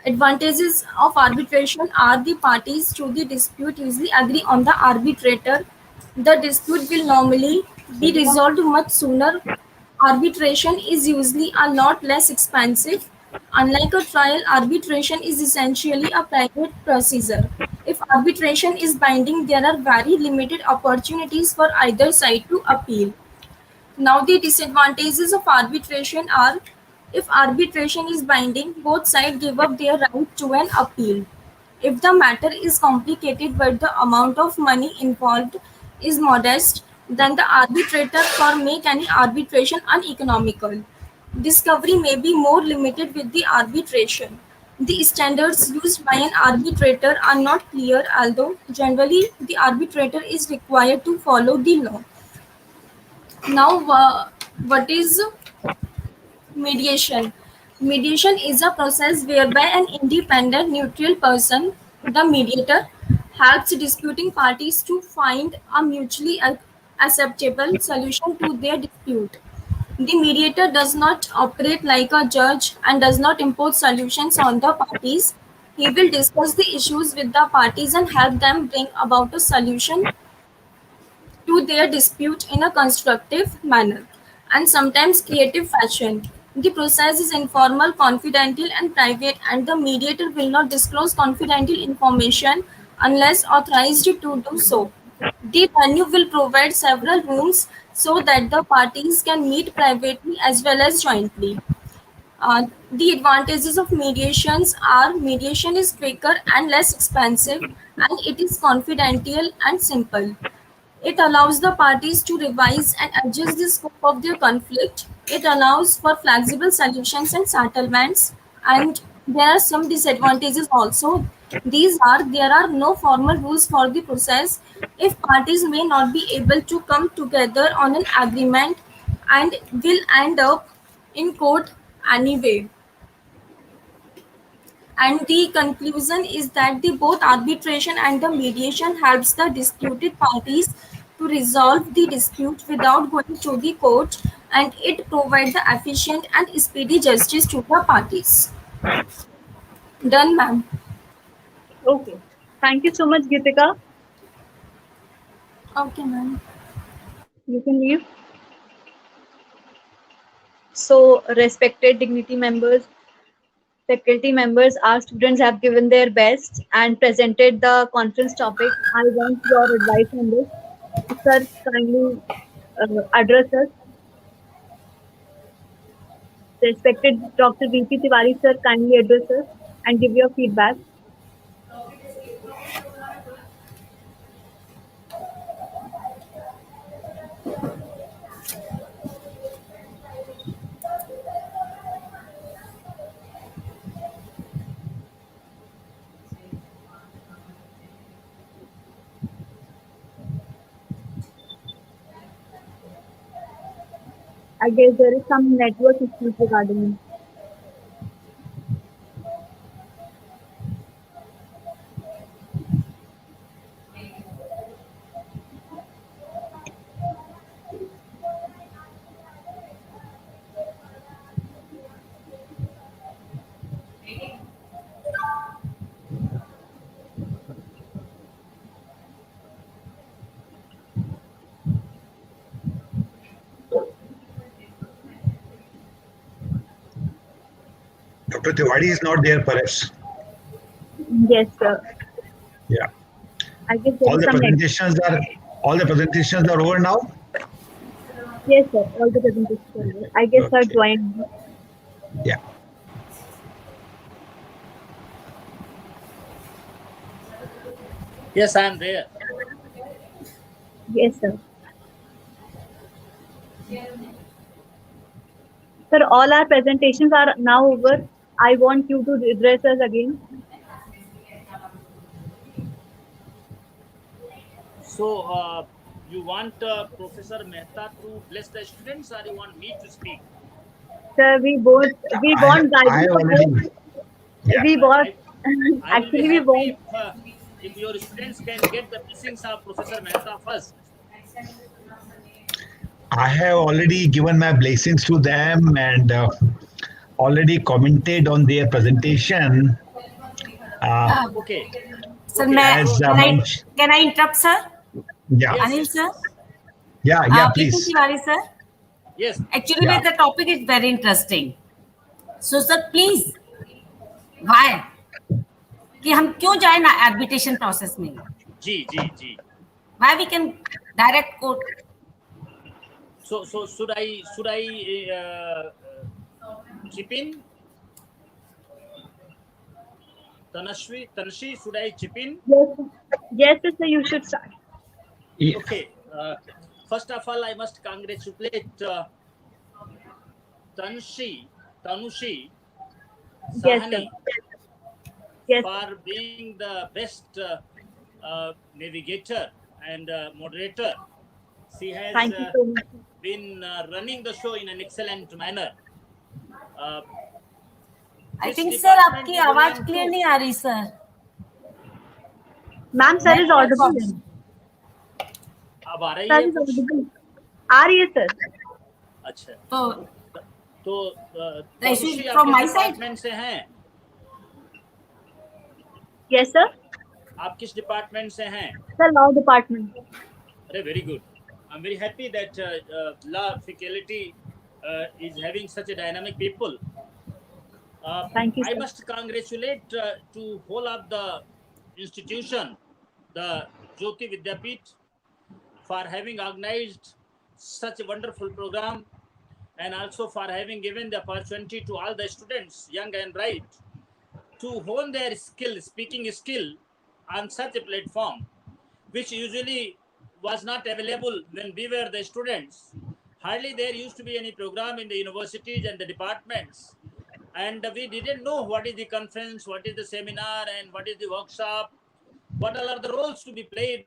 Speaker 1: Advantages of arbitration are the parties to the dispute usually agree on the arbitrator. The dispute will normally be resolved much sooner. Arbitration is usually a lot less expensive. Unlike a trial, arbitration is essentially a private procedure. If arbitration is binding, there are very limited opportunities for either side to appeal. Now, the disadvantages of arbitration are if arbitration is binding, both sides give up their right to an appeal. If the matter is complicated but the amount of money involved is modest,
Speaker 18: than the arbitrator for make any arbitration uneconomical. Discovery may be more limited with the arbitration. The standards used by an arbitrator are not clear, although generally the arbitrator is required to follow the law. Now, what is mediation? Mediation is a process whereby an independent, neutral person, the mediator, helps disputing parties to find a mutually acceptable solution to their dispute. The mediator does not operate like a judge and does not impose solutions on the parties. He will discuss the issues with the parties and help them bring about a solution to their dispute in a constructive manner and sometimes creative fashion. The process is informal, confidential, and private, and the mediator will not disclose confidential information unless authorized to do so. The venue will provide several rooms so that the parties can meet privately as well as jointly. The advantages of mediations are mediation is quicker and less expensive, and it is confidential and simple. It allows the parties to revise and adjust the scope of their conflict. It allows for flexible solutions and settlements. And there are some disadvantages also. These are there are no formal rules for the process. If parties may not be able to come together on an agreement and will end up in court anyway. And the conclusion is that the both arbitration and the mediation helps the disputed parties to resolve the dispute without going to the court, and it provides the efficient and speedy justice to the parties. Done, ma'am.
Speaker 6: Okay. Thank you so much, Gitika.
Speaker 18: Okay, ma'am.
Speaker 6: You can leave. So, respected dignity members, faculty members, our students have given their best and presented the conference topic. I want your advice on this. Sir, kindly address us. Respected Dr. VP Tiwari, sir, kindly address us and give your feedback. I guess there is some network issues regarding.
Speaker 20: Dr. Tiwari is not there, perhaps.
Speaker 6: Yes, sir.
Speaker 20: Yeah.
Speaker 6: I guess there
Speaker 20: All
Speaker 6: is
Speaker 20: the
Speaker 6: some
Speaker 20: presentations are over now.
Speaker 6: Yes, sir. All the presentations are over. I guess sir joined.
Speaker 20: Yeah.
Speaker 7: Yes, I am there.
Speaker 6: Yes, sir. Sir, all our presentations are now over. I want you to address us again.
Speaker 7: So, you want Professor Mehta to bless the students, or you want me to speak?
Speaker 6: Sir, we want
Speaker 20: I
Speaker 6: guidance. We want
Speaker 7: I will be
Speaker 6: actually we
Speaker 7: happy
Speaker 6: want.
Speaker 7: if your students can get the blessings of Professor Mehta first.
Speaker 20: I have already given my blessings to them and already commented on their presentation.
Speaker 7: Okay.
Speaker 1: Sir,
Speaker 20: As
Speaker 1: can I interrupt, sir?
Speaker 20: Yeah.
Speaker 1: Anil, sir?
Speaker 20: Yeah,
Speaker 1: VP
Speaker 20: please.
Speaker 1: Tiwari, sir?
Speaker 7: Yes.
Speaker 1: Actually,
Speaker 20: Yeah.
Speaker 1: the topic is very interesting. So, sir, please, why? कि हम क्यों जाए ना arbitration process में?
Speaker 7: जी.
Speaker 1: Why we can direct court?
Speaker 7: So should I chip in? Tanashri, should I chip in?
Speaker 6: Yes, sir, you should start.
Speaker 7: Okay. first of all, I must congratulate Tanushi
Speaker 6: Yes, sir.
Speaker 7: Sahani
Speaker 6: Yes,
Speaker 7: for being the best navigator and moderator. She has
Speaker 6: thank you so much.
Speaker 7: been running the show in an excellent manner. Uh,
Speaker 1: I
Speaker 7: which
Speaker 1: think sir
Speaker 7: department
Speaker 1: आपकी
Speaker 7: you
Speaker 1: आवाज
Speaker 7: belong
Speaker 1: clear
Speaker 7: to?
Speaker 1: नहीं आ रही sir.
Speaker 6: Ma'am, sir is
Speaker 1: network
Speaker 6: audible.
Speaker 1: Problem.
Speaker 7: अब आ रही
Speaker 6: Sir
Speaker 7: है
Speaker 6: is
Speaker 7: कुछ?
Speaker 6: audible. आ रही है sir.
Speaker 7: अच्छा,
Speaker 1: तो
Speaker 7: तनुश्री
Speaker 1: इशू
Speaker 7: आप
Speaker 1: फ्रॉम
Speaker 7: किस
Speaker 1: माय साइड.
Speaker 7: डिपार्टमेंट से हैं?
Speaker 6: Yes, sir.
Speaker 7: आप किस डिपार्टमेंट से हैं?
Speaker 6: Sir, law department.
Speaker 7: अरे very good. I'm very happy that law faculty is having such a dynamic people.
Speaker 6: Thank you,
Speaker 7: I
Speaker 6: sir.
Speaker 7: must congratulate to whole of the institution, the Jyoti Vidyapeeth, for having organized such a wonderful program, and also for having given the opportunity to all the students, young and bright, to hone their skill, speaking skill, on such a platform, which usually was not available when we were the students. Hardly there used to be any program in the universities and the departments, and we didn't know what is the conference, what is the seminar, and what is the workshop, what all are the roles to be played.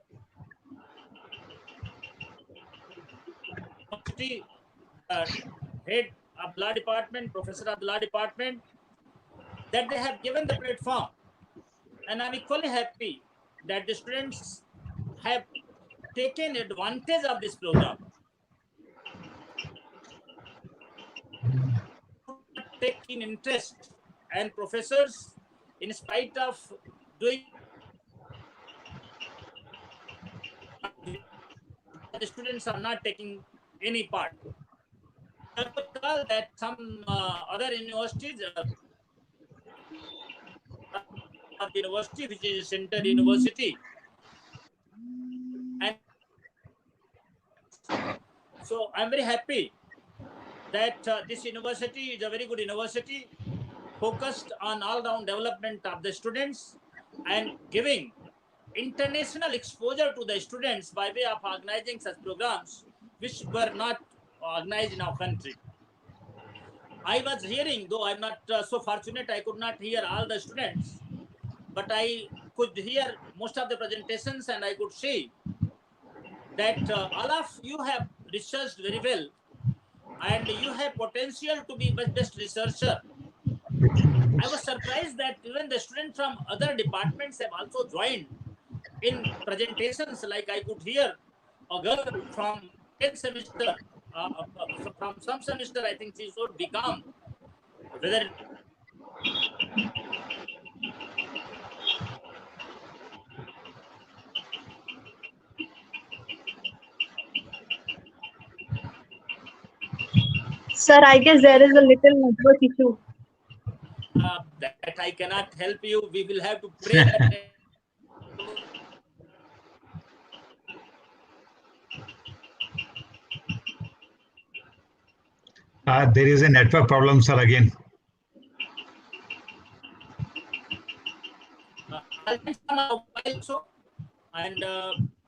Speaker 7: Head of law department, professor of the law department, that they have given the platform, and I'm equally happy that the students have taken advantage of this program. Taking interest, and professors, in spite of doing, the students are not taking any part. I would call that some other universities, university which is a center university, and so I'm very happy that this university is a very good university, focused on all-round development of the students and giving international exposure to the students by way of organizing such programs which were not organized in our country. I was hearing, though I'm not so fortunate, I could not hear all the students, but I could hear most of the presentations, and I could see that all of you have researched very well, and you have potential to be best researcher. I was surprised that even the students from other departments have also joined in presentations. Like I could hear a girl from 10th semester, from some semester, I think she should become, whether
Speaker 6: Sir, I guess there is a little network issue.
Speaker 7: that I cannot help you. We will have to pray that
Speaker 20: There is a network problem, sir, again.
Speaker 7: I'll join from my mobile also, and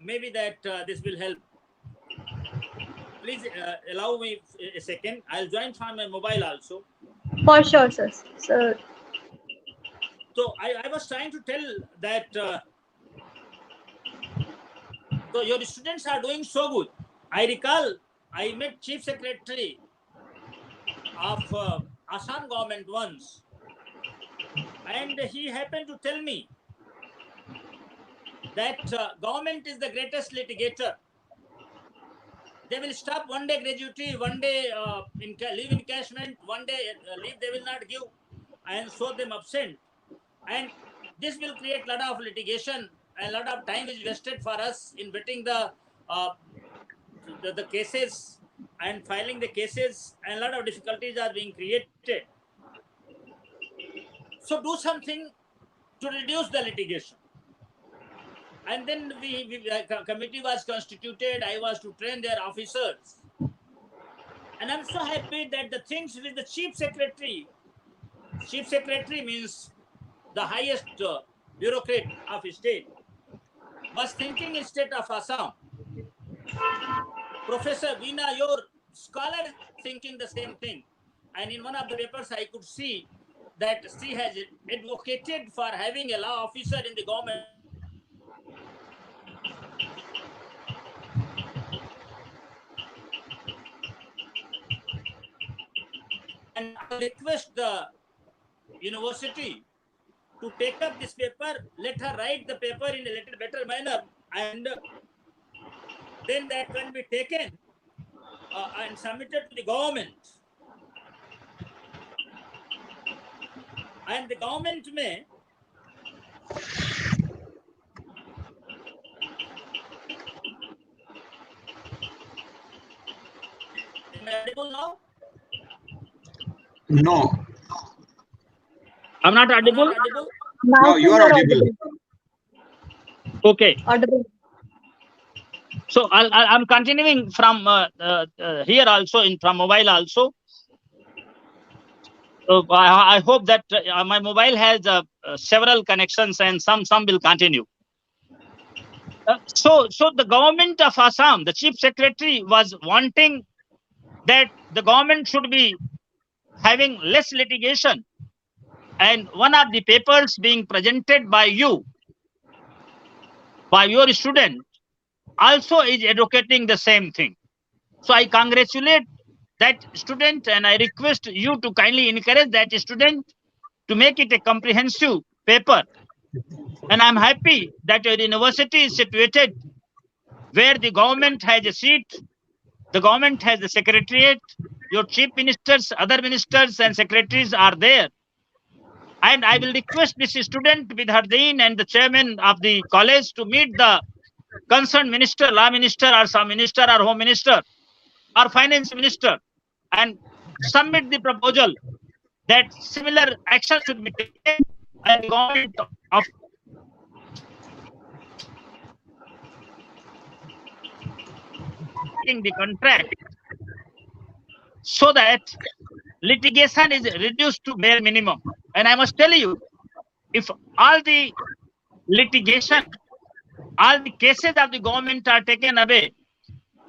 Speaker 7: maybe that this will help. Please allow me a second. I'll join from my mobile also.
Speaker 6: For sure, sir. Sir.
Speaker 7: So I was trying to tell that so your students are doing so good. I recall I met Chief Secretary of Assam government once, and he happened to tell me that government is the greatest litigator. They will stop one day gratuity, one day leave encashment, one day leave they will not give, and show them absent. And this will create a lot of litigation, and a lot of time is wasted for us in vetting the cases and filing the cases, and a lot of difficulties are being created. So do something to reduce the litigation. And then a committee was constituted. I was to train their officers. And I'm so happy that the things with the chief secretary means the highest bureaucrat of a state, was thinking in state of Assam. Professor Veena, your scholar is thinking the same thing. And in one of the papers, I could see that she has advocated for having a law officer in the government. And I request the university to take up this paper, let her write the paper in a little better manner, and then that can be taken and submitted to the government. And the government may am I audible now?
Speaker 20: No.
Speaker 7: I'm not audible?
Speaker 20: No, you are audible.
Speaker 7: Okay.
Speaker 6: Audible.
Speaker 7: So I'm continuing from here also, from mobile also. I hope that my mobile has several connections and some will continue. So the government of Assam, the chief secretary was wanting that the government should be having less litigation. And one of the papers being presented by you, by your student, also is advocating the same thing. So I congratulate that student and I request you to kindly encourage that student to make it a comprehensive paper. And I'm happy that your university is situated where the government has a seat, the government has the secretariat, your chief ministers, other ministers and secretaries are there. And I will request this student with her dean and the chairman of the college to meet the concerned minister, law minister or some minister or home minister or finance minister and submit the proposal that similar action should be taken and the government of the contract so that litigation is reduced to bare minimum. And I must tell you, if all the litigation, all the cases of the government are taken away,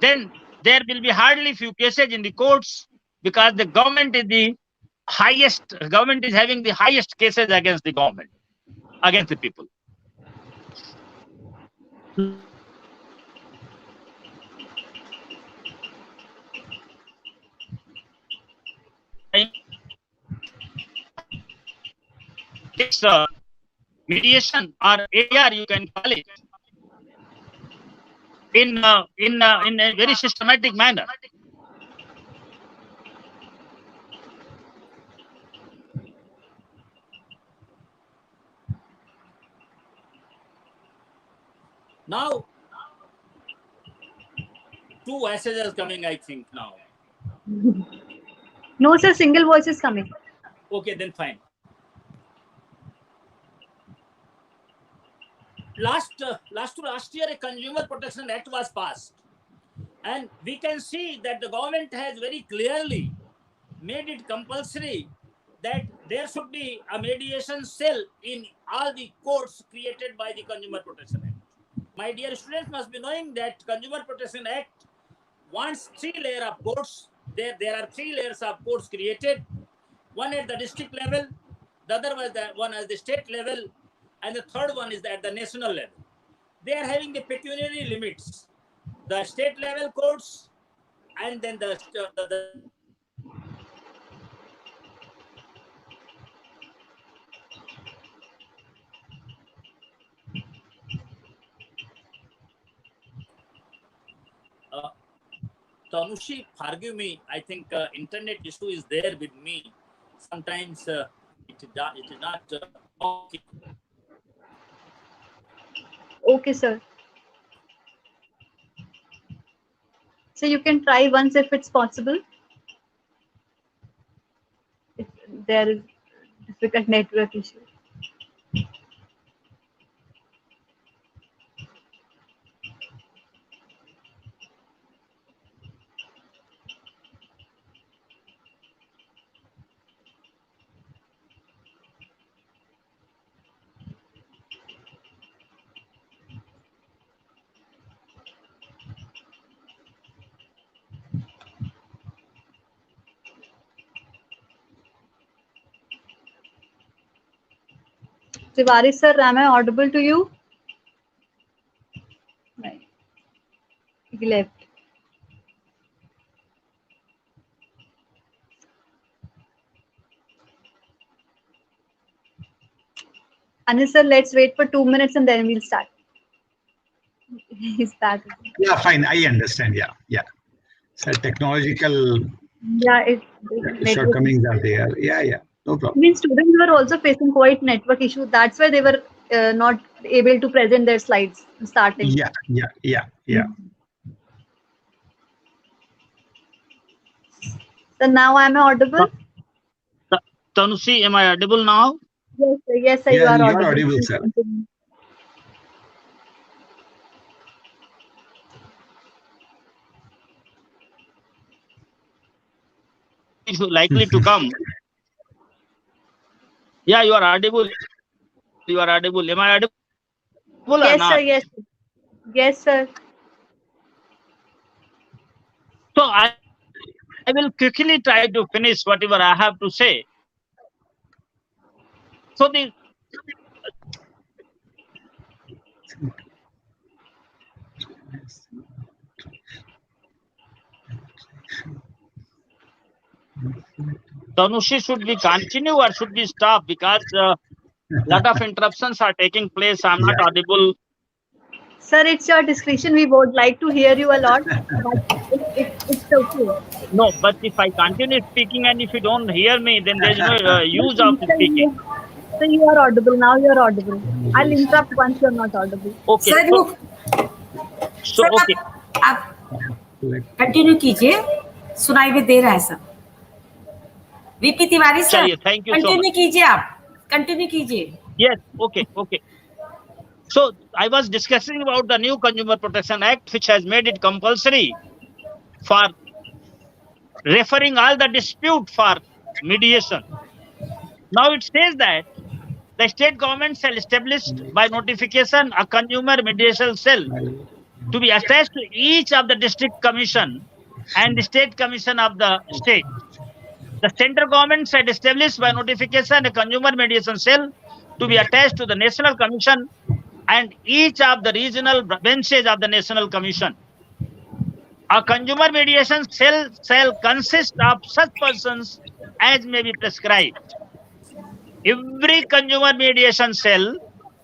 Speaker 7: then there will be hardly few cases in the courts because the government is the highest, government is having the highest cases against the government, against the people. It's mediation or AR, you can call it, in a very systematic manner. Now, two messages coming, I think now.
Speaker 6: No, sir, single voice is coming.
Speaker 7: Okay, then fine. Last year, a Consumer Protection Act was passed. And we can see that the government has very clearly made it compulsory that there should be a mediation cell in all the courts created by the Consumer Protection Act. My dear students must be knowing that Consumer Protection Act wants 3 layers of courts. There are 3 layers of courts created. One at the district level, the other one at the state level, and the third one is at the national level. They are having the pecuniary limits. The state level courts and then the Tanushi, forgive me. I think internet issue is there with me. Sometimes it is not okay.
Speaker 6: Okay, sir. So you can try once if it's possible. If there is difficult network issue. Tiwari sir, am I audible to you? Right. He left. Anil sir, let's wait for 2 minutes and then we'll start. He's back.
Speaker 20: Yeah, fine. I understand. Yeah, yeah. So technological
Speaker 6: Yeah, it's
Speaker 20: shortcomings are there. Yeah, yeah. No
Speaker 6: I
Speaker 20: problem.
Speaker 6: mean, students were also facing quite network issue. That's why they were not able to present their slides starting.
Speaker 20: Yeah, yeah, yeah, yeah.
Speaker 6: So now am I audible?
Speaker 7: Tanushi, am I audible now?
Speaker 6: Yes, sir, you
Speaker 20: Yeah,
Speaker 6: are
Speaker 20: you're
Speaker 6: audible.
Speaker 20: audible,
Speaker 6: Please
Speaker 20: sir.
Speaker 6: continue.
Speaker 7: If you're likely to come. Yeah, you are audible. You are audible. Am I audible or
Speaker 6: Yes,
Speaker 7: not?
Speaker 6: sir. Yes, sir. Yes, sir.
Speaker 7: So I will quickly try to finish whatever I have to say. So the Tanushi, should we continue or should we stop? Because lot of interruptions are taking place. I'm not audible.
Speaker 6: Sir, it's your discretion. We would like to hear you a lot, but it's okay.
Speaker 7: No, but if I continue speaking and if you don't hear me, then there's no use of
Speaker 6: Sir,
Speaker 7: speaking.
Speaker 6: you are audible. Now you are audible. I'll interrupt once you're not audible.
Speaker 7: Okay.
Speaker 1: Sir वो
Speaker 7: So okay.
Speaker 1: आप continue कीजिए, सुनाई भी दे रहा है sir. VP Tiwari sir,
Speaker 7: चलिए, thank you so
Speaker 1: continue
Speaker 7: much.
Speaker 1: कीजिए, आप कंटिन्यू कीजिए.
Speaker 7: Yes, okay, okay. So I was discussing about the new Consumer Protection Act, which has made it compulsory for referring all the dispute for mediation. Now it says that the state government shall establish by notification a consumer mediation cell to be attached to each of the district commission and the state commission of the state. The central government shall establish by notification a consumer mediation cell to be attached to the national commission and each of the regional benches of the national commission. A consumer mediation cell shall consist of such persons as may be prescribed. Every consumer mediation cell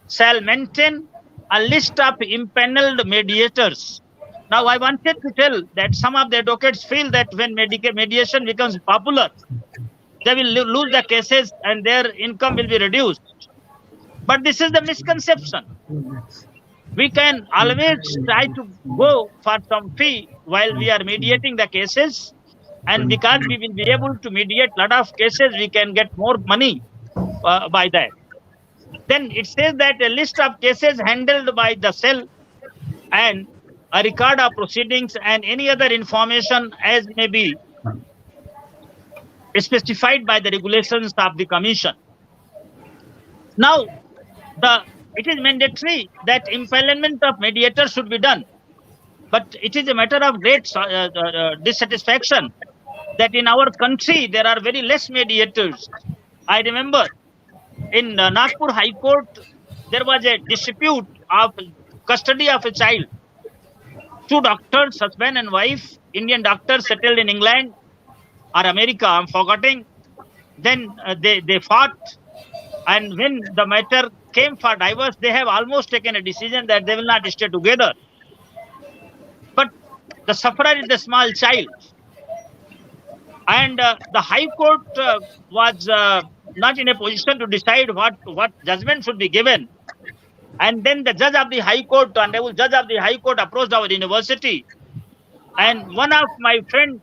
Speaker 7: shall maintain a list of impaneled mediators. Now, I wanted to tell that some of the advocates feel that when mediation becomes popular, they will lose the cases and their income will be reduced. But this is the misconception. We can always try to go for some fee while we are mediating the cases, and because we will be able to mediate a lot of cases, we can get more money by that. Then it says that a list of cases handled by the cell and a record of proceedings and any other information as may be specified by the regulations of the commission. Now, it is mandatory that empanelment of mediators should be done. But it is a matter of great dissatisfaction that in our country there are very less mediators. I remember in Nagpur High Court, there was a dispute of custody of a child. Two doctors, husband and wife, Indian doctors settled in England or America, I'm forgetting. Then they fought, and when the matter came for divorce, they have almost taken a decision that they will not stay together. But the sufferer is the small child. And the High Court was not in a position to decide what judgment should be given. And then the judge of the High Court, honorable judge of the High Court, approached our university. And one of my friends,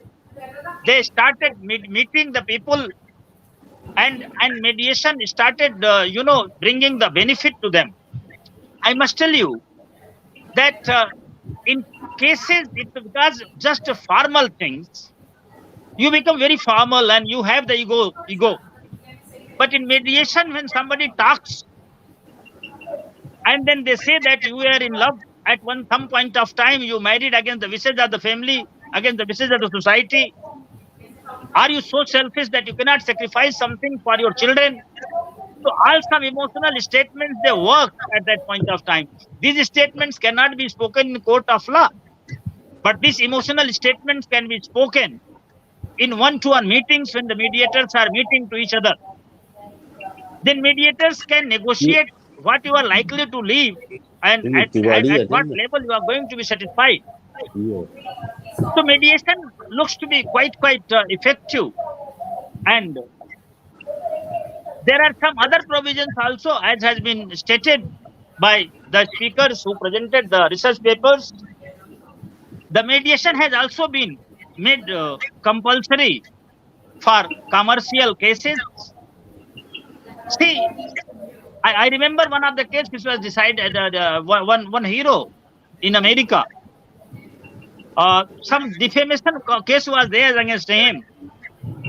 Speaker 7: they started meeting the people, and mediation started, bringing the benefit to them. I must tell you that in cases, because just formal things, you become very formal and you have the ego. But in mediation, when somebody talks and then they say that you were in love at some point of time, you married against the wishes of the family, against the wishes of the society. Are you so selfish that you cannot sacrifice something for your children? So all some emotional statements, they work at that point of time. These statements cannot be spoken in court of law, but these emotional statements can be spoken in one-to-one meetings when the mediators are meeting to each other. Then mediators can negotiate what you are likely to leave and at what level you are going to be satisfied. So mediation looks to be quite effective, and there are some other provisions also, as has been stated by the speakers who presented the research papers. The mediation has also been made compulsory for commercial cases. See, I remember one of the cases which was decided, one hero in America. Some defamation case was there against him,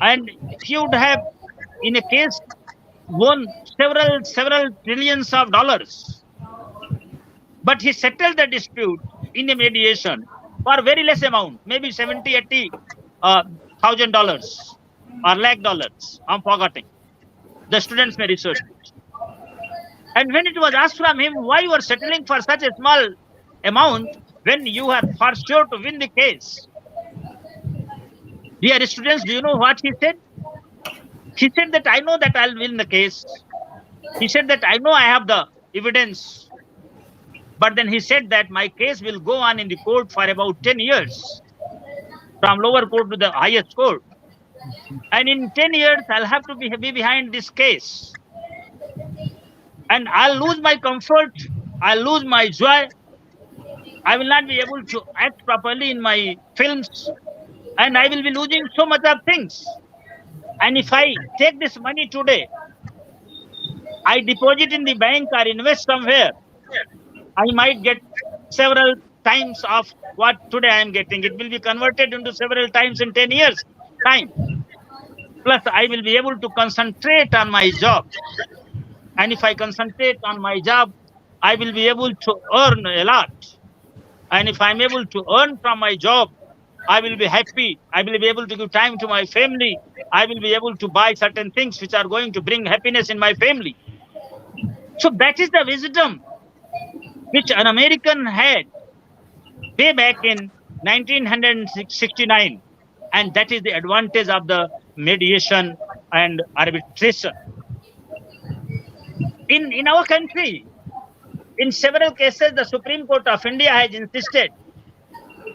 Speaker 7: and he would have, in a case, won several trillions of dollars. But he settled the dispute in a mediation for very less amount, maybe 70, 80 thousand dollars or lakh dollars. I'm forgetting. The students may research it. And when it was asked from him why you are settling for such a small amount when you are for sure to win the case, dear students, do you know what he said? He said that I know that I'll win the case. He said that I know I have the evidence. But then he said that my case will go on in the court for about 10 years, from lower court to the highest court. And in 10 years, I'll have to be behind this case. And I'll lose my comfort. I'll lose my joy. I will not be able to act properly in my films. And I will be losing so much of things. And if I take this money today, I deposit in the bank or invest somewhere, I might get several times of what today I am getting. It will be converted into several times in 10 years time. Plus, I will be able to concentrate on my job. And if I concentrate on my job, I will be able to earn a lot. And if I'm able to earn from my job, I will be happy. I will be able to give time to my family. I will be able to buy certain things which are going to bring happiness in my family. So that is the wisdom which an American had way back in 1969. And that is the advantage of the mediation and arbitration. In our country, in several cases, the Supreme Court of India has insisted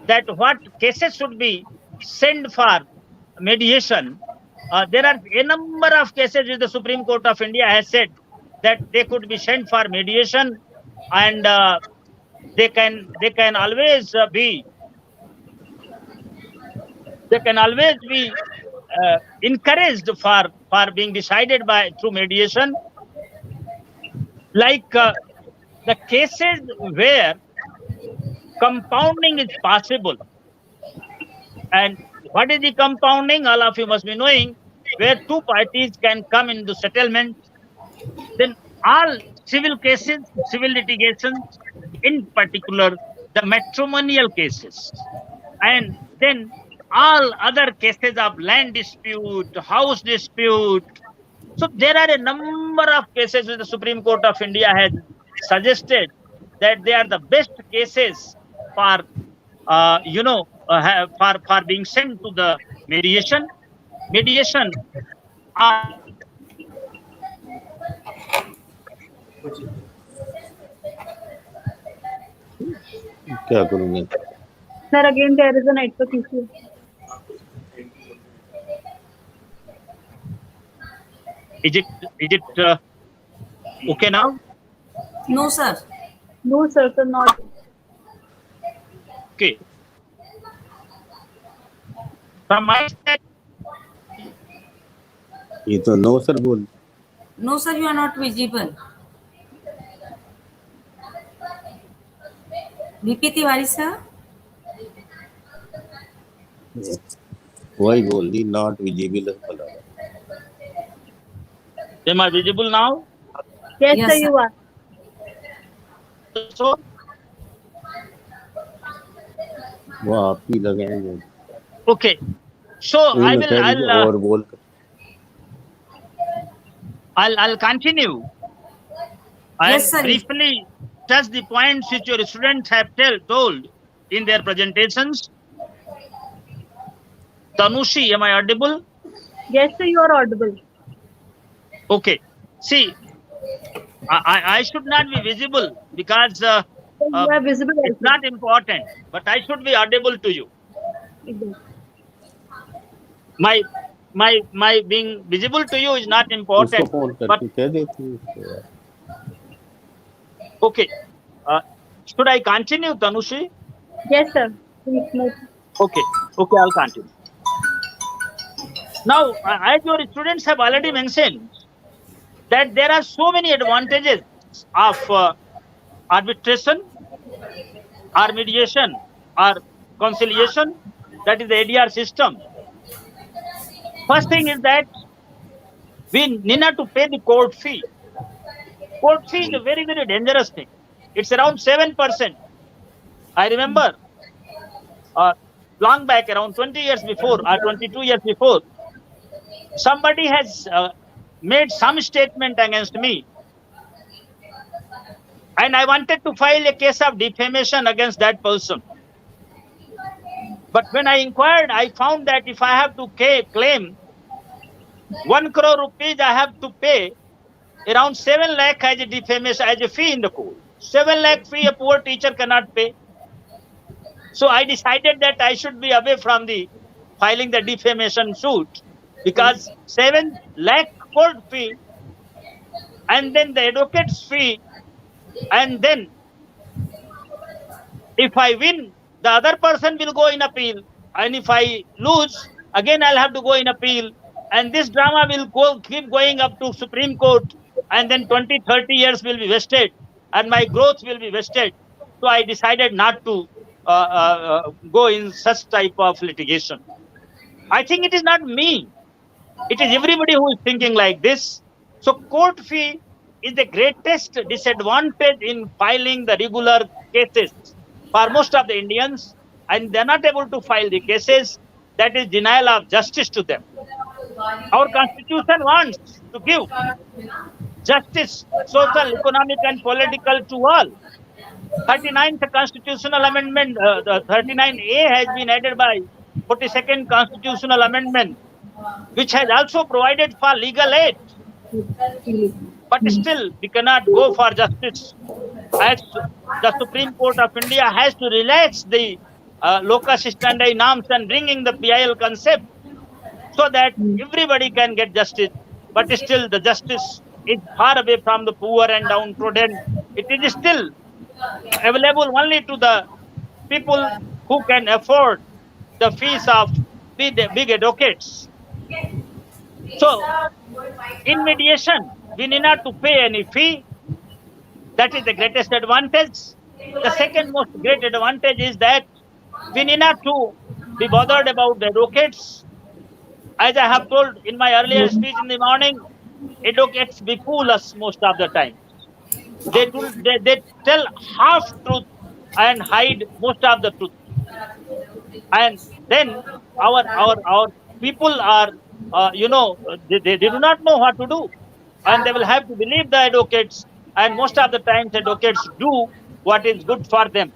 Speaker 7: that what cases should be sent for mediation. There are a number of cases which the Supreme Court of India has said that they could be sent for mediation, and they can always be encouraged for being decided by through mediation, like the cases where compounding is possible. And what is the compounding? All of you must be knowing, where two parties can come into settlement. Then all civil cases, civil litigations, in particular the matrimonial cases, and then all other cases of land dispute, house dispute. So there are a number of cases which the Supreme Court of India has suggested that they are the best cases for for being sent to the mediation. Mediation are
Speaker 12: क्या करूँगा?
Speaker 6: Sir, again there is a network issue.
Speaker 7: Is it okay now?
Speaker 1: No, sir.
Speaker 6: No, sir, not.
Speaker 7: Okay. From my side,
Speaker 12: ये तो no sir बोल.
Speaker 1: No, sir, you are not visible. VP Tiwari, sir.
Speaker 12: वही बोल दी, not visible बोला.
Speaker 7: am I visible now?
Speaker 6: Yes,
Speaker 1: Yes,
Speaker 6: sir,
Speaker 1: sir.
Speaker 6: you are.
Speaker 7: So
Speaker 12: वो आप ही लगाएंगे.
Speaker 7: okay. So
Speaker 12: और बोल.
Speaker 14: I'll continue
Speaker 1: Yes,
Speaker 14: and
Speaker 1: sir.
Speaker 14: briefly touch the points which your students have told in their presentations. Tanushi, am I audible?
Speaker 22: Yes, sir, you are audible.
Speaker 14: Okay. See, I should not be visible because
Speaker 22: You are visible
Speaker 14: it's
Speaker 22: also.
Speaker 14: not important, but I should be audible to you.
Speaker 22: Exactly.
Speaker 14: My my being visible to you is not
Speaker 12: उसको
Speaker 14: important,
Speaker 12: phone
Speaker 14: but
Speaker 12: करके कह देती है उसको यार।
Speaker 14: okay. Should I continue, Tanushi?
Speaker 22: Yes, sir. Please, no.
Speaker 14: Okay. Okay, I'll continue. Now, as your students have already mentioned, that there are so many advantages of arbitration or mediation or conciliation, that is the ADR system. First thing is that we need not to pay the court fee. Court fee is a very, very dangerous thing. It's around 7%. I remember long back, around 20 years before or 22 years before, somebody has made some statement against me, and I wanted to file a case of defamation against that person. But when I inquired, I found that if I have to claim 1 crore rupees, I have to pay around 7 lakh as a defamation, as a fee in the court. 7 lakh fee a poor teacher cannot pay. So I decided that I should be away from the filing the defamation suit, because 7 lakh court fee and then the advocate's fee, and then if I win, the other person will go in appeal, and if I lose, again I'll have to go in appeal, and this drama will keep going up to Supreme Court, and then 20, 30 years will be wasted, and my growth will be wasted. So I decided not to go in such type of litigation. I think it is not me. It is everybody who is thinking like this. So court fee is the greatest disadvantage in filing the regular cases for most of the Indians, and they are not able to file the cases. That is denial of justice to them. Our constitution wants to give justice, social, economic, and political to all. 39th constitutional amendment, the 39A has been added by 42nd constitutional amendment, which has also provided for legal aid. But still, we cannot go for justice, as the Supreme Court of India has to relax the locus standi norms and bringing the PIL concept, so that everybody can get justice. But still, the justice is far away from the poor and downtrodden. It is still available only to the people who can afford the fees of big advocates. So, in mediation, we need not to pay any fee. That is the greatest advantage. The second most great advantage is that we need not to be bothered about the advocates. As I have told in my earlier speech in the morning, advocates befool us most of the time. They tell half truth and hide most of the truth. And then our people are, they do not know what to do, and they will have to believe the advocates. And most of the times, advocates do what is good for them.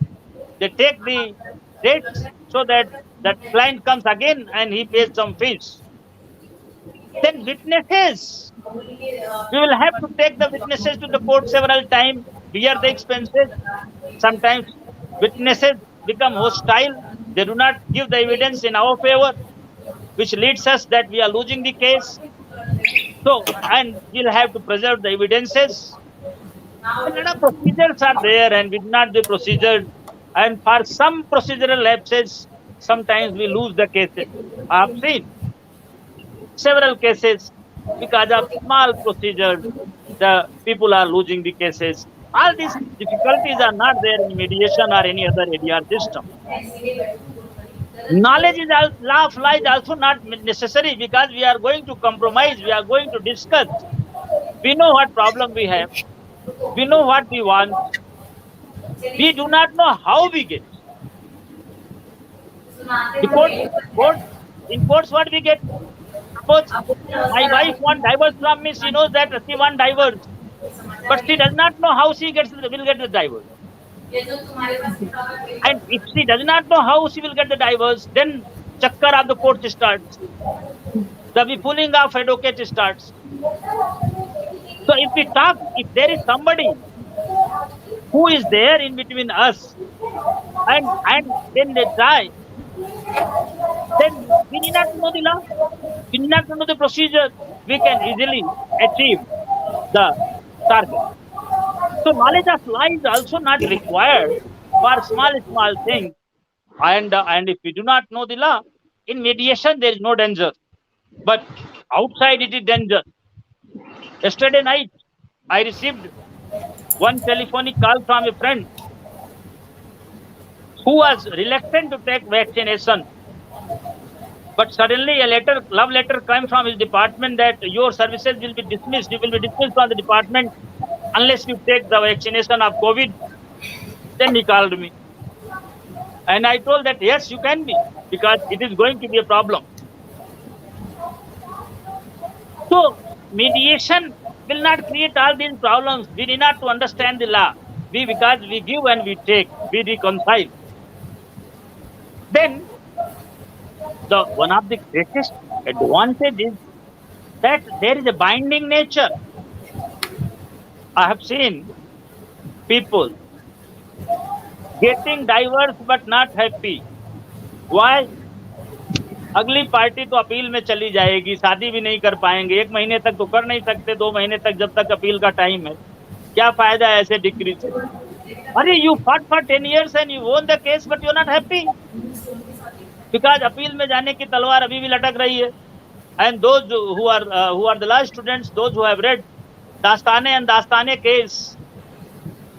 Speaker 14: They take the dates so that that client comes again and he pays some fees. Then witnesses, we will have to take the witnesses to the court several times, bear the expenses. Sometimes witnesses become hostile. They do not give the evidence in our favor, which leads us that we are losing the case. So, and we'll have to preserve the evidences. A lot of procedures are there, and we do not do procedures. And for some procedural lapses, sometimes we lose the cases. I have seen several cases because of small procedures, the people are losing the cases. All these difficulties are not there in mediation or any other ADR system. Knowledge is law of law is also not necessary, because we are going to compromise, we are going to discuss. We know what problem we have, we know what we want, we do not know how we get. The court, in courts, what we get? Suppose my wife wants divorce from me, she knows that she wants divorce, but she does not know how she will get the divorce. And if she does not know how she will get the divorce, then chakkar of the court starts. The pulling of advocate starts. So if we talk, if there is somebody who is there in between us and then they die, then we need not to know the law. We need not to know the procedure. We can easily achieve the target. So knowledge of law is also not required for small things. And if we do not know the law, in mediation there is no danger, but outside it is danger. Yesterday night, I received one telephonic call from a friend who was reluctant to take vaccination. But suddenly a love letter came from his department that your services will be dismissed. You will be dismissed from the department unless you take the vaccination of COVID. Then he called me. And I told that, yes, you can be, because it is going to be a problem. So mediation will not create all these problems. We need not to understand the law. Because we give and we take, we reconcile. Then one of the greatest advantages that there is a binding nature. I have seen people getting divorced but not happy. Why? अगली party तो appeal में चली जाएगी, शादी भी नहीं कर पाएंगे, 1 महीने तक तो कर नहीं सकते, 2 महीने तक जब तक अपील का टाइम है, क्या फायदा है ऐसे डिग्री से? अरे you fought for 10 years and you won the case but you're not happy because appeal में जाने की तलवार अभी भी लटक रही है. And those who are the law students, those who have read Dastane and Dastane case,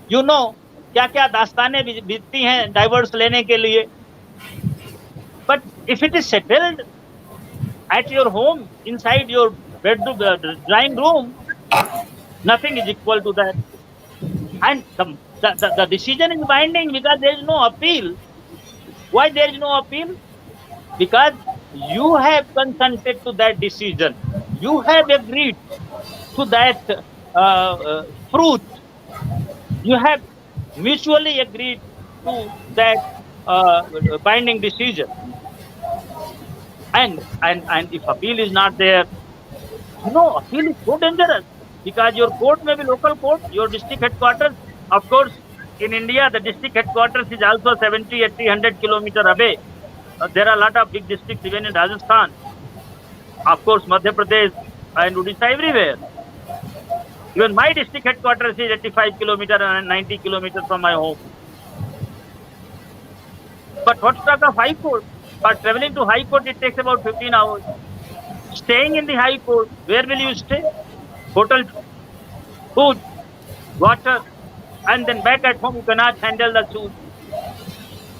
Speaker 14: you know क्या क्या दास्ताने बीतती हैं डाइवर्स लेने के लिए. But if it is settled at your home, inside your bedroom, drawing room, nothing is equal to that. And the decision is binding because there is no appeal. Why there is no appeal? Because you have consented to that decision. You have agreed to that fruit. You have mutually agreed to that binding decision. And if appeal is not there, appeal is so dangerous because your court may be local court, your district headquarters. Of course, in India, the district headquarters is also 70, 80, 100 kilometers away. There are a lot of big districts even in Rajasthan. Of course, Madhya Pradesh and Odisha, everywhere. Even my district headquarters is 85 kilometers and 90 kilometers from my home. But what's talk of High Court? For traveling to High Court, it takes about 15 hours. Staying in the High Court, where will you stay? Hotel, food, water, and then back at home you cannot handle the suit.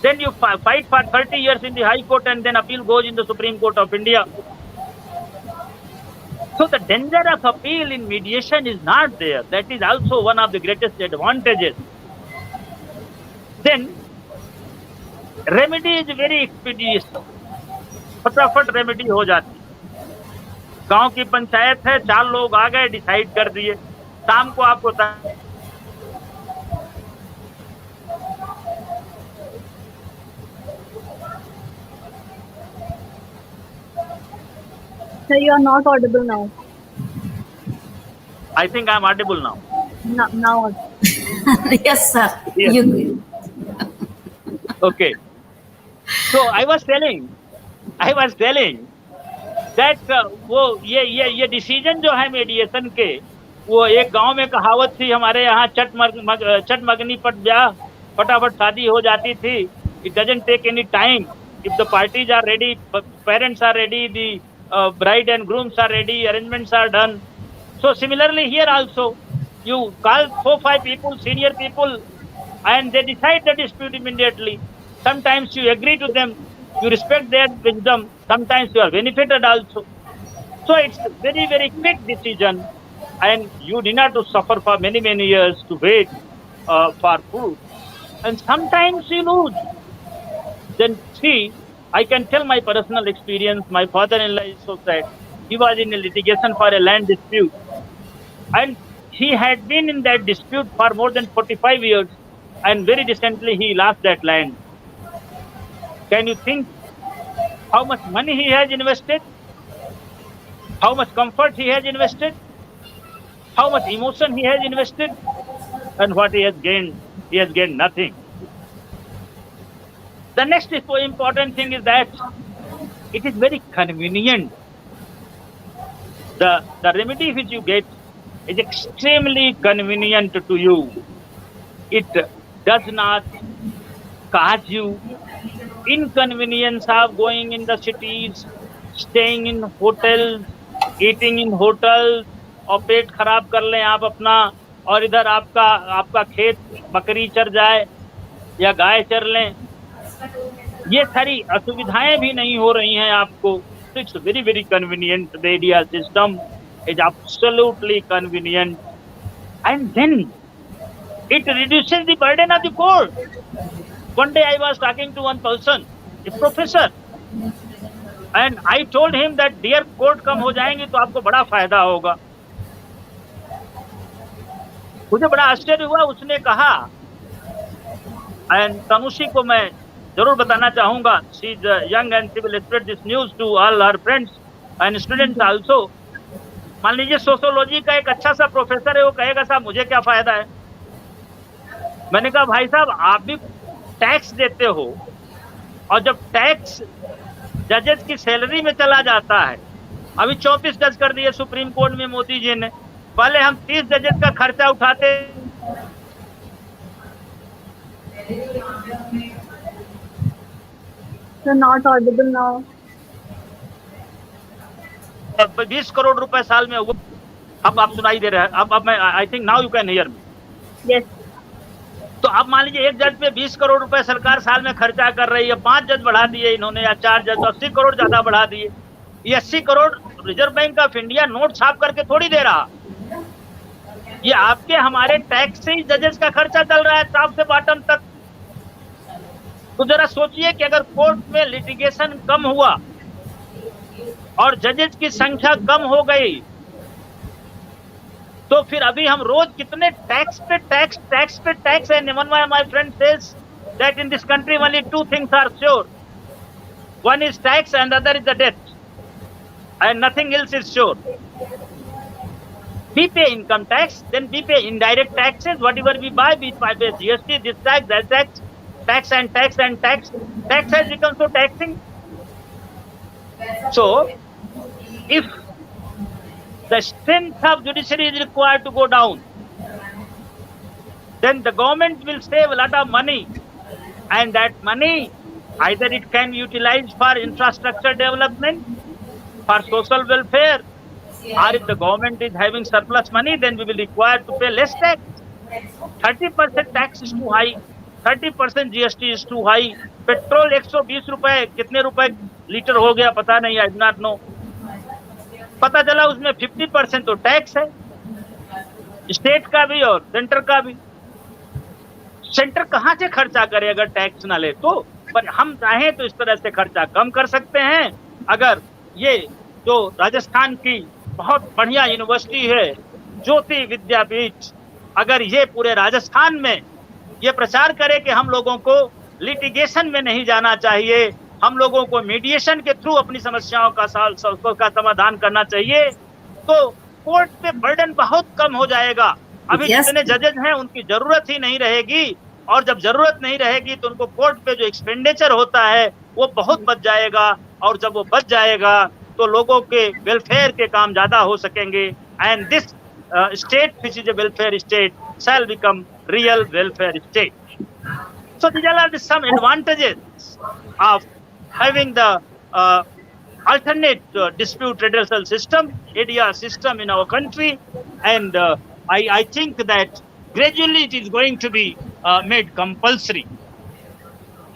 Speaker 14: Then you fight for 30 years in the High Court and then appeal goes in the Supreme Court of India. So the danger of appeal in mediation is not there. That is also one of the greatest advantages. Then remedy is very expeditious. फटाफट remedy हो जाती. गांव की पंचायत है, 4 लोग आ गए, decide कर दिए, शाम को आपको
Speaker 6: Sir, you are not audible now.
Speaker 14: I think I'm audible now.
Speaker 6: Now.
Speaker 1: Yes, sir.
Speaker 14: Yes. Okay. So I was telling that वो ये डिसीजन जो है मेडिएशन के, वो एक गांव में कहावत थी हमारे यहाँ, चट मगनी पट ब्याह, फटाफट शादी हो जाती थी. It doesn't take any time. If the parties are ready, parents are ready, the bride and grooms are ready, arrangements are done. So similarly here also, you call 4-5 people, senior people, and they decide the dispute immediately. Sometimes you agree to them, you respect their wisdom, sometimes you are benefited also. So it's a very, very quick decision, and you need not to suffer for many, many years to wait for food. And sometimes you lose. Then see, I can tell my personal experience. My father-in-law is so sad. He was in a litigation for a land dispute, and he had been in that dispute for more than 45 years, and very recently he lost that land. Can you think how much money he has invested, how much comfort he has invested, how much emotion he has invested, and what he has gained? He has gained nothing. The next important thing is that it is very convenient. The remedy which you get is extremely convenient to you. It does not cause you inconvenience of going in the cities, staying in hotels, eating in hotels, और पेट खराब कर लें आप अपना, और इधर आपका आपका खेत बकरी चर जाए या गाय चर लें, ये सारी असुविधाएं भी नहीं हो रही हैं आपको. So it's very, very convenient. The ADR system is absolutely convenient. And then it reduces the burden of the court. One day I was talking to one person, a professor, and I told him that dear court कम हो जाएंगी तो आपको बड़ा फायदा होगा. मुझे बड़ा आश्चर्य हुआ. उसने कहा, and तनुषी को मैं जरूर बताना चाहूंगा, she is young and she will spread this news to all her friends and students also. मान लीजिए सोशियोलॉजी का एक अच्छा सा प्रोफेसर है, वो कहेगा साहब मुझे क्या फायदा है. मैंने कहा भाई साहब आप भी टैक्स देते हो, और जब टैक्स जजेस की सैलरी में चला जाता है, अभी 34 जज कर दिए सुप्रीम कोर्ट में मोदी जी ने, पहले हम 30 जजेस का खर्चा उठाते.
Speaker 6: Not audible now.
Speaker 14: 20 करोड़ रुपए साल में हुआ. अब आप सुनाई दे रहे हैं. अब मैं I think now you can hear me.
Speaker 6: Yes.
Speaker 14: तो अब मान लीजिए एक जज पे 20 करोड़ रुपए सरकार साल में खर्चा कर रही है. 5 जज बढ़ा दिए इन्होंने, या 4 जज, तो 80 करोड़ ज्यादा बढ़ा दिए. ये 80 crore reserve bank of India note छाप करके थोड़ी दे रहा. ये आपके हमारे टैक्स से ही जजेस का खर्चा चल रहा है टॉप से बॉटम तक. तो जरा सोचिए कि अगर कोर्ट में लिटिगेशन कम हुआ और जजेस की संख्या कम हो गई, तो फिर अभी हम रोज कितने टैक्स पे टैक्स है. One of my friend says that in this country only 2 things are sure. One is tax and the other is the debt, and nothing else is sure. We pay income tax, then we pay indirect taxes. Whatever we buy, we pay GST, this tax, that tax, tax and tax and tax. Tax has become so taxing. So, if the strength of judiciary is required to go down, then the government will save a lot of money, and that money either it can be utilized for infrastructure development, for social welfare, or if the government is having surplus money, then we will require to pay less tax. 30% tax is too high, 30% GST is too high. Petrol 120 रुपए, कितने रुपए litre हो गया पता नहीं, I do not know. पता चला उसमें 50% तो टैक्स है, स्टेट का भी और सेंटर का भी. सेंटर कहां से खर्चा करे अगर टैक्स ना ले तो? पर हम चाहें तो इस तरह से खर्चा कम कर सकते हैं. अगर ये जो राजस्थान की बहुत बढ़िया यूनिवर्सिटी है ज्योति विद्यापीठ, अगर ये पूरे राजस्थान में ये प्रचार करे कि हम लोगों को लिटिगेशन में नहीं जाना चाहिए, हम लोगों को मीडिएशन के थ्रू अपनी समस्याओं का समाधान करना चाहिए, तो कोर्ट पे बर्डन बहुत कम हो जाएगा. अभी जितने जजेस हैं उनकी जरूरत ही नहीं रहेगी, और जब जरूरत नहीं रहेगी तो उनको कोर्ट पे जो एक्सपेंडिचर होता है वो बहुत बच जाएगा, और जब वो बच जाएगा तो लोगों के वेलफेयर के काम ज्यादा हो सकेंगे. And this state which is a welfare state shall become real welfare state. So these are some advantages of having the alternate dispute redressal system, ADR system in our country, and I think that gradually it is going to be made compulsory.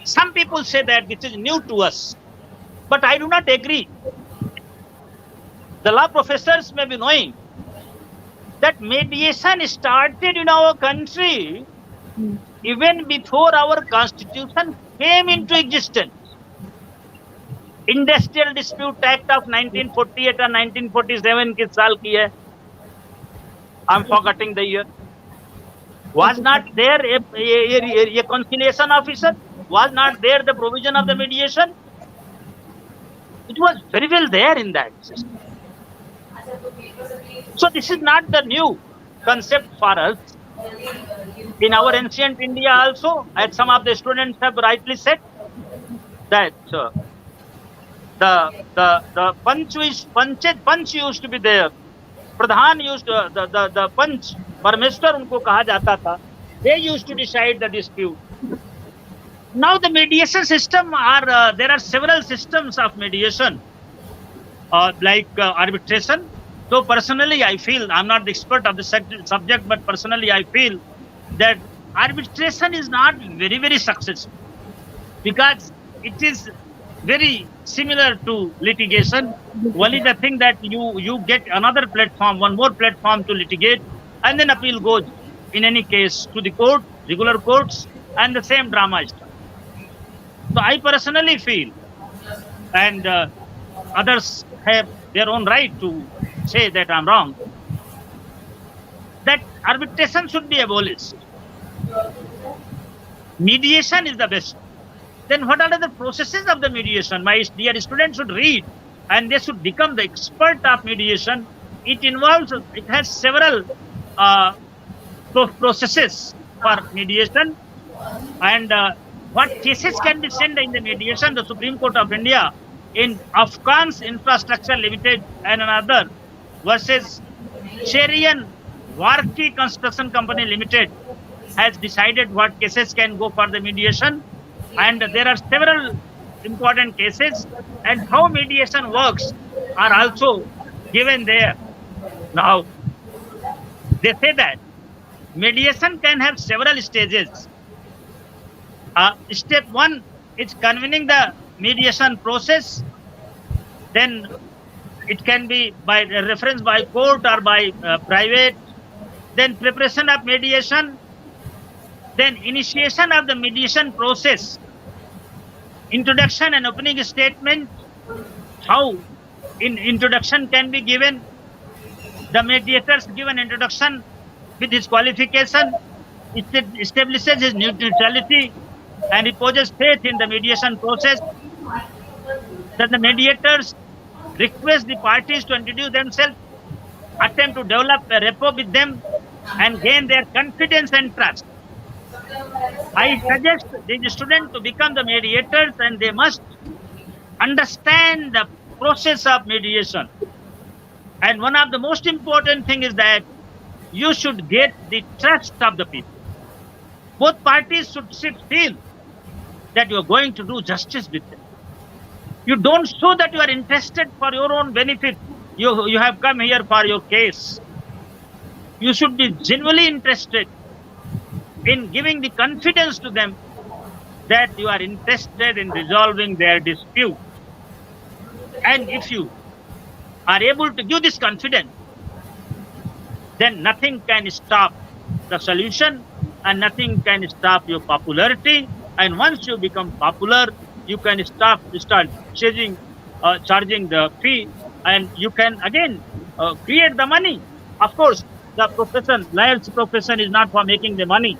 Speaker 14: Some people say that this is new to us, but I do not agree. The law professors may be knowing that mediation started in our country even before our constitution came into existence. Industrial dispute act of 1948 और 1947 किस साल की है? I am forgetting the year. Was not there a conciliation officer? Was not there the provision of the mediation? It was very well there in that system. So this is not the new concept for us. In our ancient India also, as some of the students have rightly said, that the punch used to be there. Pradhan used the punch, Parmeshwar unko kaha jata tha. They used to decide the dispute. Now the mediation system there are several systems of mediation, like arbitration. So personally, I feel, I'm not the expert of the subject, but personally I feel that arbitration is not very, very successful because it is very similar to litigation. Only the thing that you get another platform, one more platform to litigate, and then appeal goes in any case to the court, regular courts, and the same drama is done. So I personally feel, and others have their own right to say that I'm wrong, that arbitration should be abolished. Mediation is the best. Then what are the processes of the mediation? My dear students should read and they should become the expert of mediation. It has several processes for mediation, and what cases can be sent in the mediation. The Supreme Court of India in Afghans Infrastructure Limited and another versus Syrian Warki Construction Company Limited has decided what cases can go for the mediation, and there are several important cases, and how mediation works are also given there. Now, they say that mediation can have several stages. Step 1 is convening the mediation process. Then it can be by reference by court or by private. Then preparation of mediation. Then initiation of the mediation process. Introduction and opening statement. How introduction can be given. The mediators give an introduction with his qualification. It establishes his neutrality and he poses faith in the mediation process. Then the mediators request the parties to introduce themselves, attempt to develop a rapport with them and gain their confidence and trust. I suggest the students to become the mediators, and they must understand the process of mediation. And one of the most important thing is that you should get the trust of the people. Both parties should feel that you are going to do justice with them. You don't show that you are interested for your own benefit. You have come here for your case. You should be genuinely interested in giving the confidence to them that you are interested in resolving their dispute. And if you are able to give this confidence, then nothing can stop the solution and nothing can stop your popularity. And once you become popular, you can start charging the fee, and you can again create the money. Of course, the profession, lawyer's profession is not for making the money.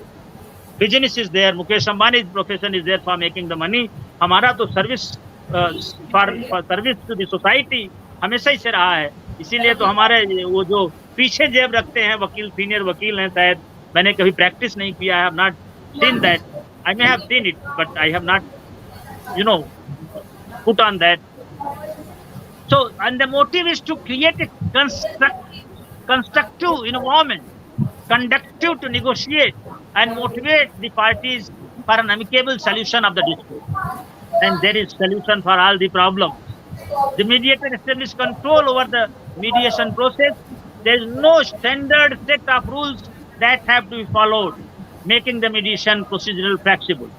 Speaker 14: Business is there. Mukesh Ambani's profession is there for making the money. हमारा तो service for service to the society हमेशा ही से रहा है. इसीलिए तो हमारे वो जो पीछे जेब रखते हैं वकील, सीनियर वकील हैं, शायद मैंने कभी प्रैक्टिस नहीं किया है. I have not seen that. I may have seen it, but I have not, put on that. So, and the motive is to create a constructive environment, conducive to negotiate and motivate the parties for an amicable solution of the dispute. And there is solution for all the problems. The mediator establishes control over the mediation process. There is no standard set of rules that have to be followed, making the mediation procedural flexible.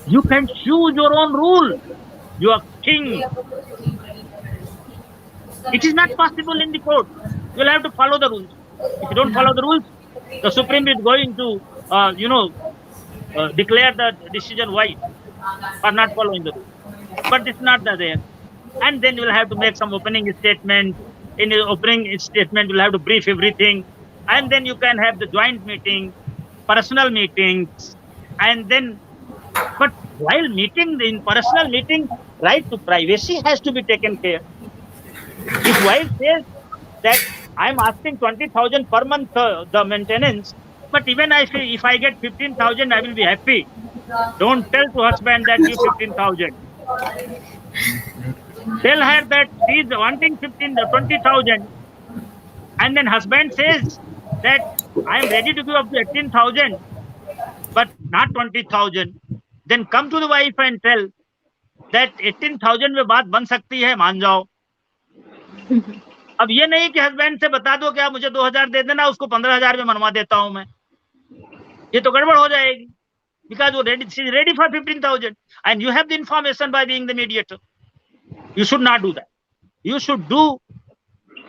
Speaker 14: You can choose your own rule. You are king. It is not possible in the court. You will have to follow the rules. If you don't follow the rules, the Supreme is going to, declare the decision void for not following the rules. but it's not there. And then you'll have to make some opening statement. In your opening statement, you'll have to brief everything, and then you can have the joint meeting, personal meetings, and then. But while meeting in personal meeting, right to privacy has to be taken care. If wife says that I'm asking 20,000 per month the maintenance, but even if I get 15,000, I will be happy. Don't tell to husband that give 15,000. Tell her that she is wanting 20,000, and then husband says that I am ready to give up to 18,000, but not 20,000. Then come to the wife and tell that 18,000 में बात बन सकती है, मान जाओ. अब ये नहीं कि हस्बैंड से बता दो कि आप मुझे 2,000 दे देना, उसको 15,000 में मनवा देता हूं मैं. ये तो गड़बड़ हो जाएगी. Because she is ready for 15,000, and you have the information by being the mediator. You should not do that. You should do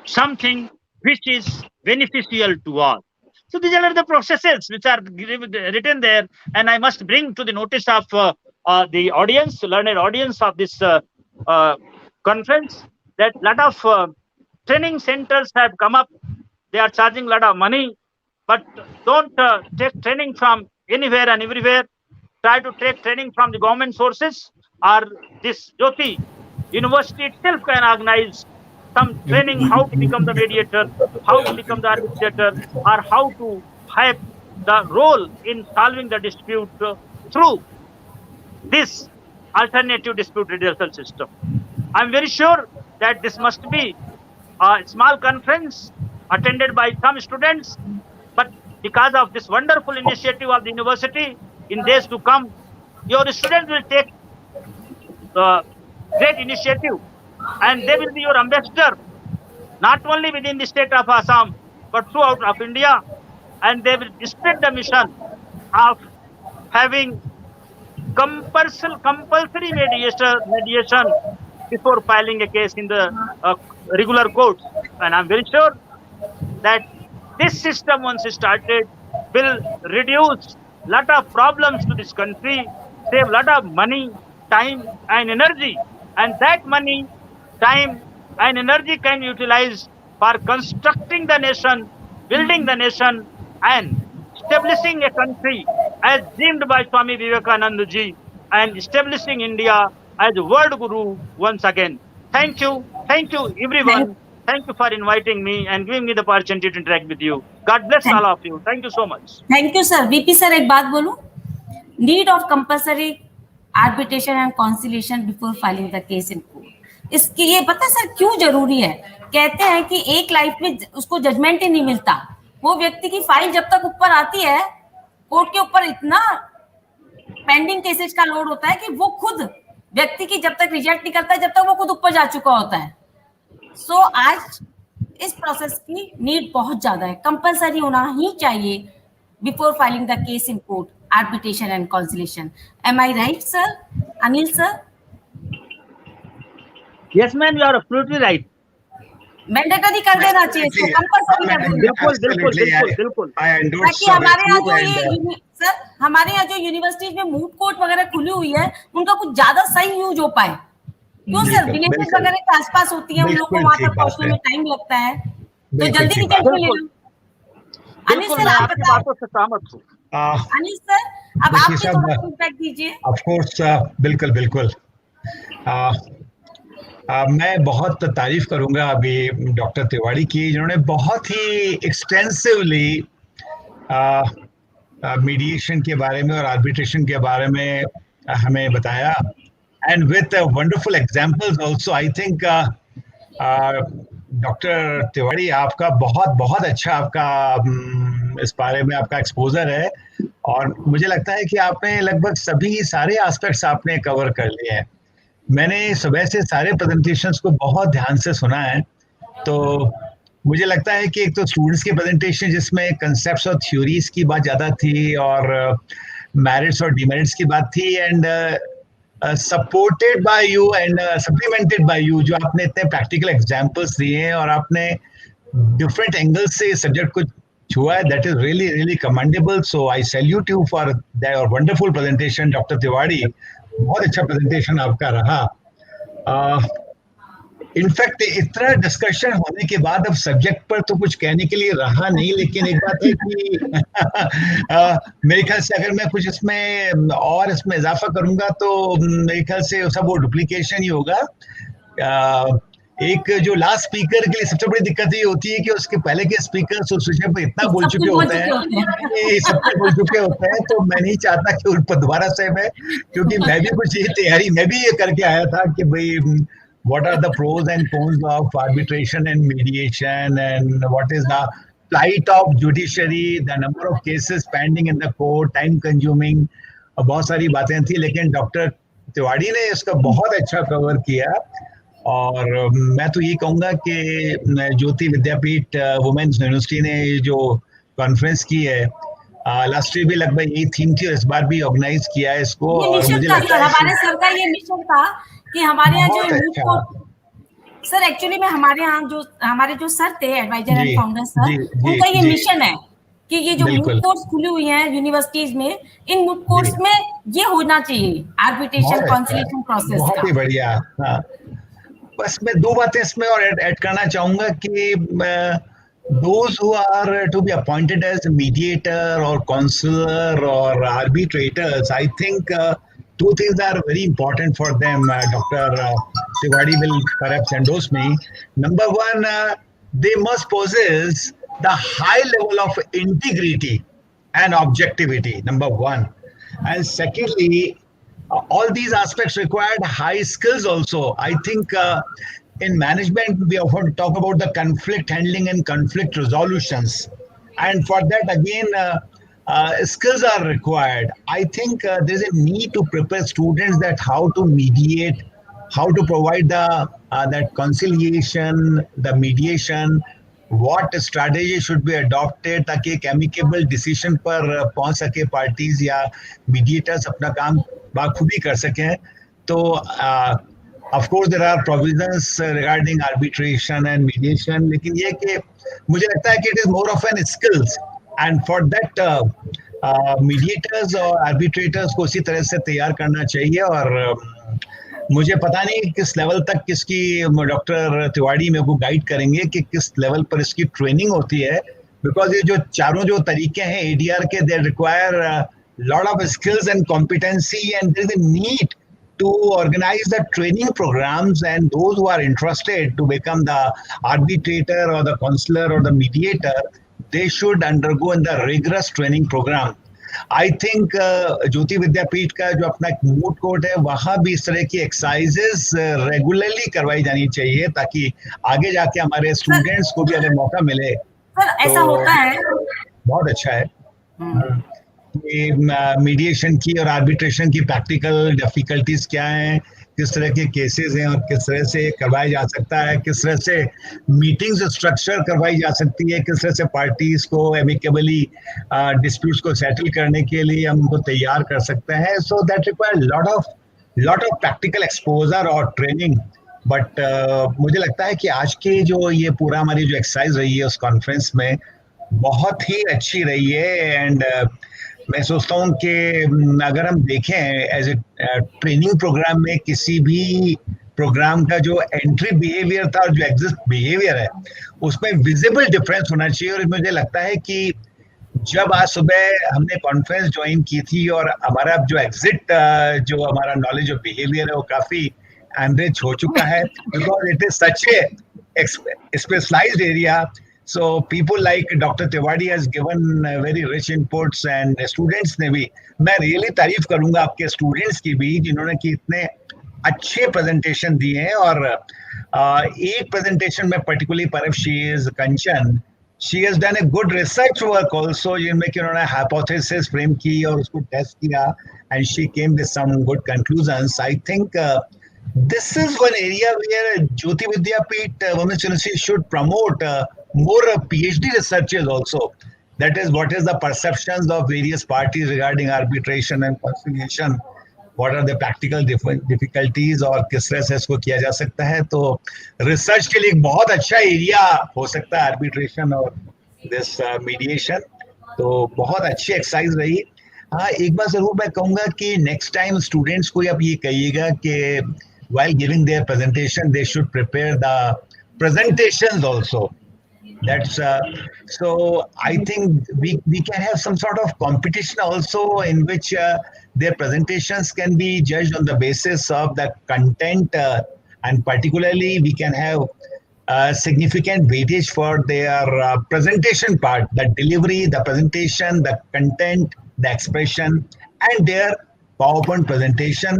Speaker 14: something which is beneficial to all. So these are the processes which are written there, and I must bring to the notice of the audience, learned audience of this conference, that lot of training centers have come up. They are charging a lot of money, but don't take training from anywhere and everywhere. Try to take training from the government sources, or this Jayoti University itself can organize some training how to become the mediator, how to become the arbitrator, or how to have the role in solving the dispute through this alternative dispute redressal system. I'm very sure that this must be a small conference attended by some students, but because of this wonderful initiative of the university, in days to come, your students will take great initiative, and they will be your ambassador, not only within the state of Assam, but throughout of India, and they will spread the mission of having compulsory mediation before filing a case in the regular courts. And I'm very sure that this system, once started, will reduce lot of problems to this country, save lot of money, time and energy, and that money, time and energy can be utilized for constructing the nation, building the nation, and establishing a country as dreamed by Swami Vivekananda ji, and establishing India as a world guru once again. Thank you everyone. Thank you for inviting me and giving me the opportunity to interact with you. God bless all of you. Thank you so much.
Speaker 1: Thank you, sir. VP sir, एक बात बोलूं? Need of compulsory arbitration and conciliation before filing the case in court. इसके ये पता sir क्यों जरूरी है? कहते हैं कि एक लाइफ में उसको जजमेंट ही नहीं मिलता. वो व्यक्ति की फाइल जब तक ऊपर आती है, कोर्ट के ऊपर इतना पेंडिंग केसेस का लोड होता है कि वो खुद व्यक्ति की जब तक रिजेक्ट नहीं करता है, जब तक वो खुद ऊपर जा चुका होता है. सो आज इस प्रोसेस की नीड बहुत ज्यादा है. कंपलसरी होना ही चाहिए before filing the case in court, arbitration and conciliation. Am I right, sir? Anil sir?
Speaker 14: Yes, ma'am, you are absolutely right.
Speaker 1: Mandatory कर देना चाहिए इसको, कंपलसरी कर देना.
Speaker 14: बिल्कुल.
Speaker 1: ताकि हमारे यहाँ जो ये सर हमारे यहाँ जो यूनिवर्सिटीज में मूट कोर्ट वगैरह खुली हुई है, उनका कुछ ज्यादा सही यूज हो पाए. क्यों सर? विलेजेस वगैरह के आसपास होती है, उन लोग को वहां तक पहुंचने में टाइम लगता है, तो जल्दी रिजल्ट मिलेगा. अनिल सर, आप
Speaker 14: बातों से सहमत हूँ.
Speaker 1: अनिल सर, अब आप भी थोड़ा फीडबैक दीजिए.
Speaker 20: ऑफ कोर्स, बिल्कुल. मैं बहुत तारीफ करूंगा अभी डॉक्टर तिवारी की, जिन्होंने बहुत ही एक्सटेंसिवली मीडिएशन के बारे में और आर्बिट्रेशन के बारे में हमें बताया, and with wonderful examples also. I think doctor Tiwari, आपका बहुत अच्छा आपका इस बारे में आपका एक्सपोजर है, और मुझे लगता है कि आपने लगभग सभी सारे एस्पेक्ट्स आपने कवर कर लिए हैं. मैंने सुबह से सारे प्रेजेंटेशंस को बहुत ध्यान से सुना है, तो मुझे लगता है कि एक तो स्टूडेंट्स के प्रेजेंटेशन जिसमें कंसेप्ट्स और थ्योरीज की बात ज़्यादा थी, और मेरिट्स और डिमेरिट्स की बात थी, and supported by you and supplemented by you, जो आपने इतने प्रैक्टिकल एग्जांपल्स दिए हैं और आपने डिफरेंट एंगल्स से सब्जेक्ट को छुआ है. That is really commendable. So I salute you for that wonderful presentation doctor Tiwari. बहुत अच्छा प्रेजेंटेशन आपका रहा. इनफैक्ट इतना डिस्कशन होने के बाद अब सब्जेक्ट पर तो कुछ कहने के लिए रहा नहीं, लेकिन एक बात है कि मेरे ख्याल से अगर मैं कुछ इसमें और इसमें इजाफा करूंगा तो मेरे ख्याल से सब वो डुप्लीकेशन ही होगा। एक जो लास्ट स्पीकर के लिए सबसे बड़ी दिक्कत ये होती है कि उसके पहले के स्पीकर उस विषय पर इतना बोल चुके होते हैं कि सब कुछ बोल चुके होते हैं, तो मैं नहीं चाहता कि उन पर दोबारा से मैं, क्योंकि मैं भी कुछ ये तैयारी मैं भी ये करके आया था कि भाई what are the pros and cons of arbitration and mediation, and what is the plight of judiciary, the number of cases pending in the court, time consuming, बहुत सारी बातें थी, लेकिन डॉक्टर तिवारी ने इसका बहुत अच्छा कवर किया। और मैं तो ये कहूँगा कि ज्योति विद्यापीठ वुमेन्स यूनिवर्सिटी ने जो कॉन्फ्रेंस की है, लास्ट ईयर भी लगभग यही थीम थी और इस बार भी ऑर्गेनाइज किया है इसको, और मुझे लगता है
Speaker 1: हमारे सर का ये मिशन था कि हमारे यहाँ जो मूड कोर्ट, सर एक्चुअली में हमारे यहाँ जो हमारे जो सर थे एडवाइजर एंड फाउंडर सर, उनका ये मिशन है कि ये जो मूड कोर्ट्स खुली हुई हैं यूनिवर्सिटीज में, इन मूड कोर्ट्स में ये होना चाहिए आर्बिट्रेशन कॉन्सिलिएशन प्रोसेस।
Speaker 20: बहुत ही बढ़िया। हाँ, बस मैं दो बातें इसमें और ऐड करना चाहूंगा कि those who are to be appointed as a mediator or counselor or arbitrators, I think two things are very important for them. Dr. Tiwari will perhaps endorse me. Number one, they must possess the high level of integrity and objectivity, number one. And secondly, all these aspects required high skills also. I think in management, we often talk about the conflict handling and conflict resolutions. And for that, again, skills are required. I think there's a need to prepare students that how to mediate, how to provide the that conciliation, the mediation, what strategy should be adopted ताकि एक amicable decision पर पहुंच सके parties या mediators अपना काम बाखूबी कर सकें। तो of course there are provisions regarding arbitration and mediation, लेकिन ये कि मुझे लगता है कि it is more of an skills, and for that mediators और arbitrators को उसी तरह से तैयार करना चाहिए। और मुझे पता नहीं किस लेवल तक किसकी डॉक्टर तिवारी मेरे को गाइड करेंगे कि किस लेवल पर इसकी ट्रेनिंग होती है, बिकॉज ये जो चारों जो तरीके हैं एडीआर के, they require lot of skills and competency, and there is a need to organize the training programs, and those who are interested to become the arbitrator or the counselor or the mediator, they should undergo in the rigorous training program. I think ज्योति विद्यापीठ का जो अपना एक moot court है, वहाँ भी इस तरह की एक्सरसाइजेस रेगुलरली करवाई जानी चाहिए ताकि आगे जाके हमारे स्टूडेंट्स को भी अगर मौका मिले
Speaker 1: तो ऐसा होता है।
Speaker 20: बहुत अच्छा है। मीडिएशन की और आर्बिट्रेशन की प्रैक्टिकल डिफिकल्टीज क्या हैं, किस तरह के केसेस हैं और किस तरह से करवाया जा सकता है, किस तरह से मीटिंग्स स्ट्रक्चर करवाई जा सकती है, किस तरह से पार्टीज को एमिकेबली डिस्प्यूट्स को सेटल करने के लिए हम उनको तैयार कर सकते हैं। So that require lot of practical exposure और ट्रेनिंग। बट मुझे लगता है कि आज की जो ये पूरा हमारी जो एक्सरसाइज रही है उस कॉन्फ्रेंस में बहुत ही अच्छी रही है। एंड मैं सोचता हूँ कि अगर हम देखें एज ए ट्रेनिंग प्रोग्राम में किसी भी प्रोग्राम का जो एंट्री बिहेवियर था और जो एग्जिट बिहेवियर है उसमें विजिबल डिफरेंस होना चाहिए। और मुझे लगता है कि जब आज सुबह हमने कॉन्फ्रेंस ज्वाइन की थी और हमारा जो एग्जिट जो हमारा नॉलेज ऑफ बिहेवियर है वो काफी एनरिच हो चुका है, because it is such a specialised area. So people like Dr. Tiwari has given very rich inputs, and students ने भी, मैं really तारीफ करूंगा आपके students की भी जिन्होंने कि इतने अच्छे presentation दिए हैं. और एक presentation में particularly perhaps she is Kanchan, she has done a good research work also जिनमें कि उन्होंने hypothesis frame की और उसको test किया, and she came with some good conclusions. I think this is one area where Jyoti Vidyapeeth Women's University should promote more PhD researchers also. That is, what is the perceptions of various parties regarding arbitration and conciliation? What are the practical difficulties और किस तरह से इसको किया जा सकता है? तो रिसर्च के लिए एक बहुत अच्छा एरिया हो सकता है arbitration और this mediation. तो बहुत अच्छी एक्सरसाइज रही. हाँ, एक बार जरूर मैं कहूँगा कि नेक्स्ट टाइम स्टूडेंट्स को आप ये कहिएगा कि while giving their presentation, they should prepare the presentations also. That's so I think we can have some sort of competition also in which their presentations can be judged on the basis of the content, and particularly we can have significant weightage for their presentation part, the delivery, the presentation, the content, the expression, and their PowerPoint presentation.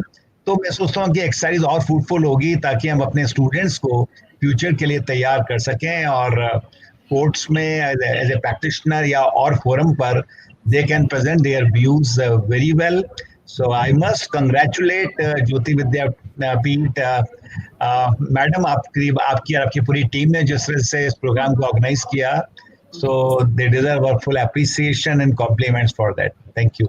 Speaker 20: तो मैं सोचता हूँ कि exercise और fruitful होगी ताकि हम अपने स्टूडेंट्स को फ्यूचर के लिए तैयार कर सकें और कोर्ट्स में एज ए प्रैक्टिशनर या और फोरम पर they can present their views very well. So I must congratulate Jyoti Vidyapeeth madam, आपकी और आपकी पूरी टीम ने जिस तरह से इस प्रोग्राम को ऑर्गेनाइज किया, so they deserve our full appreciation and compliments for that. Thank you.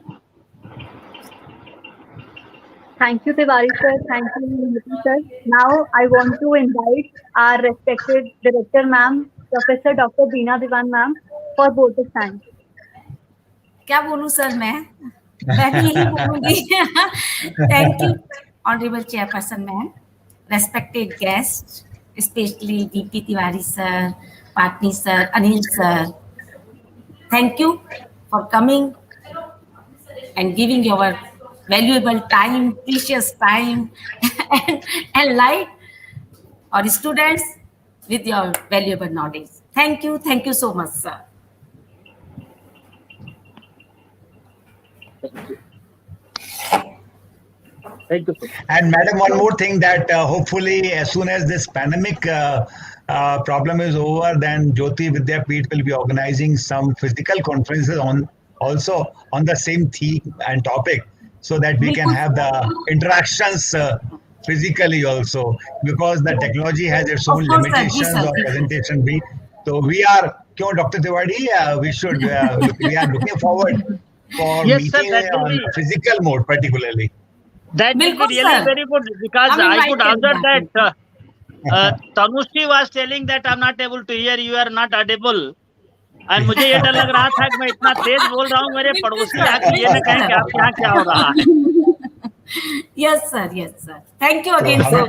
Speaker 6: Thank you, Tiwari sir. Thank you, Jayoti sir. Now I want to invite our respected director, ma'am, Professor Dr. Beena Diwan, ma'am, for both the stand.
Speaker 1: क्या बोलूं sir, मैं भी यही बोलूंगी. Thank you honourable chairperson ma'am, respected guest, specially VP Tiwari sir, Patni sir, Anil sir. Thank you for coming and giving your valuable time, precious time, and light our students with your valuable knowledge. Thank you so much, sir.
Speaker 14: Thank you.
Speaker 20: And madam, one more thing, that hopefully as soon as this pandemic problem is over, then Jyoti Vidyapeeth will be organizing some physical conferences also on the same theme and topic, so that we can have the interactions physically also, because the technology has its own limitations of presentation. So we are, Dr. Tiwari, we are looking forward for meeting on physical mode particularly.
Speaker 14: That will be really very good, because I could observe that Tanushri was telling that I'm not able to hear, you are not audible. And मुझे ये डर लग रहा था कि मैं इतना तेज बोल रहा हूँ, मेरे पड़ोसी आके ये न कहें कि आपके यहाँ क्या हो रहा है.
Speaker 1: Yes sir. Thank you again, sir.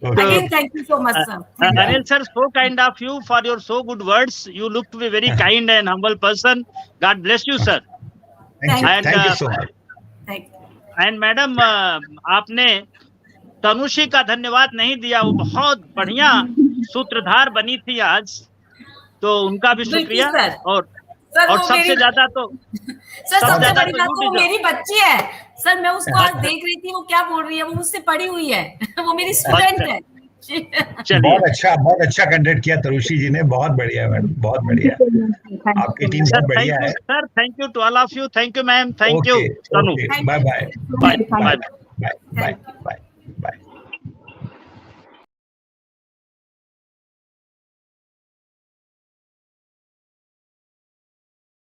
Speaker 1: Again, thank you so much, sir.
Speaker 14: Anil sir, so kind of you for your so good words. You look to be very kind and humble person. God bless you, sir.
Speaker 20: Thank you so much.
Speaker 1: Thank you.
Speaker 14: And madam, आपने तनुषी का धन्यवाद नहीं दिया, वो बहुत बढ़िया सूत्रधार बनी थी आज, तो उनका भी शुक्रिया. और सबसे ज्यादा तो
Speaker 1: सबसे बड़ी बात वो मेरी बच्ची है सर. मैं उसको आज देख रही थी, वो क्या बोल रही है, वो मुझसे पढ़ी हुई है, वो मेरी स्टूडेंट है.
Speaker 20: बहुत अच्छा कंडक्ट किया तनुषी जी ने, बहुत बढ़िया मैडम, बहुत बढ़िया. आपकी टीम बहुत बढ़िया है
Speaker 14: sir. Thank you to all of you. Thank you ma'am. Thank you Tanu.
Speaker 20: Bye bye.